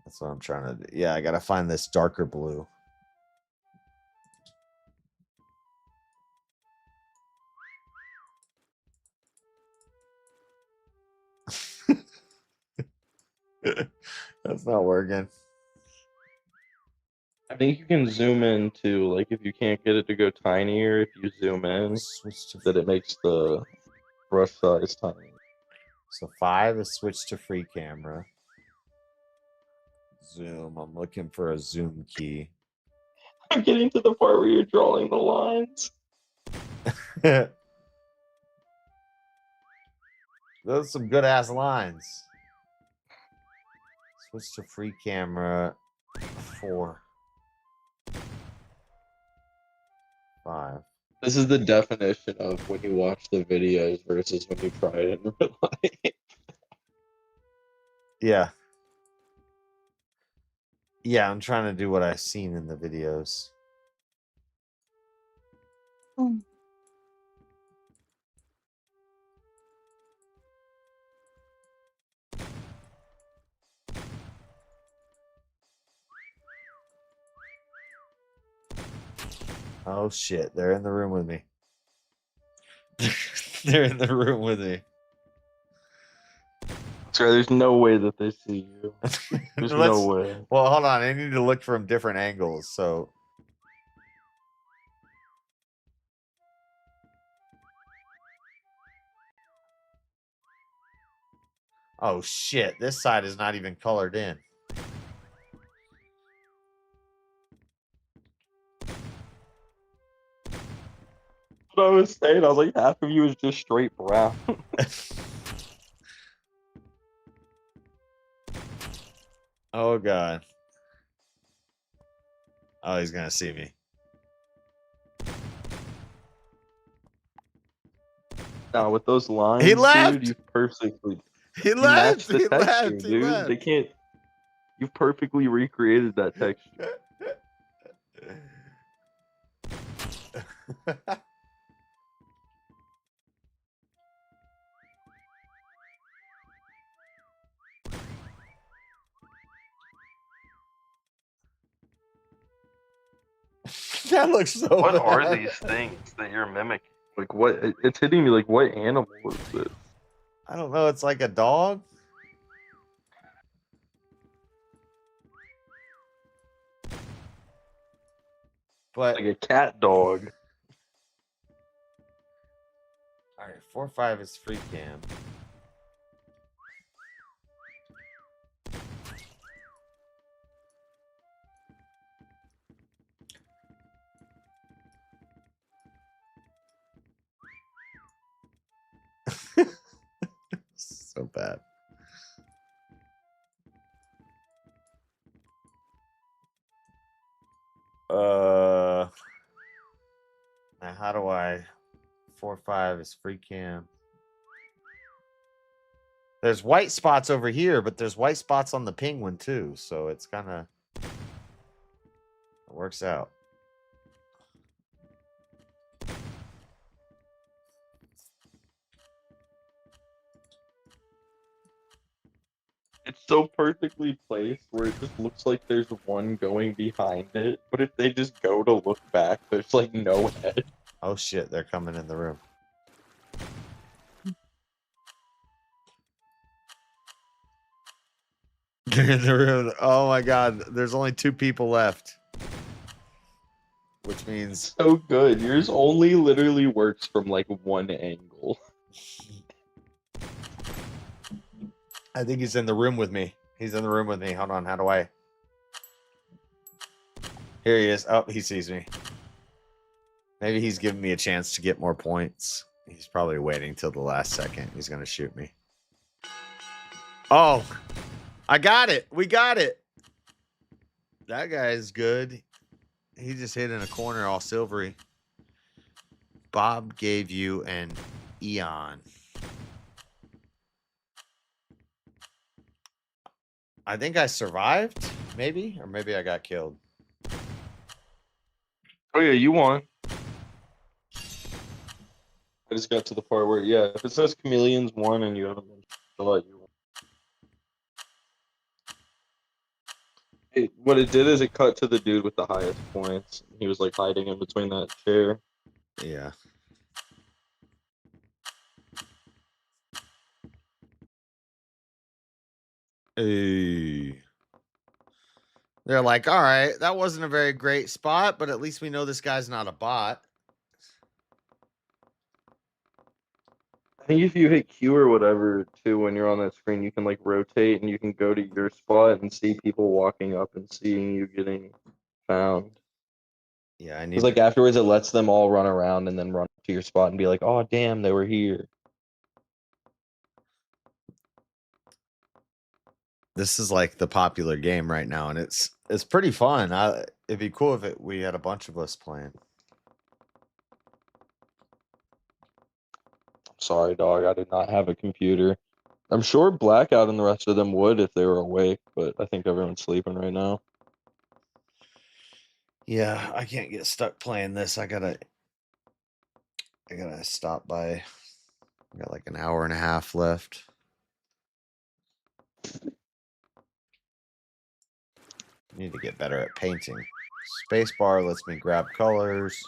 That's what I'm trying to do. Yeah, I gotta find this darker blue. That's not working. I think you can zoom in too. Like if you can't get it to go tinier, if you zoom in, that it makes the brush size tiny. So 5 is switch to free camera. Zoom. I'm looking for a zoom key. I'm getting to the part where you're drawing the lines. Those are some good ass lines. Switch to free camera 4. 5. This is the definition of when you watch the videos versus when you try it in real life. Yeah. Yeah, I'm trying to do what I've seen in the videos. Oh shit, they're in the room with me. They're in the room with me. Sorry, there's no way that they see you. There's no way. Well, hold on. I need to look from different angles, so. Oh shit, this side is not even colored in. What I was saying, I was like, half of you is just straight brown. Oh god. Oh, he's gonna see me. Now with those lines, He left! dude, you perfectly. He You left! matched the He texture, left! He dude. left! They can't. You've perfectly recreated that texture. That looks so What bad. are these things that you're mimicking? Like what? It's hitting me. Like what animal is this? I don't know. It's like a dog. But like a cat dog. All right, 4-5 is free cam. So bad. Now how do I 4-5 is free cam. There's white spots over here, but there's white spots on the penguin too, so it's kind of it works out. It's so perfectly placed where it just looks like there's one going behind it, but if they just go to look back, there's like no head. Oh shit, they're coming in the room. They're in the room. Oh my god, there's only 2 people left. Which means So good. Yours only literally works from like one angle. I think he's in the room with me. He's in the room with me. Hold on, how do I? Here he is. Oh, he sees me. Maybe he's giving me a chance to get more points. He's probably waiting till the last second. He's going to shoot me. Oh, I got it. We got it. That guy is good. He just hit in a corner all silvery. Bob gave you an Eon. I think I survived, maybe? Or maybe I got killed. Oh yeah, you won. I just got to the part where, yeah, if it says Chameleons won and you haven't been shot, you won. What it did is it cut to the dude with the highest points. He was like hiding in between that chair. Yeah. Hey. They're like, all right, that wasn't a very great spot, but at least we know this guy's not a bot. I think if you hit Q or whatever too when you're on that screen, you can like rotate and you can go to your spot and see people walking up and seeing you getting found. Yeah, I need. Because like afterwards, it lets them all run around and then run to your spot and be like, "Oh, damn, they were here." This is like the popular game right now, and it's pretty fun. It'd be cool if we had a bunch of us playing. Sorry, dog. I did not have a computer. I'm sure Blackout and the rest of them would if they were awake, but I think everyone's sleeping right now. Yeah, I can't get stuck playing this. I gotta stop by. I got like an hour and a half left. Need to get better at painting. Spacebar lets me grab colors.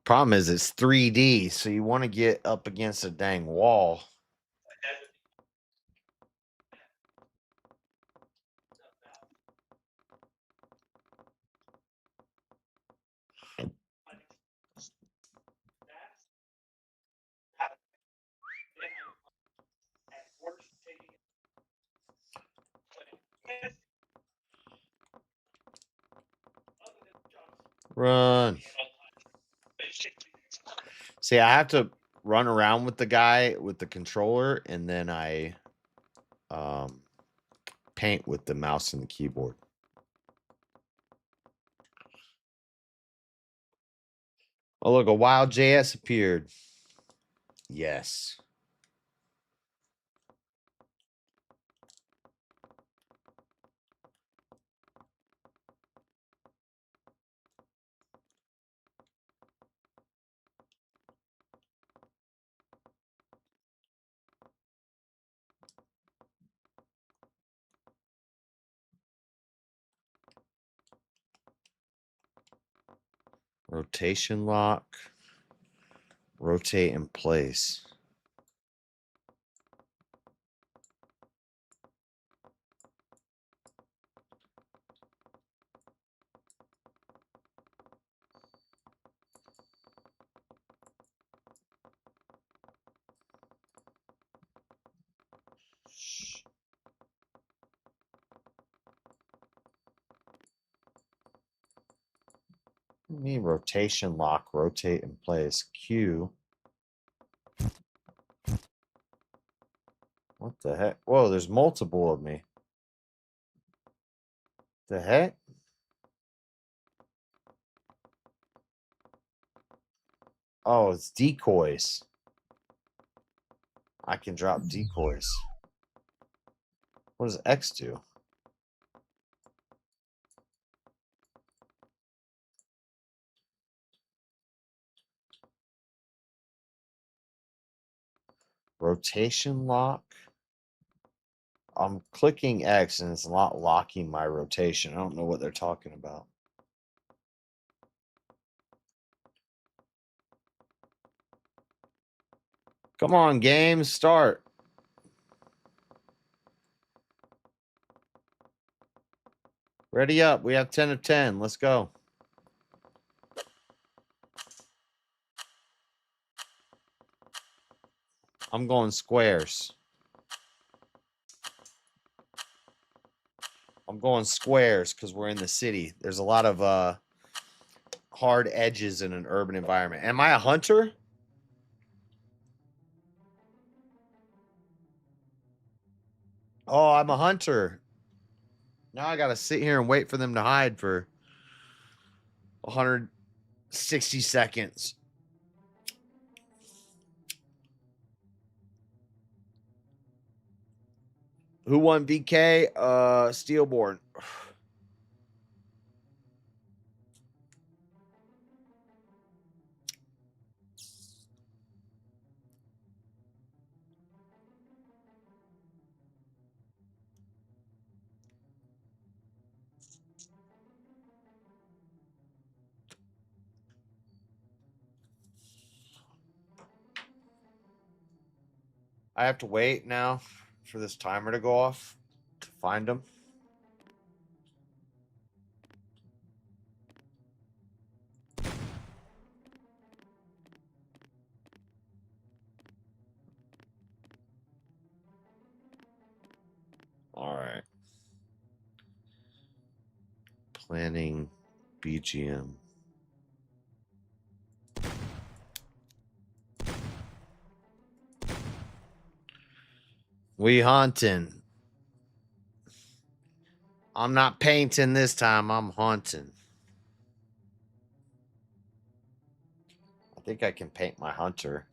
Problem is it's 3D, so you want to get up against a dang wall. Run. See, I have to run around with the guy with the controller, and then I paint with the mouse and the keyboard. Oh, look, a wild JS appeared. Yes. Rotation lock. Rotate in place. What do you mean rotation lock, rotate in place. Q. What the heck? Whoa, there's multiple of me. The heck? Oh, it's decoys. I can drop decoys. What does X do? Rotation lock. I'm clicking X and it's not locking my rotation. I don't know what they're talking about. Come on, game, start. Ready up. We have 10 of 10. Let's go. I'm going squares. I'm going squares because we're in the city. There's a lot of hard edges in an urban environment. Am I a hunter? Oh, I'm a hunter. Now I gotta sit here and wait for them to hide for 160 seconds. Who won VK? Steelborn. I have to wait now for this timer to go off to find them. Planning BGM. We hunting. I'm not painting this time. I'm hunting. I think I can paint my hunter.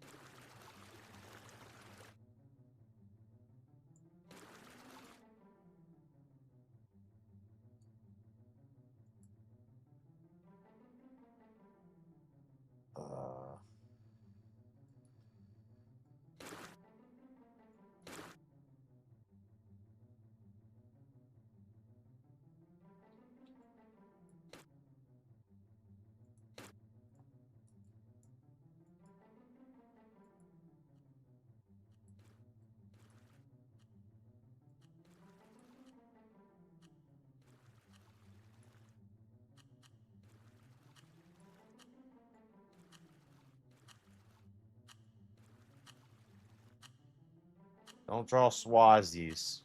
Don't draw Swazis.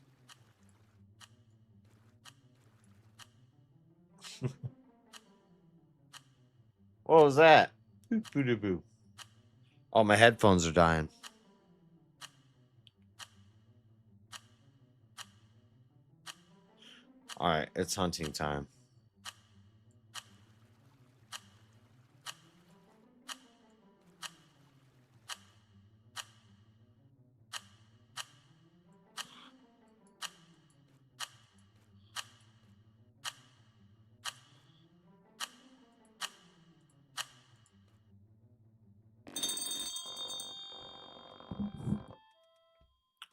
What was that? Boop, boo, doo, boo. Oh, my headphones are dying. All right, it's hunting time.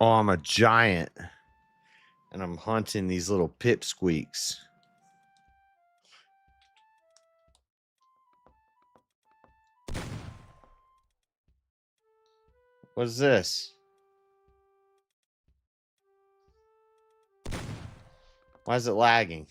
Oh, I'm a giant. And I'm hunting these little pipsqueaks. What is this? Why is it lagging?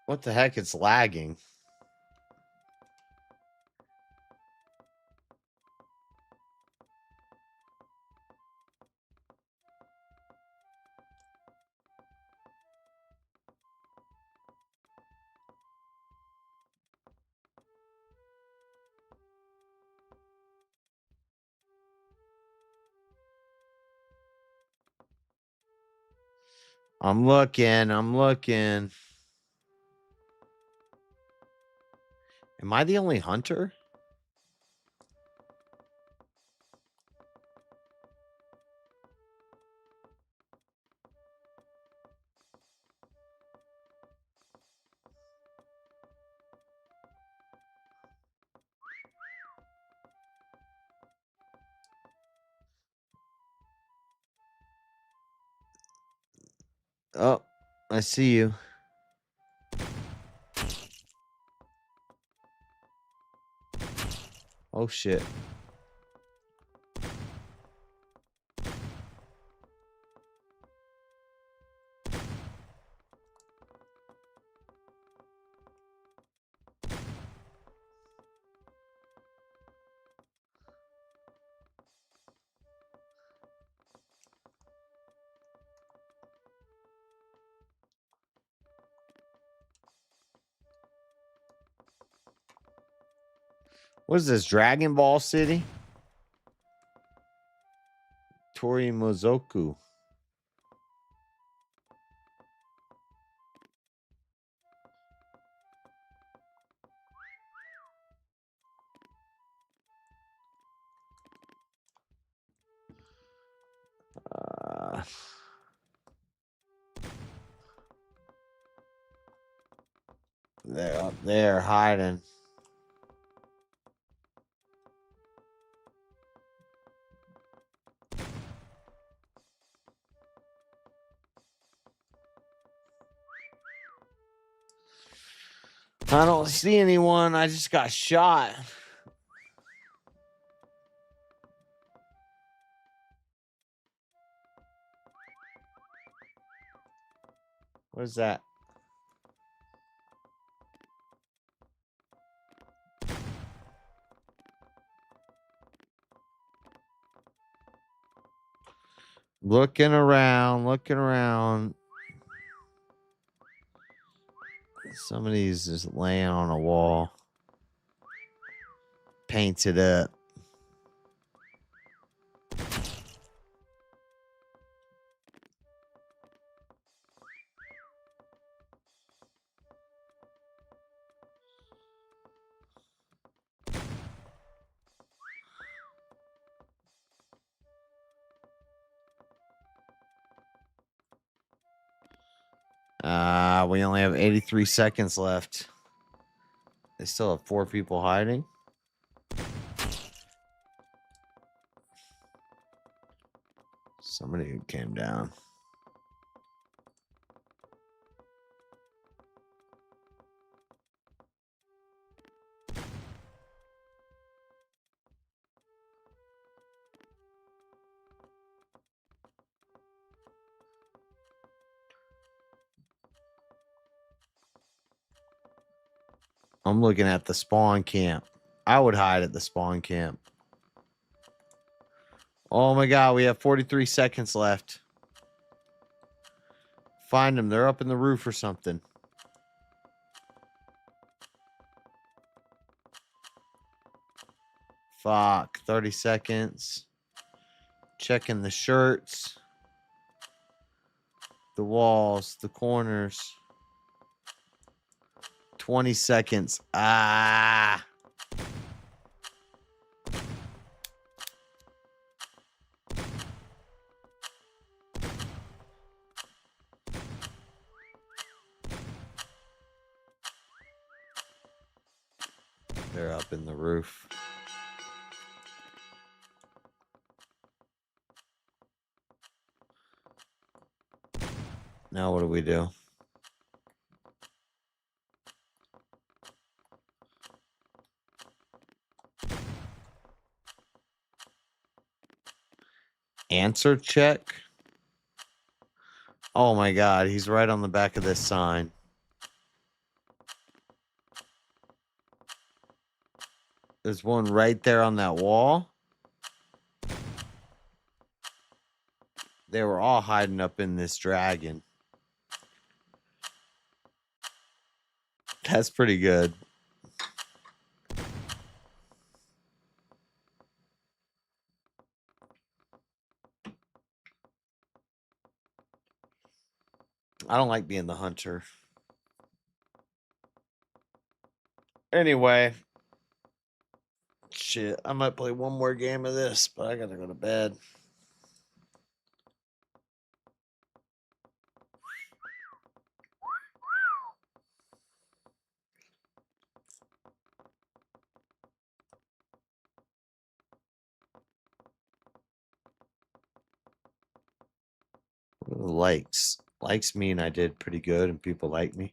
What the heck? It's lagging. I'm looking. I'm looking. Am I the only hunter? Oh, I see you. Oh, shit. What is this? Dragon Ball City? Tori Mozoku. They're up there hiding. I don't see anyone. I just got shot. What is that? Looking around, looking around. Somebody's just laying on a wall. Paints it up. We only have 83 seconds left. They still have 4 people hiding. Somebody who came down. I'm looking at the spawn camp. I would hide at the spawn camp. Oh my god, we have 43 seconds left. Find them. They're up in the roof or something. Fuck. 30 seconds. Checking the shirts. The walls. The corners. 20 seconds. Ah. They're up in the roof. Now what do we do? Answer check? Oh my god, he's right on the back of this sign. There's one right there on that wall. They were all hiding up in this dragon. That's pretty good. I don't like being the hunter. Anyway. Shit, I might play one more game of this, but I gotta go to bed. What are the likes? Likes mean I did pretty good and people like me.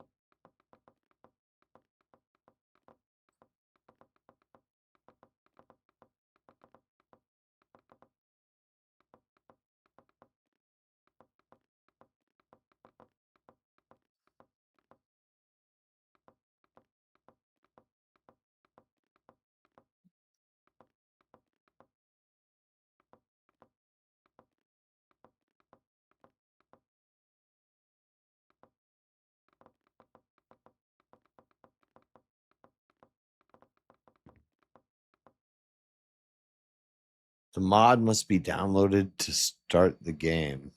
The mod must be downloaded to start the game.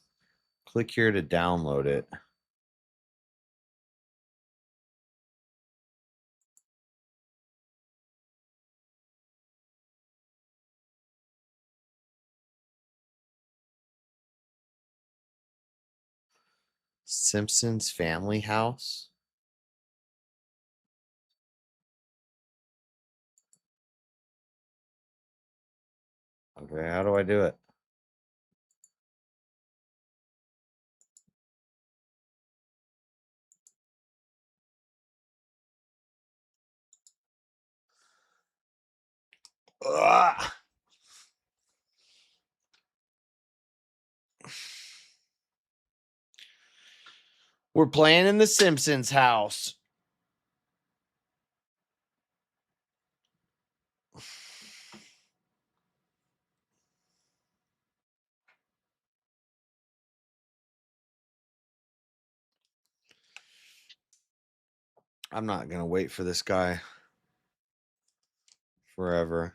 Click here to download it. Simpsons Family House. Okay, how do I do it? Ugh. We're playing in the Simpsons house. I'm not going to wait for this guy forever.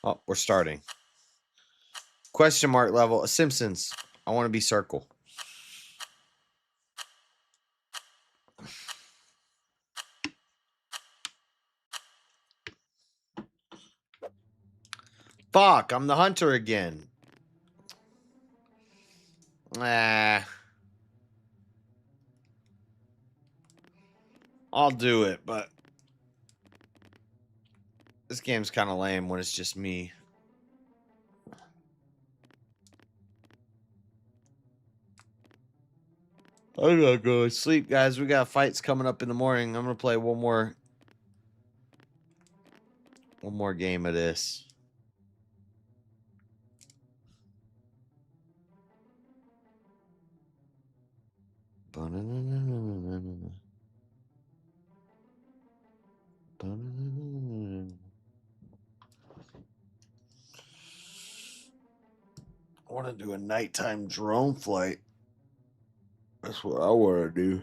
Oh, we're starting. Question mark level. Simpsons. I want to be circle. Fuck, I'm the hunter again. I'll do it, but this game's kind of lame when it's just me. I'm not going to sleep, guys. We got fights coming up in the morning. I'm going to play one more game of this. I want to do a nighttime drone flight. That's what I want to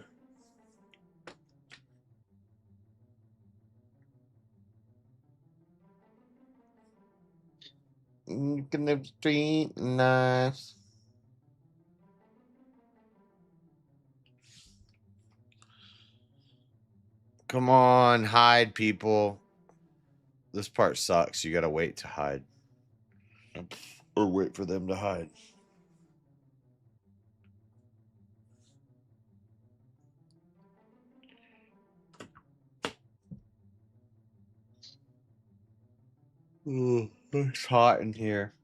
do. Nice. Come on, hide, people. This part sucks. You gotta wait to hide. Or wait for them to hide. Ooh, it's hot in here.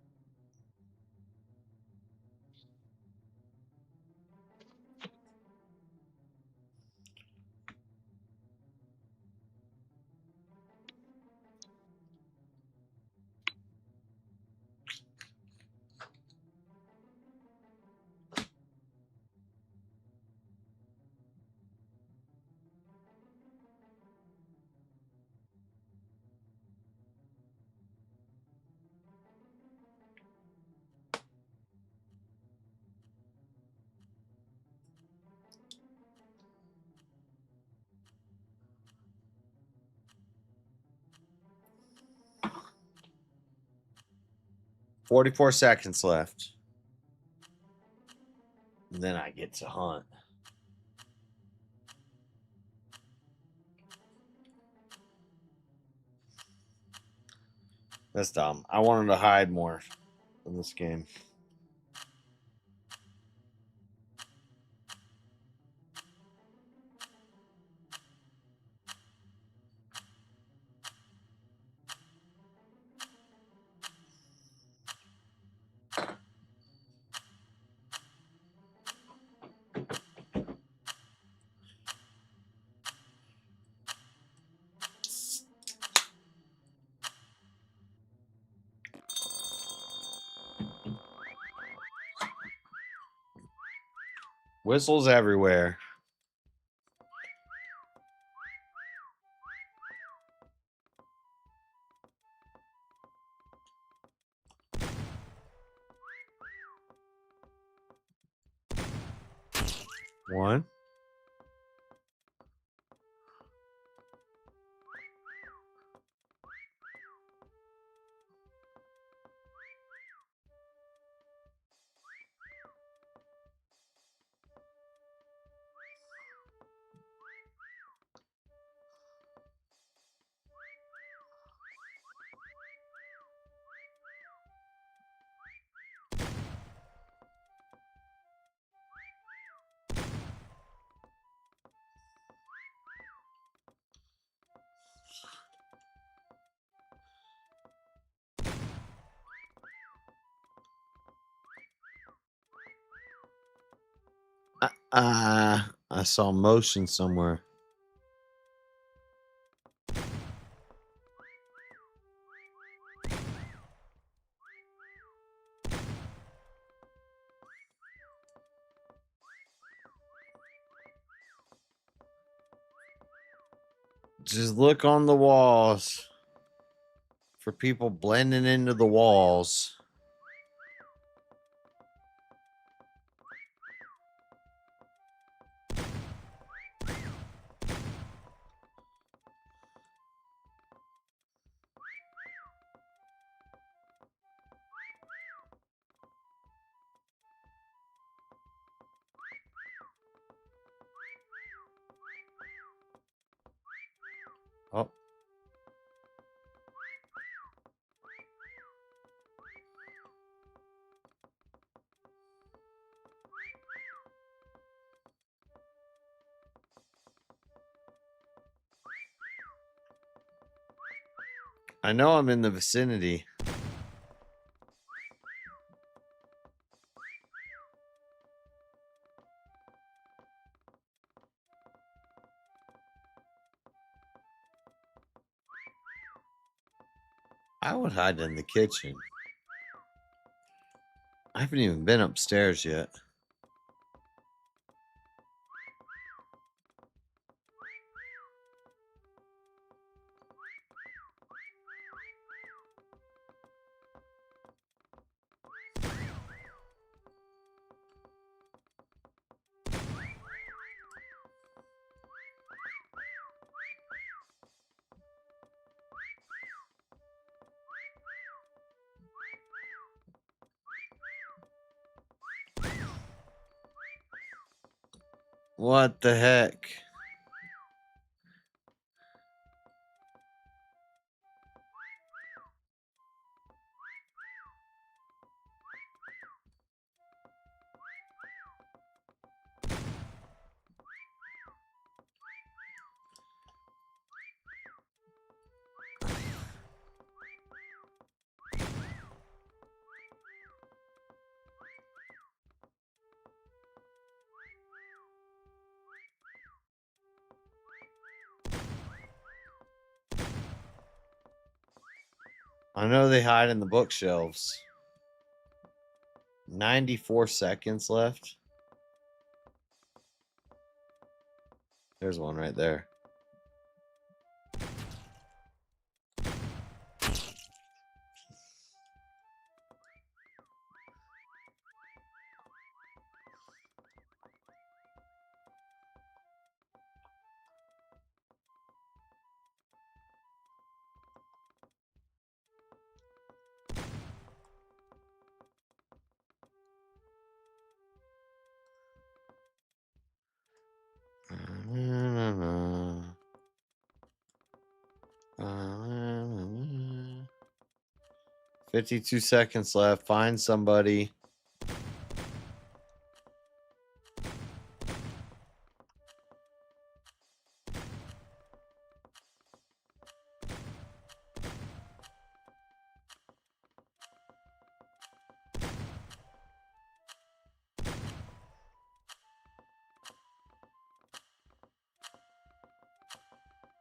"44 seconds left. And then I get to hunt. That's dumb. I wanted to hide more in this game. Whistles everywhere. One. I saw motion somewhere. Just look on the walls for people blending into the walls. Oh. I know I'm in the vicinity. I would hide in the kitchen. I haven't even been upstairs yet. What the heck? I know they hide in the bookshelves. 94 seconds left. There's one right there. Uh, 52 seconds left. Find somebody.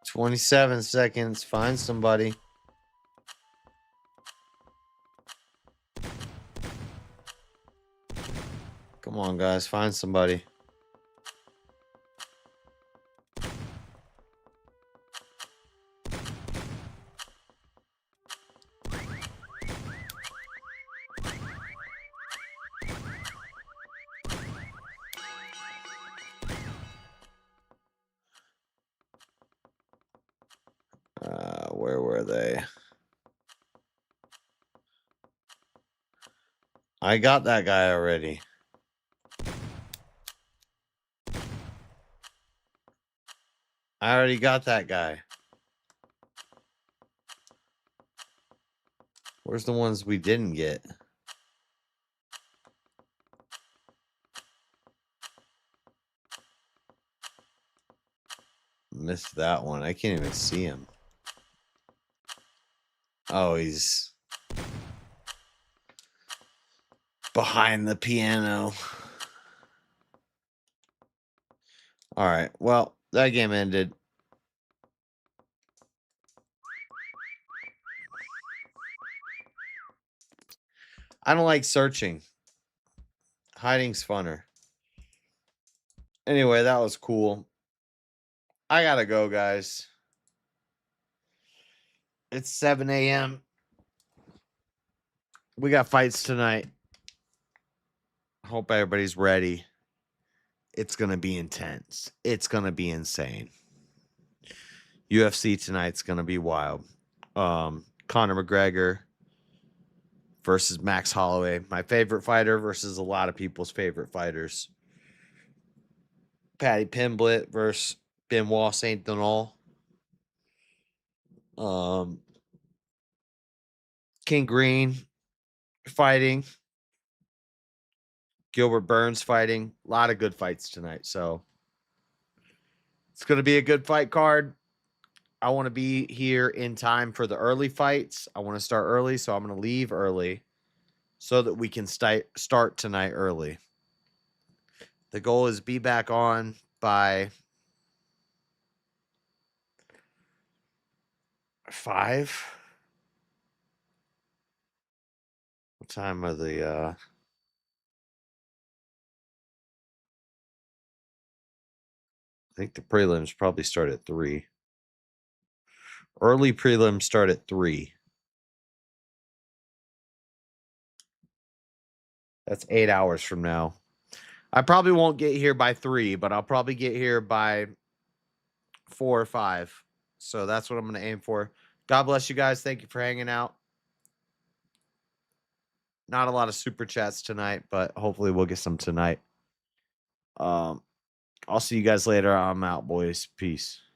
"27 seconds. Find somebody." Come on, guys. Find somebody. Where were they? I got that guy already. I already got that guy. Where's the ones we didn't get? Missed that one. I can't even see him. Oh, he's behind the piano. All right. Well, that game ended. I don't like searching. Hiding's funner. Anyway, that was cool. I gotta go, guys. It's 7 a.m. We got fights tonight. Hope everybody's ready. It's going to be intense. It's going to be insane. UFC tonight's going to be wild. Conor McGregor versus Max Holloway. My favorite fighter versus a lot of people's favorite fighters. Paddy Pimblett versus Benoit Saint Denis. King Green fighting. Gilbert Burns fighting. A lot of good fights tonight. So it's going to be a good fight card. I want to be here in time for the early fights. I want to start early, so I'm going to leave early so that we can start tonight early. The goal is be back on by 5. What time are the I think the prelims probably start at 3. Early prelims start at 3. That's 8 hours from now. I probably won't get here by 3, but I'll probably get here by 4 or 5. So that's what I'm going to aim for. God bless you guys. Thank you for hanging out. Not a lot of super chats tonight, but hopefully we'll get some tonight. I'll see you guys later. I'm out, boys. Peace.